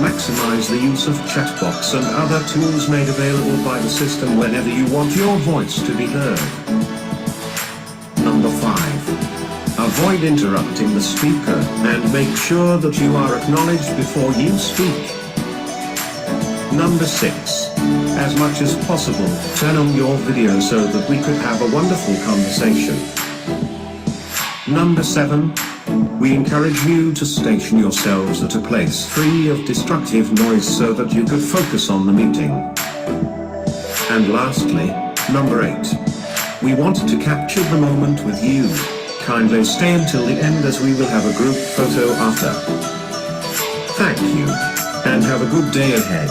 maximize the use of chat box and other tools made available by the system whenever you want your voice to be heard. Number 5, avoid interrupting the speaker and make sure that you are acknowledged before you speak. Number 6, as much as possible, turn on your video so that we could have a wonderful conversation. Number 7, we encourage you to station yourselves at a place free of destructive noise so that you could focus on the meeting. And lastly, number 8, we want to capture the moment with you. Kindly stay until the end as we will have a group photo after. Thank you, and have a good day ahead.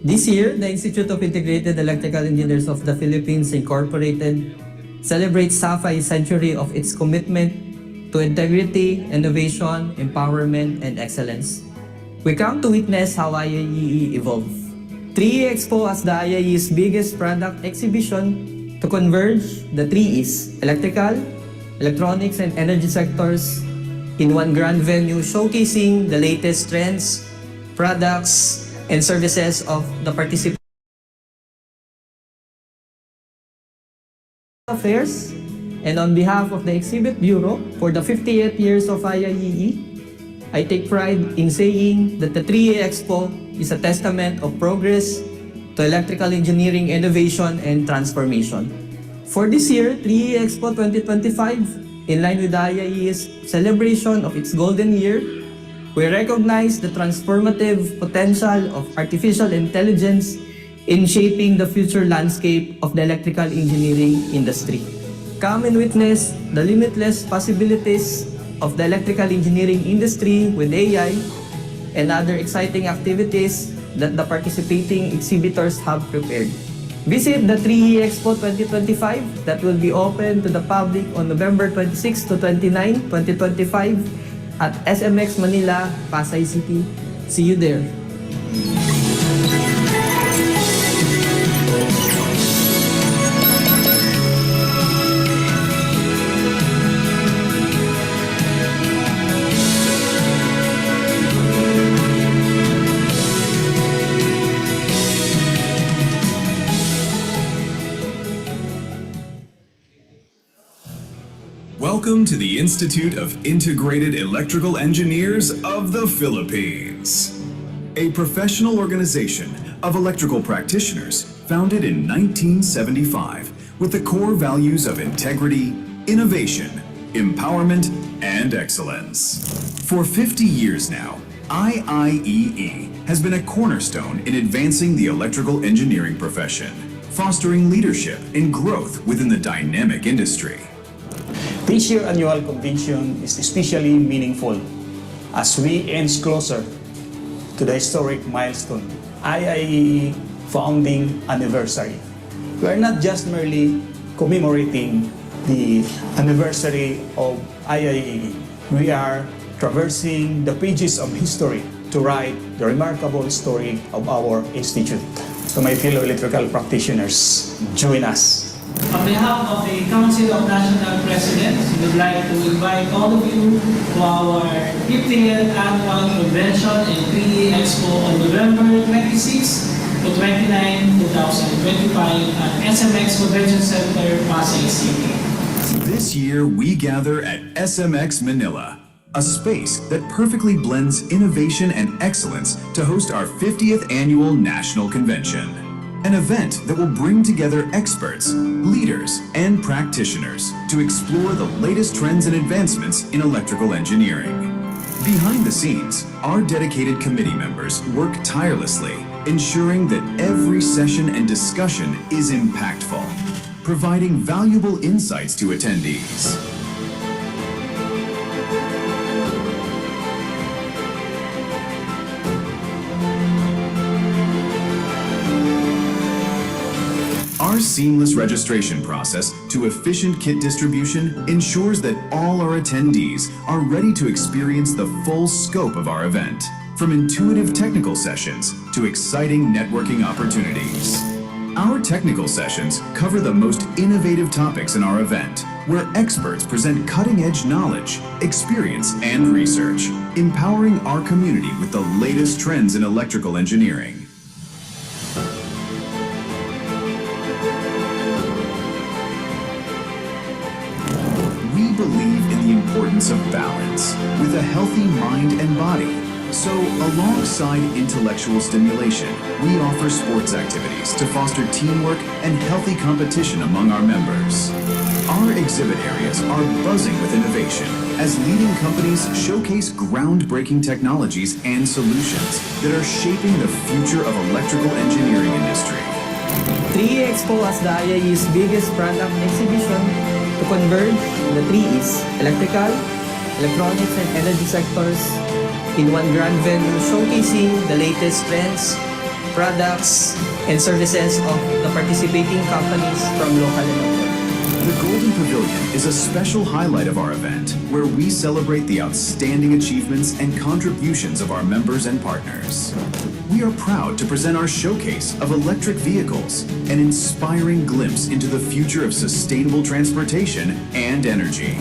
This year, the Institute of Integrated Electrical Engineers of the Philippines Incorporated celebrates SAFAI's century of its commitment to integrity, innovation, empowerment, and excellence. We come to witness how IIEE evolved. 3E Expo as the IIE's biggest product exhibition to converge the 3Es, electrical, electronics, and energy sectors in one grand venue showcasing the latest trends, products, and services of the participants. Affairs, and on behalf of the Exhibit Bureau for the 50th years of IIEE, I take pride in saying that the 3E Expo is a testament of progress to electrical engineering innovation and transformation. For this year, 3E Expo 2025, in line with the IIE's celebration of its golden year, we recognize the transformative potential of artificial intelligence in shaping the future landscape of the electrical engineering industry. Come and witness the limitless possibilities of the electrical engineering industry with AI and other exciting activities that the participating exhibitors have prepared. Visit the 3E Expo 2025 that will be open to the public on November 26 to 29, 2025 at SMX Manila, Pasay City. See you there. Welcome to the Institute of Integrated Electrical Engineers of the Philippines, a professional organization of electrical practitioners founded in 1975 with the core values of integrity, innovation, empowerment, and excellence. For 50 years now, IIEE has been a cornerstone in advancing the electrical engineering profession, fostering leadership and growth within the dynamic industry. This year's annual convention is especially meaningful as we inch closer to the historic milestone, IIEE founding anniversary. We are not just merely commemorating the anniversary of IIEE. We are traversing the pages of history to write the remarkable story of our institute. To my fellow electrical practitioners, join us. On behalf of the Council of National Presidents, we would like to invite all of you to our 50th Annual Convention and 3E Expo on November 26 to 29, 2025 at SMX Convention Center, Pasay City. This year, we gather at SMX Manila, a space that perfectly blends innovation and excellence to host our 50th Annual National Convention. An event that will bring together experts, leaders, and practitioners to explore the latest trends and advancements in electrical engineering. Behind the scenes, our dedicated committee members work tirelessly, ensuring that every session and discussion is impactful, providing valuable insights to attendees. Our seamless registration process to efficient kit distribution ensures that all our attendees are ready to experience the full scope of our event, from intuitive technical sessions to exciting networking opportunities. Our technical sessions cover the most innovative topics in our event, where experts present cutting-edge knowledge, experience, and research, empowering our community with the latest trends in electrical engineering. We believe in the importance of balance with a healthy mind and body. So, alongside intellectual stimulation, we offer sports activities to foster teamwork and healthy competition among our members. Our exhibit areas are buzzing with innovation as leading companies showcase groundbreaking technologies and solutions that are shaping the future of electrical engineering industry. 3E Expo as the IIE's biggest product exhibition to converge the 3Es, electrical, electronics, and energy sectors in one grand venue showcasing the latest trends, products, and services of the participating companies from local and abroad. The Golden Pavilion is a special highlight of our event where we celebrate the outstanding achievements and contributions of our members and partners. We are proud to present our showcase of electric vehicles, an inspiring glimpse into the future of sustainable transportation and energy.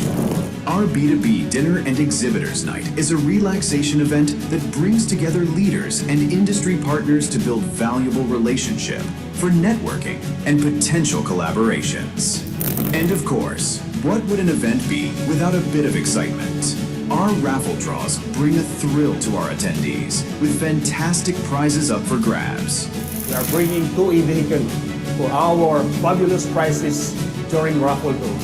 Our B2B Dinner and Exhibitors Night is a relaxation event that brings together leaders and industry partners to build valuable relationship for networking and potential collaborations. And of course, what would an event be without a bit of excitement? Our raffle draws bring a thrill to our attendees with fantastic prizes up for grabs. We are bringing 2 e-vehicles for our fabulous prizes during raffle draw.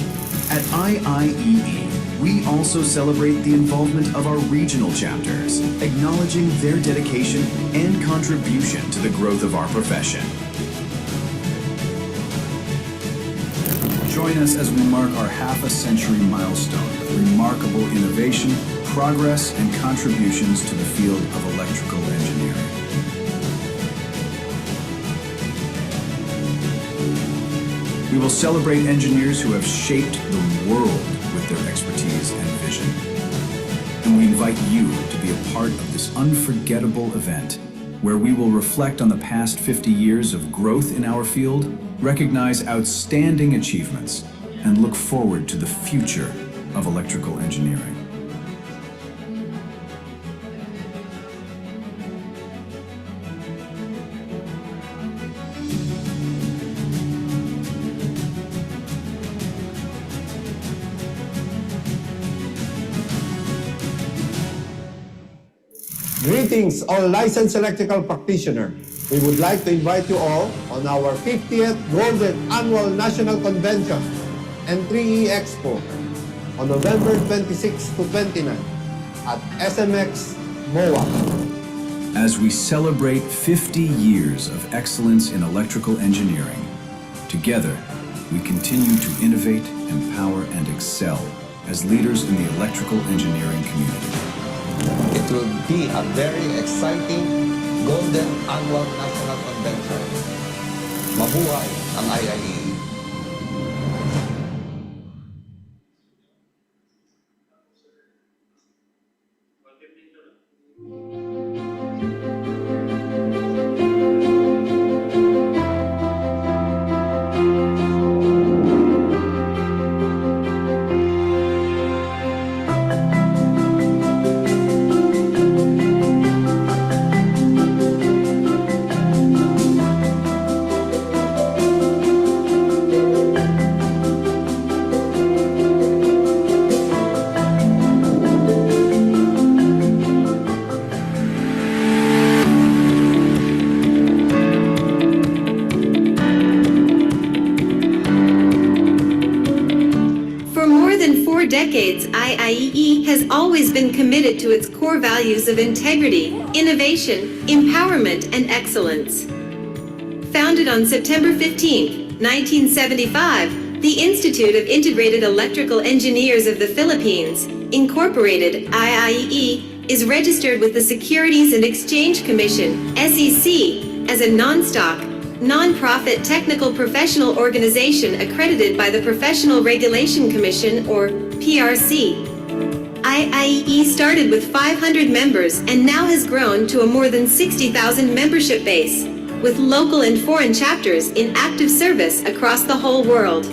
At IIEE, we also celebrate the involvement of our regional chapters, acknowledging their dedication and contribution to the growth of our profession. Join us as we mark our half-a-century milestone with remarkable innovation, progress, and contributions to the field of electrical engineering. We will celebrate engineers who have shaped the world with their expertise and vision. And we invite you to be a part of this unforgettable event, where we will reflect on the past 50 years of growth in our field, recognize outstanding achievements, and look forward to the future of electrical engineering. Greetings, all licensed electrical practitioners. We would like to invite you all on our 50th Golden Annual National Convention and 3E Expo on November 26 to 29 at SMX MOA. As we celebrate 50 years of excellence in electrical engineering, together we continue to innovate, empower, and excel as leaders in the electrical engineering community. It will be a very exciting Golden Annual National Convention. Mabuhay ang IIE! decades, IIEE has always been committed to its core values of integrity, innovation, empowerment, and excellence. Founded on September 15, 1975, the Institute of Integrated Electrical Engineers of the Philippines, Incorporated, IIEE, is registered with the Securities and Exchange Commission, SEC, as a non-stock, non-profit technical professional organization accredited by the Professional Regulation Commission, or PRC. IIEE started with 500 members and now has grown to a more than 60,000 membership base, with local and foreign chapters in active service across the whole world.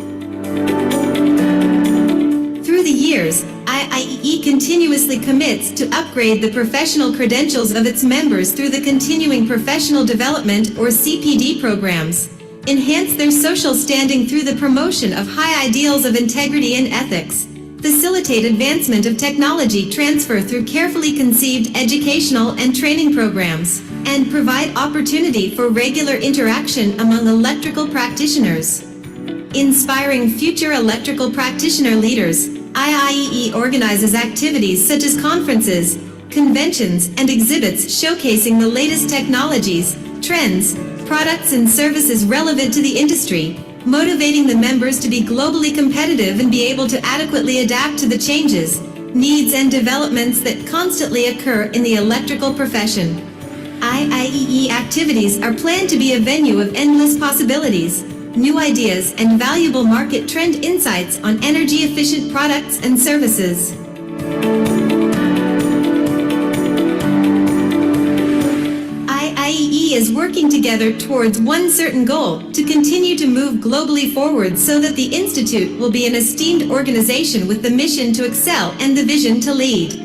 Through the years, IIEE continuously commits to upgrade the professional credentials of its members through the Continuing Professional Development or CPD programs, enhance their social standing through the promotion of high ideals of integrity and ethics, facilitate advancement of technology transfer through carefully conceived educational and training programs, and provide opportunity for regular interaction among electrical practitioners. Inspiring future electrical practitioner leaders, IIEE organizes activities such as conferences, conventions, and exhibits showcasing the latest technologies, trends, products, and services relevant to the industry, motivating the members to be globally competitive and be able to adequately adapt to the changes, needs, and developments that constantly occur in the electrical profession. IIEE activities are planned to be a venue of endless possibilities, new ideas, and valuable market trend insights on energy-efficient products and services. IIEE is working together towards one certain goal: to continue to move globally forward so that the Institute will be an esteemed organization with the mission to excel and the vision to lead.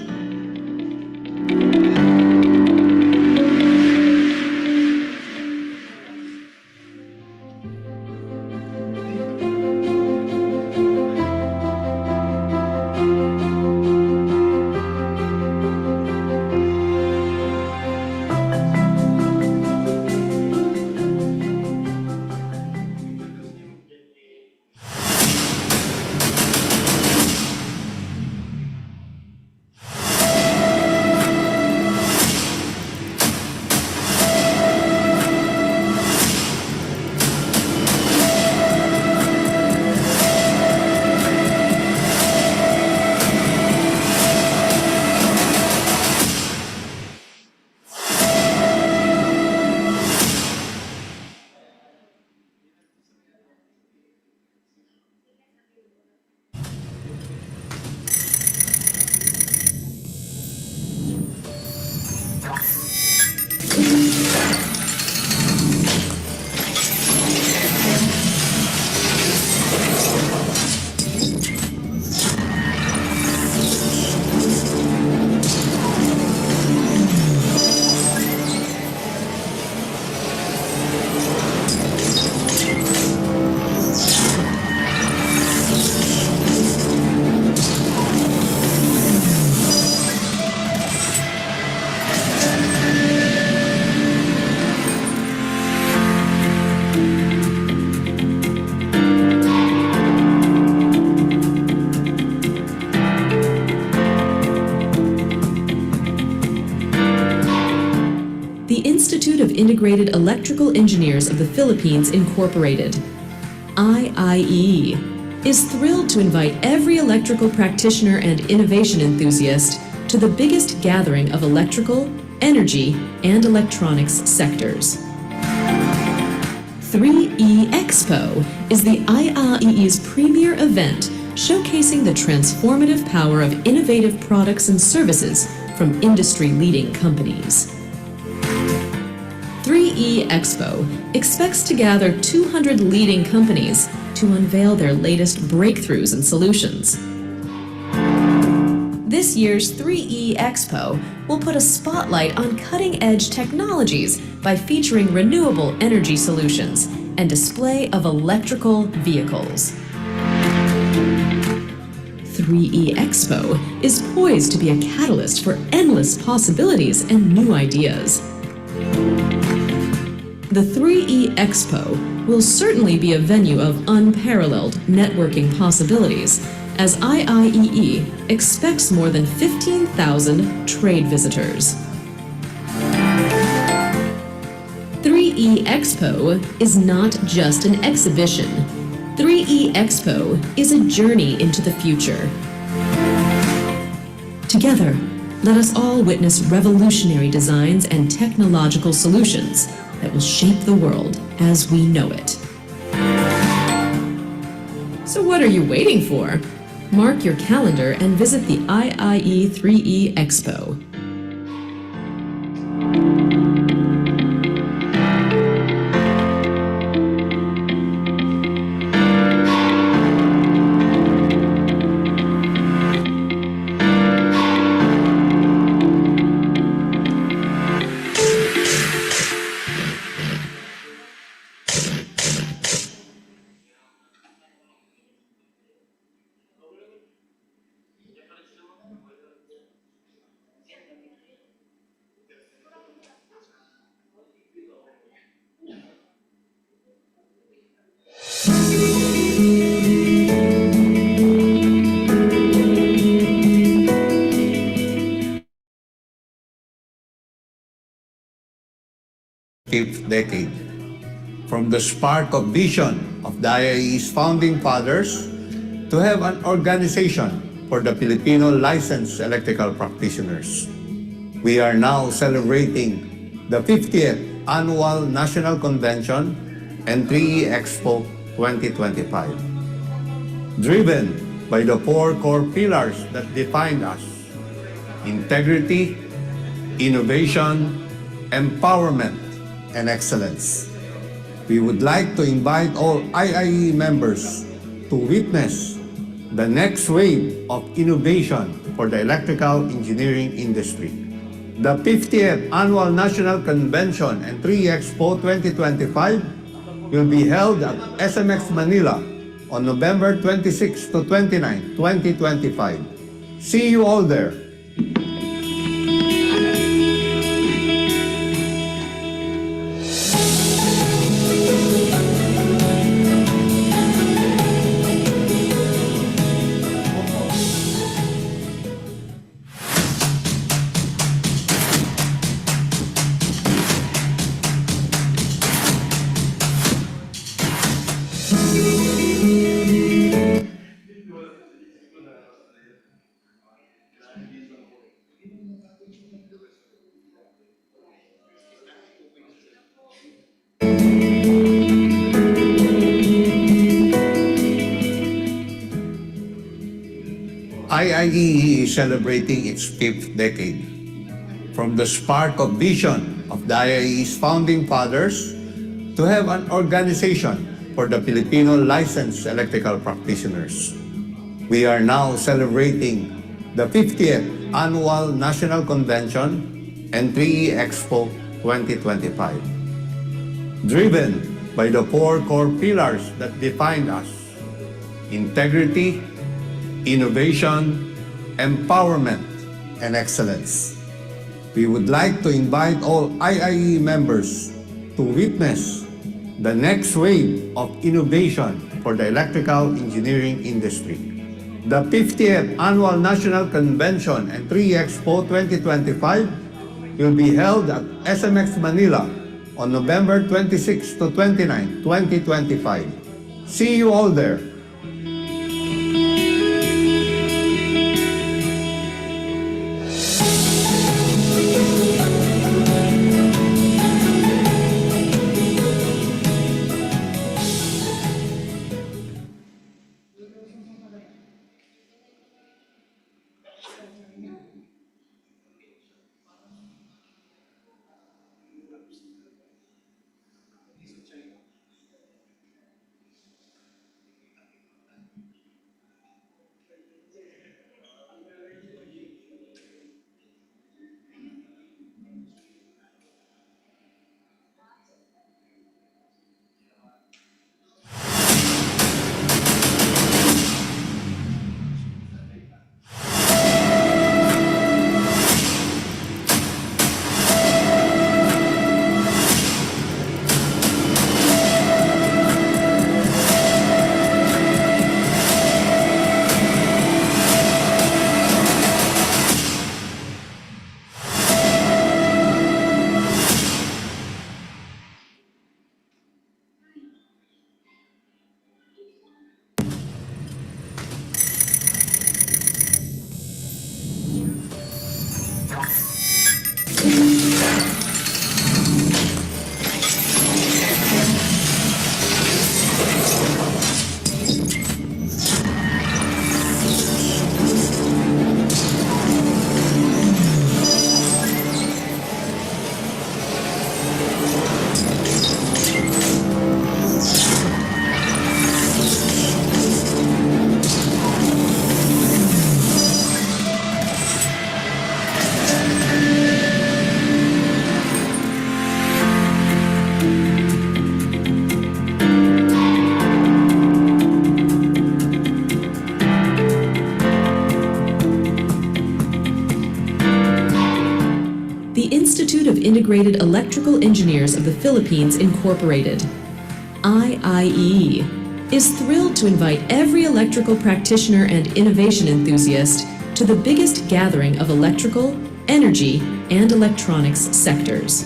Integrated Electrical Engineers of the Philippines Incorporated, IIE, is thrilled to invite every electrical practitioner and innovation enthusiast to the biggest gathering of electrical, energy, and electronics sectors. 3E Expo is the IIE's premier event showcasing the transformative power of innovative products and services from industry-leading companies. 3E Expo expects to gather 200 leading companies to unveil their latest breakthroughs and solutions. This year's 3E Expo will put a spotlight on cutting-edge technologies by featuring renewable energy solutions and display of electrical vehicles. 3E Expo is poised to be a catalyst for endless possibilities and new ideas. The 3E Expo will certainly be a venue of unparalleled networking possibilities, as IIEE expects more than 15,000 trade visitors. 3E Expo is not just an exhibition. 3E Expo is a journey into the future. Together, let us all witness revolutionary designs and technological solutions that will shape the world as we know it. So what are you waiting for? Mark your calendar and visit the IIE 3E Expo. Fifth decade. From the spark of vision of the IIE's founding fathers to have an organization for the Filipino licensed electrical practitioners. We are now celebrating the 50th Annual National Convention and 3E Expo 2025. Driven by the four core pillars that define us: integrity, innovation, empowerment, and excellence. We would like to invite all IIE members to witness the next wave of innovation for the electrical engineering industry. The 50th Annual National Convention and 3E Expo 2025 will be held at SMX Manila on November 26 to 29, 2025. See you all there. IIEE is celebrating its 5th decade. From the spark of vision of the IIE's founding fathers to have an organization for the Filipino licensed electrical practitioners. We are now celebrating the 50th Annual National Convention and 3E Expo 2025. Driven by the four core pillars that define us: integrity, innovation, empowerment, and excellence. We would like to invite all IIE members to witness the next wave of innovation for the electrical engineering industry. The 50th Annual National Convention and 3E Expo 2025 will be held at SMX Manila on November 26 to 29, 2025. See you all there. Institute of Integrated Electrical Engineers of the Philippines Incorporated, IIEE, is thrilled to invite every electrical practitioner and innovation enthusiast to the biggest gathering of electrical, energy, and electronics sectors.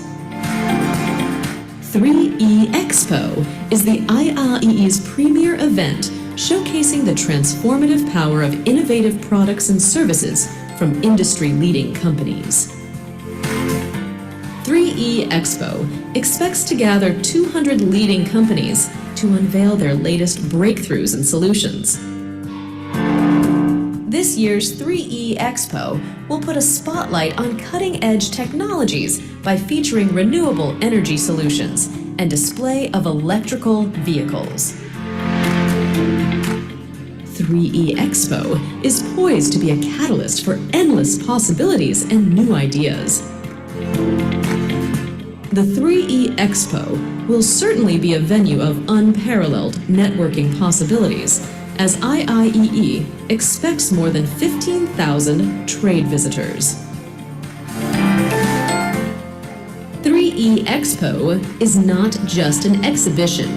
3E Expo is the IIEE's premier event showcasing the transformative power of innovative products and services from industry-leading companies. 3E Expo expects to gather 200 leading companies to unveil their latest breakthroughs and solutions. This year's 3E Expo will put a spotlight on cutting-edge technologies by featuring renewable energy solutions and display of electrical vehicles. 3E Expo is poised to be a catalyst for endless possibilities and new ideas. The 3E Expo will certainly be a venue of unparalleled networking possibilities, as IIEE expects more than 15,000 trade visitors. 3E Expo is not just an exhibition.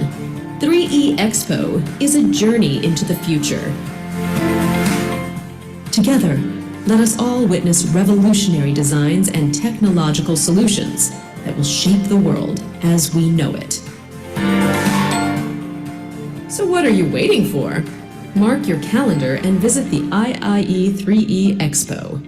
3E Expo is a journey into the future. Together, let us all witness revolutionary designs and technological solutions that will shape the world as we know it. So what are you waiting for? Mark your calendar and visit the IIE 3E Expo.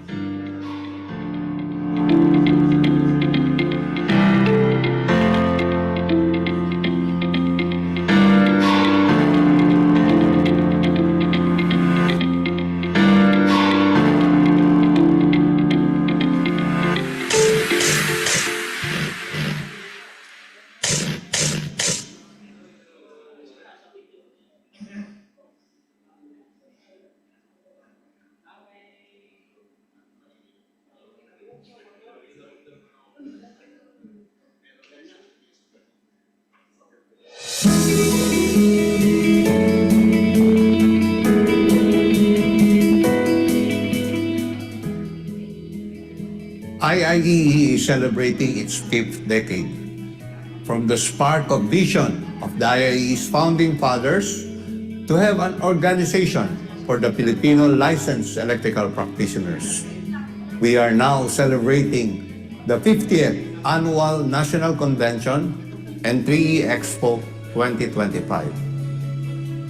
IIEE is celebrating its 5th decade. From the spark of vision of the IIEE's founding fathers to have an organization for the Filipino licensed electrical practitioners. We are now celebrating the 50th Annual National Convention and 3E Expo 2025.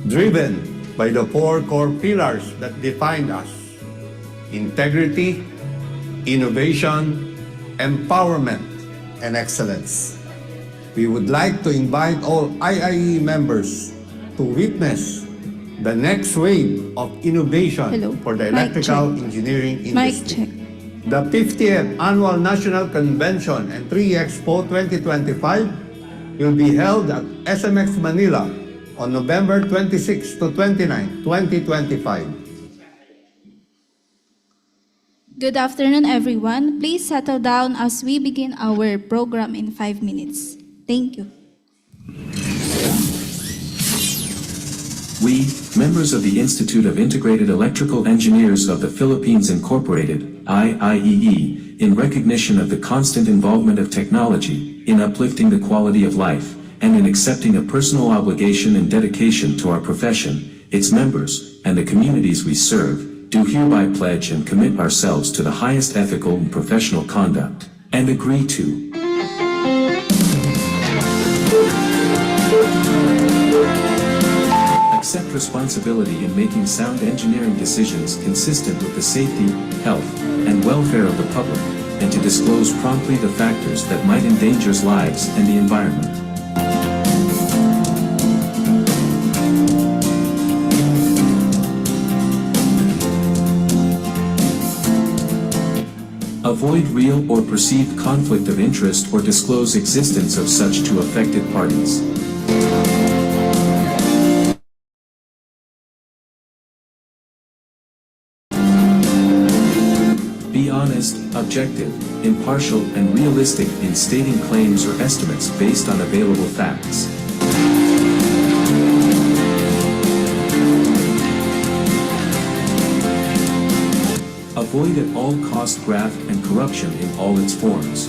Driven by the four core pillars that define us: integrity, innovation, empowerment, and excellence. We would like to invite all IIE members to witness the next wave of innovation for the electrical engineering industry. The 50th Annual National Convention and 3 Expo 2025 will be held at SMX Manila on November 26 to 29, 2025. Good afternoon, everyone. Please settle down as we begin our program in 5 minutes. Thank you. We, members of the Institute of Integrated Electrical Engineers of the Philippines Incorporated, IIEE, in recognition of the constant involvement of technology in uplifting the quality of life, and in accepting a personal obligation and dedication to our profession, its members, and the communities we serve, do hereby pledge and commit ourselves to the highest ethical and professional conduct, and agree to accept responsibility in making sound engineering decisions consistent with the safety, health, and welfare of the public, and to disclose promptly the factors that might endanger lives and the environment. Avoid real or perceived conflict of interest or disclose existence of such to affected parties. Be honest, objective, impartial, and realistic in stating claims or estimates based on available facts. Avoid at all cost graft and corruption in all its forms.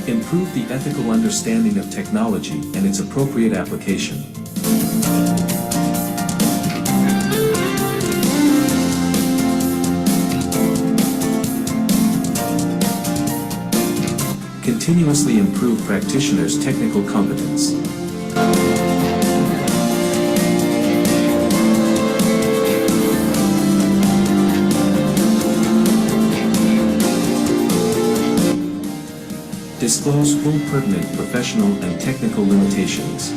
Improve the ethical understanding of technology and its appropriate application. Continuously improve practitioners' technical competence. Disclose full pertinent professional and technical limitations.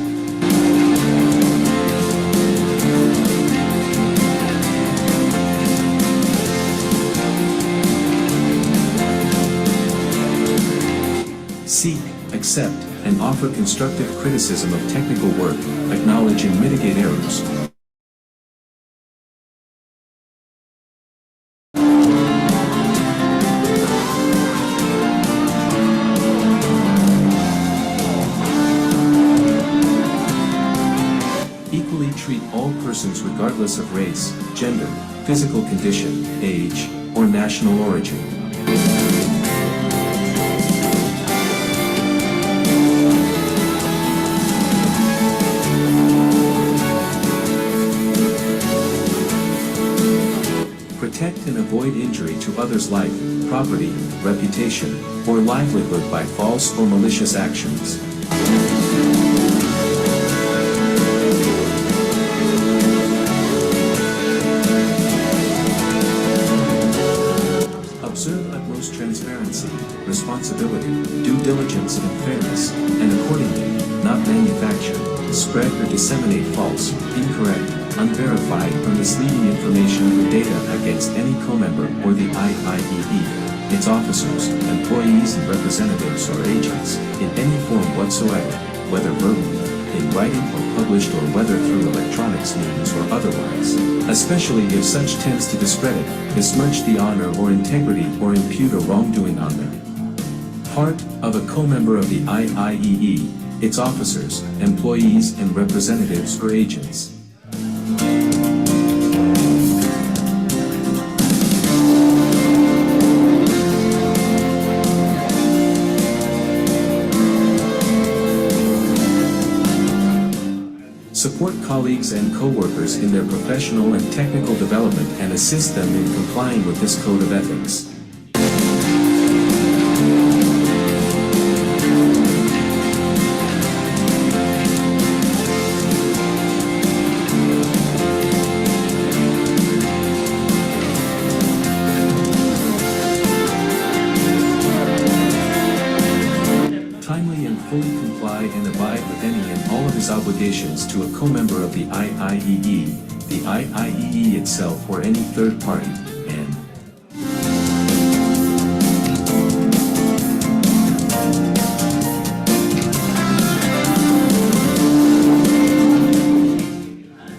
Seek, accept, and offer constructive criticism of technical work, acknowledge and mitigate errors. Equally treat all persons regardless of race, gender, physical condition, age, or national origin. Protect and avoid injury to others' life, property, reputation, or livelihood by false or malicious actions. Observe utmost transparency, responsibility, due diligence and fairness, and accordingly, not manufacture, spread or disseminate false, incorrect, unverified or misleading information or data against any co-member or the IIEE, its officers, employees and representatives or agents, in any form whatsoever, whether verbally, in writing or published or whether through electronics means or otherwise, especially if such tends to discredit, besmirch the honor or integrity or impute a wrongdoing on them. Part of a co-member of the IIEE, its officers, employees and representatives or agents. support colleagues and coworkers in their professional and technical development and assist them in complying with this code of ethics. Timely and fully comply and abide with any and all of his obligations to a co-member of the IIEE, the IIEE itself or any third party, and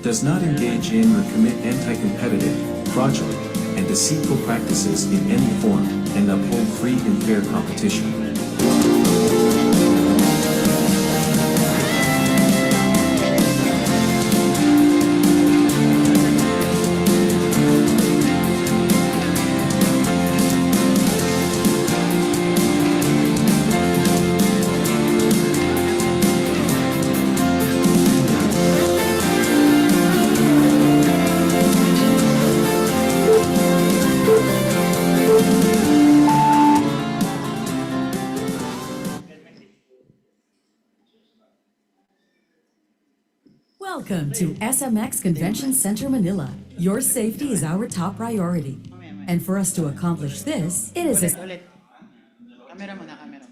does not engage in or commit anti-competitive, fraudulent, and deceitful practices in any form, and uphold free and fair competition. Welcome to SMX Convention Center Manila. Your safety is our top priority. And for us to accomplish this, it is Ulit. Camera mo na, camera mo.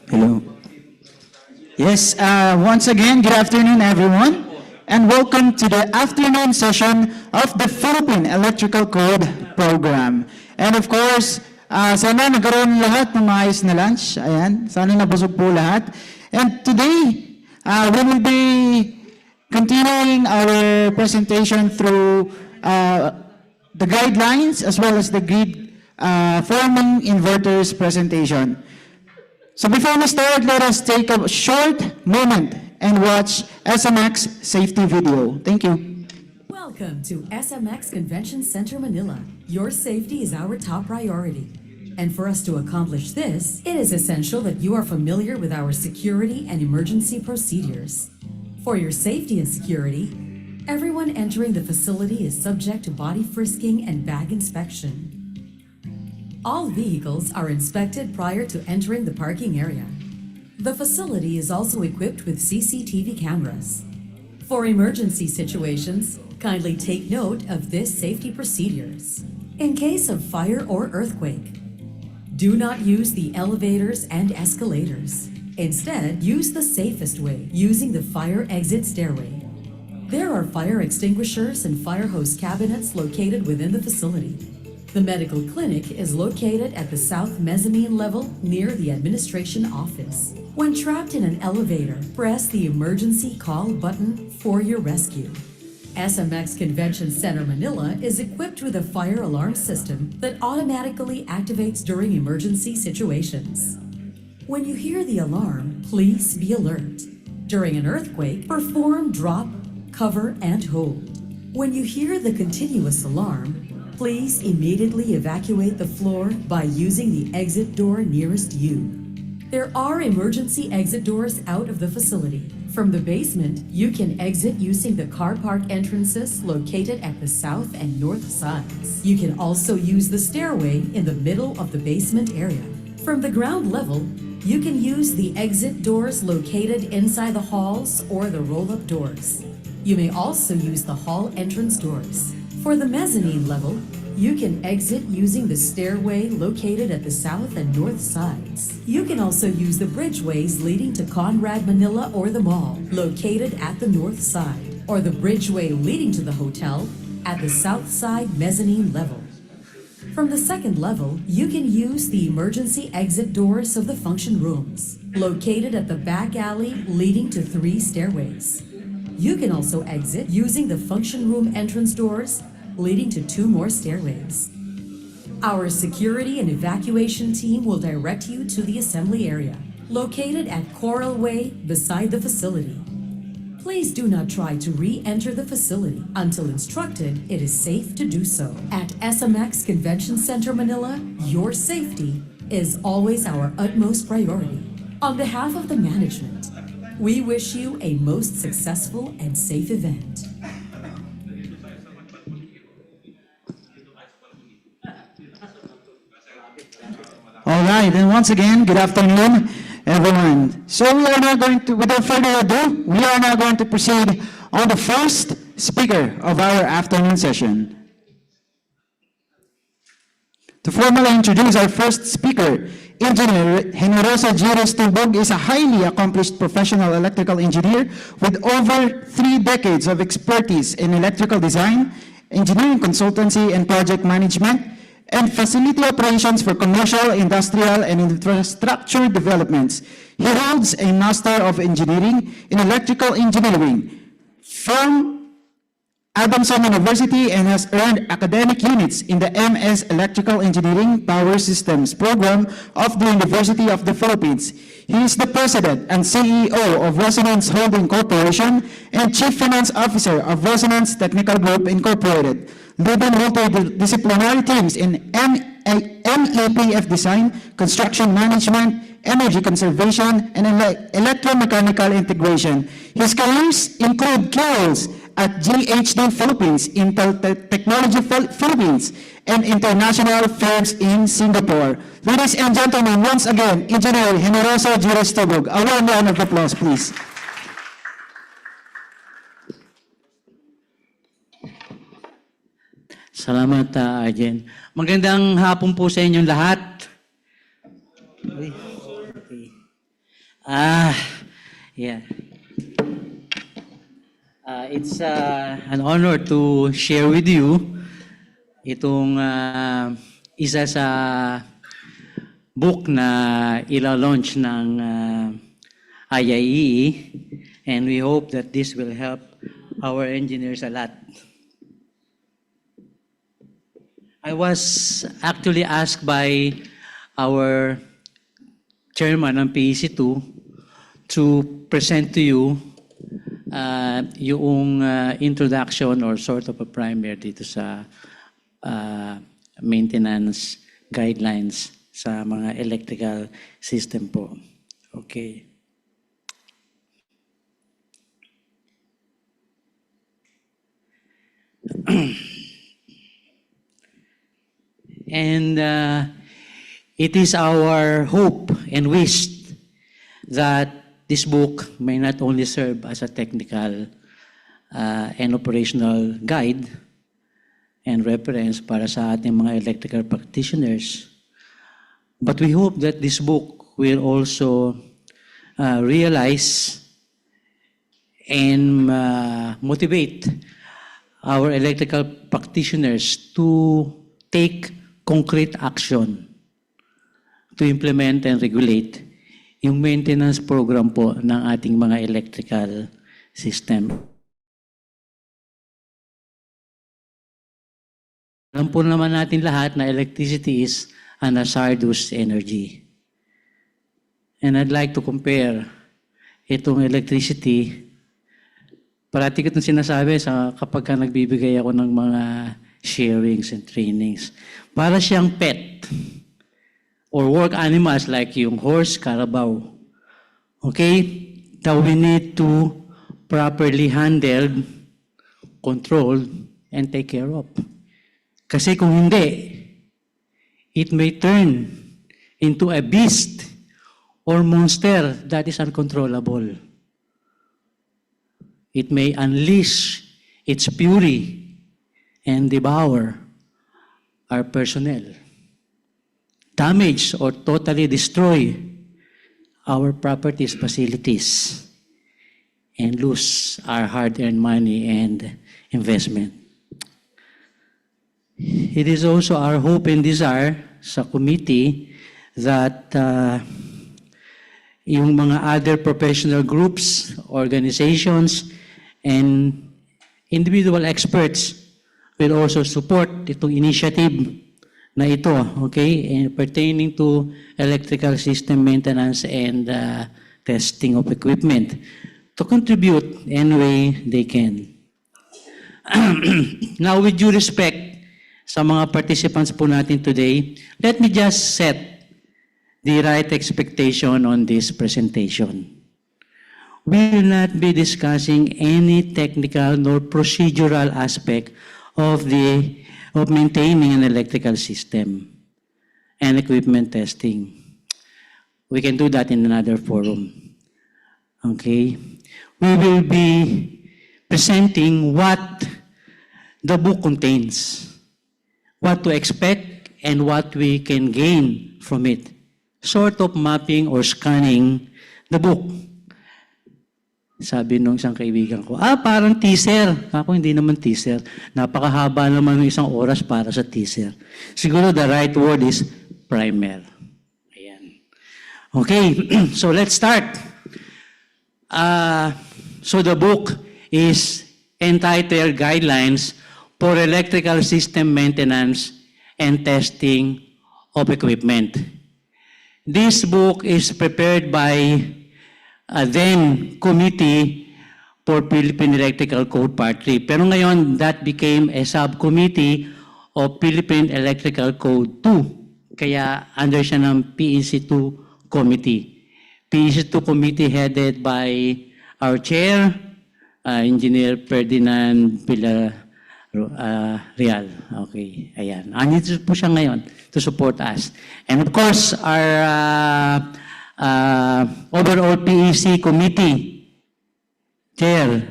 Hello. Yes, once again, good afternoon, everyone, and welcome to the afternoon session of the Philippine Electrical Code Program. And of course, sana nagkaroon lahat ng maayos na lunch. Ayan, sana nabusog po lahat. And today, we will be continuing our presentation through the guidelines as well as the grid forming inverters presentation. So before we start, let us take a short moment and watch SMX safety video. Thank you. Welcome to SMX Convention Center Manila. Your safety is our top priority. And for us to accomplish this, it is essential that you are familiar with our security and emergency procedures. For your safety and security, everyone entering the facility is subject to body frisking and bag inspection. All vehicles are inspected prior to entering the parking area. The facility is also equipped with CCTV cameras. For emergency situations, kindly take note of this safety procedures. In case of fire or earthquake, do not use the elevators and escalators. Instead, use the safest way, using the fire exit stairway. There are fire extinguishers and fire hose cabinets located within the facility. The medical clinic is located at the south mezzanine level near the administration office. When trapped in an elevator, press the emergency call button for your rescue. SMX Convention Center Manila is equipped with a fire alarm system that automatically activates during emergency situations. When you hear the alarm, please be alert. During an earthquake, perform drop, cover, and hold. When you hear the continuous alarm, please immediately evacuate the floor by using the exit door nearest you. There are emergency exit doors out of the facility. From the basement, you can exit using the car park entrances located at the south and north sides. You can also use the stairway in the middle of the basement area. From the ground level, you can use the exit doors located inside the halls or the roll-up doors. You may also use the hall entrance doors. For the mezzanine level, you can exit using the stairway located at the south and north sides. You can also use the bridgeways leading to Conrad Manila or the mall, located at the north side, or the bridgeway leading to the hotel at the south side mezzanine level. From the second level, you can use the emergency exit doors of the function rooms, located at the back alley leading to 3 stairways. You can also exit using the function room entrance doors leading to 2 more stairways. Our security and evacuation team will direct you to the assembly area, located at Coral Way beside the facility. Please do not try to re-enter the facility until instructed it is safe to do so. At SMX Convention Center Manila, your safety is always our utmost priority. On behalf of the management, we wish you a most successful and safe event. All right, and once again, good afternoon, everyone. So we are now going to, without further ado, we are now going to proceed on the first speaker of our afternoon session. To formally introduce our first speaker, Engineer Generoso Giros Tubog is a highly accomplished professional electrical engineer with over 3 decades of expertise in electrical design, engineering consultancy, and project management, and facility operations for commercial, industrial, and infrastructure developments. He holds a Master of Engineering in Electrical Engineering from Adamson University and has earned academic units in the MS Electrical Engineering Power Systems program of the University of the Philippines. He is the President and CEO of Resonance Holding Corporation and Chief Finance Officer of Resonance Technical Group Incorporated, leading multidisciplinary teams in MEPF design, construction management, energy conservation, and electromechanical integration. His careers include key roles at GHD Philippines, Intel Technology Philippines, and international firms in Singapore. Ladies and gentlemen, once again, Engineer Generoso Giros Tubog. A warm round of applause, please. Salamat, Arjen. Magandang hapon po sa inyong lahat. Okay. Yeah. It's an honor to share with you itong isa sa book na ila-launch ng IIEE, and we hope that this will help our engineers a lot. I was actually asked by our chairman ng PEC2 to present to you yung introduction or sort of a primer dito sa maintenance guidelines sa mga electrical system po. Okay. And it is our hope and wish that this book may not only serve as a technical and operational guide and reference para sa ating mga electrical practitioners, but we hope that this book will also realize and motivate our electrical practitioners to take concrete action to implement and regulate yung maintenance program po ng ating mga electrical system. Alam po naman natin lahat na electricity is an hazardous energy. And I'd like to compare itong electricity, parati ko itong sinasabi kapag nagbibigay ako ng mga sharings and trainings. Para siyang pet or work animals like yung horse, carabao. Okay? That we need to properly handle, control, and take care of. Kasi kung hindi, it may turn into a beast or monster that is uncontrollable. It may unleash its fury and devour our personnel, damage or totally destroy our properties, facilities, and lose our hard-earned money and investment. It is also our hope and desire sa committee that yung mga other professional groups, organizations, and individual experts will also support itong initiative na ito, okay, pertaining to electrical system maintenance and testing of equipment to contribute any way they can. Now, with due respect sa mga participants po natin today, let me just set the right expectation on this presentation. We will not be discussing any technical nor procedural aspect of maintaining an electrical system and equipment testing. We can do that in another forum. Okay? We will be presenting what the book contains, what to expect, and what we can gain from it. Sort of mapping or scanning the book. Sabi nung isang kaibigan ko, parang teaser. Ako, hindi naman teaser. Napakahaba naman ng isang oras para sa teaser. Siguro the right word is primer. Ayan. Okay, so let's start. So the book is entitled Guidelines for Electrical System Maintenance and Testing of Equipment. This book is prepared by then Committee for Philippine Electrical Code Part 3. Pero ngayon, that became a subcommittee of Philippine Electrical Code 2. Kaya under siya ng PEC 2 Committee. PEC 2 Committee headed by our chair, Engineer Ferdinand Villarreal. Okay, ayan. Andito po siya ngayon to support us. And of course, our overall PEC Committee Chair,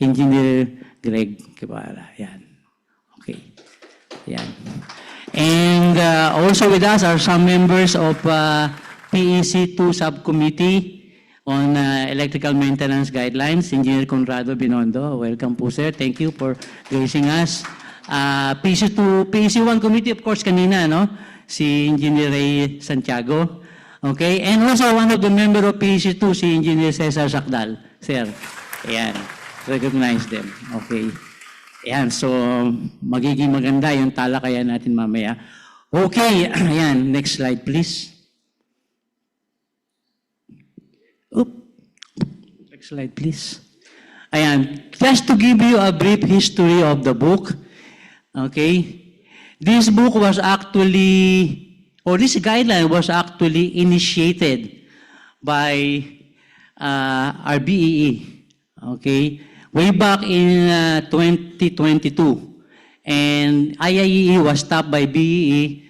Engineer Greg Guevara. Yan. Okay. Yan. And also with us are some members of PEC 2 Subcommittee on Electrical Maintenance Guidelines. Engineer Conrado Binondo, welcome po sir. Thank you for gracing us. PEC 1 Committee, of course, kanina, no? Si Engineer Ray Santiago. Okay, and also one of the member of PEC 2, si Engineer Cesar Sakdal. Sir, ayan, recognize them. Okay, ayan, so magiging maganda yung talakayan natin mamaya. Okay, ayan, next slide please. Next slide please. Ayan, just to give you a brief history of the book, okay, this book was actually this guideline was actually initiated by our BEE, okay, way back in 2022. And IIEE was stopped by BEE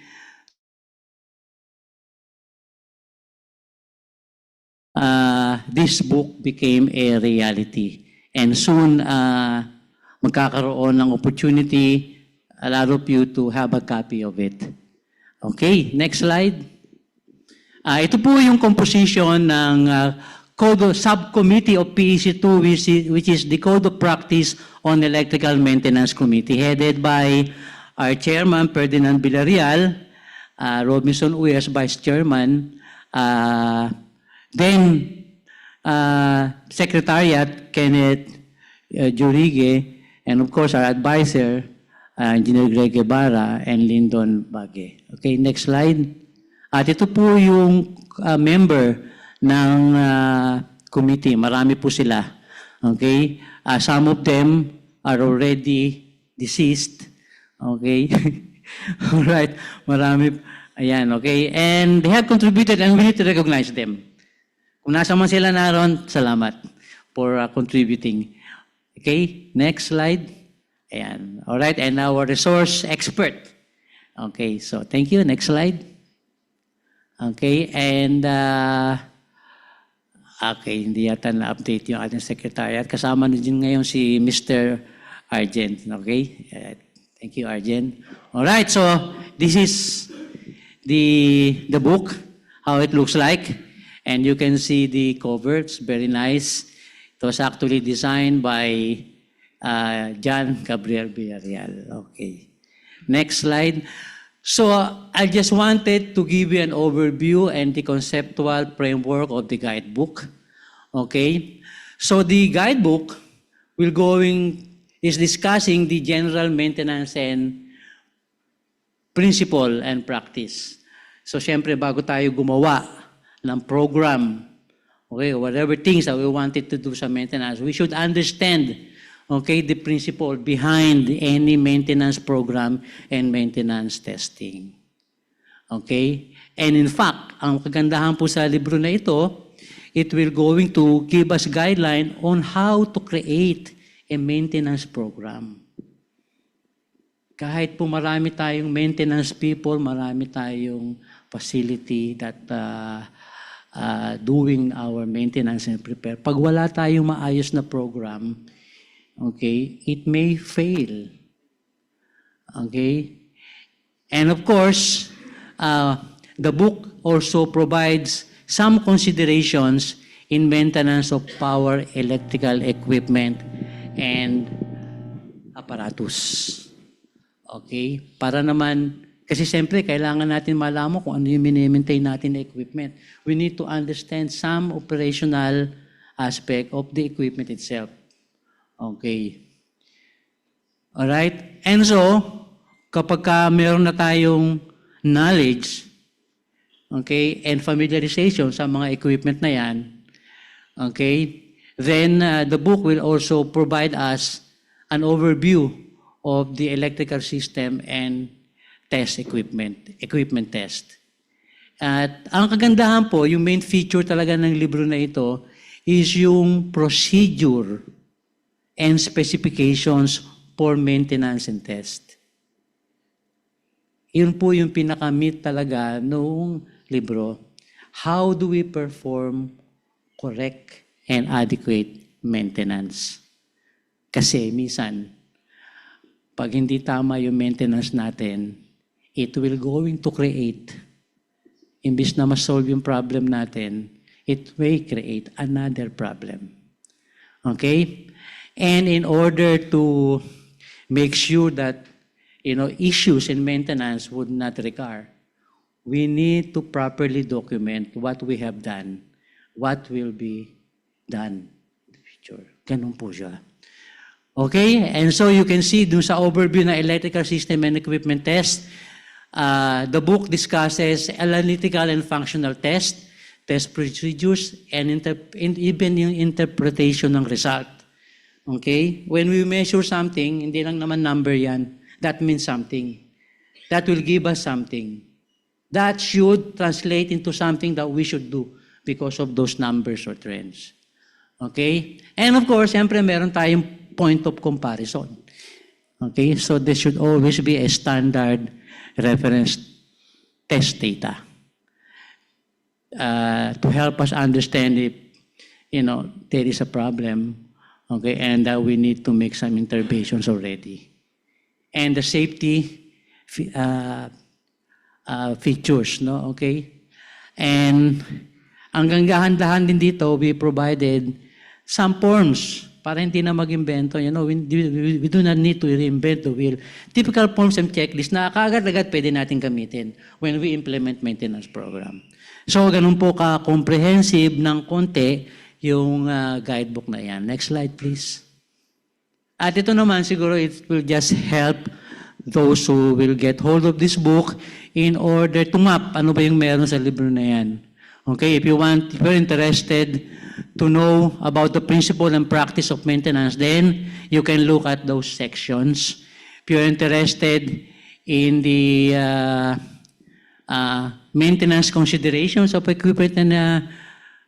this book became a reality. And soon, magkakaroon ng opportunity, a lot of you to have a copy of it. Okay, next slide. Ito po yung composition ng Code Subcommittee of PEC 2, which is the Code of Practice on Electrical Maintenance Committee, headed by our Chairman, Ferdinand Villarreal, Robinson Uyas, Vice Chairman, then Secretariat, Kenneth Jurigue, and of course our advisor, Engineer Greg Guevara and Lyndon Bague. Okay, next slide. At ito po yung member ng committee. Marami po sila. Okay? Some of them are already deceased. Okay? All right. Marami. Ayan, okay? And they have contributed and we need to recognize them. Kung nasa man sila naroon, salamat for contributing. Okay? Next slide. Ayan. All right, and our resource expert. Okay, so thank you. Next slide. Okay, and okay, hindi yata na-update yung ating secretariat. Kasama na din ngayon si Mr. Arjen. Okay, thank you, Arjen. All right, so this is the book, how it looks like. And you can see the cover. It's very nice. It was actually designed by John Gabriel Villarreal. Okay. Next slide. So I just wanted to give you an overview and the conceptual framework of the guidebook. Okay. So the guidebook is discussing the general maintenance and principle and practice. So syempre bago tayo gumawa ng program, okay, whatever things that we wanted to do sa maintenance, we should understand, okay, the principle behind any maintenance program and maintenance testing. Okay? And in fact, ang kagandahan po sa libro na ito, it will going to give us guideline on how to create a maintenance program. Kahit po marami tayong maintenance people, marami tayong facility that doing our maintenance and prepare. Pag wala tayong maayos na program, okay, it may fail. Okay? And of course, the book also provides some considerations in maintenance of power, electrical equipment, and apparatus. Okay? Para naman, kasi siyempre, kailangan natin malaman kung ano yung mini-maintain natin na equipment. We need to understand some operational aspect of the equipment itself. Okay. Alright? And so, kapag meron na tayong knowledge, okay, and familiarization sa mga equipment na yan, okay, then the book will also provide us an overview of the electrical system and test equipment test. At ang kagandahan po, yung main feature talaga ng libro na ito is yung procedure and specifications for maintenance and test. Yun po yung pinaka-meat talaga noong libro. How do we perform correct and adequate maintenance? Kasi minsan, pag hindi tama yung maintenance natin, it will going to create, imbis na ma-solve yung problem natin, it may create another problem. Okay? And in order to make sure that issues in maintenance would not recur, we need to properly document what we have done, what will be done in the future. Ganun po siya. Okay? And so you can see dun sa overview ng electrical system and equipment test, the book discusses analytical and functional test procedures, and even yung interpretation ng result. Okay? When we measure something, hindi lang naman number yan. That means something. That will give us something. That should translate into something that we should do because of those numbers or trends. Okay? And of course, siyempre meron tayong point of comparison. Okay? So there should always be a standard reference test data to help us understand if, there is a problem, okay, and that we need to make some interventions already. And the safety features, no? Okay? And ang ganggahan-dahan din dito, we provided some forms para hindi na mag-invento. We do not need to reinvent the wheel. Typical forms and checklist na kaagad-agad pwede natin gamitin when we implement maintenance program. So, ganun po ka-comprehensive ng konti yung guidebook na yan. Next slide, please. At ito naman, siguro it will just help those who will get hold of this book in order to map ano ba yung meron sa libro na yan. Okay, if you're interested to know about the principle and practice of maintenance, then you can look at those sections. If you're interested in the maintenance considerations of equipment and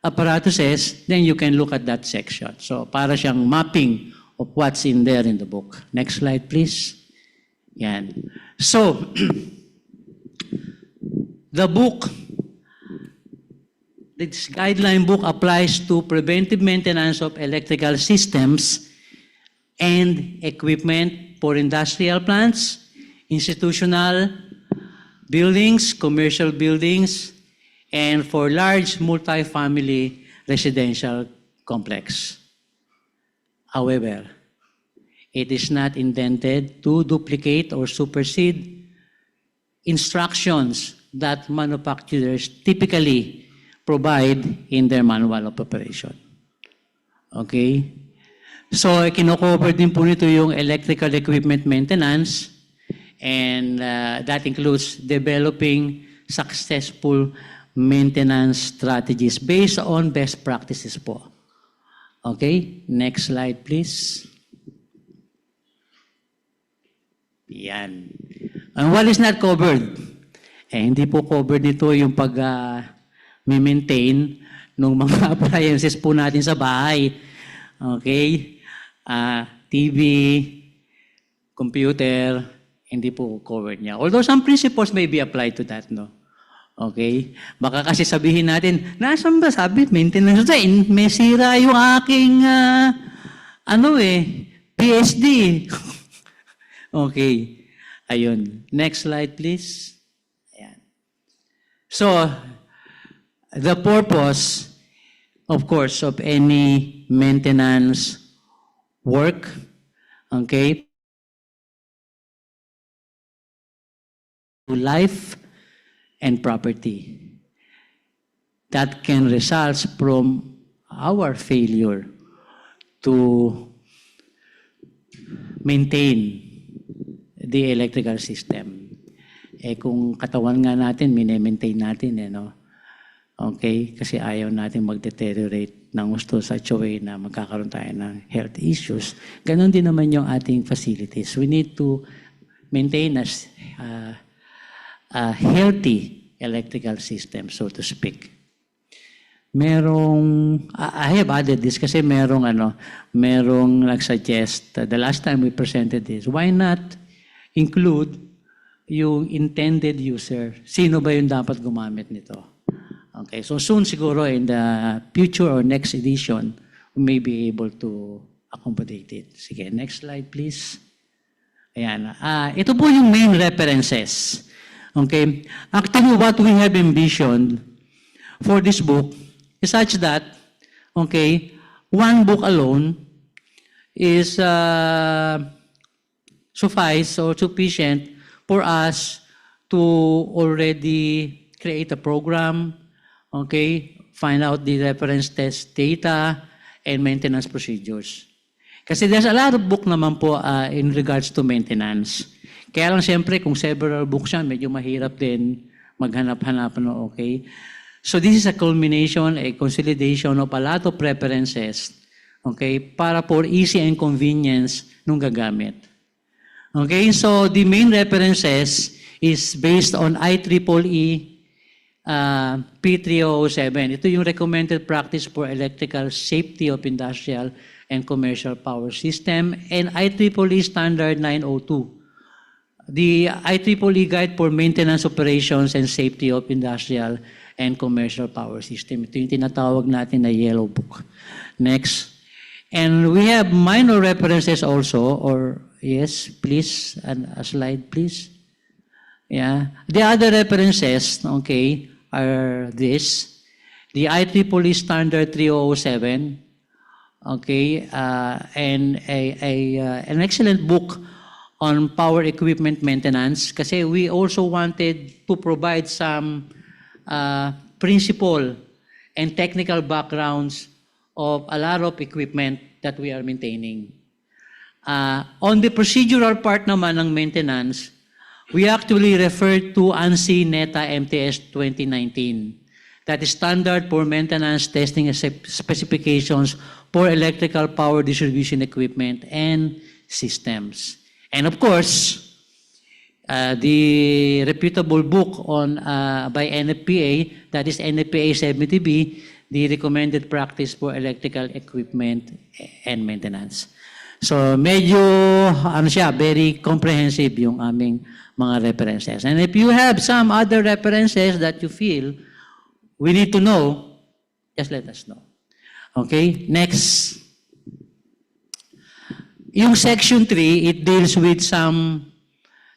apparatuses, then you can look at that section. So, para siyang mapping of what's in there in the book. Next slide, please. Yan. So, the book, this guideline book applies to preventive maintenance of electrical systems and equipment for industrial plants, institutional buildings, commercial buildings, and for large multi-family residential complex. However, it is not intended to duplicate or supersede instructions that manufacturers typically provide in their manual of operation. Okay? So, kino-cover din po nito yung electrical equipment maintenance, and that includes developing successful maintenance strategies based on best practices po. Okay? Next slide, please. Yan. And what is not covered? Hindi po covered nito yung pag-maintain ng mga appliances po natin sa bahay. Okay? TV, computer, hindi po covered niya. Although some principles may be applied to that, no? Okay? Baka kasi sabihin natin, nasan ba sabi, maintenance design, may sira yung aking, PSD. Okay. Ayun. Next slide, please. Ayan. So, the purpose, of course, of any maintenance work, okay, to life and property that can result from our failure to maintain the electrical system. Kung katawan nga natin, mine-maintain natin, no? Okay? Kasi ayaw natin mag-deteriorate ng gusto sa way na magkakaroon tayo ng health issues. Ganon din naman yung ating facilities. We need to maintain a healthy electrical system, so to speak. I have added this kasi merong nag-suggest, the last time we presented this, why not include yung intended user? Sino ba yung dapat gumamit nito? Okay, so soon siguro in the future or next edition, we may be able to accommodate it. Sige, next slide please. Ayan. Ito po yung main references. Okay? Actually, what we have envisioned for this book is such that, okay, one book alone is suffice or sufficient for us to already create a program, okay, find out the reference test data, and maintenance procedures. Kasi there's a lot of book naman po in regards to maintenance. Kaya lang siyempre, kung several books yan, medyo mahirap din maghanap-hanap, no, okay? So this is a culmination, a consolidation of a lot of preferences, okay, para for easy and convenience nung gagamit. Okay, so the main references is based on IEEE P3007. Ito yung recommended practice for electrical safety of industrial and commercial power system, and IEEE Standard 902. The IEEE Guide for Maintenance Operations and Safety of Industrial and Commercial Power System. Ito yung tinatawag natin na Yellow Book. Next. And we have minor references also, or yes, please, a slide, please. Yeah. The other references, okay, are this. The IEEE Standard 3007, okay, and an excellent book on power equipment maintenance, kasi we also wanted to provide some principle and technical backgrounds of a lot of equipment that we are maintaining. On the procedural part naman ng maintenance, we actually referred to ANSI NETA MTS 2019. That is Standard for Maintenance Testing Specifications for Electrical Power Distribution Equipment and Systems. And of course, the reputable book on by NFPA, that is NFPA 70B, the Recommended Practice for Electrical Equipment and Maintenance. So medyo very comprehensive yung aming mga references. And if you have some other references that you feel we need to know, just let us know. Okay, next. Yung section 3, it deals with some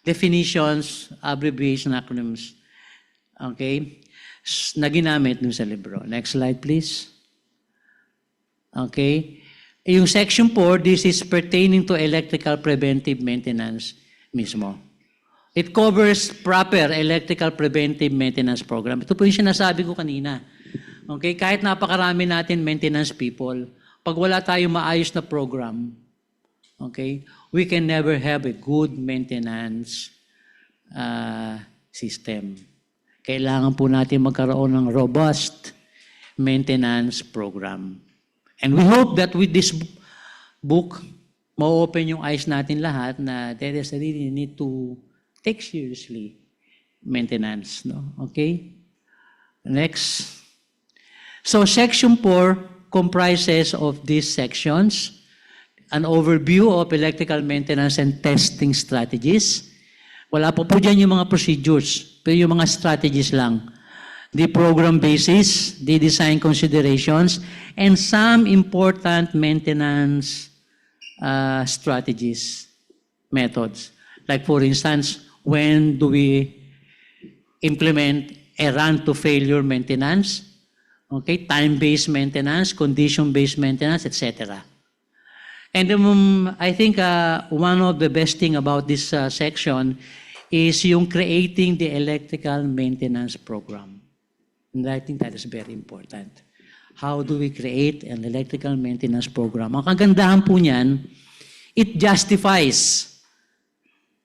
definitions, abbreviation, acronyms, okay, na ginamit dun sa libro. Next slide, please. Okay. Yung section 4, this is pertaining to electrical preventive maintenance mismo. It covers proper electrical preventive maintenance program. Ito po yung sinasabi ko kanina. Okay, kahit napakarami natin maintenance people, pag wala tayong maayos na program, okay, we can never have a good maintenance system. Kailangan po natin magkaroon ng robust maintenance program. And we hope that with this book, ma-open yung eyes natin lahat na there is a really need to take seriously maintenance. No? Okay? Next. So Section 4 comprises of these sections, an overview of electrical maintenance and testing strategies. Wala po dyan yung mga procedures, pero yung mga strategies lang. The program basis, the design considerations, and some important maintenance strategies, methods. Like for instance, when do we implement a run-to-failure maintenance? Okay, time-based maintenance, condition-based maintenance, etc. And I think one of the best thing about this section is yung creating the electrical maintenance program. And I think that is very important. How do we create an electrical maintenance program? Ang kagandahan po niyan, it justifies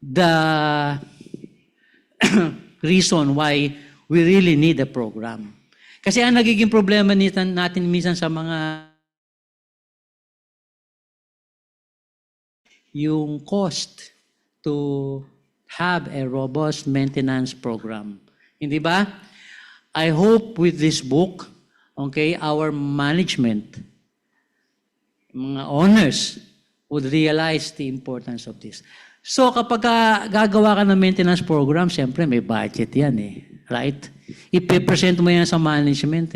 the reason why we really need a program. Kasi ang nagiging problema natin minsan sa mga yung cost to have a robust maintenance program. Hindi ba? I hope with this book, okay, our management, mga owners, would realize the importance of this. So kapag gagawa ka ng maintenance program, siyempre may budget yan right? I-present mo yan sa management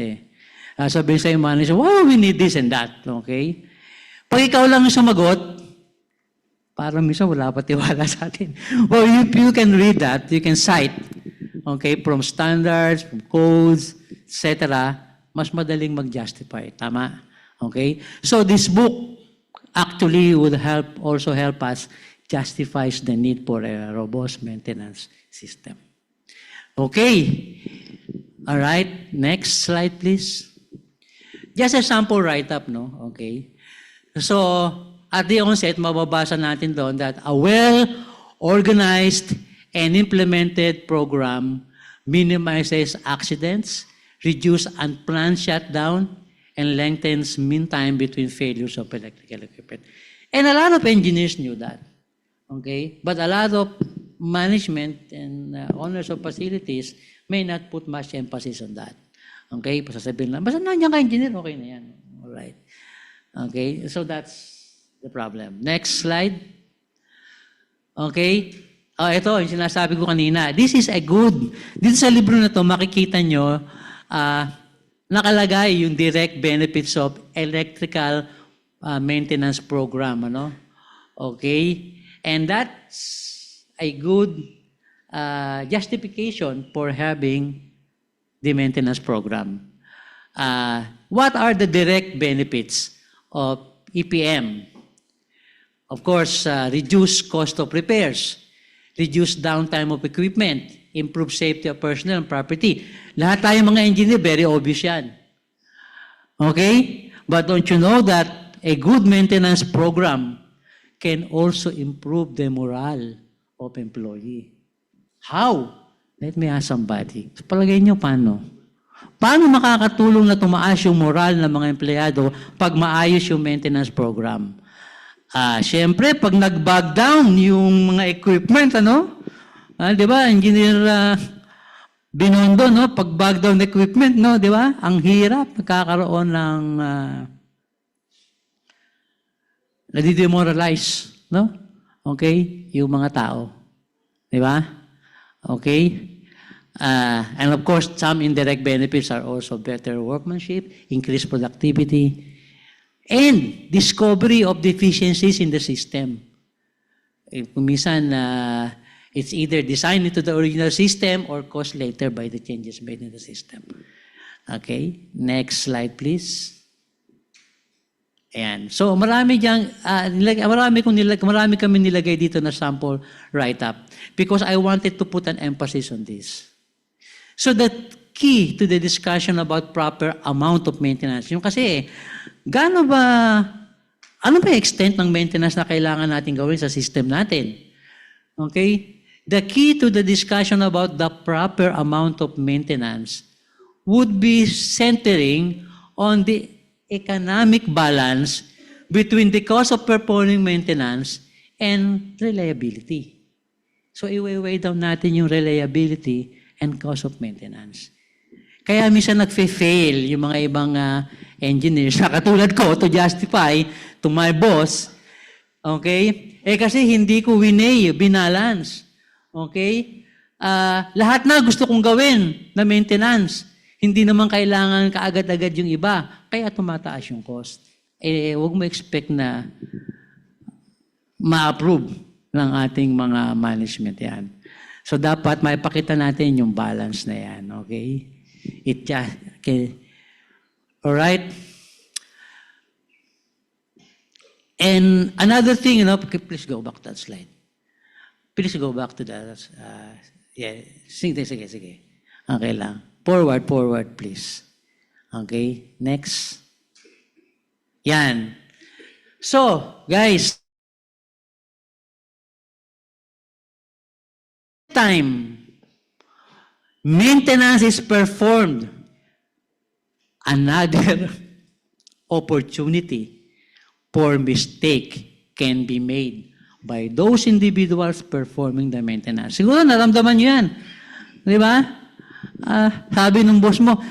sabihin sa manager, wow, we need this and that, okay? Pag ikaw lang yung sumagot, parang minsan wala pa tiwala sa atin. Well, you can read that, you can cite, okay, from standards, from codes, etc., mas madaling mag-justify. Tama? Okay? So this book actually would also help us justifies the need for a robust maintenance system. Okay. All right. Next slide, please. Just a sample write-up, no? Okay. So, at the onset, mababasa natin doon that a well-organized and implemented program minimizes accidents, reduces unplanned shutdown, and lengthens mean time between failures of electrical equipment. And a lot of engineers knew that. Okay? But a lot of management and owners of facilities may not put much emphasis on that. Okay? Pasasabihin lang, basta nandiyan ka engineer, okay na yan. Alright. Okay? So that's the problem. Next slide. Okay? Ito, yung sinasabi ko kanina. This is a good, dito sa libro na to, makikita nyo, nakalagay yung direct benefits of electrical maintenance program. Ano? Okay? And that's a good justification for having the maintenance program. What are the direct benefits of EPM? Of course, reduce cost of repairs, reduce downtime of equipment, improve safety of personnel and property. Lahat tayo mga engineer, very obvious yan. Okay? But don't you know that a good maintenance program can also improve the morale of employee? How? Let me ask somebody. Palagay nyo paano? Paano makakatulong na tumaas yung moral ng mga empleyado pag maayos yung maintenance program? Siyempre, pag nag-bog down yung mga equipment, di ba, engineer Binondo, pag bog down equipment, di ba, ang hirap, magkakaroon ng nadidemoralize, okay, yung mga tao. Di ba? Okay? And of course, some indirect benefits are also better workmanship, increased productivity, and discovery of deficiencies in the system. Kung minsan, it's either designed into the original system or caused later by the changes made in the system. Okay? Next slide, please. Ayan. So, marami kami nilagay dito na sample write-up because I wanted to put an emphasis on this. So, the key to the discussion about proper amount of maintenance, yung kasi, ano ba extent ng maintenance na kailangan natin gawin sa system natin? Okay? The key to the discussion about the proper amount of maintenance would be centering on the economic balance between the cost of performing maintenance and reliability. So, i-weigh down natin yung reliability and cost of maintenance. Kaya minsan nagfe-fail yung mga ibang engineers na katulad ko to justify to my boss. Okay? Kasi hindi ko binalance. Okay? Lahat na gusto kong gawin na maintenance. Hindi naman kailangan kaagad-agad yung iba. Kaya tumataas yung cost. Huwag mo expect na ma-approve ng ating mga management yan. So dapat maipakita natin yung balance na yan. Okay? Okay. Alright? And another thing, please go back to that slide. Please go back to that. Sige. Okay lang. Forward, please. Okay, next. Yan. So, guys, time maintenance is performed, another opportunity for mistake can be made by those individuals performing the maintenance. Siguro naramdaman nyo yan. Di ba? Sabi ng boss mo,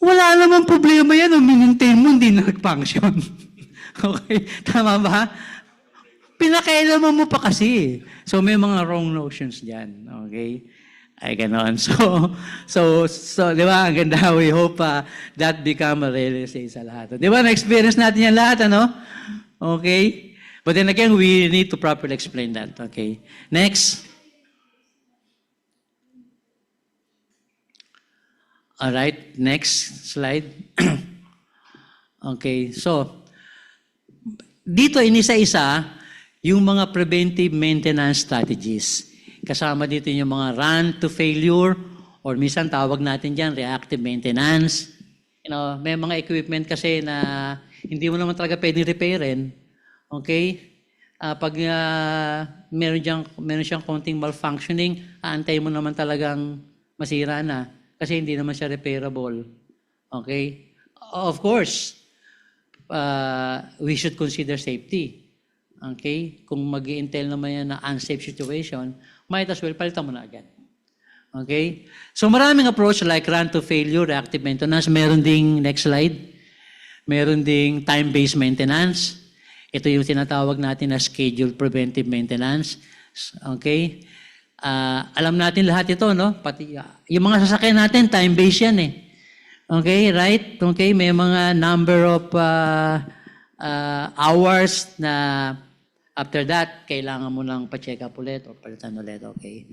wala namang problema yan, maintain mo, hindi nag-function. Okay? Tama ba? Pinakailaman mo pa kasi. So may mga wrong notions dyan. Okay? Ay, ganon. So, di ba, ang ganda, we hope that become a reality sa lahat. Di ba, na-experience natin yan lahat, ano? Okay? But then again, we need to properly explain that. Okay? Next. All right, next slide. Okay, so, dito inisa-isa yung mga preventive maintenance strategies. Kasama dito yung mga run to failure, or minsan tawag natin dyan, reactive maintenance. May mga equipment kasi na hindi mo naman talaga pwedeng repairin. Okay? Pag meron siyang konting malfunctioning, aantay mo naman talagang masira na. Kasi hindi naman siya repairable. Okay? Of course, we should consider safety. Okay? Kung mag-i-entail naman yan na unsafe situation, might as well palitan mo na agad. Okay? So maraming approach like run to failure, reactive maintenance. Meron ding, next slide, meron ding time-based maintenance. Ito yung tinatawag natin na scheduled preventive maintenance. Okay? Alam natin lahat ito, no? Pati yung mga sasakyan natin, time-based yan eh. Okay, right? Okay, may mga number of hours na after that, kailangan mo lang pa-check up ulit o palitan ulit. Okay.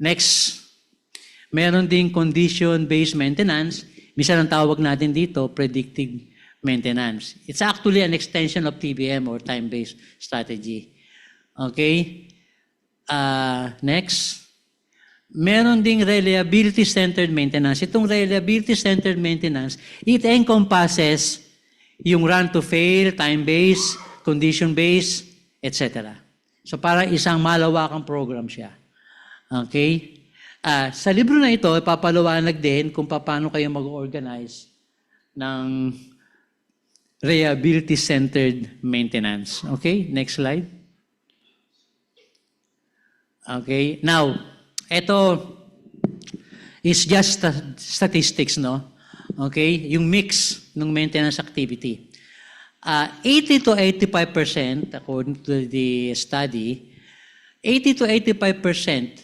Next, meron ding condition-based maintenance. Minsan ang tawag natin dito, predictive maintenance. It's actually an extension of TBM or time-based strategy. Okay. Next, meron ding reliability-centered maintenance. Itong reliability-centered maintenance, it encompasses yung run to fail, time-based, condition-based, etc. So para isang malawakang program siya. Okay? Sa libro na ito, ipapaliwanag din kung paano kayo mag-organize ng reliability-centered maintenance. Okay? Next slide. Okay, now, ito is just statistics, no? Okay, yung mix ng maintenance activity. 80 to 85%, according to the study, 80 to 85%,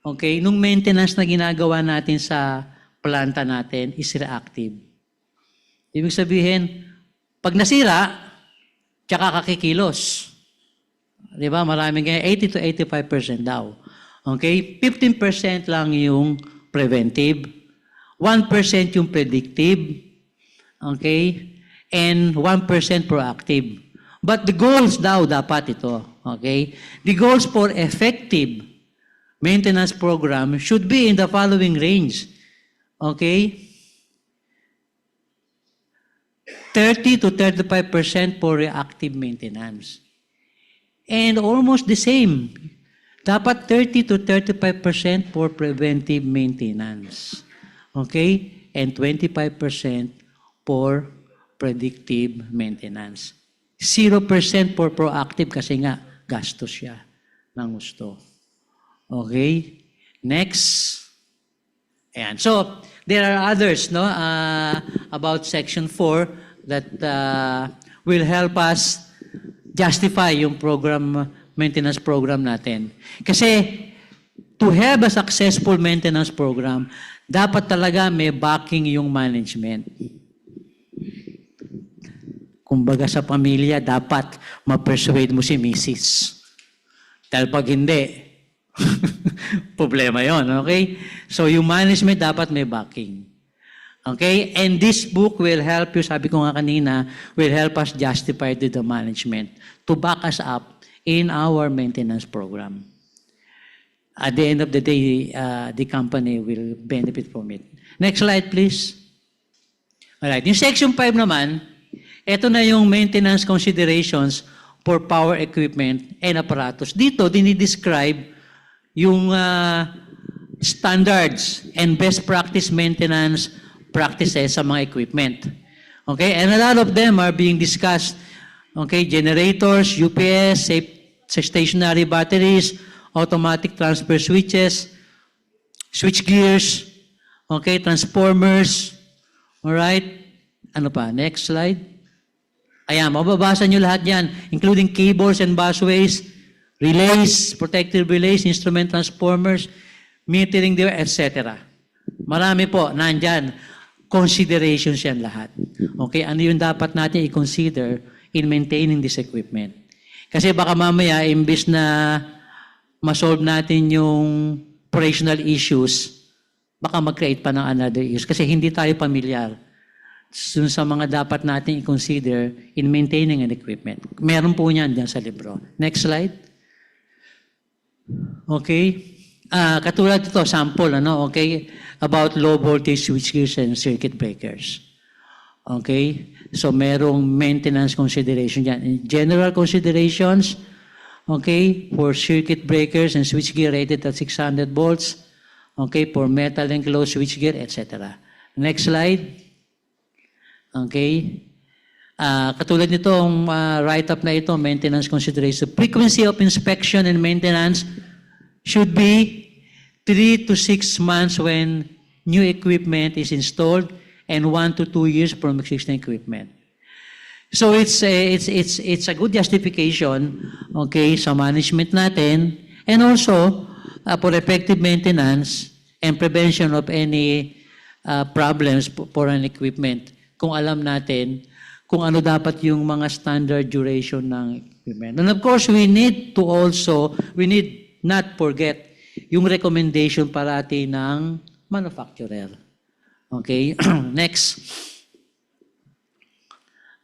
okay, nung maintenance na ginagawa natin sa planta natin is reactive. Ibig sabihin, pag nasira, tsaka kakikilos. Di ba? Maraming ganyan. 80 to 85% daw. Okay? 15% lang yung preventive. 1% yung predictive. Okay? And 1% proactive. But the goals daw dapat ito. Okay? The goals for effective maintenance program should be in the following range. Okay? 30 to 35% for reactive maintenance. And almost the same. Dapat 30 to 35% for preventive maintenance. Okay? And 25% for predictive maintenance. 0% for proactive kasi nga gastos siya ng gusto. Okay? Next. Ayan. So, there are others, no, about Section 4 that will help us justify yung maintenance program natin. Kasi, to have a successful maintenance program, dapat talaga may backing yung management. Kumbaga sa pamilya, dapat ma-persuade mo si Mrs. Dahil pag hindi, problema yon, okay? So yung management dapat may backing. Okay? And this book will help you, sabi ko nga kanina, will help us justify to the management to back us up in our maintenance program. At the end of the day, the company will benefit from it. Next slide, please. Alright, yung Section 5 naman, ito na yung maintenance considerations for power equipment and apparatus. Dito, dinidescribe yung standards and best practice maintenance practices sa mga equipment. Okay? And a lot of them are being discussed. Okay? Generators, UPS, stationary batteries, automatic transfer switches, switch gears, okay? Transformers, alright? Ano pa? Next slide. Ayan, mababasa nyo lahat yan, including cables and busways, relays, protective relays, instrument transformers, metering device, etc. Marami po, nandyan. Considerations yan lahat. Okay, ano yung dapat natin i-consider in maintaining this equipment? Kasi baka mamaya, imbis na ma-solve natin yung operational issues, baka mag-create pa ng another issues. Kasi hindi tayo pamilyar sa mga dapat natin i-consider in maintaining an equipment. Meron po niyan dyan sa libro. Next slide. Okay. Katulad ito, sample, okay, about low voltage switchgears and circuit breakers. Okay. So, merong maintenance consideration dyan. General considerations, okay, for circuit breakers and switchgear rated at 600 volts, okay, for metal enclosed switchgear, etc. Next slide. Okay. Katulad nitong write-up na ito, maintenance consideration. Frequency of inspection and maintenance should be 3 to 6 months when new equipment is installed and 1 to 2 years from existing equipment. So it's a good justification, okay, sa management natin, and also for effective maintenance and prevention of any problems for an equipment. Kung alam natin kung ano dapat yung mga standard duration ng equipment. And of course, we need not forget yung recommendation parati ng manufacturer. Okay? Next.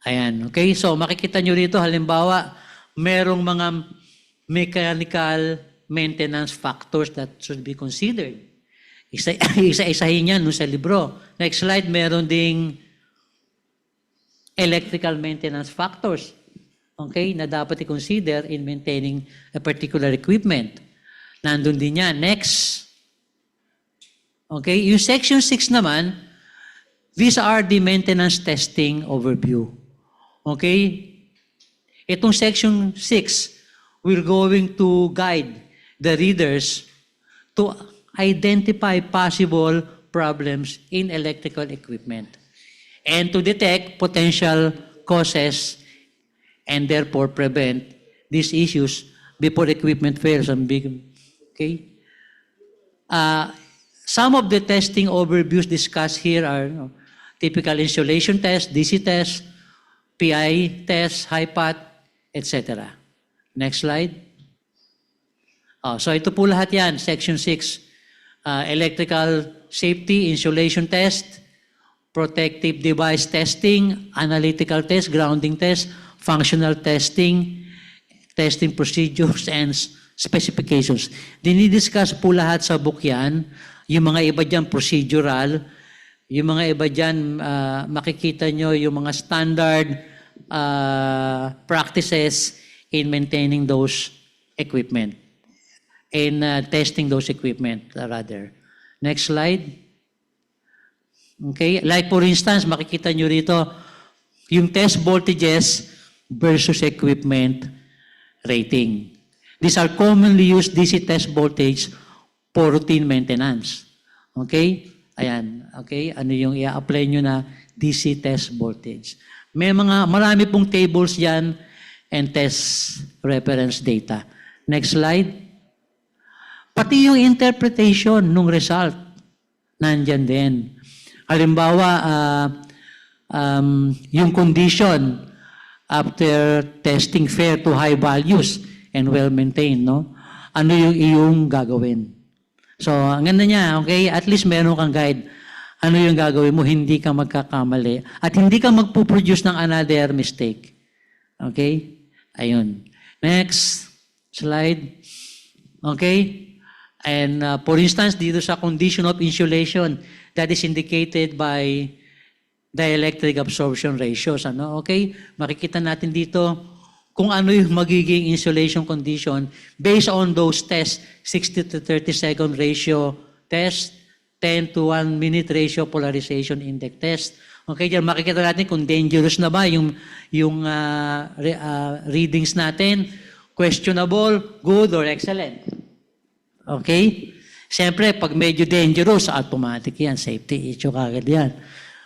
Ayan. Okay? So, makikita nyo rito, halimbawa, merong mga mechanical maintenance factors that should be considered. Isa-isahin yan sa libro. Next slide, meron ding electrical maintenance factors, okay, na dapat i-consider in maintaining a particular equipment. Nandun din yan. Next. Okay, yung Section 6 naman, these are the maintenance testing overview. Okay? Itong Section 6, we're going to guide the readers to identify possible problems in electrical equipment and to detect potential causes and therefore prevent these issues before equipment fails. Okay? Some of the testing overviews discussed here are typical insulation test, DC test, PI test, high-pot, etc. Next slide. So ito po lahat yan, Section 6. Electrical safety, insulation test, protective device testing, analytical test, grounding test, functional testing, testing procedures, and specifications. Dinidiscuss po lahat sa book yan. Yung mga iba dyan, procedural. Yung mga iba dyan, makikita nyo yung mga standard practices in maintaining those equipment. In testing those equipment, rather. Next slide. Okay, like for instance, makikita nyo rito, yung test voltages versus equipment rating. These are commonly used DC test voltage for routine maintenance. Okay? Ayan. Okay? Ano yung i-apply nyo na DC test voltage. Marami pong tables yan and test reference data. Next slide. Pati yung interpretation ng result, nandyan din. Halimbawa, yung condition after testing fair to high values and well-maintained, no? Ano yung iyong gagawin? So, ang ganda niya, okay? At least meron kang guide. Ano yung gagawin mo, hindi ka magkakamali. At hindi ka magpuproduce ng another mistake. Okay? Ayun. Next slide. Okay? And for instance, dito sa condition of insulation, that is indicated by dielectric absorption ratios. Ano? Okay? Makikita natin dito kung ano yung magiging insulation condition based on those tests, 60 to 30 second ratio test, 10 to 1 minute ratio polarization index test. Okay, diyan makikita natin kung dangerous na ba yung readings natin, questionable, good, or excellent. Okay? Siyempre, pag medyo dangerous, automatic yan. Safety issue kagad yan.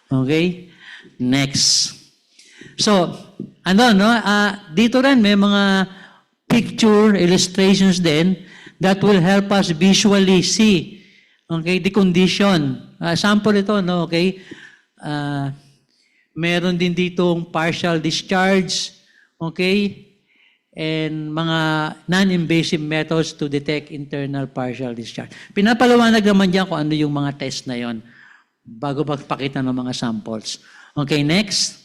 Okay? Next. So, dito rin may mga picture illustrations din that will help us visually see, okay, the condition. Sample ito, no, okay? Meron din ditong partial discharge, okay? And mga non-invasive methods to detect internal partial discharge. Pinapaliwanag naman diyan kung ano yung mga test na yon bago magpakita ng mga samples. Okay, next.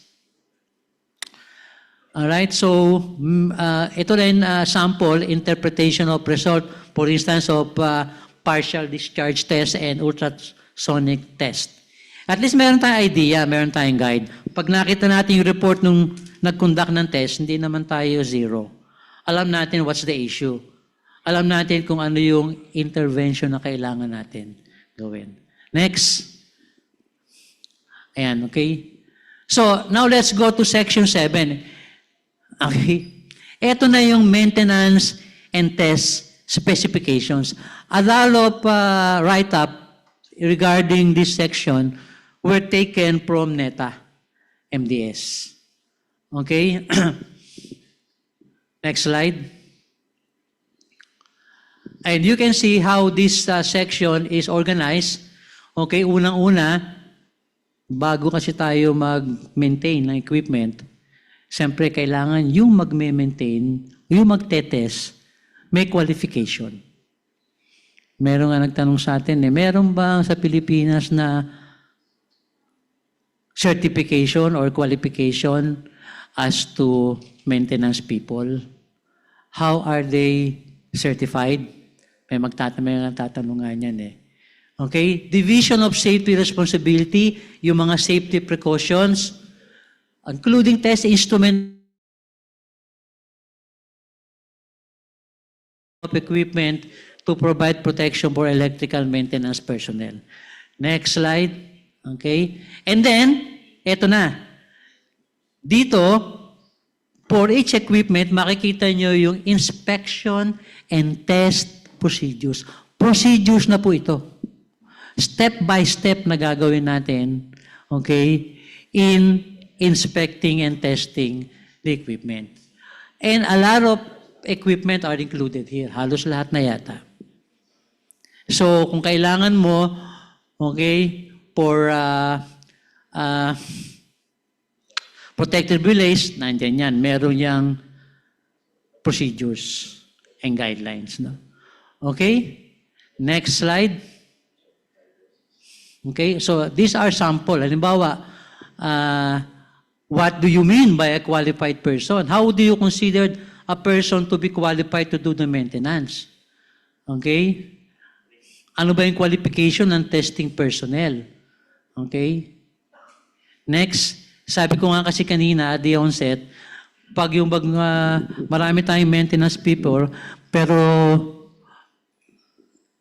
Alright, so ito rin sample interpretation of result, for instance of partial discharge test and ultrasonic test. At least meron tayong idea, meron tayong guide. Pag nakita natin yung report nung nag-conduct ng test, hindi naman tayo zero. Alam natin what's the issue. Alam natin kung ano yung intervention na kailangan natin gawin. Next. Ayan, okay? So, now let's go to section 7. Okay. Ito na yung maintenance and test specifications. A lot of write-up regarding this section were taken from NETA, MDS. Okay. Next slide. And you can see how this section is organized. Okay, unang-una, bago kasi tayo mag-maintain ng equipment, siyempre, kailangan yung mag-maintain, yung magte-test, may qualification. Meron nga nagtanong sa atin, meron ba sa Pilipinas na certification or qualification as to maintenance people? How are they certified? May magtatanong nga niyan eh. Okay? Division of Safety Responsibility, yung mga safety precautions, including test instrument of equipment to provide protection for electrical maintenance personnel. Next slide. Okay. And then, eto na. Dito, for each equipment, makikita nyo yung inspection and test procedures. Procedures na po ito. Step by step na gagawin natin, okay, in inspecting and testing the equipment. And a lot of equipment are included here. Halos lahat na yata. So, kung kailangan mo, okay, for protected relays, nandiyan yan. Meron yang procedures and guidelines. No? Okay? Next slide. Okay, so these are sample. Halimbawa, what do you mean by a qualified person? How do you consider a person to be qualified to do the maintenance? Okay? Ano ba yung qualification ng testing personnel? Okay? Next, sabi ko nga kasi kanina at the onset, pag yung marami tayong maintenance people, pero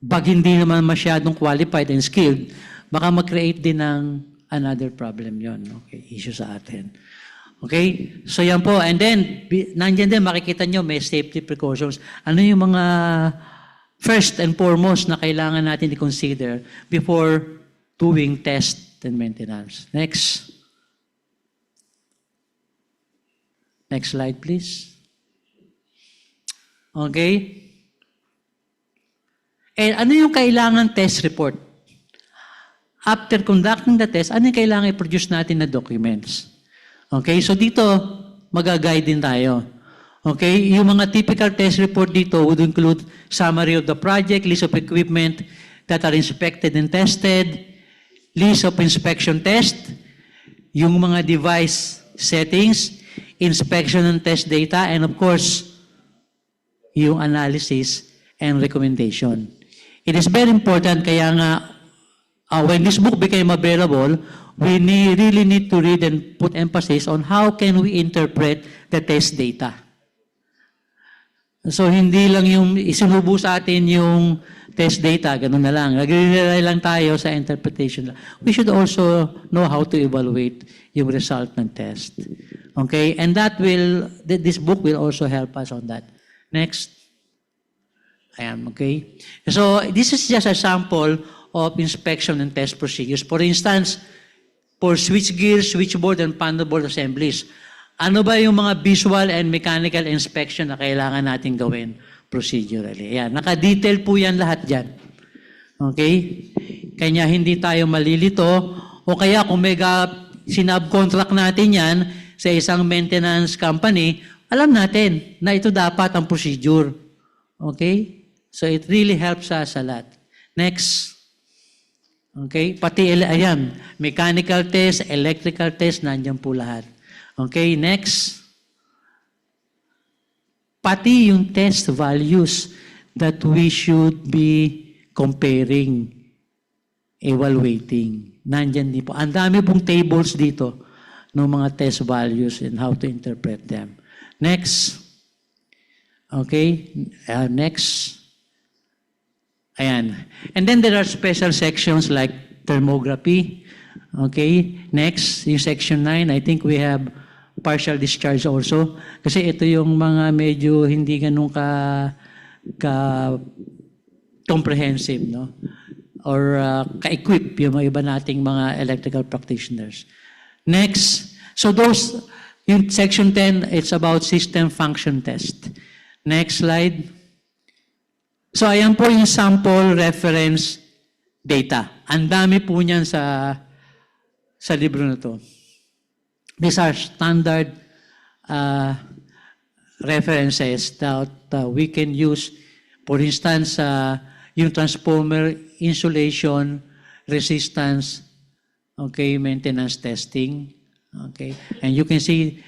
pag hindi naman masyadong qualified and skilled, baka mag-create din ng another problem yon, okay, issue sa atin. Okay? So yan po. And then, nandiyan din, makikita nyo, may safety precautions. Ano yung mga first and foremost na kailangan natin i-consider before doing test and maintenance? Next. Next slide, please. Okay? And ano yung kailangan test report? After conducting the test, ano yung kailangan i-produce natin na documents? Okay, so dito, mag-guide din tayo. Okay, yung mga typical test report dito would include summary of the project, list of equipment that are inspected and tested, list of inspection test, yung mga device settings, inspection and test data, and of course, yung analysis and recommendation. It is very important, kaya nga, when this book became available, we really need to read and put emphasis on how can we interpret the test data. So, hindi lang yung isinubo sa atin yung test data, ganun na lang. Nag-rely lang tayo sa interpretation. We should also know how to evaluate yung result ng test. Okay? And this book will also help us on that. Next. Ayan, okay? So, this is just a sample of inspection and test procedures. For instance, for switchgear, switchboard, and panel board assemblies, ano ba yung mga visual and mechanical inspection na kailangan natin gawin procedurally? Ayan, naka-detail po yan lahat dyan. Okay? Kanya hindi tayo malilito, o kaya kung sinubcontract natin yan sa isang maintenance company, alam natin na ito dapat ang procedure. Okay? So it really helps us a lot. Next. Okay? Pati, ayan, mechanical test, electrical test, nandiyan po lahat. Okay, next. Pati yung test values that we should be comparing, evaluating. Nandiyan din po. Ang dami pong tables dito ng mga test values and how to interpret them. Next. Okay, next. Ayan. And then there are special sections like thermography. Okay, next, yung section 9, I think we have partial discharge also. Kasi ito yung mga medyo hindi ganun comprehensive, no? Or ka-equip yung mga iba nating mga electrical practitioners. Next, so yung section 10, it's about system function test. Next slide. So ayan po yung sample reference data. Ang dami po niyan sa libro na to. These are standard references that we can use. For instance, yung transformer insulation, resistance, okay, maintenance testing. Okay, and you can see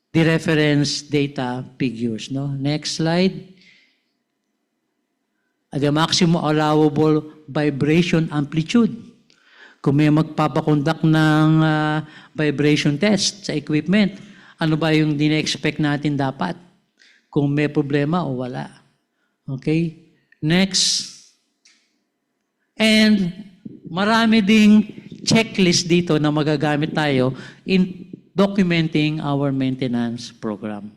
the reference data figures. No? Next slide. The maximum allowable vibration amplitude. Kung may magpapakonduct ng vibration test sa equipment, ano ba yung dine-expect natin dapat? Kung may problema o wala. Okay? Next. And marami ding checklist dito na magagamit tayo in documenting our maintenance program.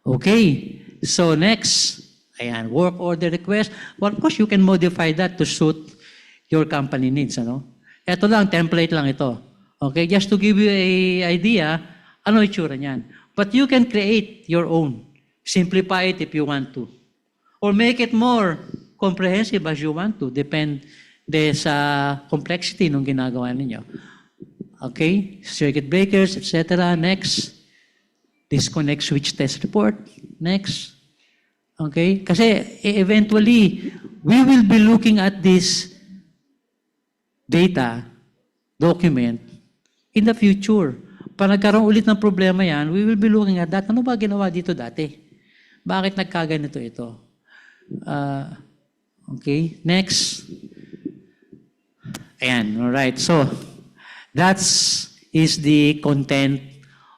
Okay? So next. Ayan, work order request. Well, of course, you can modify that to suit your company needs. Ano? Ito lang, template lang ito. Okay, just to give you an idea, ano itsura niyan. But you can create your own. Simplify it if you want to. Or make it more comprehensive as you want to. Depende sa complexity ng ginagawa ninyo. Okay, circuit breakers, etc. Next, disconnect switch test report. Next. Okay? Kasi eventually, we will be looking at this data, document, in the future. Para nagkaroon ulit ng problema yan, we will be looking at that. Ano ba ginawa dito dati? Bakit nagkaganito ito? Okay, next. Ayan, alright. So, that is the content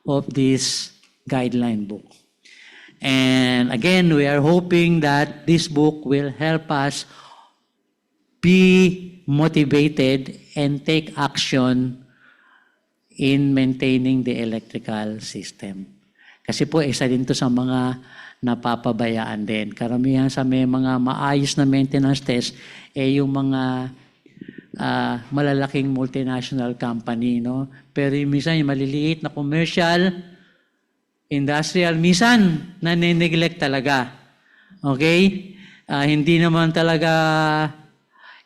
of this guideline book. And again, we are hoping that this book will help us be motivated and take action in maintaining the electrical system. Kasi po, isa din to sa mga napapabayaan din. Karamihan sa may mga maayos na maintenance test, yung mga malalaking multinational company, no? Pero yung minsan, yung maliliit na commercial, industrial, minsan, nane-neglect talaga. Okay? Hindi naman talaga,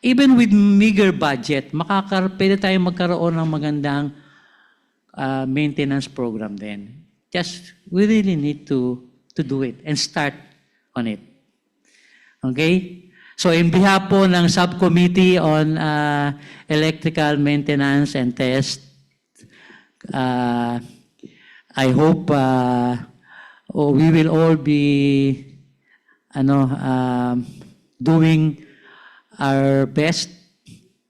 even with meager budget, pwede tayong magkaroon ng magandang maintenance program din. Just, we really need to do it and start on it. Okay? So, in behalf po ng Subcommittee on Electrical Maintenance and Test, I hope we will all be doing our best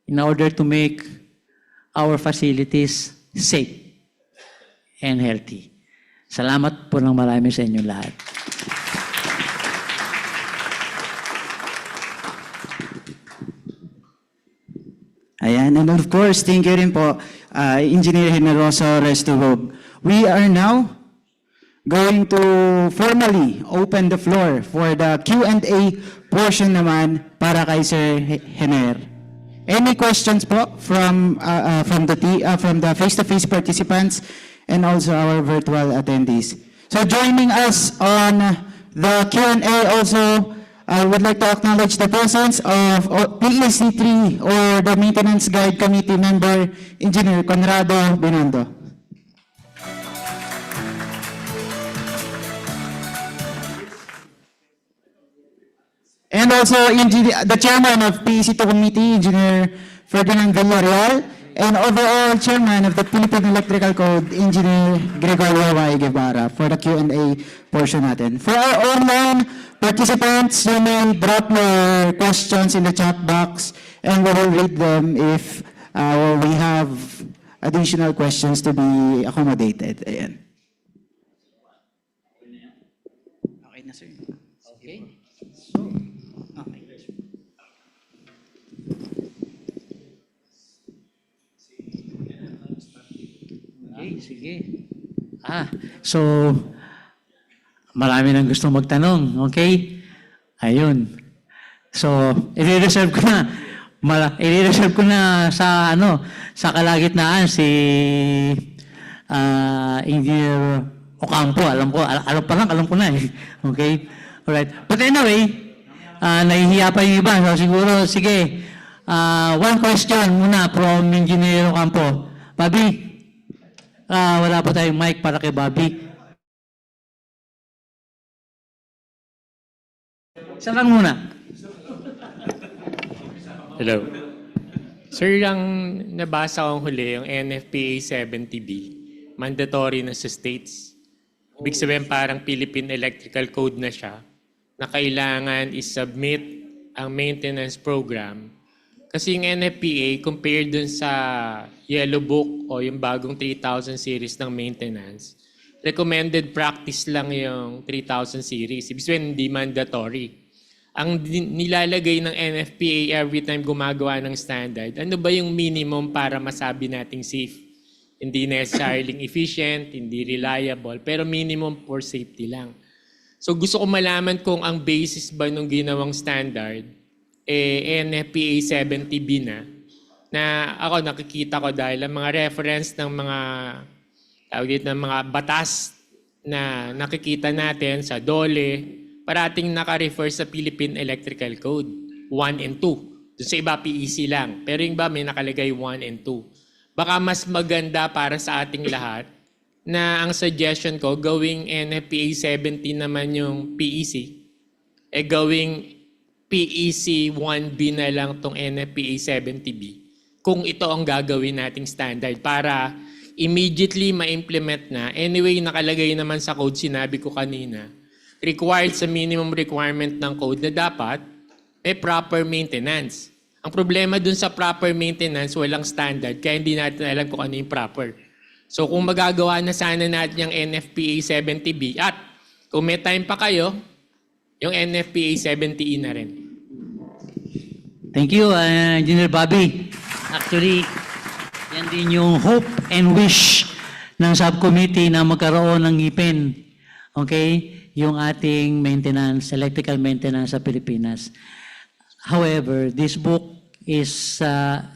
in order to make our facilities safe and healthy. Salamat po ng marami sa inyong lahat. Ayan, and of course, thank you rin po, Engineer Generoso Restubog. We are now going to formally open the floor for the Q&A portion naman para kay Sir Hener. Any questions po from the face-to-face participants and also our virtual attendees? So joining us on the Q&A also, I would like to acknowledge the presence of PEC3 or the Maintenance Guide Committee member, Engineer Conrado Binondo. And also the chairman of PEC2 Committee, Engineer Ferdinand Villarreal, and overall chairman of the Philippine Electrical Code, Engineer Gregorio Y. Guevara, for the Q&A portion natin. For our online participants, you may drop your questions in the chat box and we will read them if we have additional questions to be accommodated. Ayan. Okay na, sir. Okay. Okay, sige. So, marami nang gusto magtanong, okay? Ayun. So, i-reserve ko na sa kalagitnaan si Engineer Ocampo. Alam ko na eh. Okay? Alright. But anyway, nahihiya pa yung iba. So, siguro, sige. One question muna from Engineer Ocampo. Bobby, wala pa tayong mic para kay Bobby. Isa lang muna. Hello. Sir, ang nabasa kong huli, yung NFPA 70B, mandatory na sa states. Ibig sabihin parang Philippine Electrical Code na siya, na kailangan i-submit ang maintenance program. Kasi yung NFPA, compared dun sa Yellow Book o yung bagong 3000 series ng maintenance, recommended practice lang yung 3000 series. Ibig sabihin, hindi mandatory. Ang nilalagay ng NFPA every time gumagawa ng standard, ano ba yung minimum para masabi nating safe? Hindi necessarily efficient, hindi reliable, pero minimum for safety lang. So gusto ko malaman kung ang basis ba nung ginawang standard, NFPA 70B na ako nakikita ko dahil ang mga reference ng mga batas na nakikita natin sa DOLE, parating naka-refer sa Philippine Electrical Code 1 and 2. Doon sa iba PEC lang. Pero yung iba may nakalagay 1 and 2. Baka mas maganda para sa ating lahat na ang suggestion ko, gawing NFPA 70 naman yung PEC, gawing PEC 1B na lang tong NFPA 70B kung ito ang gagawin nating standard para immediately ma-implement na. Anyway, nakalagay naman sa code, sinabi ko kanina, required sa minimum requirement ng code na dapat may proper maintenance. Ang problema dun sa proper maintenance, walang standard, kaya hindi natin alam kung ano yung proper. So kung magagawa na sana natin yung NFPA 70B at kung may time pa kayo, yung NFPA 70E na rin. Thank you, Engineer Bobby. Actually, Yan din yung hope and wish ng subcommittee na magkaroon ng ngipin. Okay? Yung ating maintenance, electrical maintenance sa Pilipinas. However, this book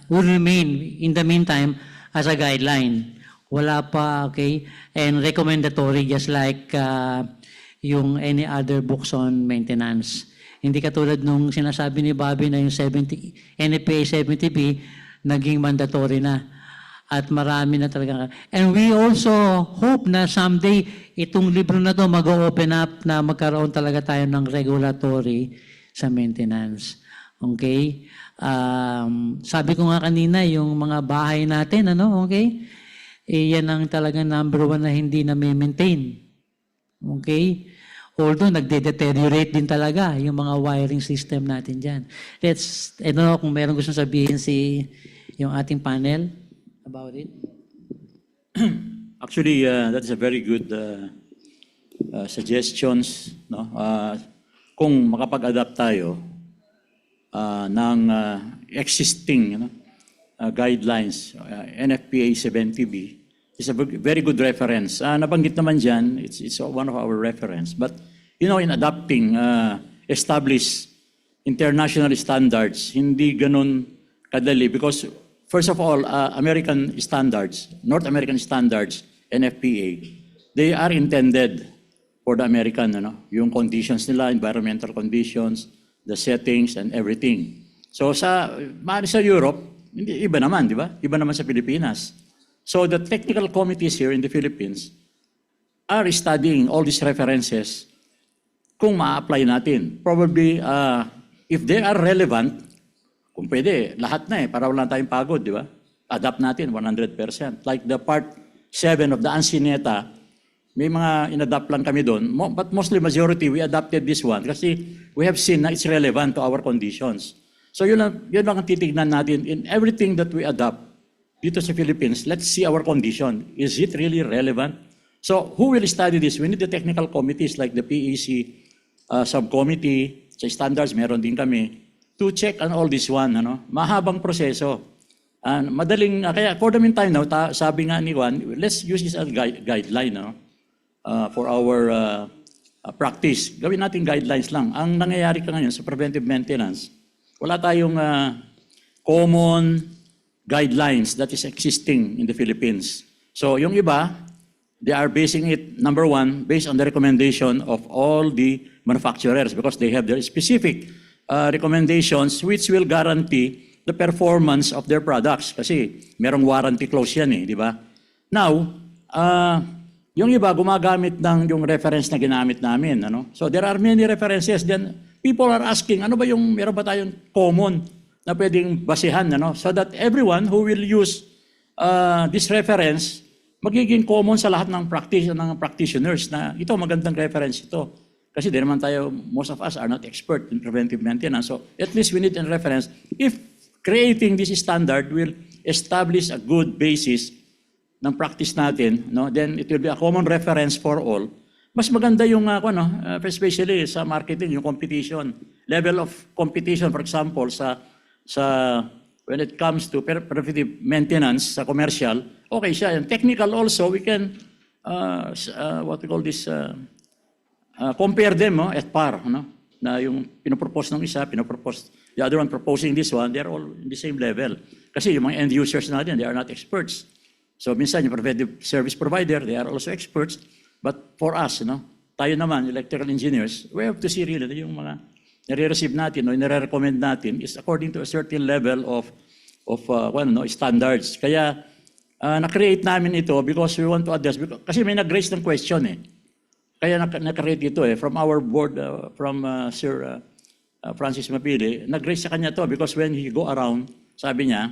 will remain in the meantime as a guideline. Wala pa, okay? And recommendatory just like yung any other books on maintenance. Hindi katulad nung sinasabi ni Bobby na yung NFPA 70B naging mandatory na. At marami na talaga. And we also hope na someday itong libro na to mag-open up na magkaroon talaga tayo ng regulatory sa maintenance. Okay? Sabi ko nga kanina, yung mga bahay natin, okay? Yan ang talaga number one na hindi na maintain. Okay? Although nagde-deteriorate din talaga yung mga wiring system natin dyan. I don't know kung meron gusto sabihin yung ating panel about it. Actually, that is a very good suggestions. No? Kung makapag-adapt tayo ng existing guidelines, NFPA 70B is a very good reference. Nabanggit naman dyan, it's one of our reference. But, in adapting established international standards, hindi ganun kadali because first of all, American standards, North American standards, NFPA, they are intended for the American, yung conditions nila, environmental conditions, the settings, and everything. So sa Europe, iba naman, di ba? Iba naman sa Pilipinas. So the technical committees here in the Philippines are studying all these references kung ma-apply natin. Probably, if they are relevant, kung pwede, lahat na para wala tayong pagod, di ba? Adapt natin 100%. Like the part 7 of the Ansineta, may mga inadapt lang kami doon. But mostly majority, we adapted this one kasi we have seen na it's relevant to our conditions. So yun lang ang titignan natin. In everything that we adopt dito sa Philippines, let's see our condition. Is it really relevant? So who will study this? We need the technical committees like the PEC subcommittee. Sa standards, meron din kami. To check on all this one, mahabang proseso. Kaya for the meantime now, sabi nga ni Juan, let's use this as guideline for our practice. Gawin natin guidelines lang. Ang nangyayari ka ngayon sa preventive maintenance, wala tayong common guidelines that is existing in the Philippines. So yung iba, they are basing it, number one, based on the recommendation of all the manufacturers because they have their specific recommendations which will guarantee the performance of their products kasi merong warranty clause yan di ba? Now, yung iba gumagamit ng yung reference na ginamit namin, So there are many references then people are asking, meron ba tayong common na pwedeng basihan, So that everyone who will use this reference magiging common sa lahat ng practitioners na ito magandang reference ito. Kasi di naman tayo, most of us are not expert in preventive maintenance. So at least we need a reference. If creating this standard will establish a good basis ng practice natin, then it will be a common reference for all. Mas maganda yung, especially sa marketing, yung competition. Level of competition, for example, when it comes to preventive maintenance sa commercial, okay siya. And technical also, we can, what we call this, compare them at par, na yung pinopropose ng isa, the other one proposing this one, they're all in the same level. Kasi yung mga end users natin, they are not experts. So minsan yung preventive service provider, they are also experts. But for us, tayo naman, electrical engineers, we have to see really na yung mga nare-receive natin o nare-recommend natin is according to a certain level of standards. Kaya na-create namin ito because we want to address, kasi may nag-raise ng question Kaya na-create ito from our board, from Sir Francis Mapili, nag-raise sa kanya to because when he go around, sabi niya,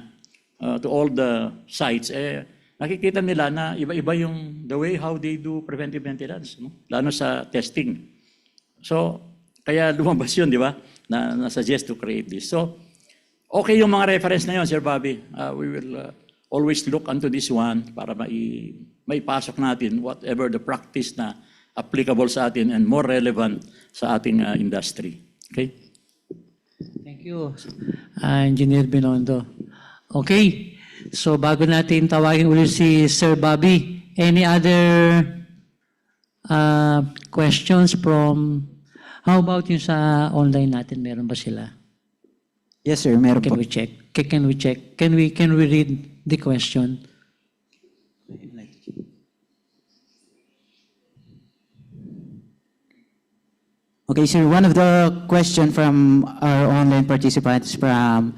to all the sites, nakikita nila na iba-iba yung the way how they do preventive maintenance, lalo sa testing. So, kaya lumabas yun, di ba? Na-suggest to create this. So, okay yung mga reference na yun, Sir Bobby. We will always look onto this one para maipasok natin whatever the practice na applicable sa atin and more relevant sa ating industry. Okay? Thank you, Engineer Binondo. Okay, So bago natin tawagin ulit si Sir Bobby, any other questions from, how about yung sa online natin, meron ba sila? Yes, sir. Meron Can po. we check? Can we check? Can we read the question? Okay, sir. One of the question from our online participants from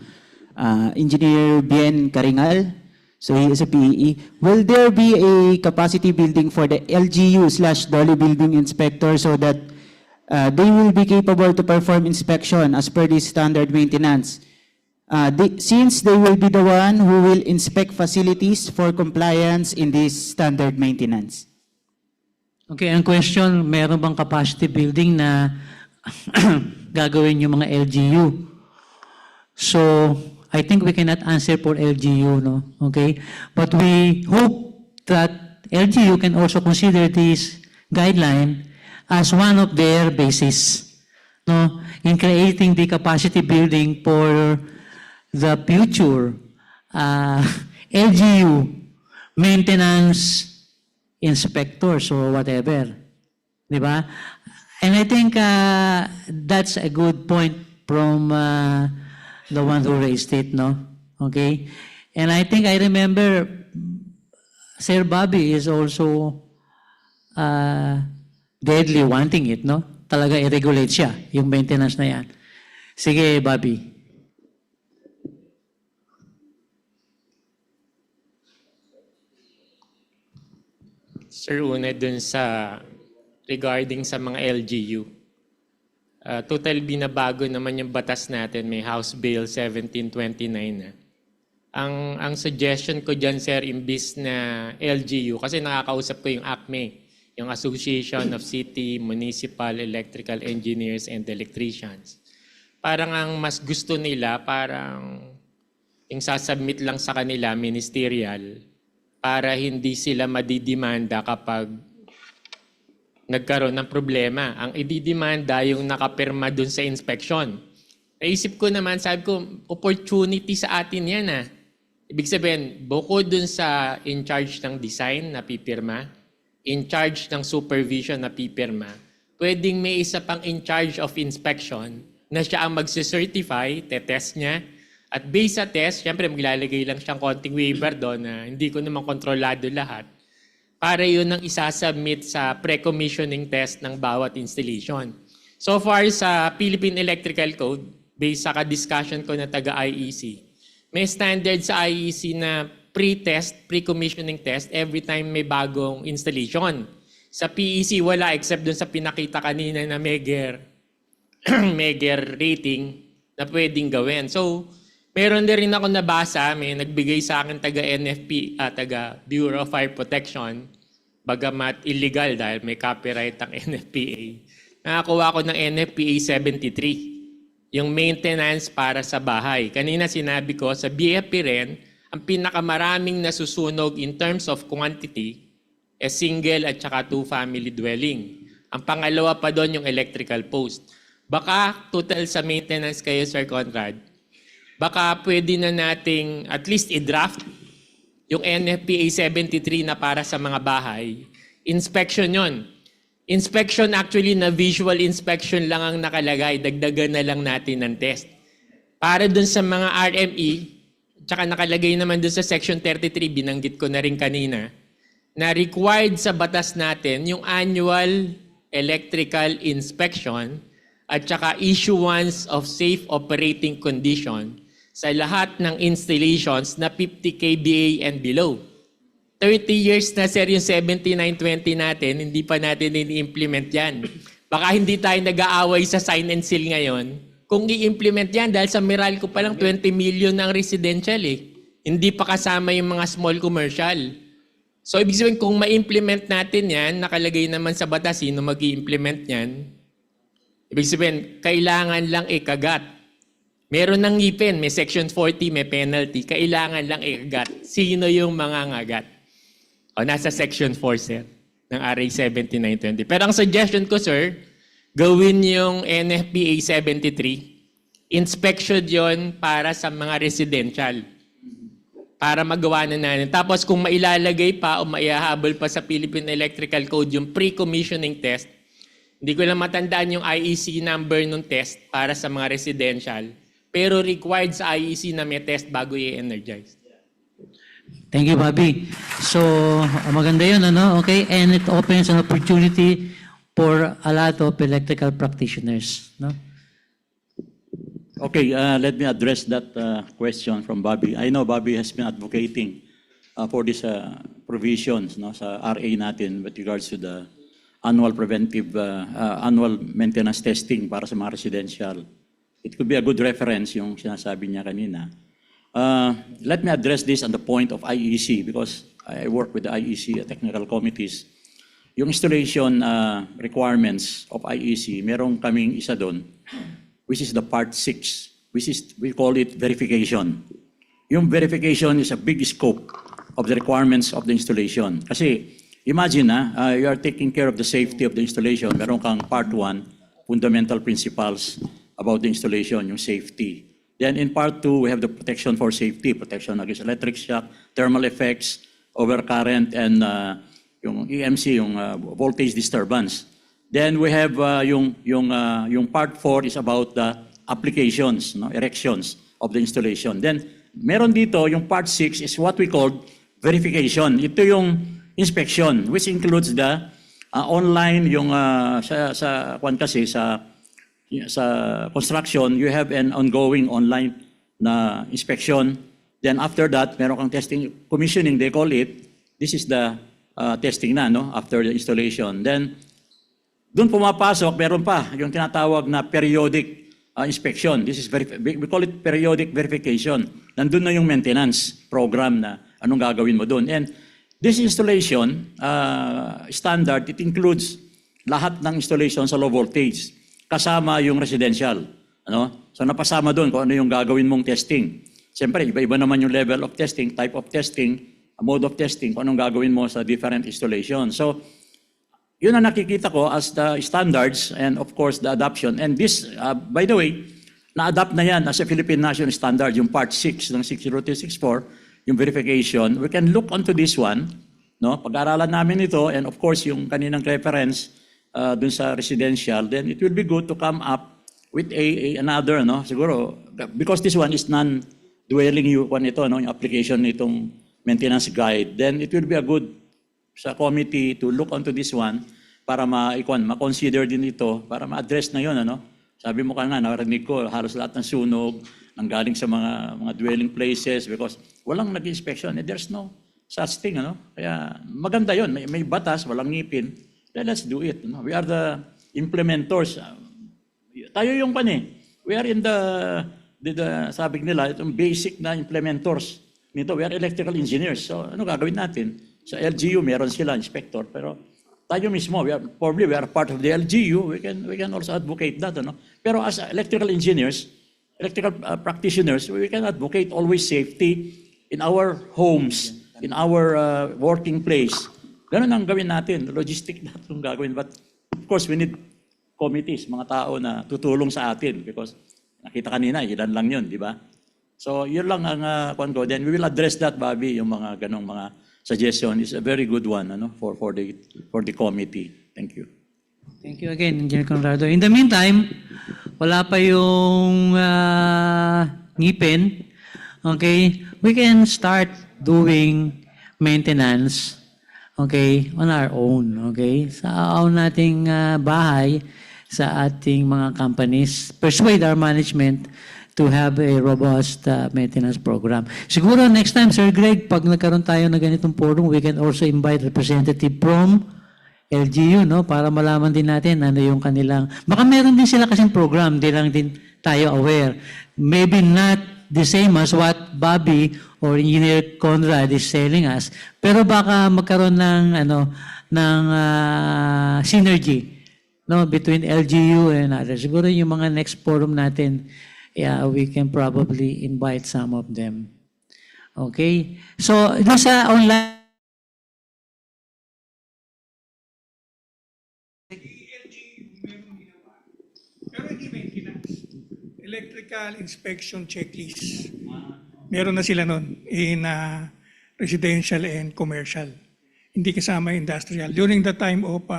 Engineer Bien Karingal. So he is a PEE. Will there be a capacity building for the LGU/Dolly building inspector so that they will be capable to perform inspection as per this standard maintenance? Since they will be the one who will inspect facilities for compliance in this standard maintenance. Okay, ang question, meron bang capacity building na gagawin yung mga LGU? So, I think we cannot answer for LGU, no? Okay? But we hope that LGU can also consider this guideline as one of their basis, no? In creating the capacity building for the future LGU maintenance inspectors or whatever. Di ba? And I think that's a good point from the one who raised it, no? Okay? And I think I remember Sir Bobby is also deadly wanting it, no? Talaga i-regulate siya, yung maintenance na yan. Sige, Bobby. Sir, una dun sa regarding sa mga LGU. Total binabago naman yung batas natin, may House Bill 1729 na. Ang suggestion ko dyan, sir, imbis na LGU, kasi nakakausap ko yung ACME, yung Association of City, Municipal, Electrical Engineers and Electricians. Parang ang mas gusto nila, parang yung sasubmit lang sa kanila, ministerial, para hindi sila madidimanda kapag nagkaroon ng problema. Ang ididimanda yung nakapirma dun sa inspection. Naisip ko naman, sabi ko, opportunity sa atin yan ah. Ibig sabihin, bukod dun sa in charge ng design na pipirma, in charge ng supervision na pipirma, pwedeng may isa pang in charge of inspection na siya ang magsicertify, tetest niya, at based sa test, syempre maglalagay lang siyang konting waiver doon na hindi ko naman kontrolado lahat. Para yun ang isasubmit sa pre-commissioning test ng bawat installation. So far sa Philippine Electrical Code, based sa ka-discussion ko na taga-IEC, may standard sa IEC na pre-test, pre-commissioning test every time may bagong installation. Sa PEC, wala except dun sa pinakita kanina na Meger rating na pwedeng gawin. So, meron din rin ako nabasa, may nagbigay sa akin taga-NFP, taga Bureau of Fire Protection, bagamat illegal dahil may copyright ang NFPA. Nakakuha ko ng NFPA 73, yung maintenance para sa bahay. Kanina sinabi ko, sa BFP rin, ang pinakamaraming nasusunog in terms of quantity is single at saka two family dwelling. Ang pangalawa pa doon yung electrical post. Baka total sa maintenance kayo, Sir Conrad, baka pwede na nating at least i-draft yung NFPA 73 na para sa mga bahay. Inspection yon. Inspection actually na visual inspection lang ang nakalagay. Dagdagan na lang natin ng test. Para dun sa mga RME, tsaka nakalagay naman dun sa Section 33, binanggit ko na rin kanina, na required sa batas natin yung annual electrical inspection at tsaka issuance of safe operating condition sa lahat ng installations na 50 kVA and below. 30 years na sir yung 7920 natin, hindi pa natin i-implement yan. Baka hindi tayo nag-aaway sa sign and seal ngayon kung i-implement yan dahil sa Meralco pa lang 20 million ang residential eh. Hindi pa kasama yung mga small commercial. So ibig sabihin kung ma-implement natin yan, nakalagay naman sa batas sino mag-i-implement yan, ibig sabihin kailangan lang ikagat. Meron ng ngipin, may Section 40, may penalty. Kailangan lang ikagat. Sino yung mga ngagat? O, nasa Section 4, sir, ng RA 7920. Pero ang suggestion ko, sir, gawin yung NFPA 73. Inspection yon para sa mga residential. para magawa na natin. Tapos kung mailalagay pa o maihahabol pa sa Philippine Electrical Code yung pre-commissioning test, hindi ko lang matandaan yung IEC number ng test para sa mga residential, pero required sa IEC na may test bago i-energize. Thank you, Bobby. So, maganda yun, ano? Okay, and it opens an opportunity for a lot of electrical practitioners, no? Okay, let me address that question from Bobby. I know Bobby has been advocating for these provisions, no, sa RA natin with regards to the annual annual maintenance testing para sa mga residential. It could be a good reference yung sinasabi niya kanina. Let me address this on the point of IEC because I work with the IEC technical committees. Yung installation requirements of IEC, merong kaming isa doon, which is the part 6, which is, we call it verification. Yung verification is a big scope of the requirements of the installation. Kasi imagine you are taking care of the safety of the installation. Meron kang part 1, fundamental principles about the installation, yung safety. Then in part 2, we have the protection for safety, protection against electric shock, thermal effects, overcurrent, and yung EMC, yung voltage disturbance. Then we have yung part 4 is about the applications, no, erections of the installation. Then meron dito yung part 6 is what we call verification. Ito yung inspection, which includes the online, yung sa construction, you have an ongoing online na inspection. Then after that, meron kang testing, commissioning, they call it. This is the testing na, no, after the installation. Then doon pumapasok, meron pa yung tinatawag na periodic inspection. This is we call it periodic verification. Nandun na yung maintenance program na anong gagawin mo doon. And this installation standard, it includes lahat ng installation sa low voltage, kasama yung residential. Ano? So napasama doon kung ano yung gagawin mong testing. Siyempre, iba-iba naman yung level of testing, type of testing, mode of testing, kung anong gagawin mo sa different installation. So, yun ang nakikita ko as the standards and of course the adoption. And this, by the way, na-adapt na yan as a Philippine National Standard, yung part 6 ng 60264, yung verification. We can look onto this one, no? Pag-aralan namin ito, and of course yung kaninang reference dun sa residential, then it will be good to come up with another, no? Siguro, because this one is non-dwelling unit ito, no? Yung application nitong maintenance guide, then it will be a good sa committee to look onto this one para ma-consider din ito, para ma-address na yun, ano? Sabi mo ka nga, narinig ko, halos lahat ng sunog, nanggaling sa mga dwelling places because walang nag-inspection. There's no such thing, ano? Kaya maganda yun, may batas, walang ngipin. Then let's do it. No? We are the implementors. Tayo yung we are in the sabi nila, itong basic na implementors nito. We are electrical engineers. So ano gagawin natin? Sa LGU, meron sila inspector, pero tayo mismo, we are part of the LGU, we can also advocate that, ano? Pero as electrical engineers, electrical practitioners, we can advocate always safety in our homes, in our working place. Ganun ang gawin natin, logistic natin yung gagawin. But of course, we need committees, mga tao na tutulong sa atin because nakita kanina, ilan lang yun, di ba? So, yun lang ang kwan ko. Then we will address that, Bobby, yung mga ganong mga suggestion is a very good one, ano, for the committee. Thank you. Thank you again, Engineer Conrado. In the meantime, wala pa yung ngipin. Okay? We can start doing maintenance, okay, on our own. Okay? Sa own nating bahay, sa ating mga companies. Persuade our management to have a robust maintenance program. Siguro next time, Sir Greg, pag nagkaroon tayo ng ganitong forum, we can also invite representative from LGU, no? Para malaman din natin ano yung kanilang... Baka meron din sila kasing program, di lang din tayo aware. Maybe not the same as what Bobby or Engineer Conrad is telling us, pero baka magkaroon ng synergy, no, between LGU and others. Siguro yung mga next forum natin, yeah, we can probably invite some of them. Okay? So, doon sa online... Pero hindi maintenance. Electrical inspection checklist. Meron na sila nun in residential and commercial. Hindi kasama industrial. During the time of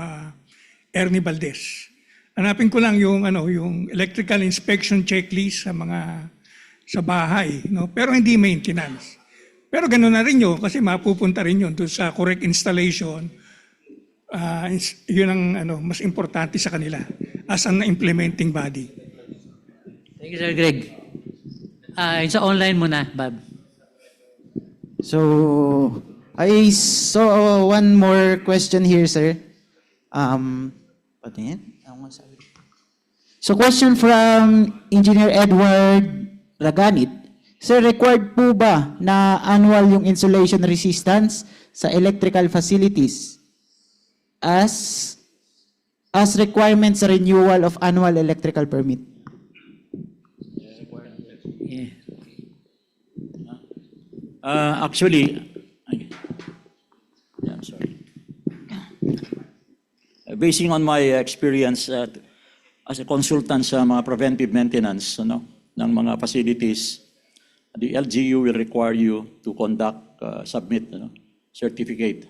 Ernie Valdez. Hanapin ko lang yung electrical inspection checklist sa bahay, no? Pero hindi maintenance. Pero gano'n na rin yun kasi mapupunta rin yun doon sa correct installation. Yun ang mas importante sa kanila as an implementing body. Thank you, Sir Greg. Sa online muna, Bob. So, I saw one more question here, sir. Patingin. So, question from Engineer Edward Raganit. Sir, required po ba na annual yung insulation resistance sa electrical facilities as requirement sa renewal of annual electrical permit? Actually, I'm sorry. Basing on my experience as a consultant sa mga preventive maintenance ng mga facilities, the LGU will require you to submit certificate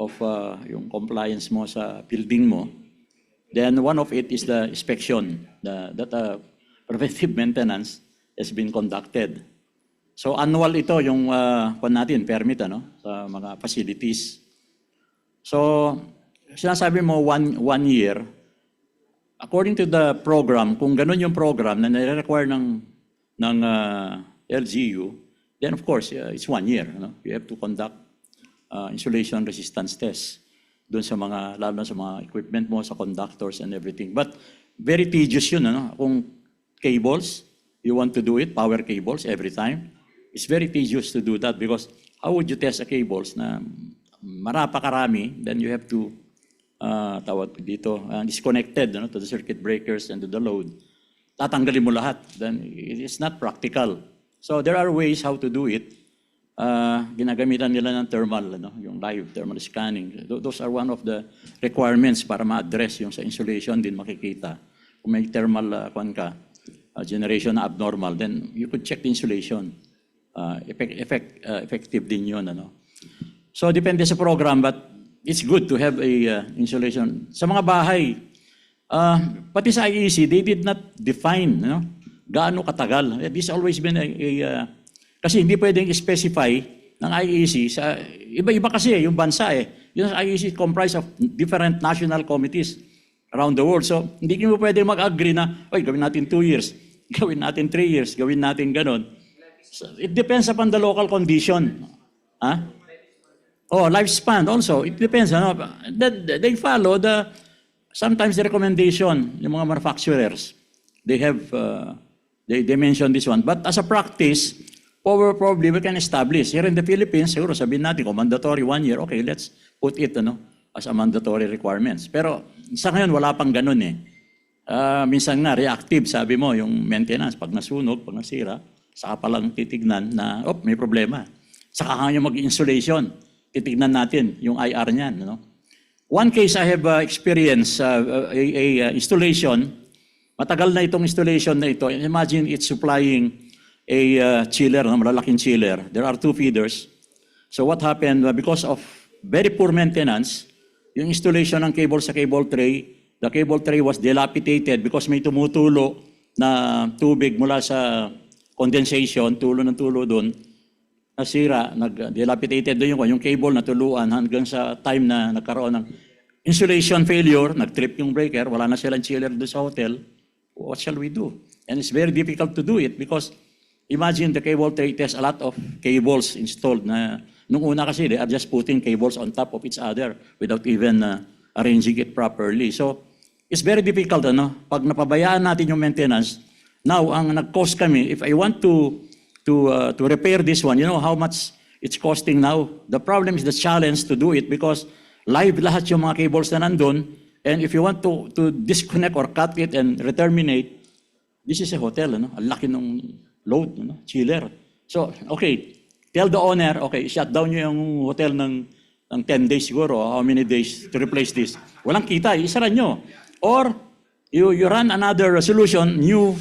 of yung compliance mo sa building mo. Then one of it is the inspection that preventive maintenance has been conducted. So annual ito yung permit sa mga facilities. So sinasabi mo one year, according to the program, kung ganun yung program na nire-require ng LGU, then of course it's 1 year. You have to conduct insulation resistance tests doon sa lalo na sa mga equipment mo, sa conductors and everything. But very tedious yun. Kung cables, you want to do it, power cables every time. It's very tedious to do that because how would you test a cables na marapakarami, then you have to disconnected to the circuit breakers and to the load. Tatanggalin mo lahat, then it's not practical. So there are ways how to do it. Ginagamitan nila ng thermal, yung live thermal scanning. Those are one of the requirements para ma-address yung sa insulation din makikita. Kung may thermal generation na abnormal, then you could check the insulation. Effective din yun. So depende sa program, but it's good to have a insulation. Sa mga bahay, pati sa IEC, they did not define gaano katagal. This always been kasi hindi pwedeng specify ng IEC sa iba-iba kasi yung bansa Yung IEC is comprised of different national committees around the world. So hindi mo pwedeng mag-agree na, gawin natin 2 years, gawin natin 3 years, gawin natin ganon. So, it depends upon the local condition. Lifespan also. It depends. They follow sometimes the recommendation, yung mga manufacturers. They have, they mention this one. But as a practice, probably we can establish. Here in the Philippines, siguro sabihin natin, mandatory 1 year, okay, let's put it as a mandatory requirements. Pero sa ngayon, wala pang ganun Minsan nga, reactive, sabi mo, yung maintenance, pag nasunog, pag nasira, saka palang titignan na, may problema. Saka nga yung mag-insulation. Titignan natin yung IR niyan. One case I have experienced, installation. Matagal na itong installation na ito. Imagine it's supplying a chiller, malalaking chiller. There are 2 feeders. So what happened, because of very poor maintenance, yung installation ng cable sa cable tray, the cable tray was dilapidated because may tumutulo na tubig mula sa condensation, tulo ng tulo doon, nasira, nag-dilapidated doon yung cable na tuluan hanggang sa time na nagkaroon ng insulation failure, nag-trip yung breaker, wala na silang chiller doon sa hotel. What shall we do? And it's very difficult to do it because imagine the cable tray has a lot of cables installed na nung una kasi they are just putting cables on top of each other without even arranging it properly. So it's very difficult pag napabayaan natin yung maintenance. Now, ang nag-cost kami, if I want to repair this one, you know how much it's costing now? The problem is the challenge to do it because live lahat yung mga cables na nandun, and if you want to disconnect or cut it and reterminate, this is a hotel, ang laki ng load, chiller. So, okay, tell the owner, okay, shut down nyo yung hotel ng 10 days siguro, how many days to replace this. Walang kita, isara nyo. Or, You run another solution, new,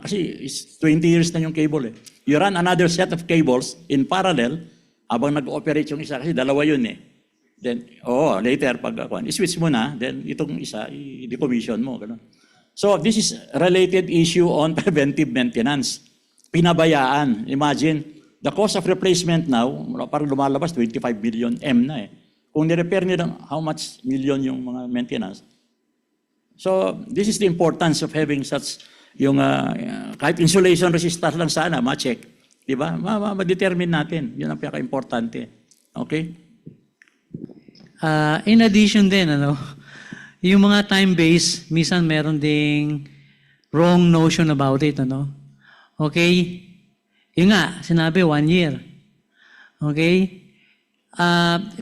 kasi is 20 years na yung cable eh. You run another set of cables in parallel habang nag-ooperate yung isa kasi dalawa yun eh. Then, later pag i-switch mo na, then itong isa, i-decommission mo. Ganun. So this is related issue on preventive maintenance. Pinabayaan. Imagine, the cost of replacement now, parang lumalabas 25 billion M na eh. Kung ni-repair nila, how much million yung mga maintenance? So this is the importance of having such yung kahit insulation resistance lang sana, ma-check. Di ba? Ma-determine natin. Yun ang pinaka-importante. Okay? In addition din, yung mga time-based, minsan meron ding wrong notion about it. Okay? Yung nga, sinabi 1 year. Okay?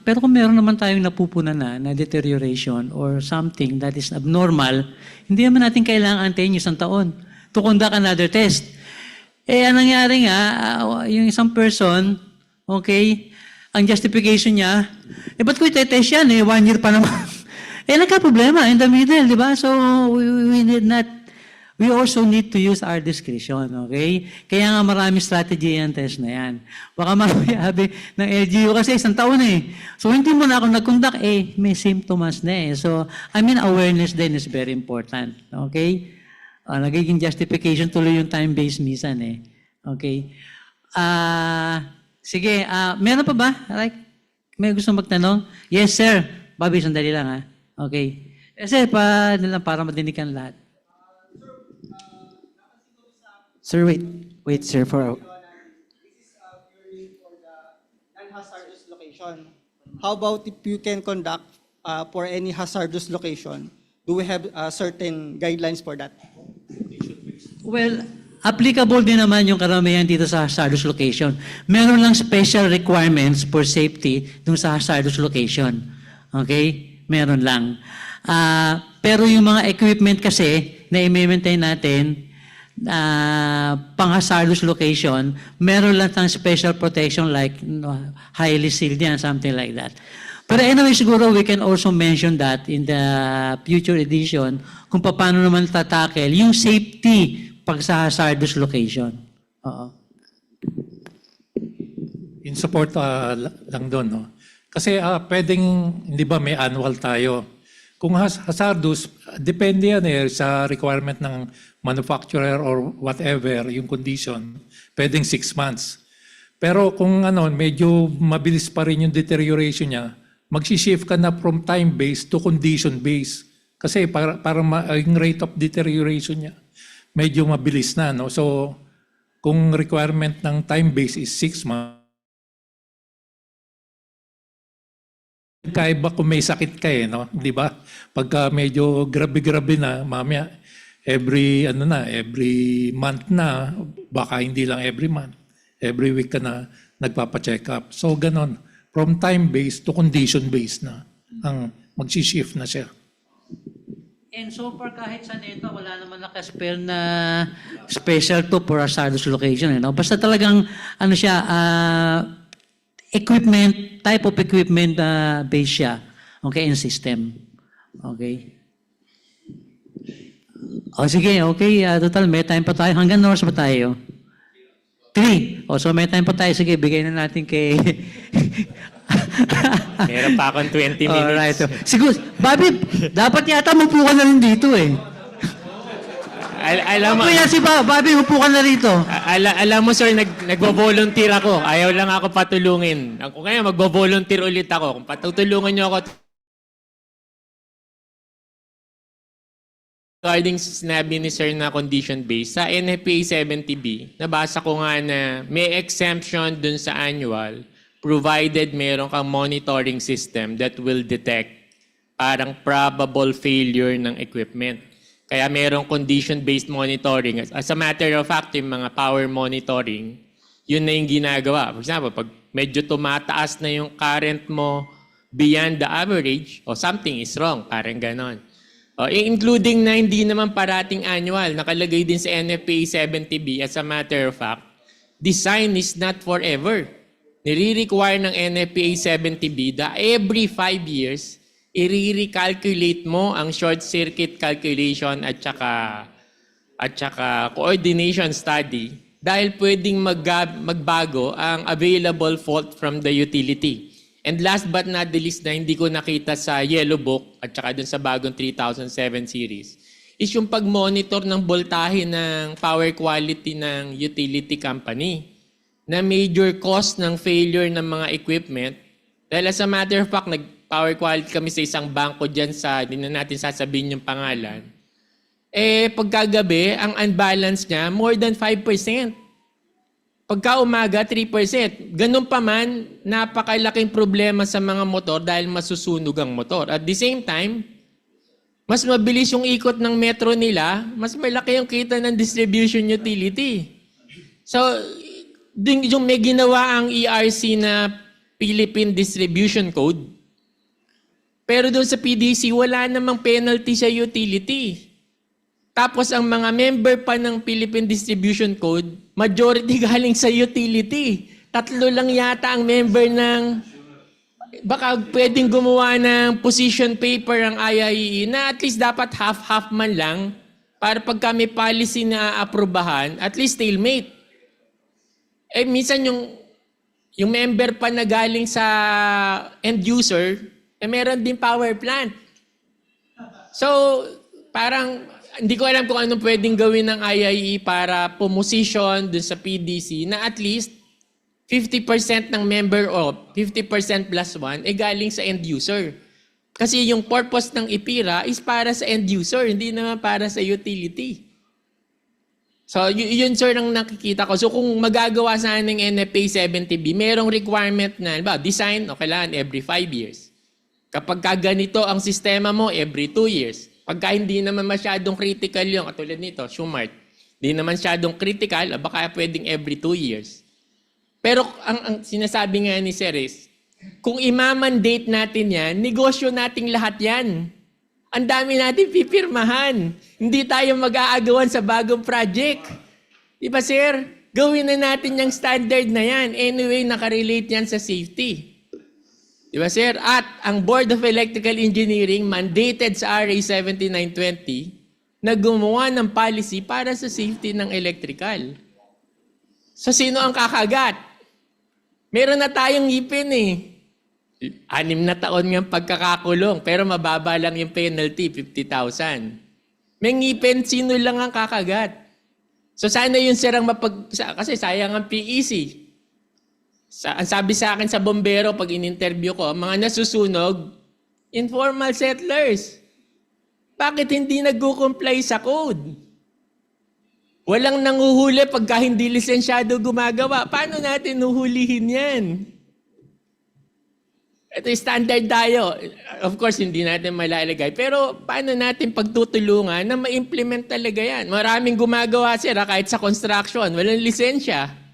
Pero kung meron naman tayong napupunan na deterioration or something that is abnormal, hindi naman natin kailangan antayin yung 1 taon to conduct another test. Ang nangyari nga, yung isang person, okay, ang justification niya, ba't ko itetest yan 1 year pa naman? Nagka-problema in the middle, di ba? So, we also need to use our discretion, okay? Kaya nga marami strategy yung test na yan. Baka masabi ng LGU kasi 1 taon eh. So, hindi mo na ako nag-conduct, may symptoms na eh. So, awareness din is very important, okay? Nagiging justification tuloy yung time-based minsan eh. Okay? Sige, meron pa ba? May gusto magtanong? Yes, sir. Bobby, sandali lang ha. Okay. Sir, para madinig ang lahat. Sir, wait, sir, for non-hazardous location. How about if you can conduct for any hazardous location? Do we have certain guidelines for that? Well, applicable din naman yung karamihan dito sa hazardous location. Meron lang special requirements for safety dun sa hazardous location. Okay? Meron lang. Pero yung mga equipment kasi na i-maintain natin, pang-hazardous location, meron lang tang special protection like highly sealed yan, something like that. Pero anyway, siguro we can also mention that in the future edition kung paano naman tatakel yung safety pag sa hazardous location. In support lang doon, no? Kasi pwedeng, hindi ba may annual tayo? Kung hazardous, depende yan sa requirement ng manufacturer or whatever, yung condition, pwedeng 6 months. Pero kung medyo mabilis pa rin yung deterioration niya, magsishift ka na from time-based to condition-based. Kasi para yung rate of deterioration niya, medyo mabilis na. No? So, kung requirement ng time-based is 6 months, kaiba kung may sakit ka no? Di ba? Pagka medyo grabe-grabe na, mamaya, every month na, baka hindi lang every month, every week ka na nagpapa-check up. So, ganon. From time-based to condition-based na ang magsishift na siya. And so far, kahit sa neto, wala naman nakaspell na special to for hazardous location. Basta talagang, equipment, type of equipment based siya. Okay, in system. Okay. Sige, okay. Total, may time pa tayo. Hanggang oras pa tayo? 3. So may time pa tayo. Sige, bigay na natin kay... Meron pa akong 20 minutes. Alright. Siguro, Bobby, dapat yata mupo ka na rin dito eh. Alam mo, si Bobby, upo ka na rito. Alam mo, sir, nagbo-volunteer ako. Ayaw lang ako patulungin. Kung ngayon, magbo-volunteer ulit ako. Kung patutulungan niyo ako, regarding sinabi ni sir na condition-based, sa NFPA 70B, nabasa ko nga na may exemption dun sa annual, provided meron kang monitoring system that will detect parang probable failure ng equipment. Kaya merong condition-based monitoring. As a matter of fact, yung mga power monitoring, yun na yung ginagawa. For example, pag medyo tumataas na yung current mo beyond the average, o something is wrong, parang ganon. Including na hindi naman parating annual, nakalagay din sa NFPA 70B, as a matter of fact, design is not forever. Nire-require ng NFPA 70B that every 5 years, i-recalculate mo ang short circuit calculation at saka coordination study dahil pwedeng magbago ang available fault from the utility. And last but not the least na hindi ko nakita sa Yellow Book at saka dun sa bagong 3007 series is yung pag-monitor ng voltahe ng power quality ng utility company na major cause ng failure ng mga equipment. Dahil as a matter of fact, nag-power quality kami sa isang bangko dyan sa, hindi na natin sasabihin yung pangalan. Pagkagabi, ang unbalance niya, more than 5%. Pagka umaga, 3%. Ganun pa man, napakalaking problema sa mga motor dahil masusunog ang motor. At the same time, mas mabilis yung ikot ng metro nila, mas malaki yung kita ng distribution utility. So, yung may ginawa ang ERC na Philippine Distribution Code, pero doon sa PDC, wala namang penalty sa utility. Tapos ang mga member pa ng Philippine Distribution Code, majority galing sa utility. 3 lang yata ang member ng... Baka pwedeng gumawa ng position paper ang IIE na at least dapat half-half man lang para pag kami policy na aprobahan, at least stalemate. Minsan yung member pa na galing sa end user, meron din power plant. So, parang... Hindi ko alam kung anong pwedeng gawin ng IIE para pumosisyon dun sa PDC na at least 50% ng member o 50% plus 1 galing sa end user. Kasi yung purpose ng IPIRA is para sa end user, hindi naman para sa utility. So yun sir ang nakikita ko. So kung magagawa sana ng NFPA 70B, merong requirement na, design o kailangan every 5 years. Kapag ganito ang sistema mo, every 2 years. Pagka hindi naman masyadong critical yung, katulad nito, Schumart, hindi naman masyadong critical, baka pwedeng every 2 years. Pero ang sinasabi nga ni Sir is, kung imamandate natin yan, negosyo nating lahat yan. Ang dami natin pipirmahan. Hindi tayo mag-aagawan sa bagong project. Di ba Sir? Gawin na natin yung standard na yan. Anyway, nakarelate yan sa safety. Diba, sir? At ang Board of Electrical Engineering mandated sa RA 7920 na gumawa ng policy para sa safety ng electrical. So, sino ang kakagat? Meron na tayong ngipin 6 na taon ng pagkakakulong, pero mababa lang yung penalty, 50,000. May ngipin, sino lang ang kakagat? So, sana yun, sir, ang kasi sayang ang PEC. Ang sabi sa akin sa bombero pag in-interview ko, mga nasusunog, informal settlers. Bakit hindi nag-comply sa code? Walang nanguhuli pagka hindi lisensyado gumagawa. Paano natin nuhulihin yan? Ito standard tayo. Of course, hindi natin malalagay. Pero paano natin pagtutulungan na ma-implement talaga yan? Maraming gumagawa sila kahit sa construction. Walang lisensya.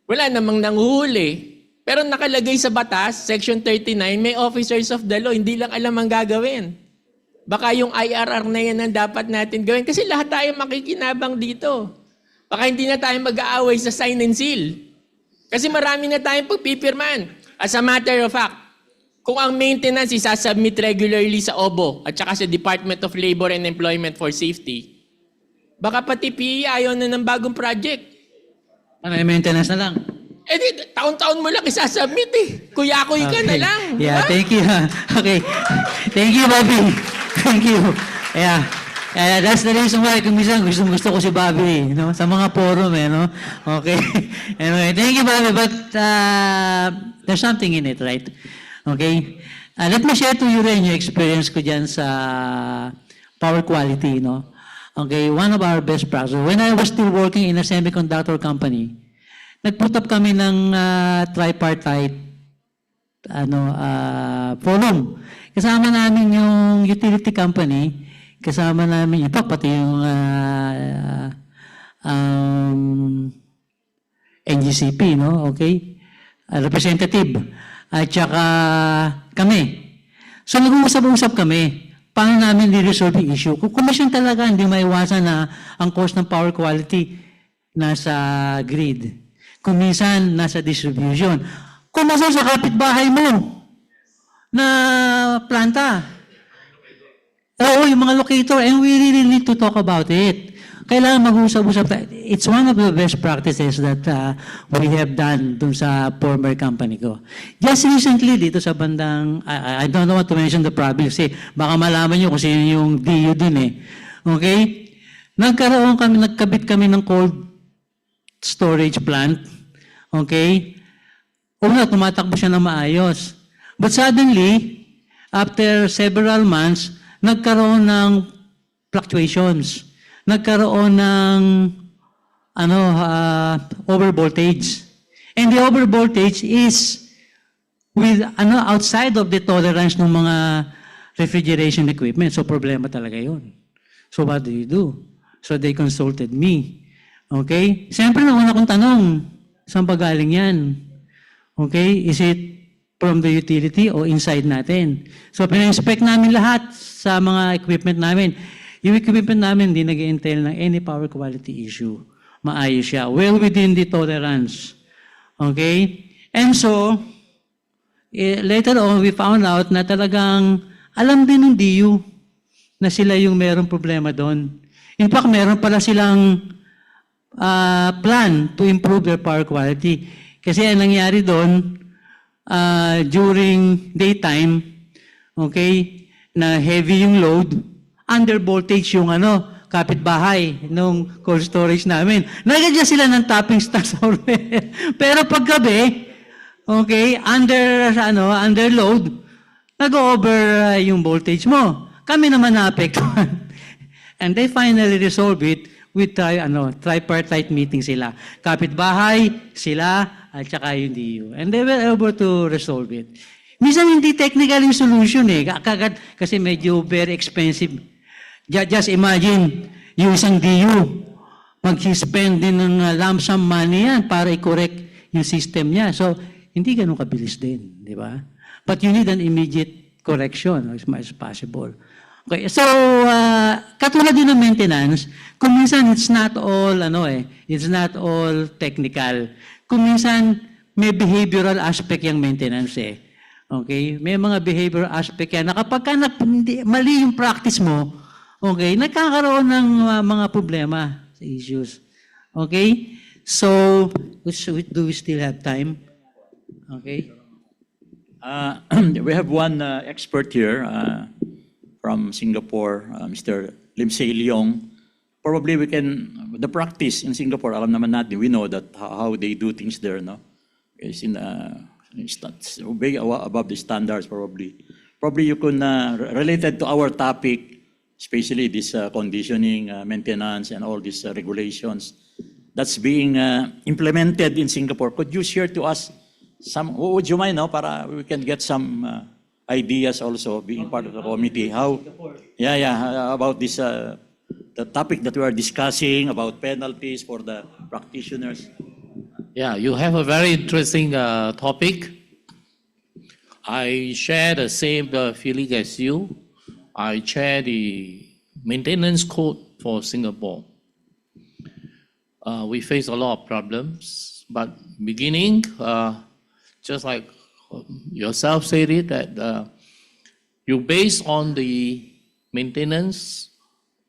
Wala namang nanguhuli. Pero nakalagay sa batas, Section 39, may officers of the law. Hindi lang alam ang gagawin. Baka yung IRR na yan ang dapat natin gawin. Kasi lahat tayo makikinabang dito. Baka hindi na tayo mag-aaway sa sign and seal. Kasi marami na tayong pagpipirman. As a matter of fact, kung ang maintenance isasubmit regularly sa OBO at saka sa Department of Labor and Employment for Safety, baka pati PE ayaw na ng bagong project. May maintenance na lang. Taon-taon mo lang isasubmit Kuya-kuy ka na lang. Yeah, thank you. Okay. Thank you, Bobby. Thank you. Yeah. That's the reason why kung minsan gusto ko si Bobby, no? Sa mga forum, no? Okay. Anyway, thank you, Bobby. But there's something in it, right? Okay. Let me share to you rin yung experience ko dyan sa power quality, no? Okay, one of our best practices. When I was still working in a semiconductor company, nag-put up kami ng tripartite forum. Kasama namin yung utility company, kasama namin, pati yung NGCP, no? Okay? Representative. At saka kami. So nag-uusap-usap kami. Paano namin i-resolve yung issue? Kung commission talaga, hindi maiwasan na ang cost ng power quality nasa grid. Kung minsan, nasa distribution. Kung nasa sa kapitbahay mo, na planta. Oo, yung mga locator, and we really need to talk about it. Kailangan mag-usap-usap. It's one of the best practices that we have done dun sa former company ko. Just recently, dito sa bandang, I don't want to mention the province, baka malaman nyo kung sino yung DU dun eh. Okay? Nagkabit kami ng cold storage plant. Okay? Una, tumatakbo siya na maayos. But suddenly, after several months, nagkaroon ng fluctuations. Nagkaroon ng overvoltage. And the overvoltage is with outside of the tolerance ng mga refrigeration equipment. So problema talaga 'yun. So what do? So they consulted me. Okay? Siyempre na una kong tanong, saan ba galing 'yan? Okay? Is it from the utility o inside natin? So pina-inspect namin lahat sa mga equipment namin. Yung equipment namin hindi nag-entail ng any power quality issue. Maayos siya. Well within the tolerance. Okay? And so, later on, we found out na talagang alam din ng DU na sila yung merong problema doon. In fact, meron pala silang plan to improve their power quality. Kasi ang nangyari doon, during daytime, okay, na heavy yung load, under voltage yung kapitbahay nung cold storage namin. Nagadya sila ng topping stacks. Pero paggabi, okay, under load, nag-over yung voltage mo. Kami naman naapektuhan. And they finally resolved it with tripartite meeting sila. Kapitbahay, sila, at saka yung DU. And they were able to resolve it. Minsan hindi technical yung solution eh. Kasi medyo very expensive. Just imagine, yung isang DU, mag-spend din ng lump sum money yan para i-correct yung system niya. So, hindi ganun kabilis din, di ba? But you need an immediate correction as much as possible. Okay, so, katulad din ng maintenance, kung minsan it's not all, it's not all technical. Kung minsan, may behavioral aspect yung maintenance eh. Okay? May mga behavioral aspect yan na kapag mali yung practice mo, okay, nagkakaroon ng mga problema sa issues. Okay? So, do we still have time? Okay? We have one expert here from Singapore, Mr. Lim Say Leong. Probably we can, the practice in Singapore, alam naman natin, we know that how they do things there, no? It's way above the standards, probably. Probably you can, related to our topic, especially this conditioning, maintenance, and all these regulations that's being implemented in Singapore. Could you share to us some, would you mind, para we can get some ideas also, being part of the committee, how, about this, the topic that we are discussing, about penalties for the practitioners. Yeah, you have a very interesting topic. I share the same feeling as you. I chair the maintenance code for Singapore. We face a lot of problems, but beginning, just like yourself said it, that you base on the maintenance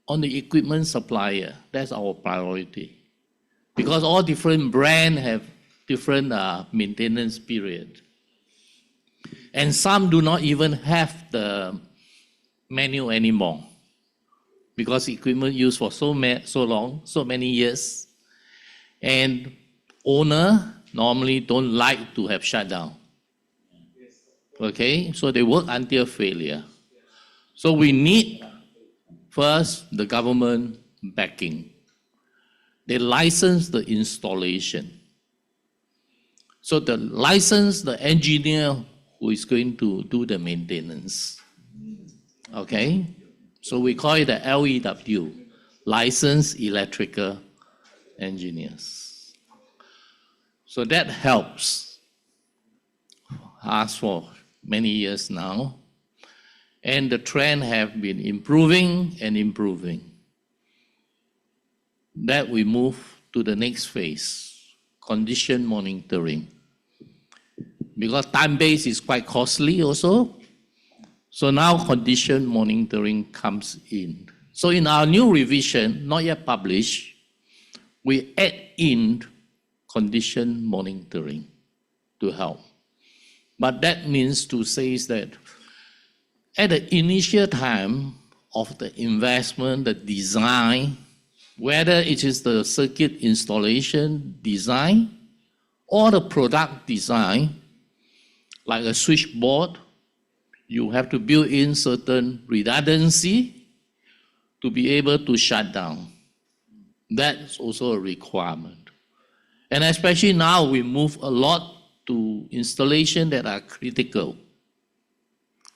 on the equipment supplier. That's our priority. Because all different brands have different maintenance period. And some do not even have the manual anymore because equipment used for so long, so many years, and owner normally don't like to have shutdown. Okay, so they work until failure. So we need first the government backing. They license the installation. So the license the engineer who is going to do the maintenance. Okay, so we call it the LEW, Licensed Electrical Engineers. So that helps us for many years now, and the trend have been improving and improving. That we move to the next phase, condition monitoring. Because time-based is quite costly also, So now condition monitoring comes in. So in our new revision, not yet published, we add in condition monitoring to help. But that means to say is that at the initial time of the investment, the design, whether it is the circuit installation design or the product design, like a switchboard, you have to build in certain redundancy to be able to shut down. That's also a requirement. And especially now we move a lot to installation that are critical.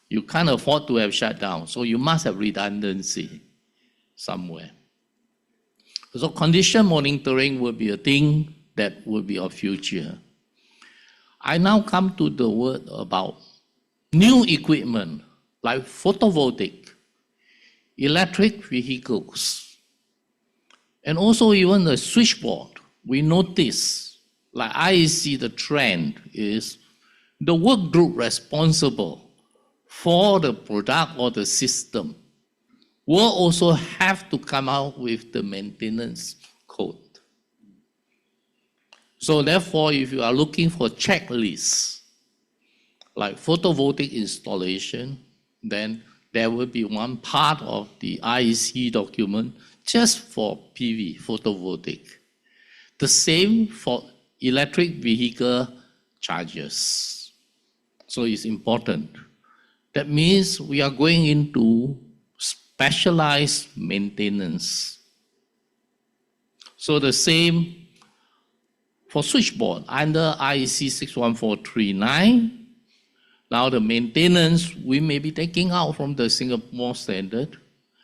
You can't afford to have shutdown, so you must have redundancy somewhere. So condition monitoring will be a thing that will be of future. I now come to the word about new equipment like photovoltaic, electric vehicles, and also even the switchboard. We notice, like I see the trend is the work group responsible for the product or the system will also have to come out with the maintenance code. So therefore, if you are looking for checklists, like photovoltaic installation, then there will be one part of the IEC document just for PV, photovoltaic. The same for electric vehicle chargers. So it's important. That means we are going into specialized maintenance. So the same for switchboard under IEC 61439. Now the maintenance we may be taking out from the Singapore standard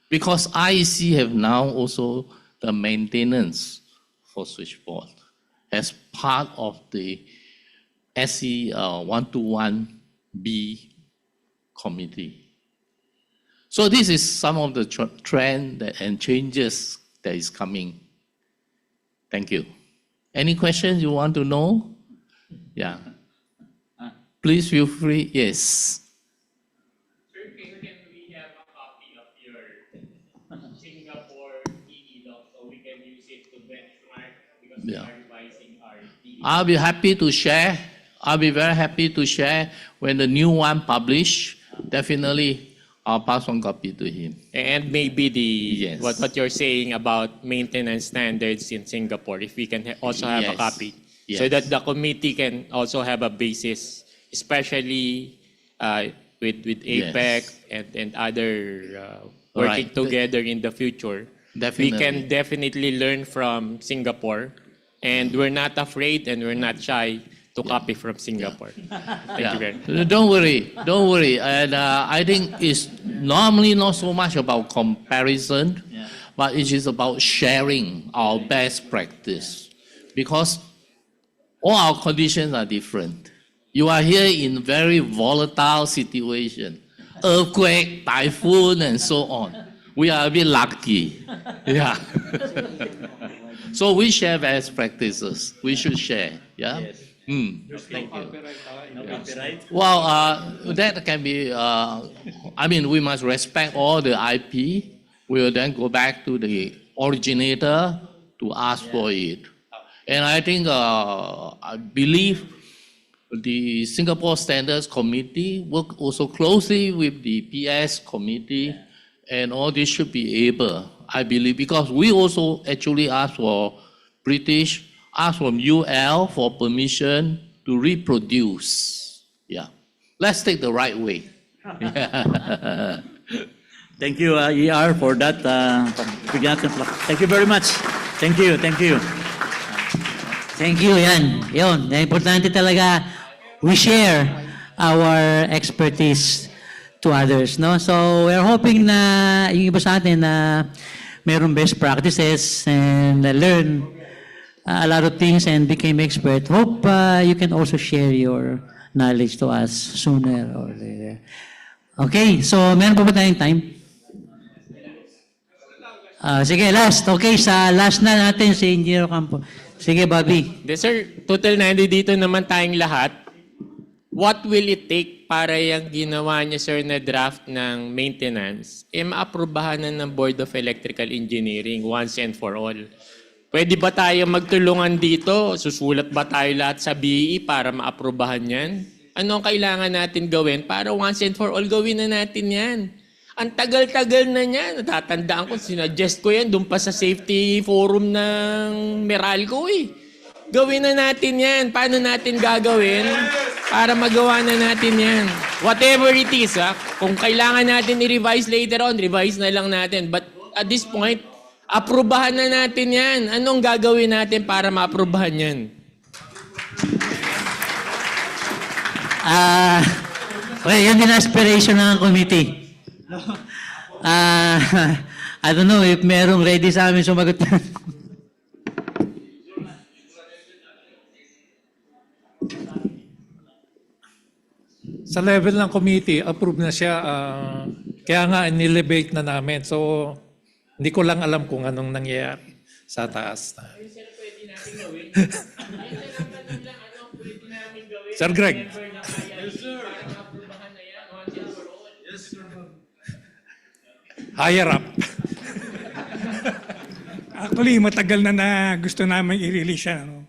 because IEC have now also the maintenance for switchboard as part of the SE 121B committee. So this is some of the trend and changes that is coming. Thank you. Any questions you want to know? Yeah. Please feel free. Yes. Sir, can we have a copy of your Singapore EE doc so we can use it to benchmark because we are revising our EE? I'll be happy to share. I'll be very happy to share when the new one published. Definitely, I'll pass on copy to him. And maybe what you're saying about maintenance standards in Singapore, if we can also have a copy, so that the committee can also have a basis, especially with APEC and other working together in the future. Definitely. We can definitely learn from Singapore, and we're not afraid and we're not shy to copy from Singapore. Thank you very much. Don't worry. And I think it's normally not so much about comparison, but it is about sharing our best practice. Because all our conditions are different. You are here in very volatile situation, earthquake, typhoon, and so on. We are a bit lucky. Yeah. So we share best practices. We should share. Yeah. Yes. Thank you. No copyright? Well, that can be, I mean, we must respect all the IP. We will then go back to the originator to ask for it. And I think, I believe the Singapore Standards Committee work also closely with the PS Committee, and all this should be able, I believe, because we also actually ask for ask from UL for permission to reproduce. Yeah. Let's take the right way. Thank you, ER, for that. Thank you very much. Thank you. Thank you, Yun. Importante talaga, we share our expertise to others, no? So we're hoping na yung iba sa atin na mayroong best practices and learn a lot of things and became expert. Hope you can also share your knowledge to us sooner or later. Okay, so meron pa ba tayong time? Sige, last. Okay, sa last na natin si Engineer Campo. Sige, Bobby. Sir, total na dito naman tayong lahat. what will it take para yung ginawa niya, sir, na draft ng maintenance, maaprubahan na ng Board of Electrical Engineering once and for all? Pwede ba tayo magtulungan dito? Susulat ba tayo lahat sa BE para maaprubahan yan? Ano ang kailangan natin gawin para once and for all gawin na natin yan? Ang tagal-tagal na niyan. Natatandaan ko, sinuggest ko yan doon pa sa safety forum ng Meralco eh. Gawin na natin yan. Paano natin gagawin para magawa na natin yan? Whatever it is, kung kailangan natin i-revise later on, revise na lang natin. But at this point, aprubahan na natin yan. Anong gagawin natin para maaprubahan yan? Okay, yan din aspiration ng committee. I don't know if merong ready sa amin sumagot. Sa level ng committee, approve na siya. Kaya nga, nilibate na namin. So, hindi ko lang alam kung anong nangyayari sa taas. Sir Greg. Higher up. Actually, matagal na gusto namin i-release siya. No?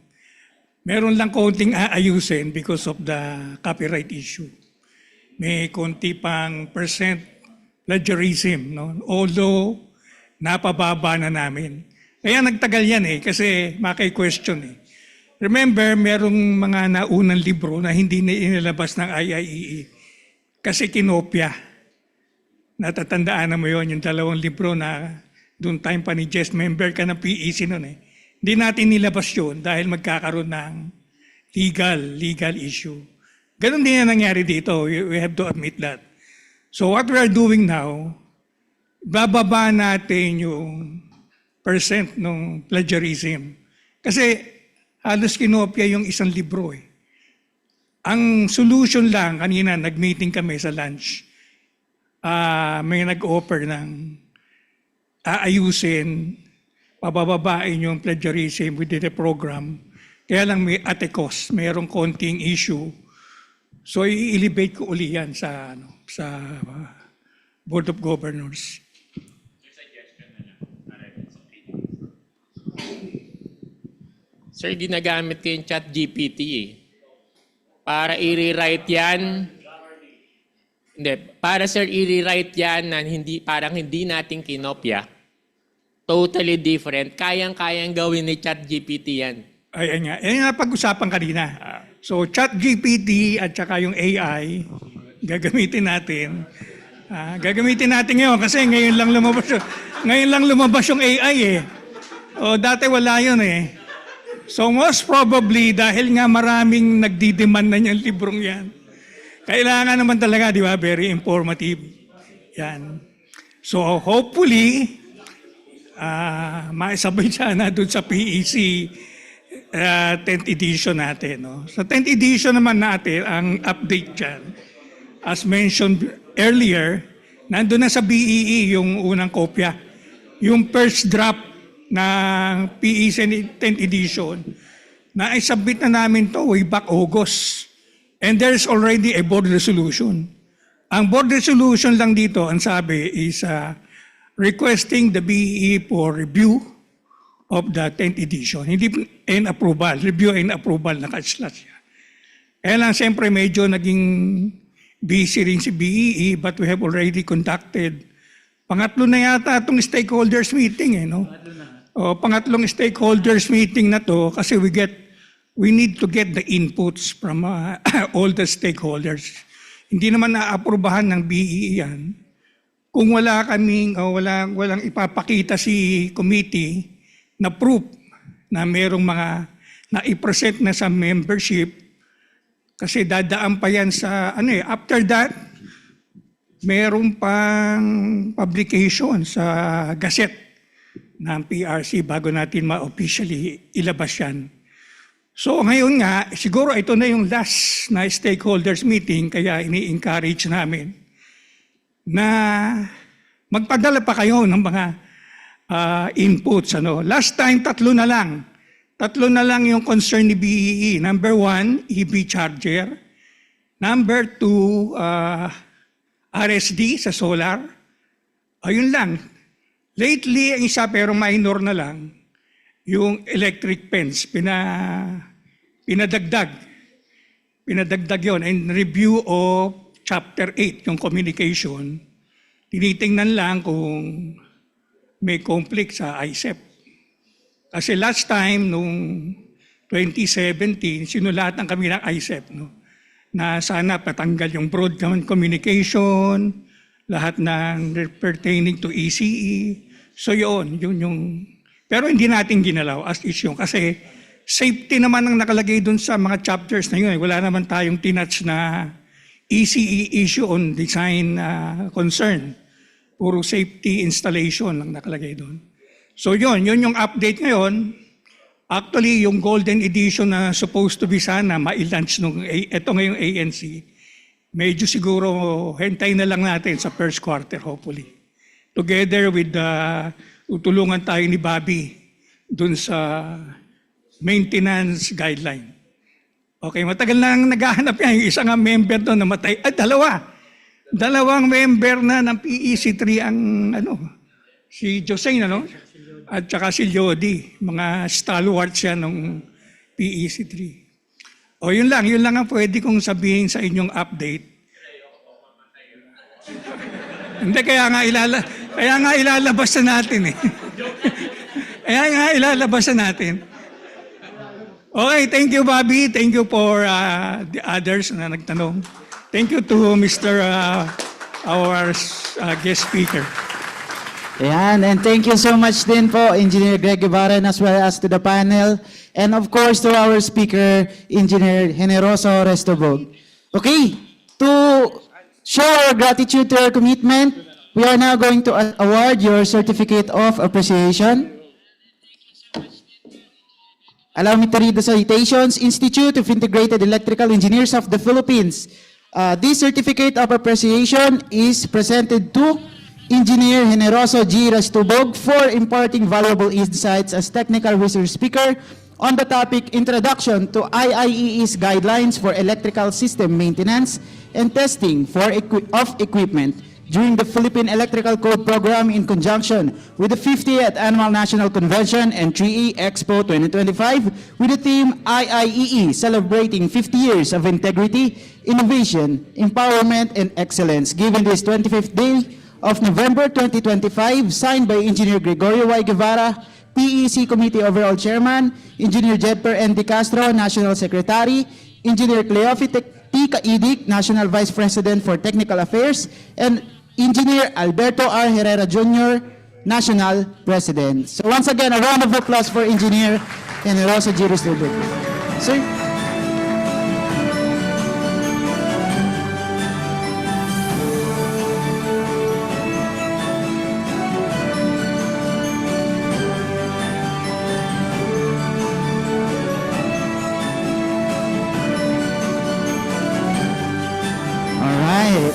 Meron lang konting aayusin because of the copyright issue. May konti pang percent plagiarism. No? Although, napababa na namin. Kaya nagtagal yan kasi makay-question Remember, merong mga naunang libro na hindi na inilabas ng IIEE kasi kinopya. Natatandaan na mo yun, yung 2 libro na doon time pa ni Jess, member ka ng PEC noon Hindi natin nilabas yun dahil magkakaroon ng legal issue. Ganon din na nangyari dito. We have to admit that. So what we are doing now, bababa natin yung percent ng plagiarism. Kasi halos kinopya yung 1 libro Ang solution lang, kanina nag-meeting kami sa lunch, may nag-offer ng aayusin, pabababain yung plagiarism within the program. Kaya lang may at a cost, mayroong konting issue. So i-elevate ko uli yan sa Board of Governors. Sir, ginagamit ko yung chat GPT para i-rewrite yan. Hindi, para sir, i-rewrite yan na parang hindi natin kinopya. Totally different. Kayang-kayang gawin ni chat GPT yan. Ayan nga. Yan nga pag-usapan kanina. So chat GPT at saka yung AI, gagamitin natin. Gagamitin natin ngayon kasi ngayon lang lumabas yung AI dati wala yun So most probably, dahil nga maraming nagdidemand na niyang librong yan, kailangan naman talaga, di ba, very informative. Yan. So hopefully, maisabay sana doon sa PEC 10th edition natin. No? Sa 10th edition naman natin, ang update dyan, as mentioned earlier, nandun na sa BEE yung unang kopya. Yung first draft ng PEC 10th edition, na i-submit na namin to way back August. And there's already a board resolution. Ang board resolution lang dito, ang sabi is requesting the BEE for review of the 10th edition. Hindi and approval, review and approval naka-slash siya. Kaya lang siyempre medyo naging busy rin si BEE but we have already conducted pangatlo na yata itong stakeholders meeting pangatlong stakeholders meeting na to kasi we need to get the inputs from all the stakeholders. Hindi naman naaprubahan ng BEE yan kung walang ipapakita si committee na proof na merong mga na-i-present na sa membership kasi dadaan pa yan sa after that merong pang publication sa Gazette ng PRC bago natin ma-officially ilabas yan. So ngayon nga, siguro ito na yung last na stakeholders meeting kaya ini-encourage namin na magpadala pa kayo ng mga inputs. Last time, 3 na lang. 3 na lang yung concern ni BEE. Number 1, EV charger. Number 2, RSD sa solar. Ayun lang. Lately, ang isa pero minor na lang, yung electric fence, pinadagdag. Pinadagdag yon. And review of Chapter 8, yung communication, tinitingnan lang kung may conflict sa ICEP. Kasi last time, nung 2017, sinulatan kami ng ICEP, no? Na sana patanggal yung broadband communication, lahat ng pertaining to ECE. So yun yung... Pero hindi natin ginalaw as issue kasi safety naman ang nakalagay dun sa mga chapters na yun. Wala naman tayong tinouch na ECE issue on design concern. Puro safety installation lang nakalagay doon. So yun yung update ngayon. Actually, yung golden edition na supposed to be sana ma-launch nung ito ngayong ANC, medyo siguro hintay na lang natin sa first quarter hopefully. Together with tutulungan tayo ni Bobby dun sa maintenance guideline. Okay, matagal na naghahanap yan. Yung isa nga member doon namatay. Dalawang member na ng PEC3 ang si José, at saka si Jody. Mga stalwarts yan ng PEC3. O yun lang ang pwede kong sabihin sa inyong update. Hindi, kaya nga ilalabas na natin eh. Kaya nga ilalabas na natin. Okay, thank you, Bobby. Thank you for the others na nagtanong. Thank you to Mr. Our guest speaker. Ayan, and thank you so much din po, Engineer Greg Guevaran, as well as to the panel, and of course to our speaker, Engineer Generoso Restobog. Okay, to show our gratitude to our commitment, we are now going to award your Certificate of Appreciation. Allow me to read the citations. Institute of Integrated Electrical Engineers of the Philippines. This Certificate of Appreciation is presented to Engineer Generoso G. Restubog for imparting valuable insights as technical research speaker on the topic Introduction to IIEE's Guidelines for Electrical System Maintenance and Testing of Equipment during the Philippine Electrical Code Program in conjunction with the 50th Annual National Convention and 3E Expo 2025 with the theme IIEE Celebrating 50 Years of Integrity, Innovation, Empowerment, and Excellence, given this 25th day of November 2025, signed by Engineer Gregorio Y. Guevara, PEC Committee Overall Chairman, Engineer Jedper N. Di Castro, National Secretary, Engineer Cleofi T. Kaidik, National Vice President for Technical Affairs, and Engineer Alberto R. Herrera Jr., National President. So once again, a round of applause for Engineer Generoso G. Restubog. Sir?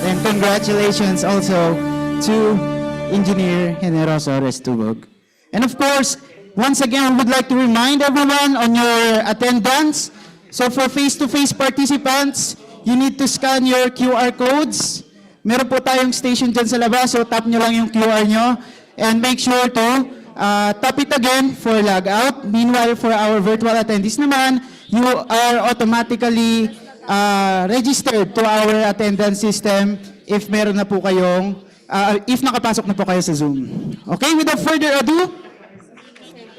And congratulations also to Engineer Generoso Restubog. And of course, once again, we would like to remind everyone on your attendance. So for face-to-face participants, you need to scan your QR codes. Meron po tayong station dyan sa labas, so tap nyo lang yung QR nyo. And make sure to tap it again for log out. Meanwhile, for our virtual attendees naman, you are automatically registered to our attendance system if meron na po kayong, if nakapasok na po kayo sa Zoom. Okay, without further ado,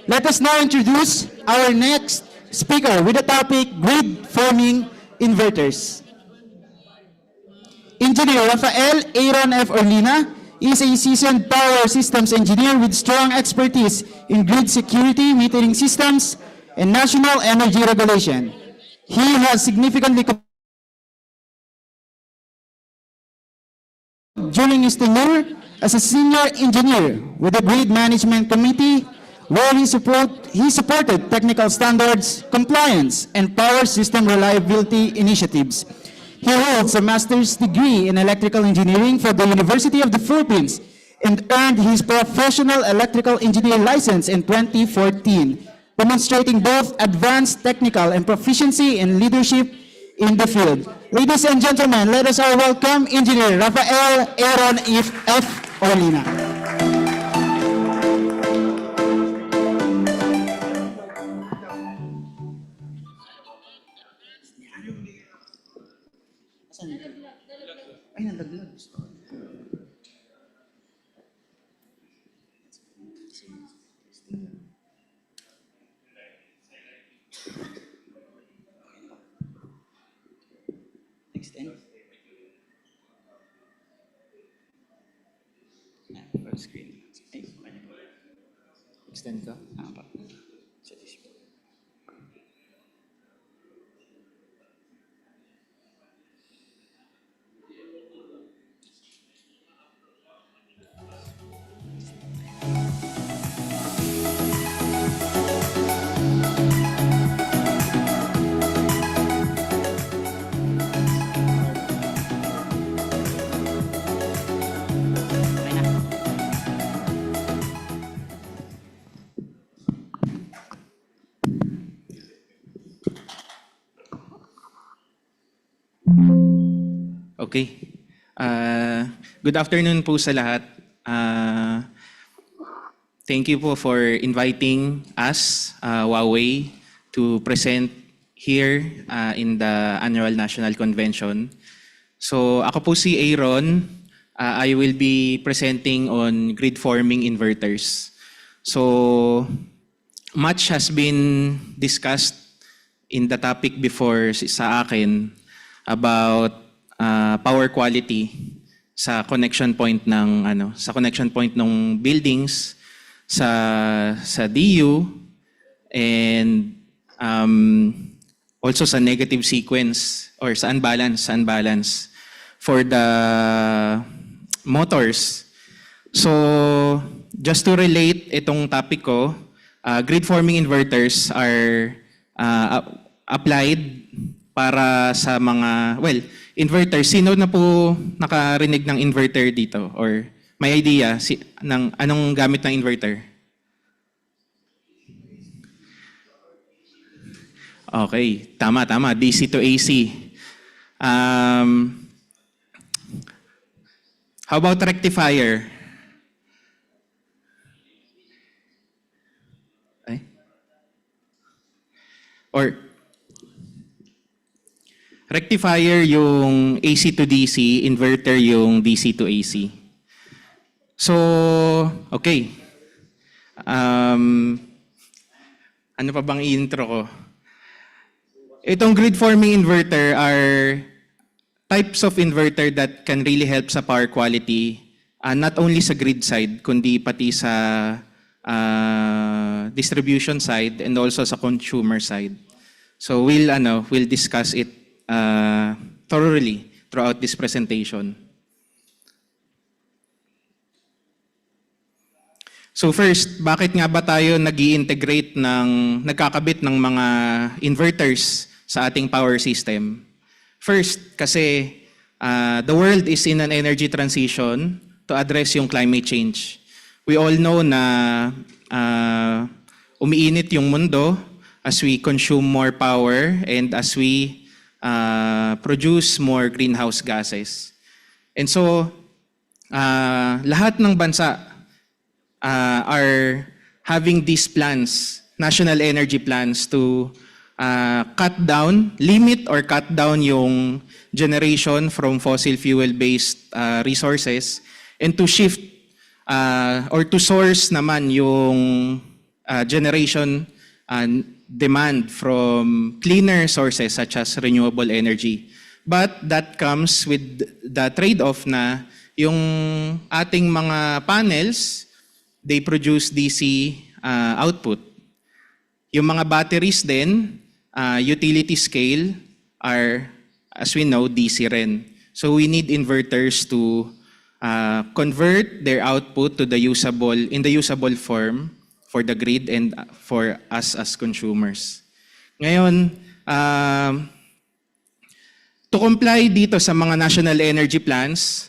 let us now introduce our next speaker with the topic Grid Forming Inverters. Engineer Rafael Aaron F. Orlina is a seasoned power systems engineer with strong expertise in grid security, metering systems, and national energy regulation. He has significantly during his tenure as a senior engineer with the Grid Management Committee, where he supported technical standards, compliance, and power system reliability initiatives. He holds a master's degree in electrical engineering from the University of the Philippines and earned his professional electrical engineer license in 2014. Demonstrating both advanced technical and proficiency in leadership in the field. Ladies and gentlemen, let us all welcome Engineer Rafael Aaron F. Olina. Extend. Full screen. Extend ka? Okay. Good afternoon po sa lahat. Thank you po for inviting us, Huawei, to present here in the Annual National Convention. So ako po si Aaron. I will be presenting on grid forming inverters. So much has been discussed in the topic before sa akin about power quality sa connection point ng buildings sa DU and also sa negative sequence or sa unbalance for the motors. So just to relate itong topic ko, grid forming inverters are applied para sa mga, inverter. Sino na po nakarinig ng inverter dito? Or may idea ng anong gamit ng inverter? Okay, tama. DC to AC. How about rectifier? Okay. Or rectifier yung AC to DC, inverter yung DC to AC. So, okay. Ano pa bang intro ko? Itong grid forming inverter are types of inverter that can really help sa power quality, not only sa grid side, kundi pati sa distribution side and also sa consumer side. So we'll discuss it thoroughly throughout this presentation. So first, bakit nga ba tayo nagkakabit ng mga inverters sa ating power system? First, kasi the world is in an energy transition to address yung climate change. We all know na umiinit yung mundo as we consume more power and as we produce more greenhouse gases. And so, lahat ng bansa are having these plans, national energy plans to limit or cut down yung generation from fossil fuel-based resources and to shift or to source naman yung generation demand from cleaner sources such as renewable energy. But that comes with the trade-off na yung ating mga panels, they produce DC output. Yung mga batteries din, utility scale are, as we know, DC rin. So we need inverters to convert their output to the in the usable form for the grid and for us as consumers. Ngayon, to comply dito sa mga national energy plans,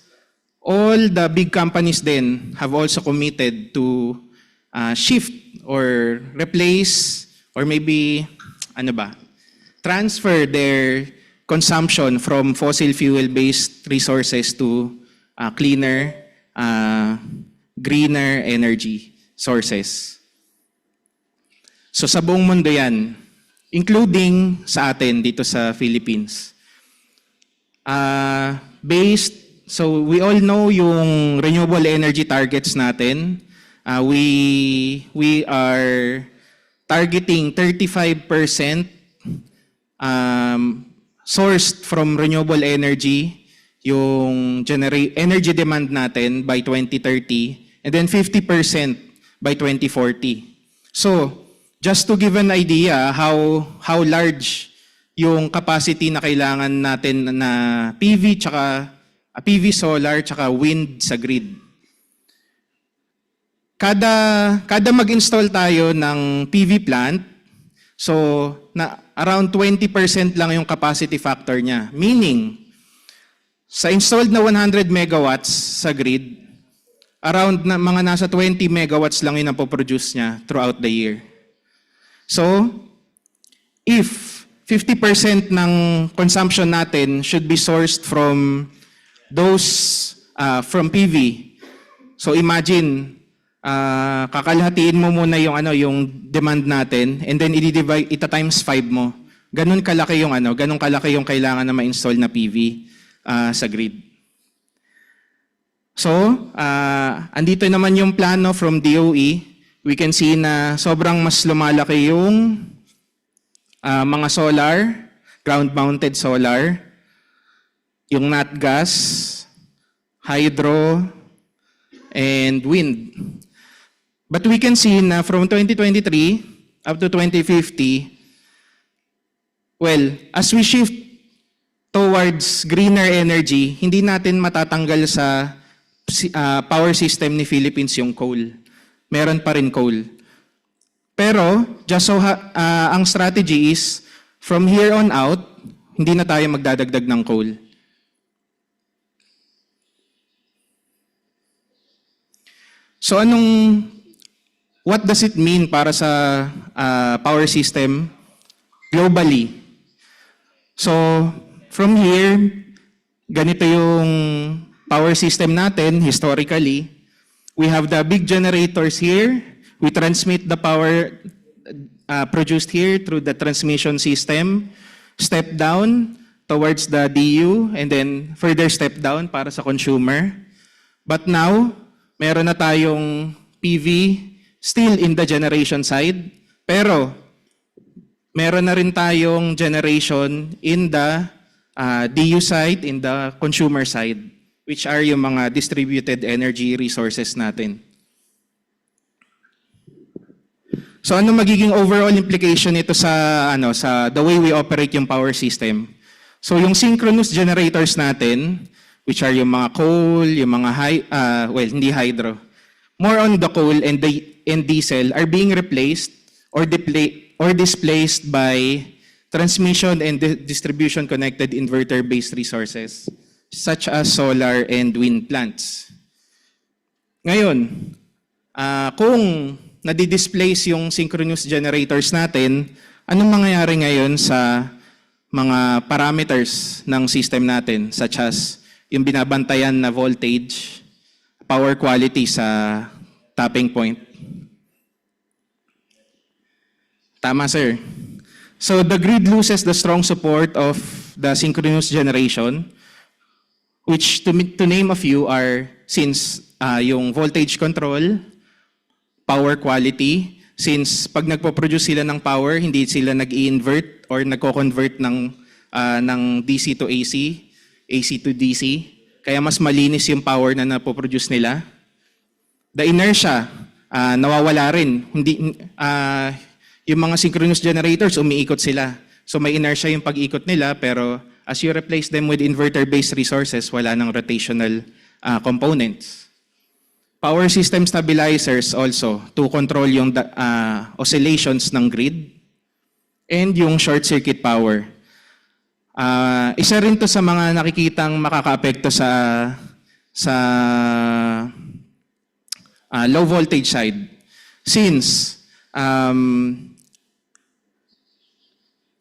all the big companies then have also committed to shift or replace or maybe transfer their consumption from fossil fuel-based resources to cleaner, greener energy sources. So sa buong mundo yan, including sa atin dito sa Philippines. So we all know yung renewable energy targets natin. We are targeting 35% sourced from renewable energy yung energy demand natin by 2030 and then 50% by 2040. So, just to give an idea how large yung capacity na kailangan natin na PV solar tsaka wind sa grid. Kada mag-install tayo ng PV plant, so na around 20% lang yung capacity factor niya. Meaning, sa installed na 100 megawatts sa grid, around na mga nasa 20 megawatts lang yung napoproduce niya throughout the year. So, if 50% ng consumption natin should be sourced from from PV, so imagine, kakalahatiin mo muna yung demand natin and then i-divide times 5 mo. Ganun kalaki yung kailangan na ma-install na PV sa grid. So, andito naman yung plano from DOE. We can see na sobrang mas lumalaki yung mga solar, ground-mounted solar, yung nat gas, hydro, and wind. But we can see na from 2023 up to 2050, well, as we shift towards greener energy, hindi natin matatanggal sa power system ni Philippines yung coal. Meron pa rin coal. Pero, ang strategy is, from here on out, hindi na tayo magdadagdag ng coal. So what does it mean para sa power system globally? So, from here, ganito yung power system natin historically. We have the big generators here. We transmit the power produced here through the transmission system, step down towards the DU, and then further step down para sa consumer. But now, meron na tayong PV still in the generation side, pero meron na rin tayong generation in the DU side, in the consumer side, which are yung mga distributed energy resources natin. So ano magiging overall implication nito sa the way we operate yung power system? So yung synchronous generators natin, which are yung mga coal, yung mga hindi hydro, more on the coal and diesel are being replaced or displaced by transmission and distribution connected inverter-based resources such as solar and wind plants. Ngayon, kung nadi-displace yung synchronous generators natin, anong mangyayari ngayon sa mga parameters ng system natin such as yung binabantayan na voltage, power quality sa tapping point? Tama, sir. So the grid loses the strong support of the synchronous generation, which to name a few are since yung voltage control, power quality, since pag nagpo-produce sila ng power, hindi sila nag-i-invert or nagko-convert ng DC to AC, AC to DC, kaya mas malinis yung power na napoproduce nila. The inertia, nawawala rin. Yung mga synchronous generators, umiikot sila. So may inertia yung pag-ikot nila, pero as you replace them with inverter-based resources, wala nang rotational components. Power system stabilizers also to control yung oscillations ng grid and yung short circuit power. Isa rin to sa mga nakikitang makakaapekto sa low voltage side. Since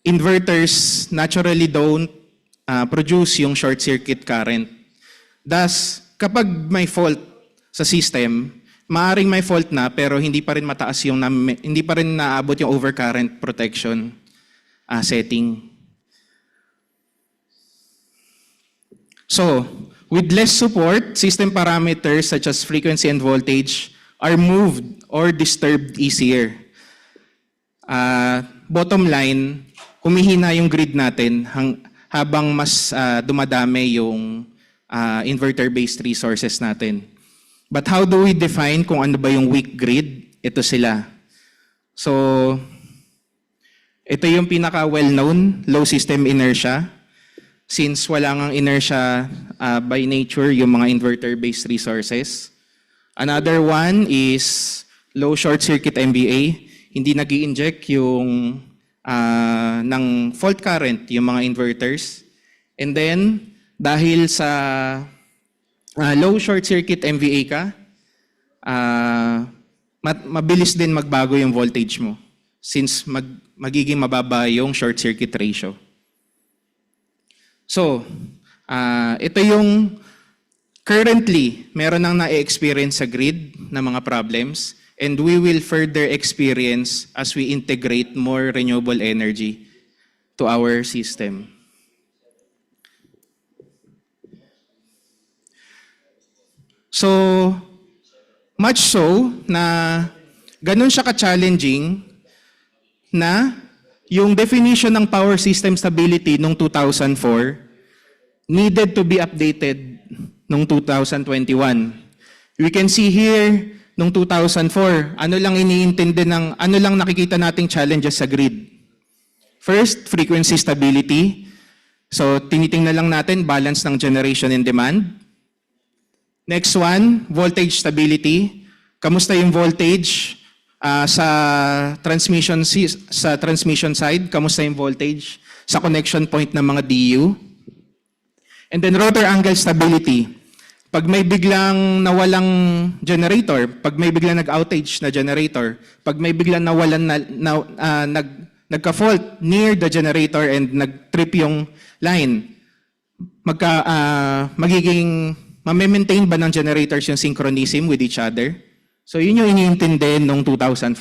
inverters naturally don't produce yung short circuit current. Thus, kapag may fault sa system, maaring may fault na pero hindi pa rin mataas yung hindi pa rin naabot yung overcurrent protection setting. So, with less support, system parameters such as frequency and voltage are moved or disturbed easier. Bottom line, humihina yung grid natin habang mas dumadami yung inverter-based resources natin. But how do we define kung ano ba yung weak grid? Ito sila. So, ito yung pinaka well-known, low system inertia. Since wala ngang inertia by nature yung mga inverter-based resources. Another one is low short circuit MVA. Hindi nag-i-inject yung ng fault current yung mga inverters. And then, dahil sa low short circuit MVA ka, mabilis din magbago yung voltage mo since magiging mababa yung short circuit ratio. So, ito yung currently meron nang na-experience sa grid na mga problems and we will further experience as we integrate more renewable energy to our system. So, much so na ganun siya ka-challenging na yung definition ng power system stability noong 2004 needed to be updated noong 2021. We can see here noong 2004, ano lang nakikita nating challenges sa grid. First, frequency stability. So, tinitingnan lang natin balance ng generation and demand. Next one, voltage stability. Kamusta yung voltage sa transmission side? Kamusta yung voltage sa connection point ng mga DU? And then rotor angle stability. Pag may biglang nawalang generator, pag may biglang nag-outage na generator, pag may biglang nagka-fault near the generator and nag-trip yung line, ma-maintain ba ng generators yung synchronism with each other? So yun yung iniintindi noong 2004.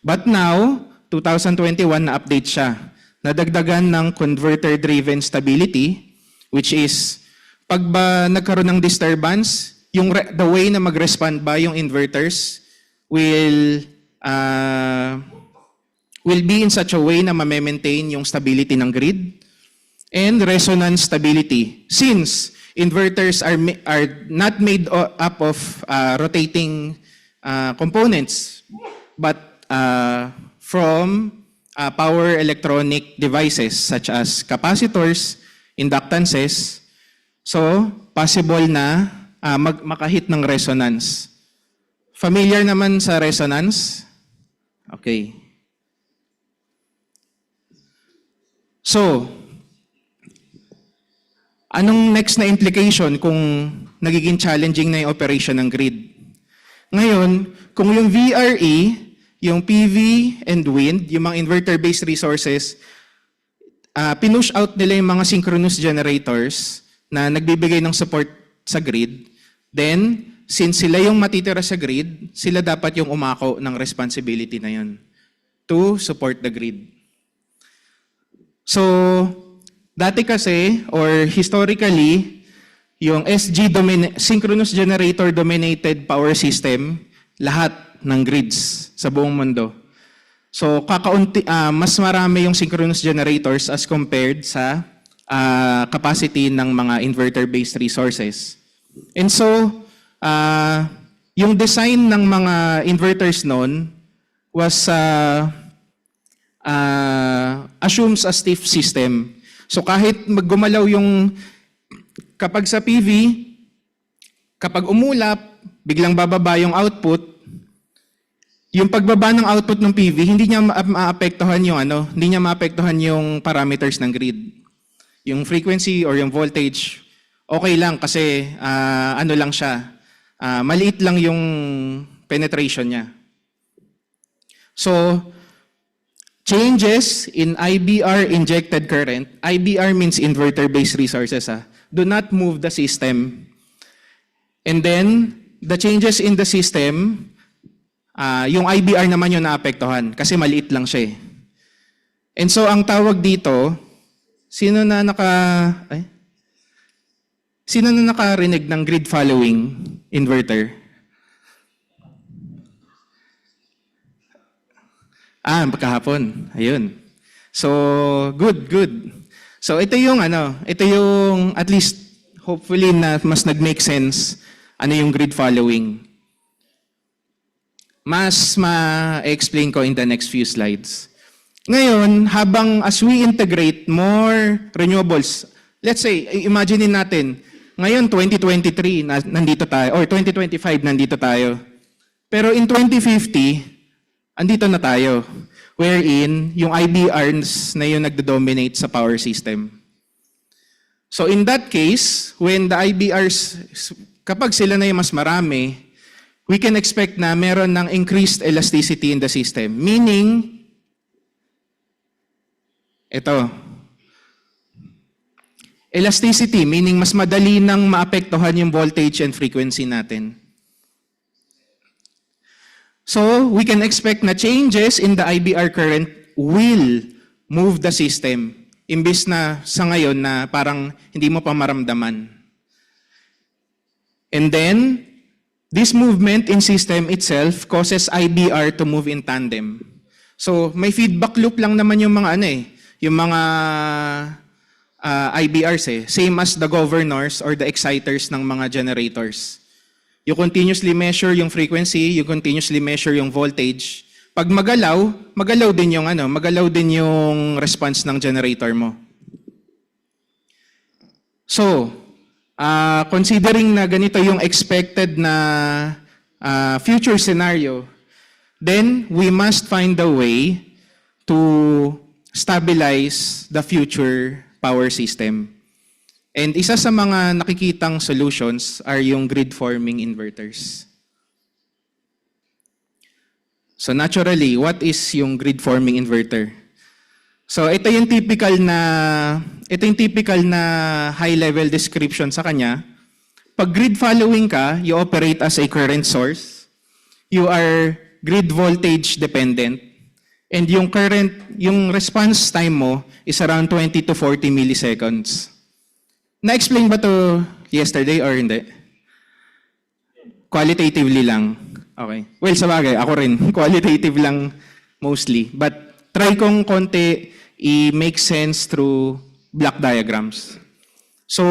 But now, 2021 na-update siya. Nadagdagan ng converter-driven stability, which is pag ba nagkaroon ng disturbance, the way na mag-respond ba yung inverters will be in such a way na ma-maintain yung stability ng grid. And resonance stability. Since inverters are not made up of rotating components, but from power electronic devices such as capacitors, inductances, so possible na makahit ng resonance. Familiar naman sa resonance? Okay. So, anong next na implication kung nagiging challenging na yung operation ng grid? Ngayon, kung yung VRE, yung PV and wind, yung mga inverter-based resources, pinush out nila yung mga synchronous generators na nagbibigay ng support sa grid, then, since sila yung matitira sa grid, sila dapat yung umako ng responsibility na yun to support the grid. So, dati kasi, or historically, yung synchronous generator dominated power system, lahat ng grids sa buong mundo. So, mas marami yung synchronous generators as compared sa capacity ng mga inverter-based resources. And so, yung design ng mga inverters noon was assumes a stiff system. So kahit maggumalaw kapag sa PV, kapag umulap, biglang bababa yung output, yung pagbaba ng output ng PV, hindi niya maapektuhan yung parameters ng grid. Yung frequency or yung voltage, okay lang kasi lang siya, maliit lang yung penetration niya. So, changes in IBR injected current, IBR means inverter-based resources, do not move the system. And then, the changes in the system, yung IBR naman yung naapektuhan kasi maliit lang siya eh. And so, ang tawag dito, sino na nakarinig ng grid following inverter? Kahapon. Ayun. So, good. So, ito yung at least hopefully na mas nag-make sense yung grid following. Mas ma-explain ko in the next few slides. Ngayon, as we integrate more renewables, let's say, imaginein natin, ngayon 2023 nandito tayo, or 2025 nandito tayo. Pero in 2050, andito na tayo, wherein yung IBRs na yung nagdo-dominate sa power system. So in that case, when the IBRs, kapag sila na yung mas marami, we can expect na meron ng increased elasticity in the system. Meaning, elasticity, meaning mas madali nang maapektuhan yung voltage and frequency natin. So, we can expect na changes in the IBR current will move the system. Imbis na sa ngayon na parang hindi mo pa maramdaman. And then, this movement in system itself causes IBR to move in tandem. So, may feedback loop lang naman yung mga yung mga IBRs Same as the governors or the exciters ng mga generators. You continuously measure yung frequency, you continuously measure yung voltage. Pag magalaw din yung response ng generator mo. So, considering na ganito yung expected na future scenario, then we must find a way to stabilize the future power system. And isa sa mga nakikitang solutions are yung grid-forming inverters. So naturally, what is yung grid-forming inverter? So ito yung typical na high-level description sa kanya. Pag grid following ka, you operate as a current source. You are grid voltage dependent. And yung response time mo is around 20 to 40 milliseconds. Na-explain ba to yesterday or hindi? Qualitatively lang. Okay. Well, sabagay, ako rin. Qualitative lang mostly. But try kong konti i-make sense through block diagrams. So,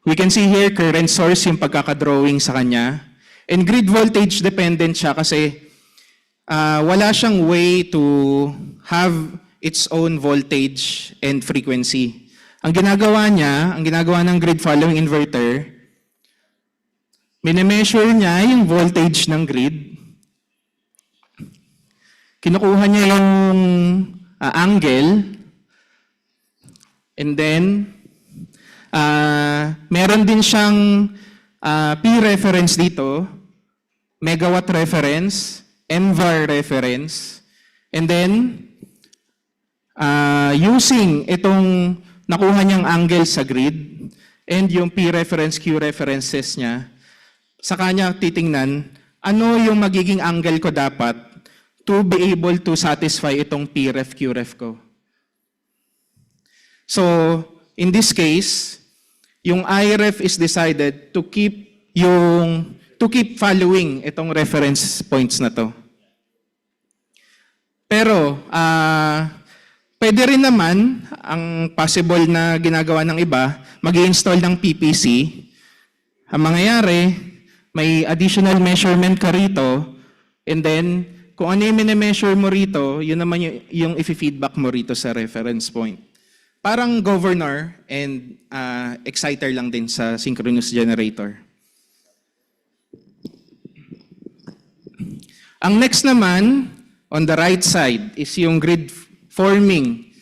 we can see here current source yung pagkakadrawing sa kanya. And grid voltage dependent siya kasi wala siyang way to have its own voltage and frequency. Ang ginagawa ng grid following inverter, minimeasure niya yung voltage ng grid. Kinukuha niya yung angle. And then, meron din siyang P-reference dito, megawatt reference, MVAR reference. And then, using itong nakuha niyang angle sa grid and yung P-reference, Q-references niya, sa kanya titingnan, ano yung magiging angle ko dapat to be able to satisfy itong P-ref, Q-ref ko. So, in this case, yung I-ref is decided to keep following itong reference points na to. Pero, pwede rin naman, ang possible na ginagawa ng iba, mag-i-install ng PPC. Ang mangyayari, may additional measurement ka rito, and then, kung ano yung mini-measure mo rito, yun naman yung i-feedback mo rito sa reference point. Parang governor and exciter lang din sa synchronous generator. Ang next naman, on the right side, is yung grid forming,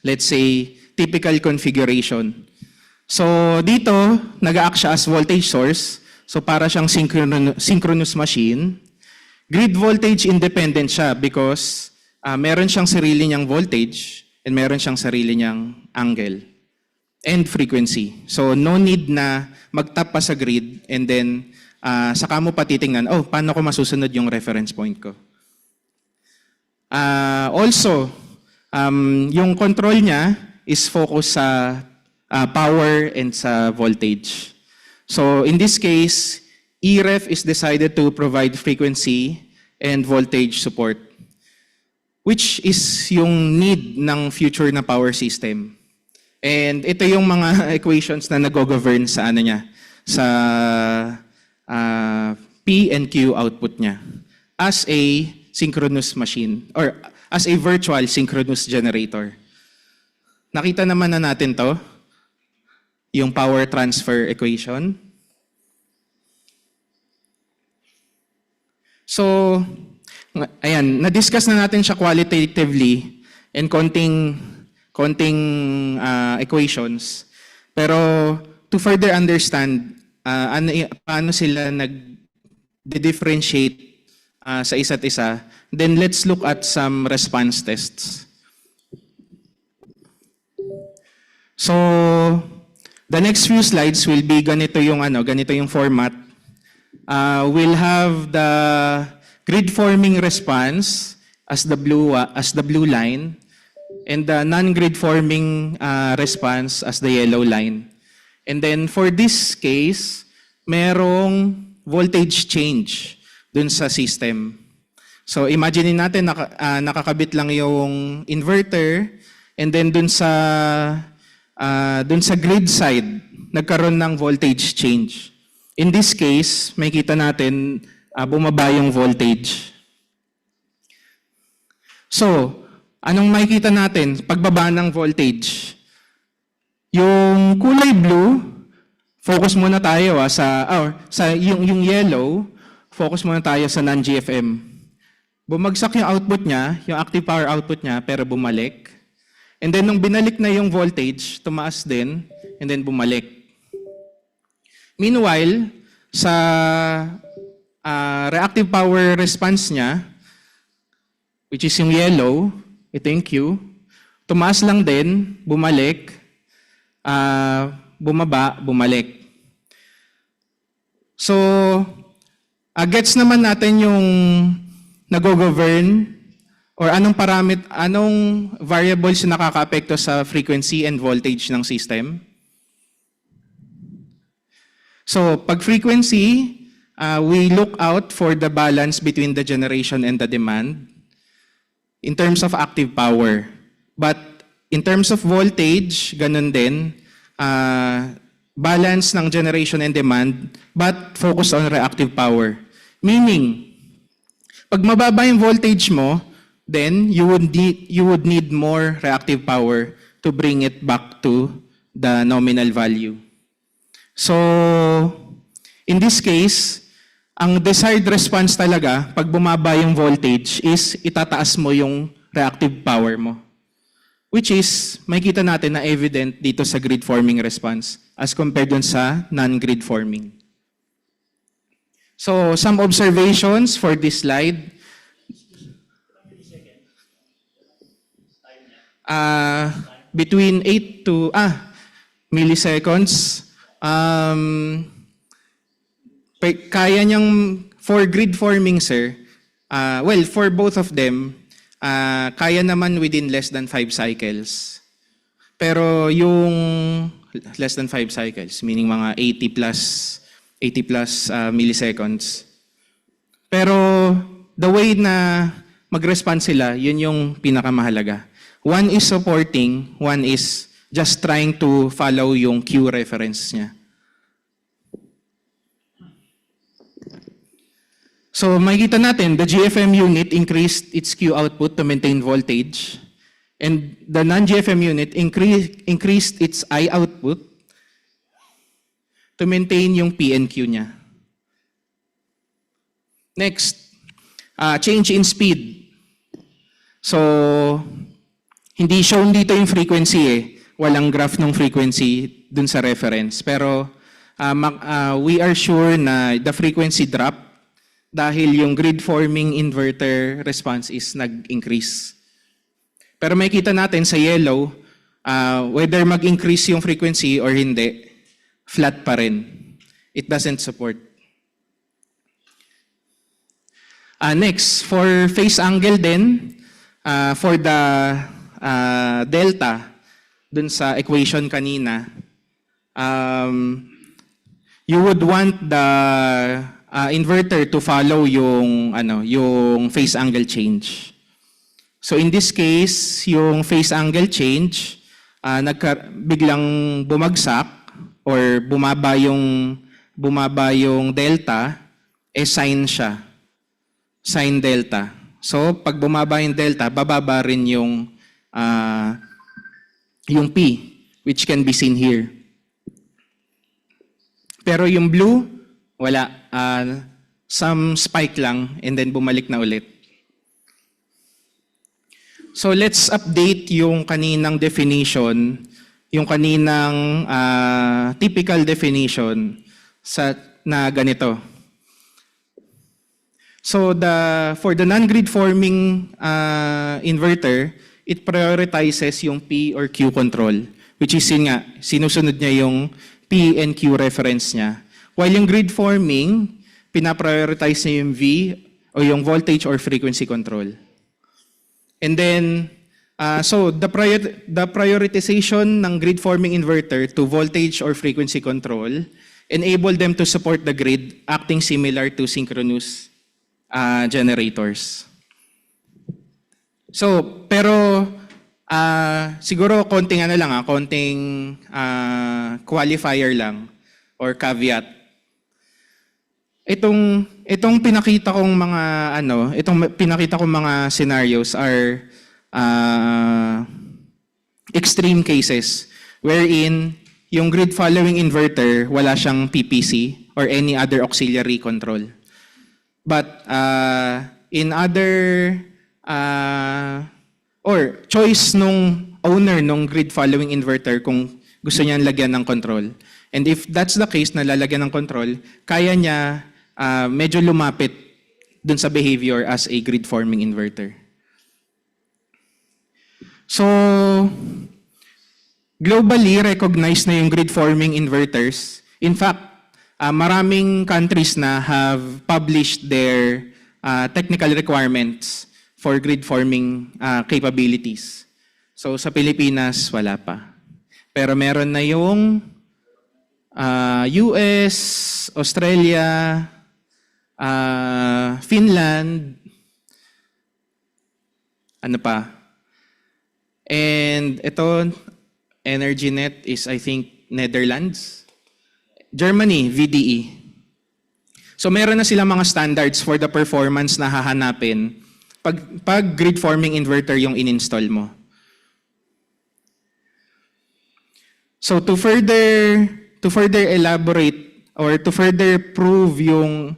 let's say, typical configuration. So dito, nag-a-act siya as voltage source. So para siyang synchronous machine. Grid voltage independent siya because meron siyang sarili niyang voltage and meron siyang sarili niyang angle and frequency. So no need na mag-tap pa sa grid and then saka mo pa titingnan, oh, paano ko masusunod yung reference point ko. Also, yung control niya is focused sa power and sa voltage. So in this case, EREF is decided to provide frequency and voltage support, which is yung need ng future na power system. And ito yung mga equations na nag-govern sa ano niya, sa P and Q output niya as a synchronous machine or as a virtual synchronous generator. Nakita naman na natin to, yung power transfer equation. So, ayan, na-discuss na natin siya qualitatively and konting equations. Pero to further understand paano sila nag-differentiate sa isa't isa, then let's look at some response tests. So, the next few slides will be ganito yung format. We'll have the grid forming response as the blue line and the non-grid forming response as the yellow line. And then for this case, merong voltage change dun sa system. So imagine natin nakakabit lang yung inverter and then dun sa grid side nagkaroon ng voltage change. In this case, may kita natin bumaba yung voltage. So, anong makikita natin pagbaba ng voltage? Yung kulay blue, focus muna tayo sa yung yellow, focus muna tayo sa non-GFM. Bumagsak yung output niya, yung active power output niya, pero bumalik. And then nung binalik na yung voltage, tumaas din, and then bumalik. Meanwhile, sa reactive power response niya, which is yung yellow, ito yung Q, tumaas lang din, bumalik, bumaba, bumalik. So, gets naman natin yung nag-govern or anong variables na nakaka-apekto sa frequency and voltage ng system. So, pag frequency, we look out for the balance between the generation and the demand in terms of active power. But in terms of voltage, ganun din, balance ng generation and demand, but focus on reactive power. Meaning, pag mababa yung voltage mo, then you would need more reactive power to bring it back to the nominal value. So, in this case, ang desired response talaga, pag bumaba yung voltage, is itataas mo yung reactive power mo. Which is, makikita natin na evident dito sa grid forming response as compared dun sa non-grid forming. So, some observations for this slide. Between 8 to milliseconds, kaya niyang, for grid forming, sir, well, for both of them, kaya naman within less than 5 cycles. Pero yung less than 5 cycles, meaning mga 80 plus milliseconds. Pero the way na mag-respond sila, yun yung pinakamahalaga. One is supporting, one is just trying to follow yung Q reference niya. So makikita natin, the GFM unit increased its Q output to maintain voltage, and the non-GFM unit increased its I output to maintain yung P and Q niya. Next, change in speed. So, hindi shown dito yung frequency Walang graph ng frequency dun sa reference. Pero we are sure na the frequency drop dahil yung grid forming inverter response is nag-increase. Pero makikita natin sa yellow, whether mag-increase yung frequency or hindi, flat pa rin. It doesn't support. Next, for phase angle din, for the delta, dun sa equation kanina, you would want the inverter to follow yung phase angle change. So in this case, yung phase angle change, biglang bumagsak or bumaba yung delta, sine siya. Sine delta. So pag bumaba yung delta, bababa rin yung P, which can be seen here. Pero yung blue, wala. Some spike lang and then bumalik na ulit. So let's update yung kaninang definition, yung kaninang typical definition na ganito. So for the non-grid forming inverter, it prioritizes yung P or Q control, which is yun nga, sinusunod niya yung P and Q reference niya. While yung grid forming, pinaprioritize niya yung V o yung voltage or frequency control. And then, so the prioritization ng grid forming inverter to voltage or frequency control enable them to support the grid acting similar to synchronous generators. So, pero siguro konting qualifier lang or caveat. Itong pinakita kong mga scenarios are extreme cases wherein yung grid following inverter wala siyang PPC or any other auxiliary control. But in other or choice nung owner nung grid following inverter kung gusto niyan lagyan ng control. And if that's the case na lalagyan ng control, kaya niya medyo lumapit dun sa behavior as a grid forming inverter. So, globally recognized na yung grid forming inverters. In fact, maraming countries na have published their technical requirements for grid forming capabilities. So sa Pilipinas, wala pa. Pero meron na yung US, Australia, Finland, ano pa? And ito, EnergyNet is I think Netherlands. Germany, VDE. So meron na sila mga standards for the performance na hahanapin pag grid forming inverter yung in-install mo. So to further elaborate or to further prove yung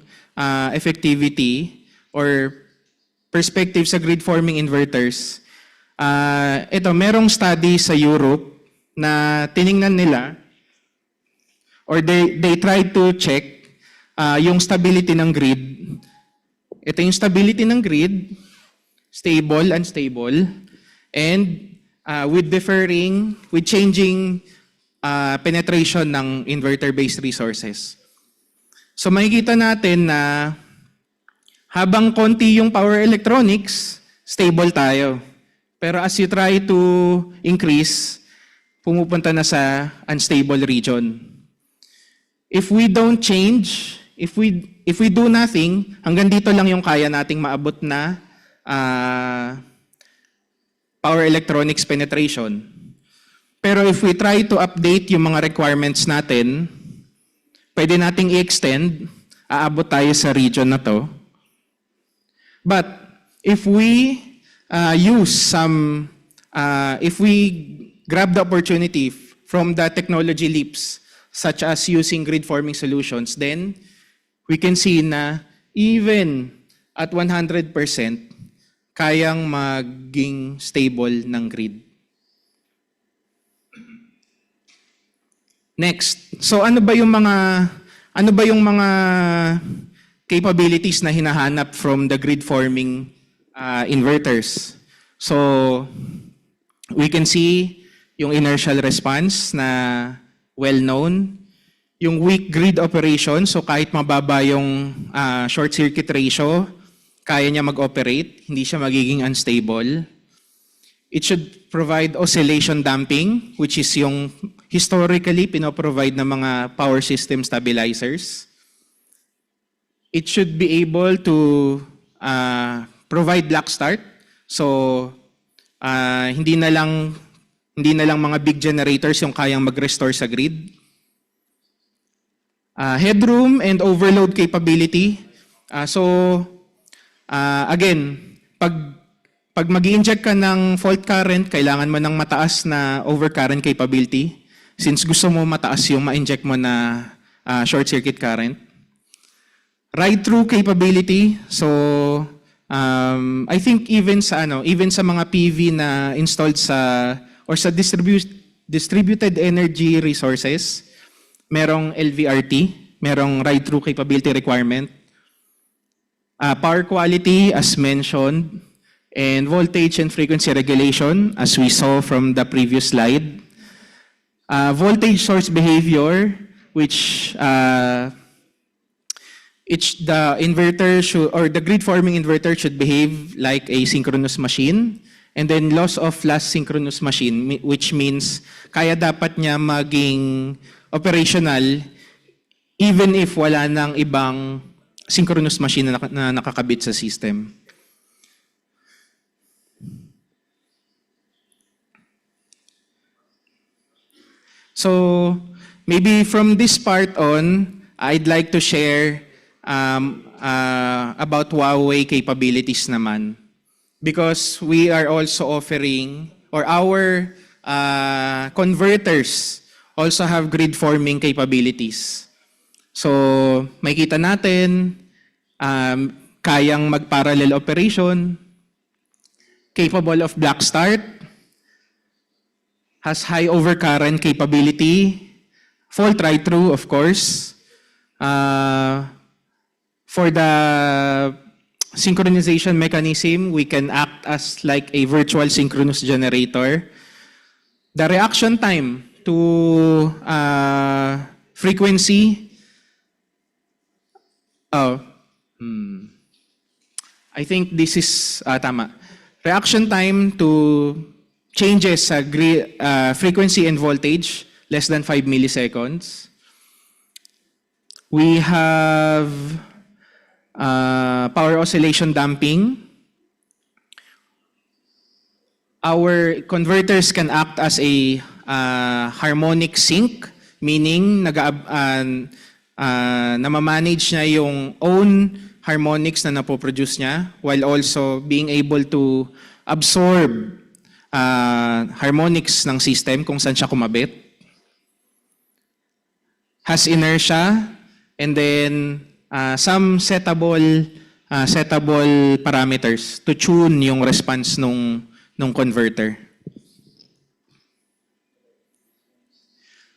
effectivity or perspective sa grid forming inverters, merong study sa Europe na tiningnan nila or they tried to check yung stability ng grid. Ito yung stability ng grid, stable, unstable, and with changing penetration ng inverter-based resources. So makikita natin na habang konti yung power electronics, stable tayo. Pero as you try to increase, pumupunta na sa unstable region. If we don't change, if we do nothing, hanggang dito lang yung kaya nating maabot na power electronics penetration. Pero if we try to update yung mga requirements natin, pwede nating i-extend, aabot tayo sa region na to. But if we if we grab the opportunity from the technology leaps, such as using grid forming solutions, then we can see na even at 100%, kayang maging stable ng grid. Next, so ano ba yung mga capabilities na hinahanap from the grid forming inverters. So we can see yung inertial response na well-known, yung weak grid operation, so kahit mababa yung short circuit ratio, kaya niya mag-operate, hindi siya magiging unstable. It should provide oscillation damping, which is yung historically pinoprovide ng mga power system stabilizers. It should be able to provide black start. So hindi na lang mga big generators yung kayang mag-restore sa grid. Headroom and overload capability. Again, pag mag-inject ka ng fault current, kailangan mo ng mataas na overcurrent capability since gusto mo mataas yung ma-inject mo na short circuit current. Ride-through capability. So I think even sa mga PV na installed sa distributed energy resources, merong LVRT, merong ride-through capability requirement. Power quality as mentioned, and voltage and frequency regulation as we saw from the previous slide. Voltage source behavior, which the inverter should, or the grid forming inverter should behave like a synchronous machine. And then loss of last synchronous machine, which means kaya dapat niya maging operational even if wala nang ibang synchronous machine na nakakabit sa system. So maybe from this part on, I'd like to share about Huawei capabilities naman. Because we are also offering, or our converters also have grid forming capabilities. So makita natin, kayang mag-parallel operation, capable of black start, has high overcurrent capability, fault ride-through, of course. For the synchronization mechanism, we can act as like a virtual synchronous generator. The reaction time to frequency, I think this is tama. Reaction time to changes sa frequency and voltage, less than 5 milliseconds. We have power oscillation damping. Our converters can act as a harmonic sink, meaning namamanage niya yung own harmonics na napoproduce niya while also being able to absorb harmonics ng system kung saan siya kumabit. Has inertia, and then some settable parameters to tune yung response nung converter.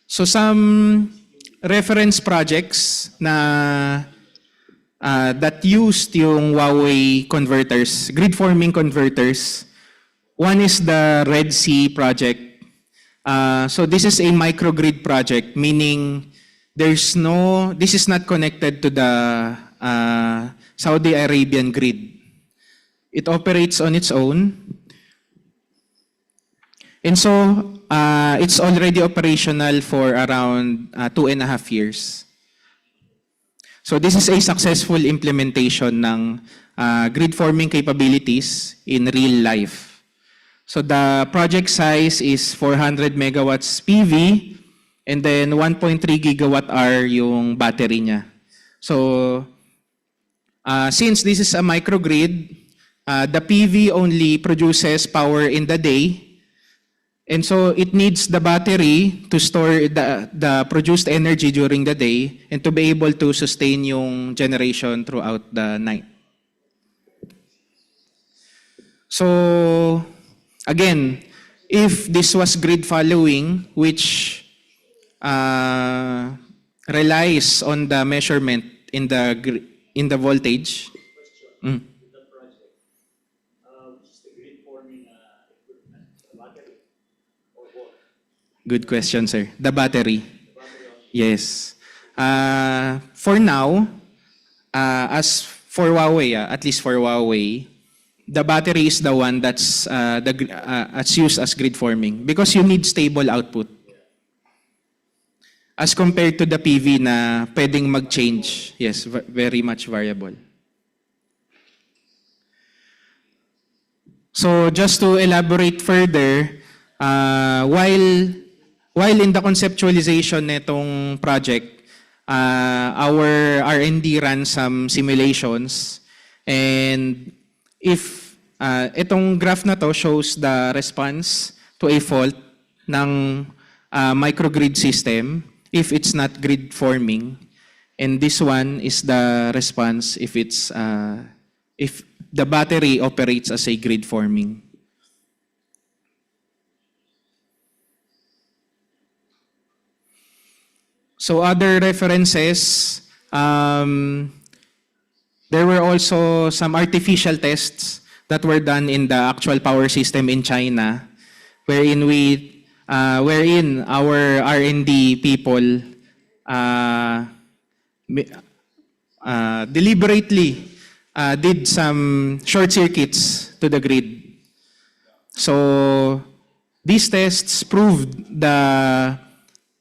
So some reference projects na that used yung Huawei converters, grid forming converters. One is the Red Sea project. So this is a microgrid project, meaning this is not connected to the Saudi Arabian grid. It operates on its own. And so it's already operational for around 2.5 years. So this is a successful implementation ng grid forming capabilities in real life. So the project size is 400 megawatts PV, and then 1.3 gigawatt hour yung battery niya. So since this is a microgrid, the PV only produces power in the day, and so it needs the battery to store the produced energy during the day and to be able to sustain yung generation throughout the night. So again, if this was grid following, which relies on the measurement in the in the voltage. Mm. Good question, sir. The battery. Yes. For now, as for Huawei, at least for Huawei, the battery is the one that's used as grid forming because you need stable output. As compared to the PV na pwedeng mag-change. Yes, very much variable. So just to elaborate further, while in the conceptualization nitong project, our R&D ran some simulations, and if itong graph na to shows the response to a fault ng microgrid system if it's not grid forming, and this one is the response if it's if the battery operates as a grid forming. So other references, there were also some artificial tests that were done in the actual power system in China, wherein our R&D people deliberately did some short circuits to the grid. So these tests proved the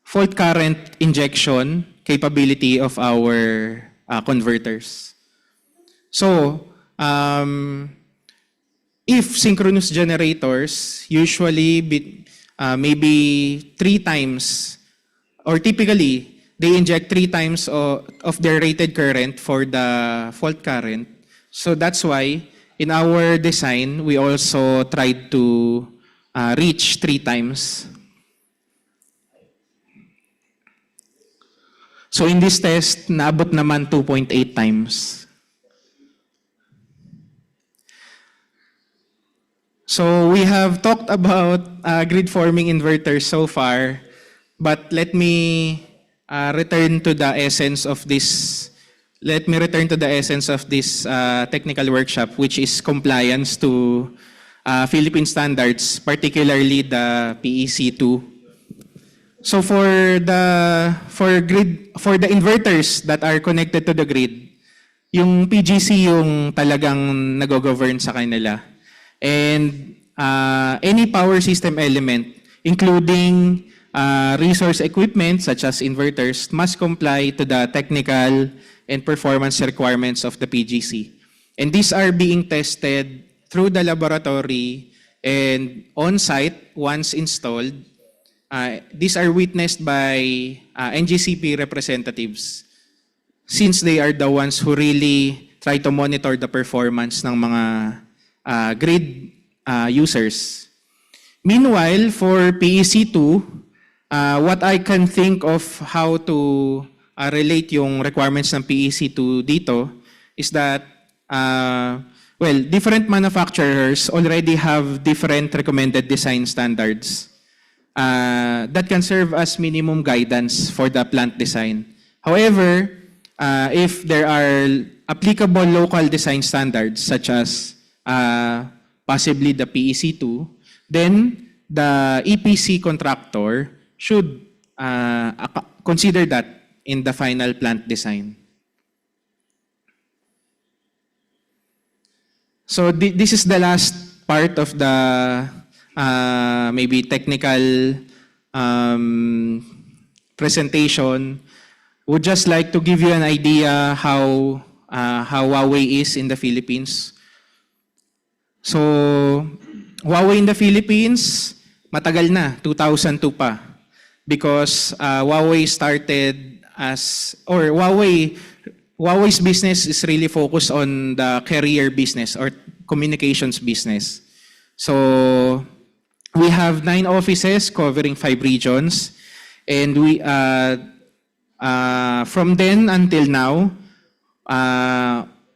fault current injection capability of our converters. So, if synchronous generators, usually maybe 3 times, or typically, they inject 3 times of their rated current for the fault current. So that's why, in our design, we also tried to reach 3 times. So in this test, naabot naman 2.8 times. So we have talked about grid forming inverters so far, but let me return to the essence of this. Let me return to the essence of this technical workshop, which is compliance to Philippine standards, particularly the PEC 2. So for the inverters that are connected to the grid, yung PGC yung talagang nag-govern sa kanila. And any power system element, including resource equipment such as inverters, must comply to the technical and performance requirements of the PGC. And these are being tested through the laboratory and on-site once installed. These are witnessed by NGCP representatives since they are the ones who really try to monitor the performance ng mga grid users. Meanwhile, for PEC2, what I can think of how to relate yung requirements ng PEC2 dito is that, well, different manufacturers already have different recommended design standards that can serve as minimum guidance for the plant design. However, if there are applicable local design standards such as possibly the PEC2, then the EPC contractor should consider that in the final plant design. So this is the last part of the maybe technical presentation. Would just like to give you an idea how Huawei is in the Philippines. So Huawei in the Philippines, matagal na, 2002 pa. Because Huawei started as, or Huawei's business is really focused on the carrier business or communications business. So we have 9 offices covering 5 regions, and we from then until now,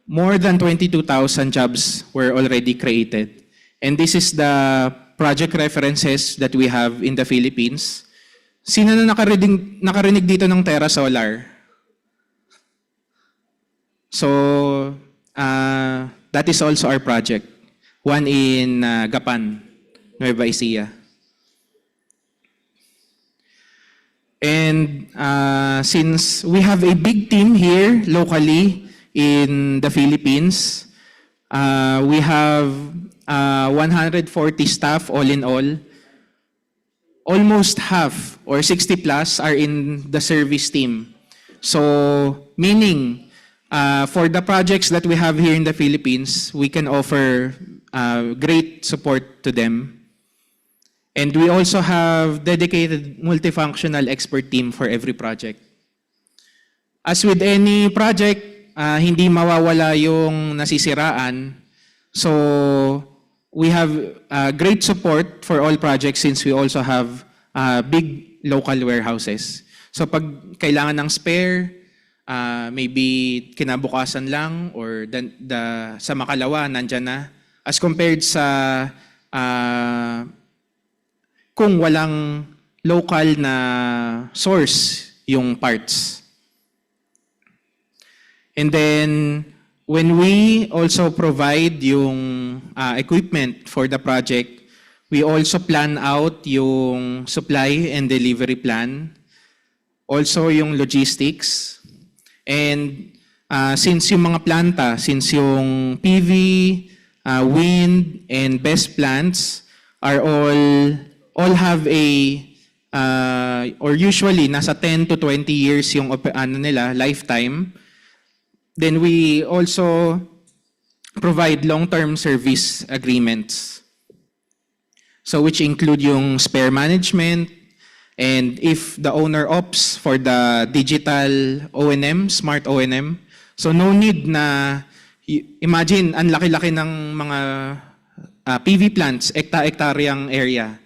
more than 22,000 jobs were already created. And this is the project references that we have in the Philippines. Sino na nakarinig dito ng Terra Solar? So that is also our project. One in Gapan, Nueva Ecija. And since we have a big team here locally in the Philippines, we have 140 staff all in all. Almost half or 60 plus are in the service team. So meaning for the projects that we have here in the Philippines, we can offer great support to them. And we also have dedicated multifunctional expert team for every project. As with any project, hindi mawawala yung nasisiraan. So we have great support for all projects since we also have big local warehouses. So pag kailangan ng spare, maybe kinabukasan lang or sa makalawa, nandyan na. As compared sa kung walang local na source yung parts. And then, when we also provide yung equipment for the project, we also plan out yung supply and delivery plan, also yung logistics. And since yung mga planta, since yung PV, wind, and BESS plants are all have a, or usually nasa 10 to 20 years yung nila, lifetime, then we also provide long-term service agreements. So which include yung spare management, and if the owner opts for the digital O&M, smart O&M, so no need na, imagine, ang laki-laki ng mga PV plants, ektaryang area.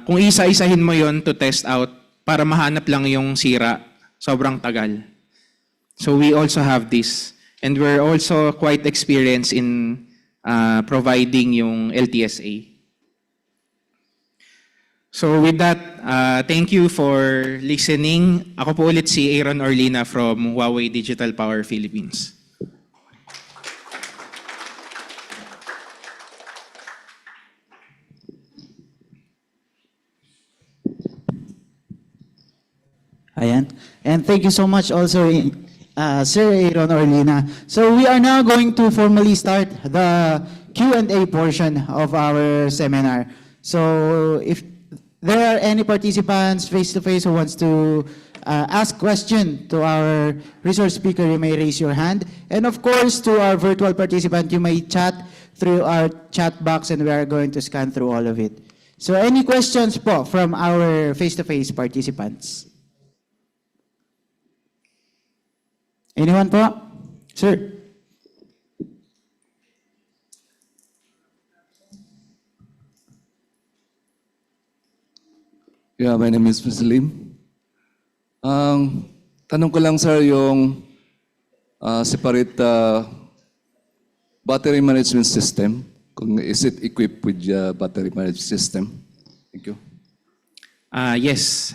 Kung isa-isahin mo yon to test out, para mahanap lang yung sira, sobrang tagal. So we also have this. And we're also quite experienced in providing yung LTSA. So with that, thank you for listening. Ako po ulit si Aaron Orlina from Huawei Digital Power Philippines. Ayan. And thank you so much also, Sir Aaron Orlina. So we are now going to formally start the Q&A portion of our seminar. So if there are any participants face-to-face who wants to ask question to our resource speaker, you may raise your hand. And of course, to our virtual participant, you may chat through our chat box and we are going to scan through all of it. So any questions po from our face-to-face participants? Anyone po? Sir? Yeah, my name is Mr. Lim. Tanong ko lang sir yung separate battery management system. Kung is it equipped with battery management system? Thank you. Yes.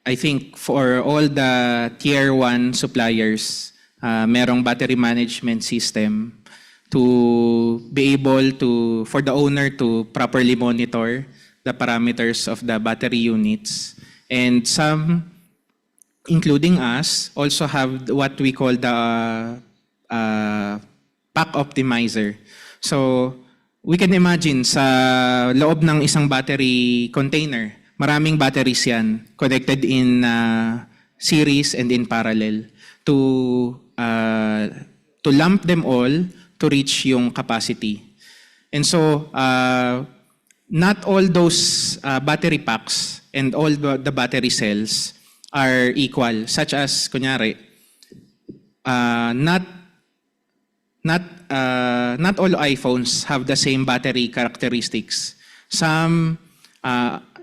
I think for all the tier 1 suppliers, merong battery management system to be able to, for the owner to properly monitor the parameters of the battery units. And some, including us, also have what we call the pack optimizer. So we can imagine sa loob ng isang battery container, maraming batteries yan connected in series and in parallel to lump them all to reach yung capacity. And so, not all those battery packs and all the battery cells are equal, such as, kunyari, not all iPhones have the same battery characteristics. Some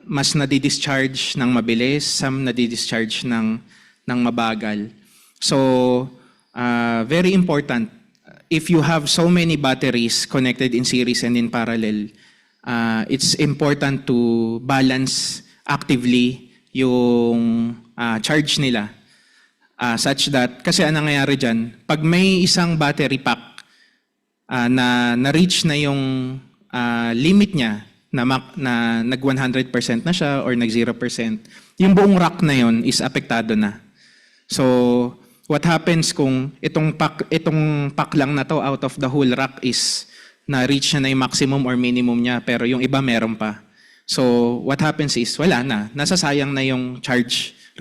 mas nadi-discharge ng mabilis, some nadi-discharge ng mabagal. So, very important, if you have so many batteries connected in series and in parallel, it's important to balance actively yung charge nila. such that, kasi ang nangyayari dyan, pag may isang battery pack na na-reach na yung limit niya, na nag 100% na siya or nag 0%, yung buong rack na yon is apektado na. So, what happens kung itong pack lang na to out of the whole rack is na-reach na yung maximum or minimum niya, pero yung iba meron pa. So, what happens is, wala na. Nasasayang na yung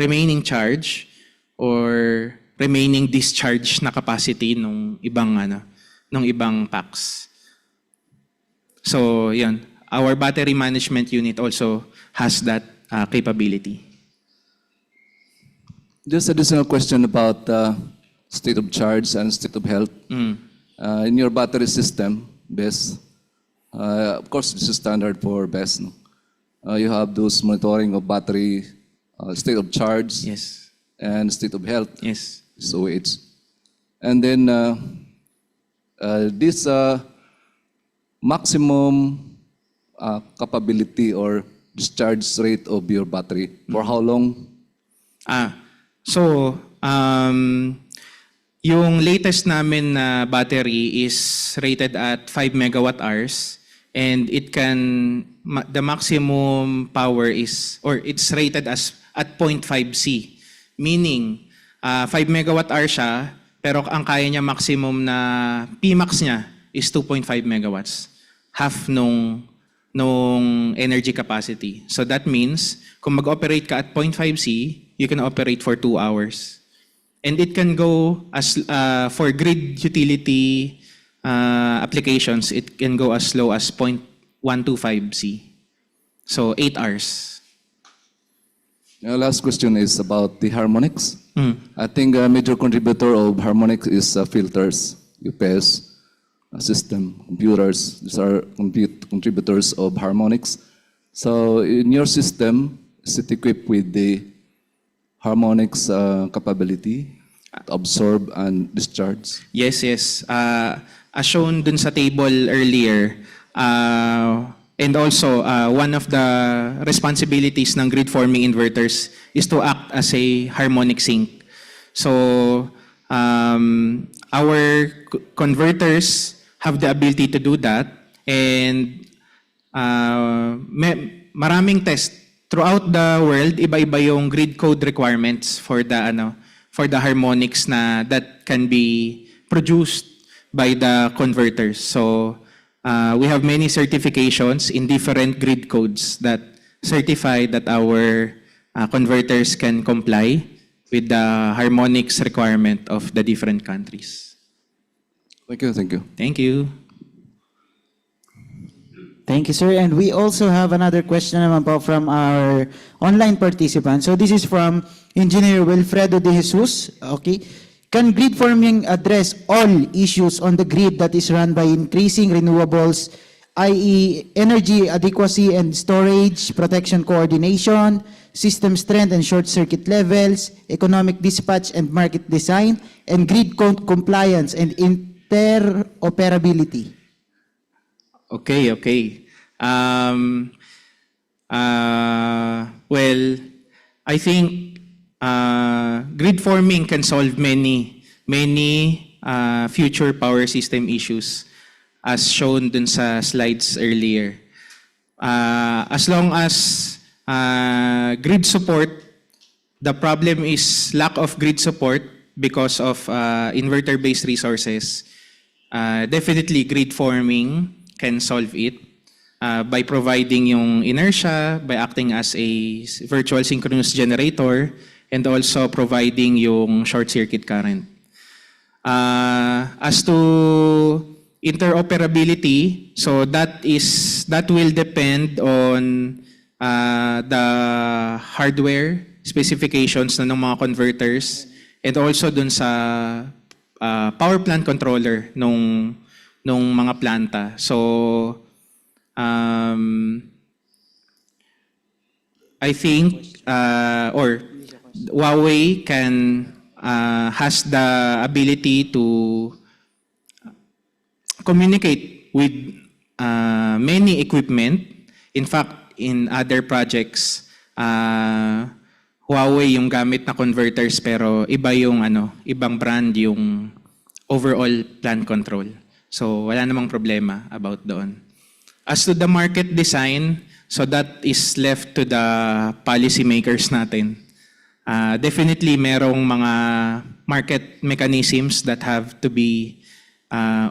remaining charge, or remaining discharge na capacity nung ibang packs. So, yan. Our battery management unit also has that capability. Just additional question about state of charge and state of health. In your battery system, BESS, of course, this is standard for BESS. No? You have those monitoring of battery state of charge, yes, and state of health, yes, SOH. And then this maximum capability or discharge rate of your battery, for how long? So, yung latest namin na battery is rated at 5 megawatt hours, and the maximum power is, or it's rated as at 0.5 C, meaning 5 megawatt hour siya, pero ang kaya niya maximum na Pmax niya is 2.5 megawatts, half nung energy capacity. So that means, kung mag-operate ka at 0.5 C, you can operate for 2 hours. And it can go as, for grid utility applications, it can go as low as 0.125 C. So 8 hours. Last question is about the harmonics. I think a major contributor of harmonics is filters, UPS, system, computers. These are contributors of harmonics. So in your system, is it equipped with the harmonics capability to absorb and discharge? Yes, yes. As shown dun sa table earlier, and also one of the responsibilities ng grid forming inverters is to act as a harmonic sink. So our converters have the ability to do that, and maraming test throughout the world, iba-iba yung grid code requirements for the harmonics that can be produced by the converters. So we have many certifications in different grid codes that certify that our converters can comply with the harmonics requirement of the different countries. Thank you, thank you. Thank you. Thank you, sir. And we also have another question naman po from our online participant. So this is from Engineer Wilfredo De Jesus. Okay. Can grid forming address all issues on the grid that is run by increasing renewables, i.e. energy adequacy and storage, protection coordination, system strength and short circuit levels, economic dispatch and market design, and grid code compliance and interoperability? Okay, okay. Well, I think grid forming can solve many future power system issues, as shown dun sa slides earlier. As long as grid support, the problem is lack of grid support because of inverter-based resources. Definitely grid forming can solve it by providing yung inertia, by acting as a virtual synchronous generator, and also providing yung short circuit current. As to interoperability, so that will depend on the hardware specifications ng mga converters, and also dun sa power plant controller nung mga planta. So I think or Huawei has the ability to communicate with many equipment. In fact, in other projects, Huawei yung gamit na converters pero iba yung ibang brand yung overall plant control. So wala namang problema about doon. As to the market design, so that is left to the policymakers natin. Definitely merong mga market mechanisms that have to be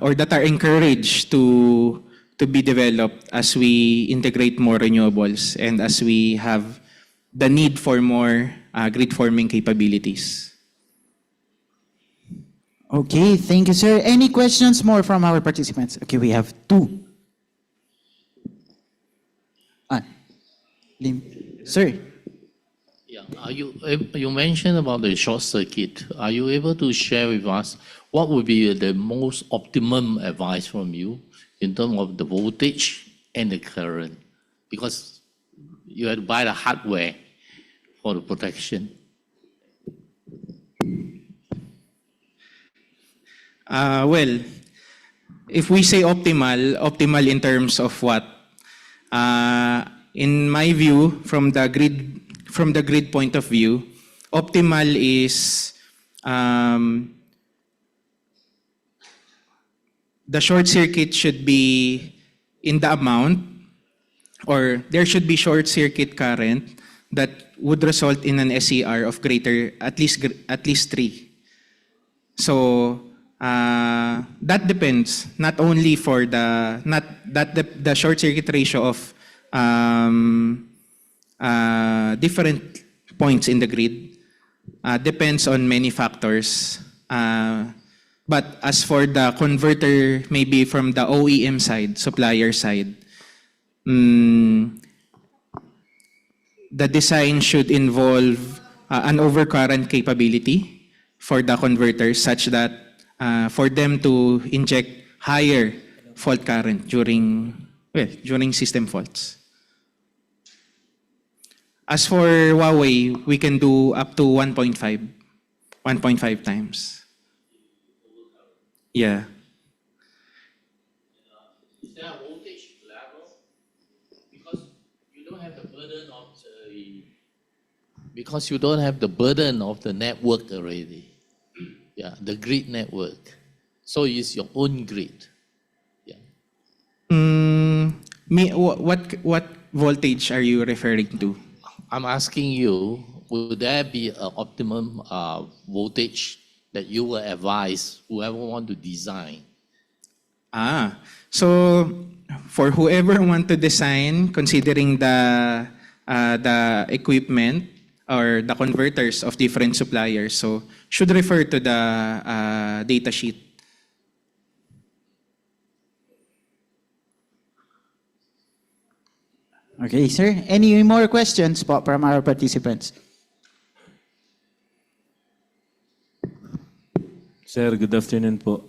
or that are encouraged to be developed as we integrate more renewables and as we have the need for more grid forming capabilities. Okay, thank you, sir. Any questions more from our participants? Okay, we have two. Sir. Yeah, you mentioned about the short circuit. Are you able to share with us what would be the most optimum advice from you in terms of the voltage and the current? Because you have to buy the hardware for the protection. Well, if we say optimal in terms of what? In my view, from the grid point of view, optimal is the short circuit should be in the amount, or there should be short circuit current that would result in an SCR of greater at least 3. So that depends not only for the short circuit ratio of different points in the grid depends on many factors. But as for the converter, maybe from the OEM side, supplier side, the design should involve an overcurrent capability for the converters such that for them to inject higher fault current during system faults. As for Huawei, we can do up to 1.5 times. Yeah. Is there a voltage level? Because you don't have the burden of the network already. Yeah, the grid network. So it's your own grid. Yeah. What voltage are you referring to? I'm asking you, would there be an optimum voltage that you will advise whoever want to design? So for whoever want to design, considering the equipment or the converters of different suppliers, so should refer to the data sheet. Okay, sir. Any more questions po from our participants? Sir, good afternoon po.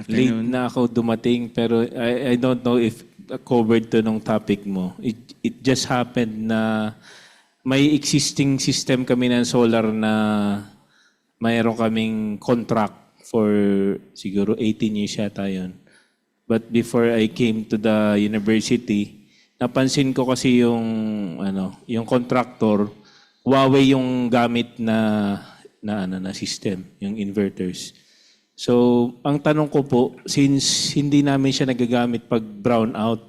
Late na ako dumating pero I don't know if covered to nung topic mo. It just happened na may existing system kami ng solar na mayroon kaming contract for siguro 18 years yata yun. But before I came to the university, napansin ko kasi yung contractor, Huawei yung gamit na system, yung inverters. So, ang tanong ko po, since hindi namin siya nagagamit pag brown out,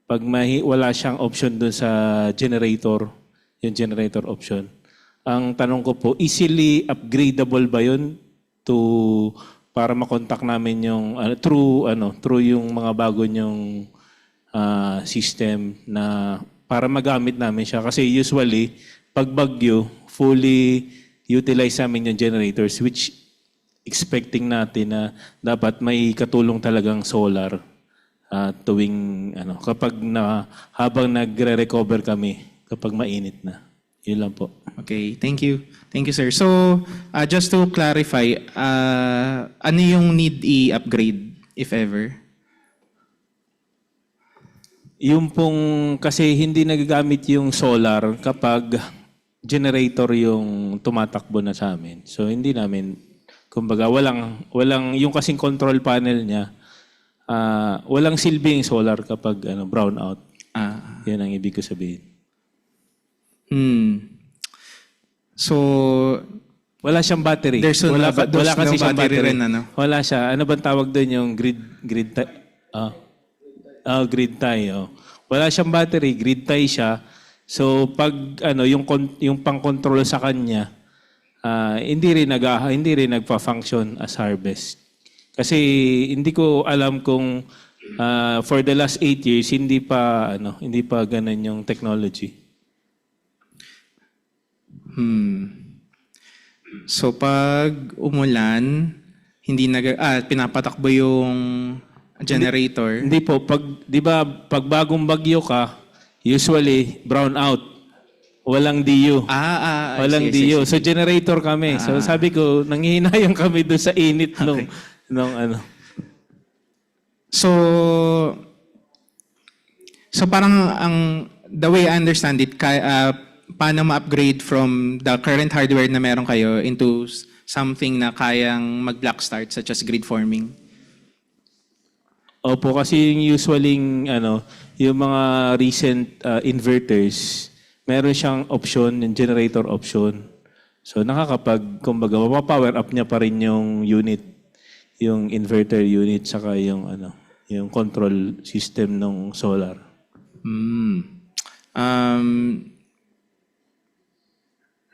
pag wala siyang option dun sa generator, yung generator option, ang tanong ko po, easily upgradable ba yun para makontak namin yung through yung mga bago nyong system na para magamit namin siya. Kasi usually, pag bagyo, fully utilize namin yung generators, which expecting natin na dapat may katulong talagang solar tuwing habang nagre-recover kami kapag mainit na. Yun lang po. Okay, thank you. Thank you, sir. So, just to clarify, ano yung need i-upgrade, if ever? Yung pong, kasi hindi nagagamit yung solar kapag generator yung tumatakbo na sa amin. So, hindi namin, kumbaga, walang yung kasing control panel niya, walang silbing solar kapag brown out. Yan ang ibig ko sabihin. So, Wala siyang battery. There's wala, no- there's wala kasi no siyang battery battery. rin, ano? Wala siya. Ano bang tawag doon yung grid tie? Grid tie. Oh. Wala siyang battery, grid tie siya. So pag yung pang-control sa kanya, hindi rin nagfa-function as harvest. Kasi hindi ko alam kung for the last 8 years hindi pa ganun yung technology. So pag umulan, hindi pinapatakbo yung generator. Hindi po, pag bagong bagyo ka, usually brown out. Walang DU. Walang DU. So generator kami. So sabi ko, nanghihinayang kami doon sa init nung ano. So parang the way I understand it, paano ma-upgrade from the current hardware na meron kayo into something na kayang mag-black start such as grid forming? Opo, kasi usually yung mga recent inverters, meron siyang option, yung generator option. So kumbaga, mapower up niya pa rin yung unit, yung inverter unit, saka yung control system ng solar.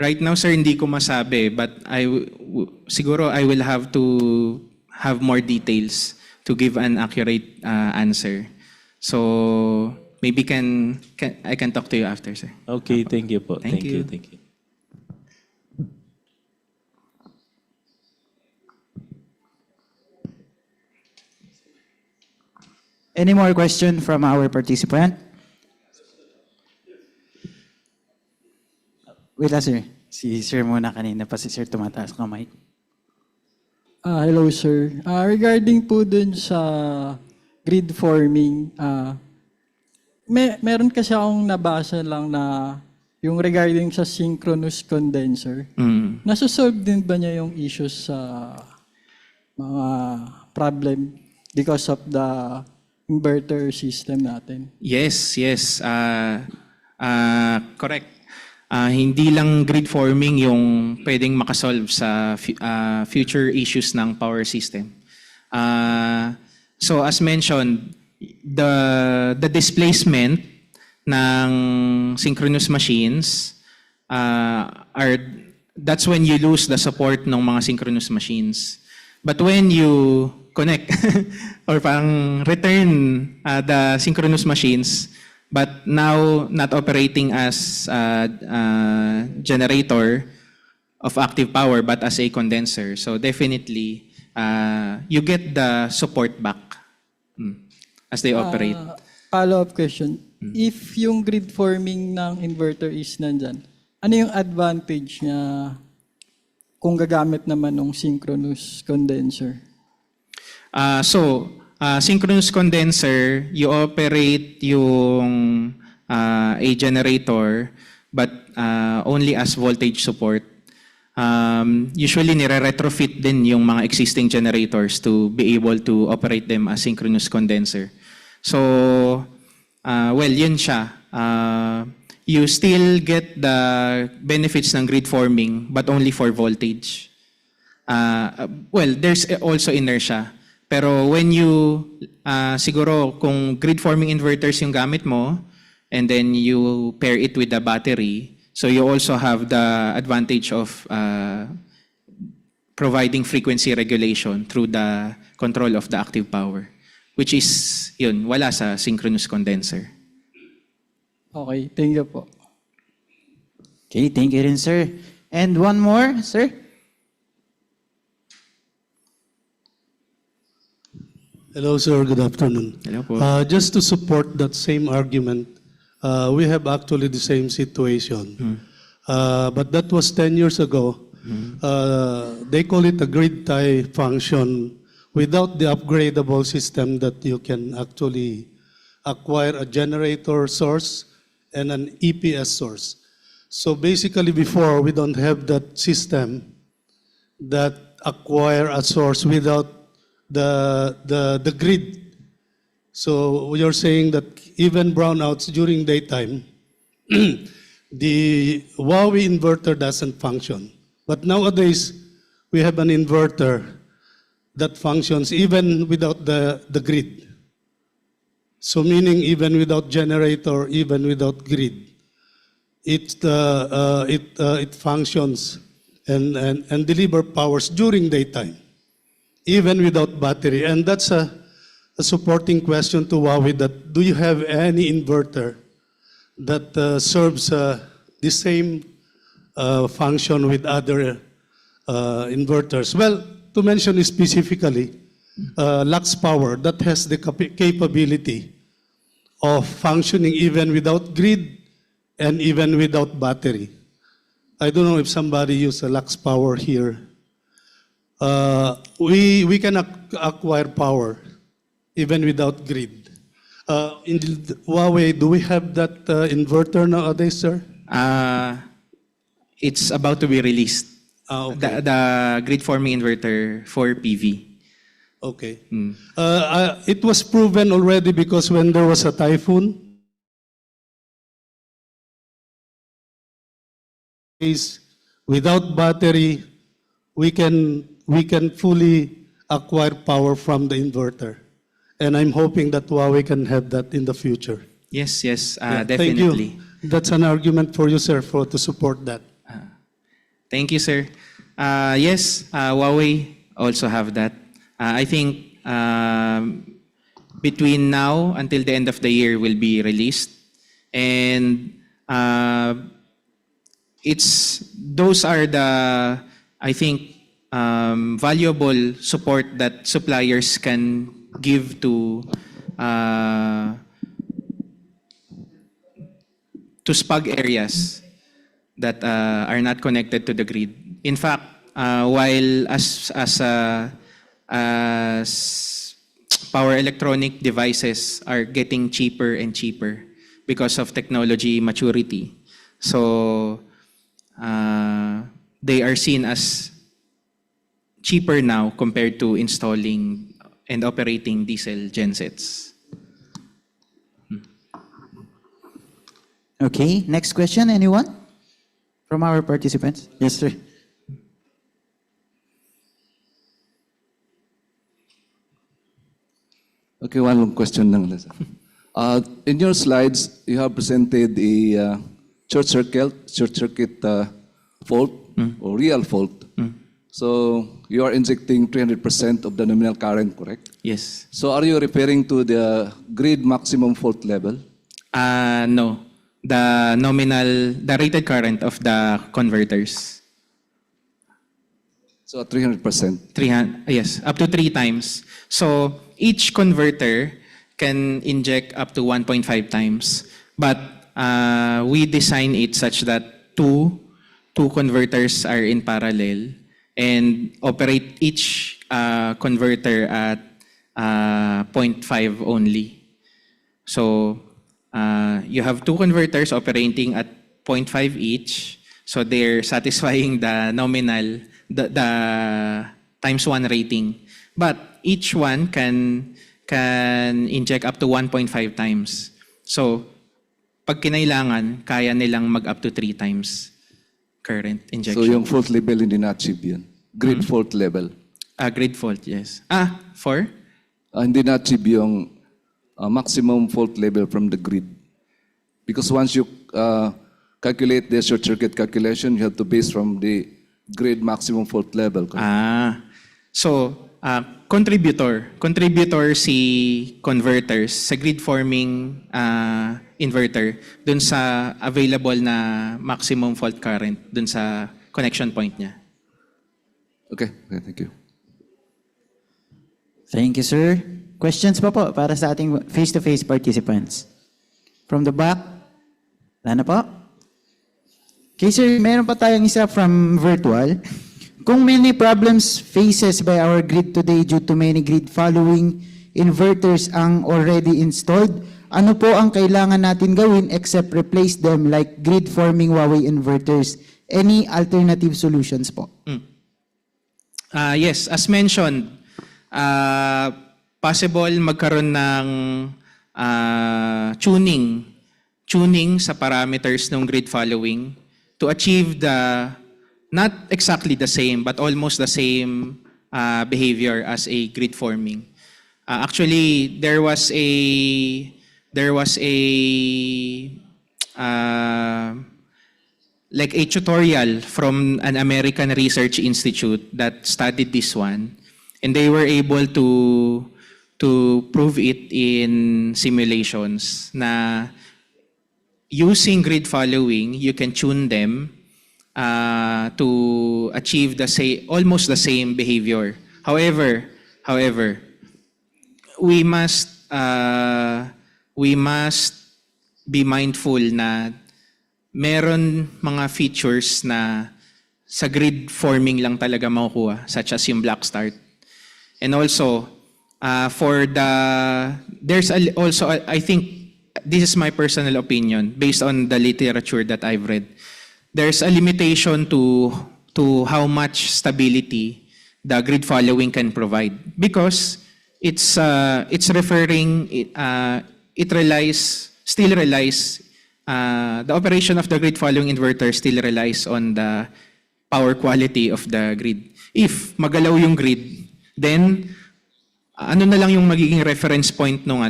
Right now, sir, hindi ko masabi, but siguro I will have to have more details to give an accurate answer. So maybe I can talk to you after, sir. Okay, thank you po. Thank you. Thank you. Any more question from our participant? Wait lang, sir. Si sir muna kanina pa si sir tumataas kamay. Hello, sir. Regarding po dun sa grid forming, meron kasi akong nabasa lang na yung regarding sa synchronous condenser. Nasosolve din ba niya yung issues sa mga problem because of the inverter system natin? Yes. Correct. Hindi lang grid forming yung pwedeng makasolve sa future issues ng power system. So as mentioned, the displacement ng synchronous machines that's when you lose the support ng mga synchronous machines. But when you connect or parang return the synchronous machines, but now not operating as a generator of active power, but as a condenser. So definitely, you get the support back as they operate. Follow-up question. If yung grid forming ng inverter is nandyan, ano yung advantage niya kung gagamit naman ng synchronous condenser? Synchronous condenser, you operate yung a generator but only as voltage support. Usually nire-retrofit din yung mga existing generators to be able to operate them as synchronous condenser. So, yun siya. You still get the benefits ng grid forming but only for voltage. There's also inertia. Pero when you, siguro kung grid forming inverters yung gamit mo, and then you pair it with the battery, so you also have the advantage of providing frequency regulation through the control of the active power, which is, wala sa synchronous condenser. Okay, thank you po. Okay, thank you rin, sir. And one more, sir. Hello, sir. Good afternoon. Hello po. Just to support that same argument, we have actually the same situation. But that was 10 years ago. They call it a grid tie function without the upgradable system that you can actually acquire a generator source and an EPS source. So basically before, we don't have that system that acquire a source without the grid. So you're saying that even brownouts during daytime, the Huawei inverter doesn't function. But nowadays, we have an inverter that functions even without the grid. So meaning even without generator, even without grid, it functions and deliver powers during daytime, even without battery. And that's a supporting question to Huawei, that do you have any inverter that serves the same function with other inverters? Well, to mention specifically, Lux Power, that has the capability of functioning even without grid and even without battery. I don't know if somebody uses a Lux Power here. We can acquire power even without grid. In Huawei, do we have that inverter nowadays, sir? It's about to be released. Okay. The grid forming inverter for PV. Okay. It was proven already because when there was a typhoon, without battery, we can fully acquire power from the inverter. And I'm hoping that Huawei can have that in the future. Yes, Yeah, definitely. Thank you. That's an argument for you, sir, to support that. Thank you, sir. Yes, Huawei also have that. I think between now until the end of the year will be released. And those are the, I think, valuable support that suppliers can give to SPUG areas that are not connected to the grid. In fact, while as power electronic devices are getting cheaper and cheaper because of technology maturity, so they are seen as cheaper now compared to installing and operating diesel gensets. Okay, next question, anyone? From our participants? Yes, sir. Okay, one question lang. In your slides, you have presented a short circuit fault or real fault. So you are injecting 300% of the nominal current, correct? Yes. So are you referring to the grid maximum fault level? No. The rated current of the converters. So 300%? Yes, up to 3 times. So each converter can inject up to 1.5 times. But we design it such that two converters are in parallel and operate each converter at 0.5 only. So you have 2 converters operating at 0.5 each. So they're satisfying the nominal, the times 1 rating. But each one can inject up to 1.5 times. So pag kinailangan, kaya nilang mag up to 3 times current injection. So yung fault level hindi na-achieve yun? Grid fault level? Grid fault, yes. For? Hindi na-achieve yung maximum fault level from the grid. Because once you calculate the short circuit calculation, you have to base from the grid maximum fault level. So, contributor si converters sa grid forming inverter dun sa available na maximum fault current dun sa connection point niya. Okay, thank you. Thank you, sir. Questions pa po para sa ating face-to-face participants? From the back? Wala na po? Okay, sir, meron pa tayong isa from virtual. Kung many problems faces by our grid today due to many grid following inverters ang already installed, ano po ang kailangan natin gawin except replace them like grid forming Huawei inverters? Any alternative solutions po? Yes, as mentioned, possible magkaroon ng tuning tuning sa parameters ng grid following to achieve the, not exactly the same, but almost the same behavior as a grid forming. Actually, there was a like a tutorial from an American research institute that studied this one, and they were able to prove it in simulations na using grid following, you can tune them to achieve almost the same behavior. However, we must be mindful na meron mga features na sa grid forming lang talaga makukuha, such as yung black start. And also, also, I think, this is my personal opinion based on the literature that I've read. There's a limitation to how much stability the grid following can provide because it still relies, the operation of the grid following inverter still relies on the power quality of the grid. If magalaw yung grid, then ano na lang yung magiging reference point nung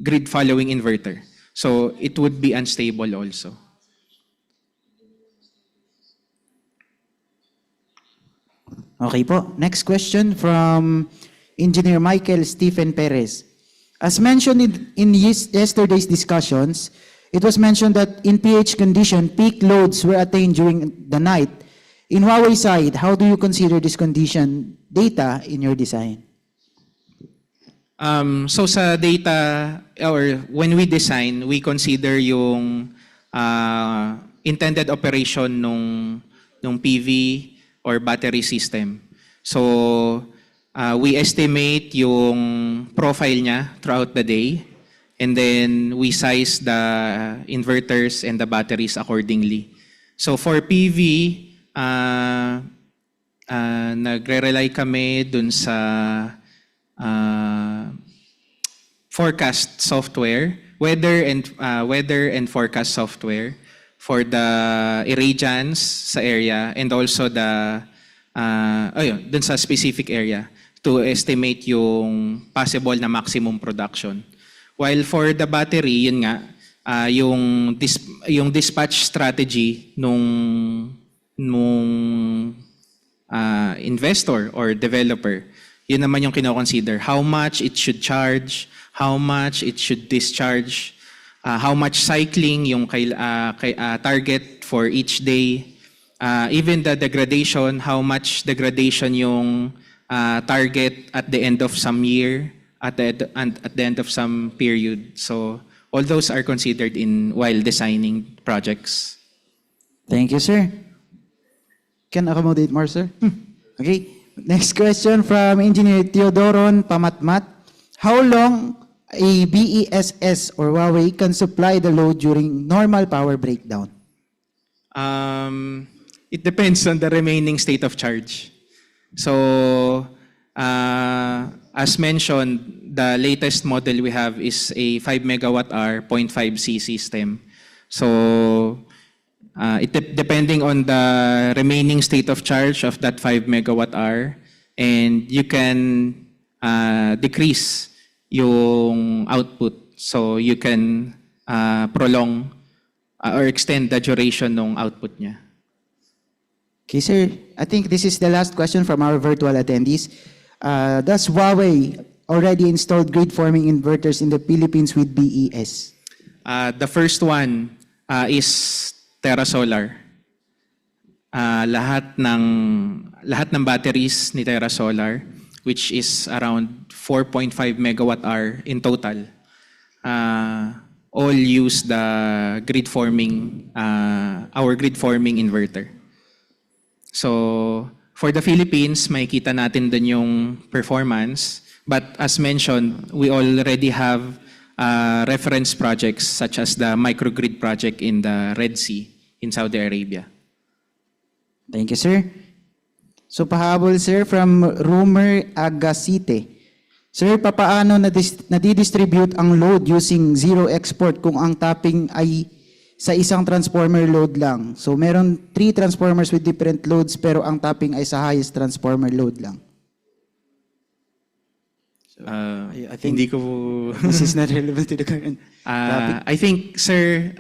grid following inverter. So it would be unstable also. Okay po. Next question from Engineer Michael Stephen Perez. As mentioned in yesterday's discussions, it was mentioned that in PH condition, peak loads were attained during the night. In Huawei side, how do you consider this condition data in your design? So sa data, or when we design, we consider yung intended operation nung PV or battery system. So we estimate yung profile niya throughout the day, and then we size the inverters and the batteries accordingly. So for PV, nagre-rely kami dun sa forecast software, weather and forecast software for the irradiance sa area, and also dun sa specific area to estimate yung possible na maximum production. While for the battery, yun nga, yung dispatch strategy nung investor or developer, yun naman yung kino-consider. How much it should charge, how much it should discharge, how much cycling yung target for each day, even the degradation, how much degradation yung target at the end of some year, at the end of some period. So all those are considered while designing projects. Thank you, sir. Can accommodate more, sir? Okay. Next question from Engineer Teodoron Pamatmat. How long a BESS or Huawei can supply the load during normal power breakdown? It depends on the remaining state of charge. So, as mentioned, the latest model we have is a 5 megawatt-hour 0.5C system. So, depending on the remaining state of charge of that 5 megawatt-hour, and you can decrease yung output. So, you can prolong or extend the duration ng output niya. Okay, sir. I think this is the last question from our virtual attendees. Does Huawei already installed grid-forming inverters in the Philippines with BES? The first one is Terra Solar. Lahat ng batteries ni Terra Solar, which is around 4.5 megawatt-hour in total, all use the grid-forming, our grid-forming inverter. So, for the Philippines, makikita natin dun yung performance. But as mentioned, we already have reference projects such as the microgrid project in the Red Sea in Saudi Arabia. Thank you, sir. So, pahabol, sir, from Rumer Agasite. Sir, papaano nadidistribute ang load using zero export kung ang tapping ay sa isang transformer load lang? So meron 3 transformers with different loads pero ang tapping ay sa highest transformer load lang. I think hindi ko This is not relevant to the current topic. I think, sir,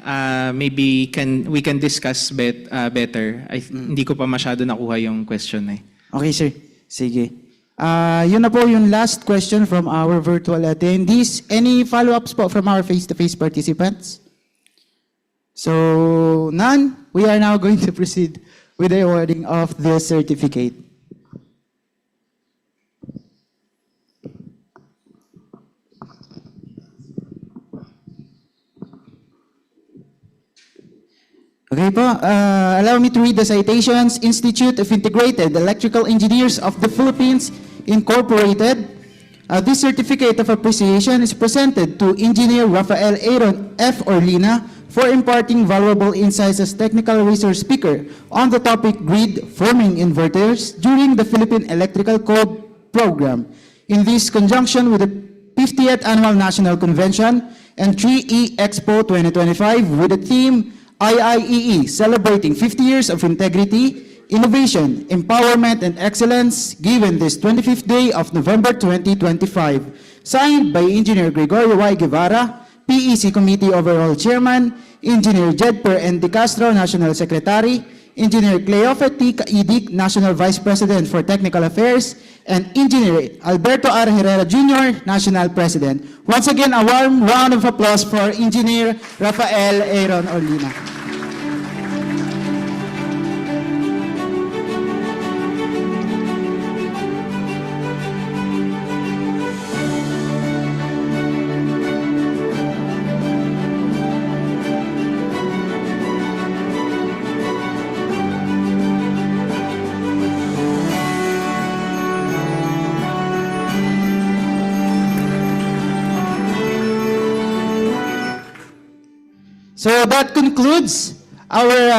maybe we can discuss better. Hindi ko pa masyado nakuha yung question eh. Okay, sir. Sige. Yun na po yung last question from our virtual attendees. Any follow-ups po from our face-to-face participants? So, none. We are now going to proceed with the awarding of the certificate. Okay po, allow me to read the citations. Institute of Integrated Electrical Engineers of the Philippines, Incorporated. This certificate of appreciation is presented to Engineer Rafael Aaron F. Orlina for imparting valuable insights as technical resource speaker on the topic grid forming inverters during the Philippine Electrical Code Program. In this conjunction with the 50th Annual National Convention and 3E Expo 2025 with the theme IIEE, celebrating 50 years of integrity, innovation, empowerment, and excellence, given this 25th day of November 2025. Signed by Engineer Gregorio Y. Guevara, PEC Committee Overall Chairman, Engineer Jedper N. De Castro, National Secretary, Engineer Cleofe T. Caidic, National Vice President for Technical Affairs, and Engineer Alberto R. Herrera Jr., National President. Once again, a warm round of applause for Engineer Rafael Aaron Orlina. So that concludes our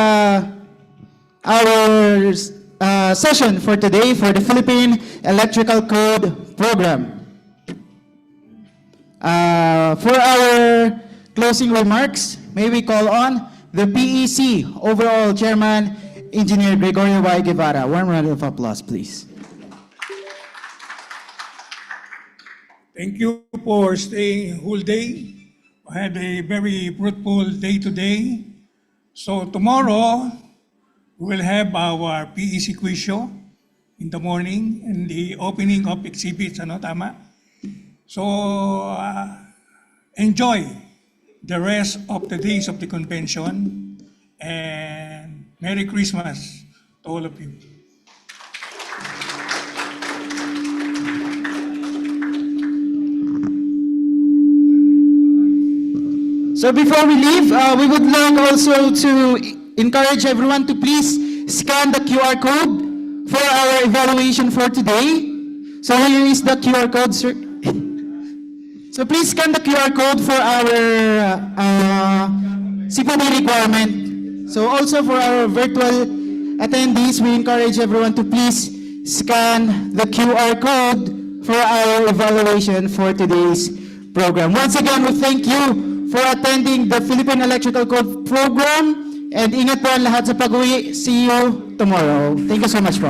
session for today for the Philippine Electrical Code Program. For our closing remarks, may we call on the PEC Overall Chairman, Engineer Gregorio Y. Guevara. Warm round of applause, please. Thank you for staying whole day. We had a very fruitful day today. So tomorrow, we will have our PEC quiz show in the morning and the opening of exhibits, ano, tama? So, enjoy the rest of the days of the convention and Merry Christmas to all of you. So before we leave, we would like also to encourage everyone to please scan the QR code for our evaluation for today. So here is the QR code, sir. So please scan the QR code for our CPD requirement. So also for our virtual attendees, we encourage everyone to please scan the QR code for our evaluation for today's program. Once again, we thank you for attending the Philippine Electrical Code Program. And ingat po ang lahat sa pag-uwi. See you tomorrow. Thank you so much po.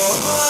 Oh,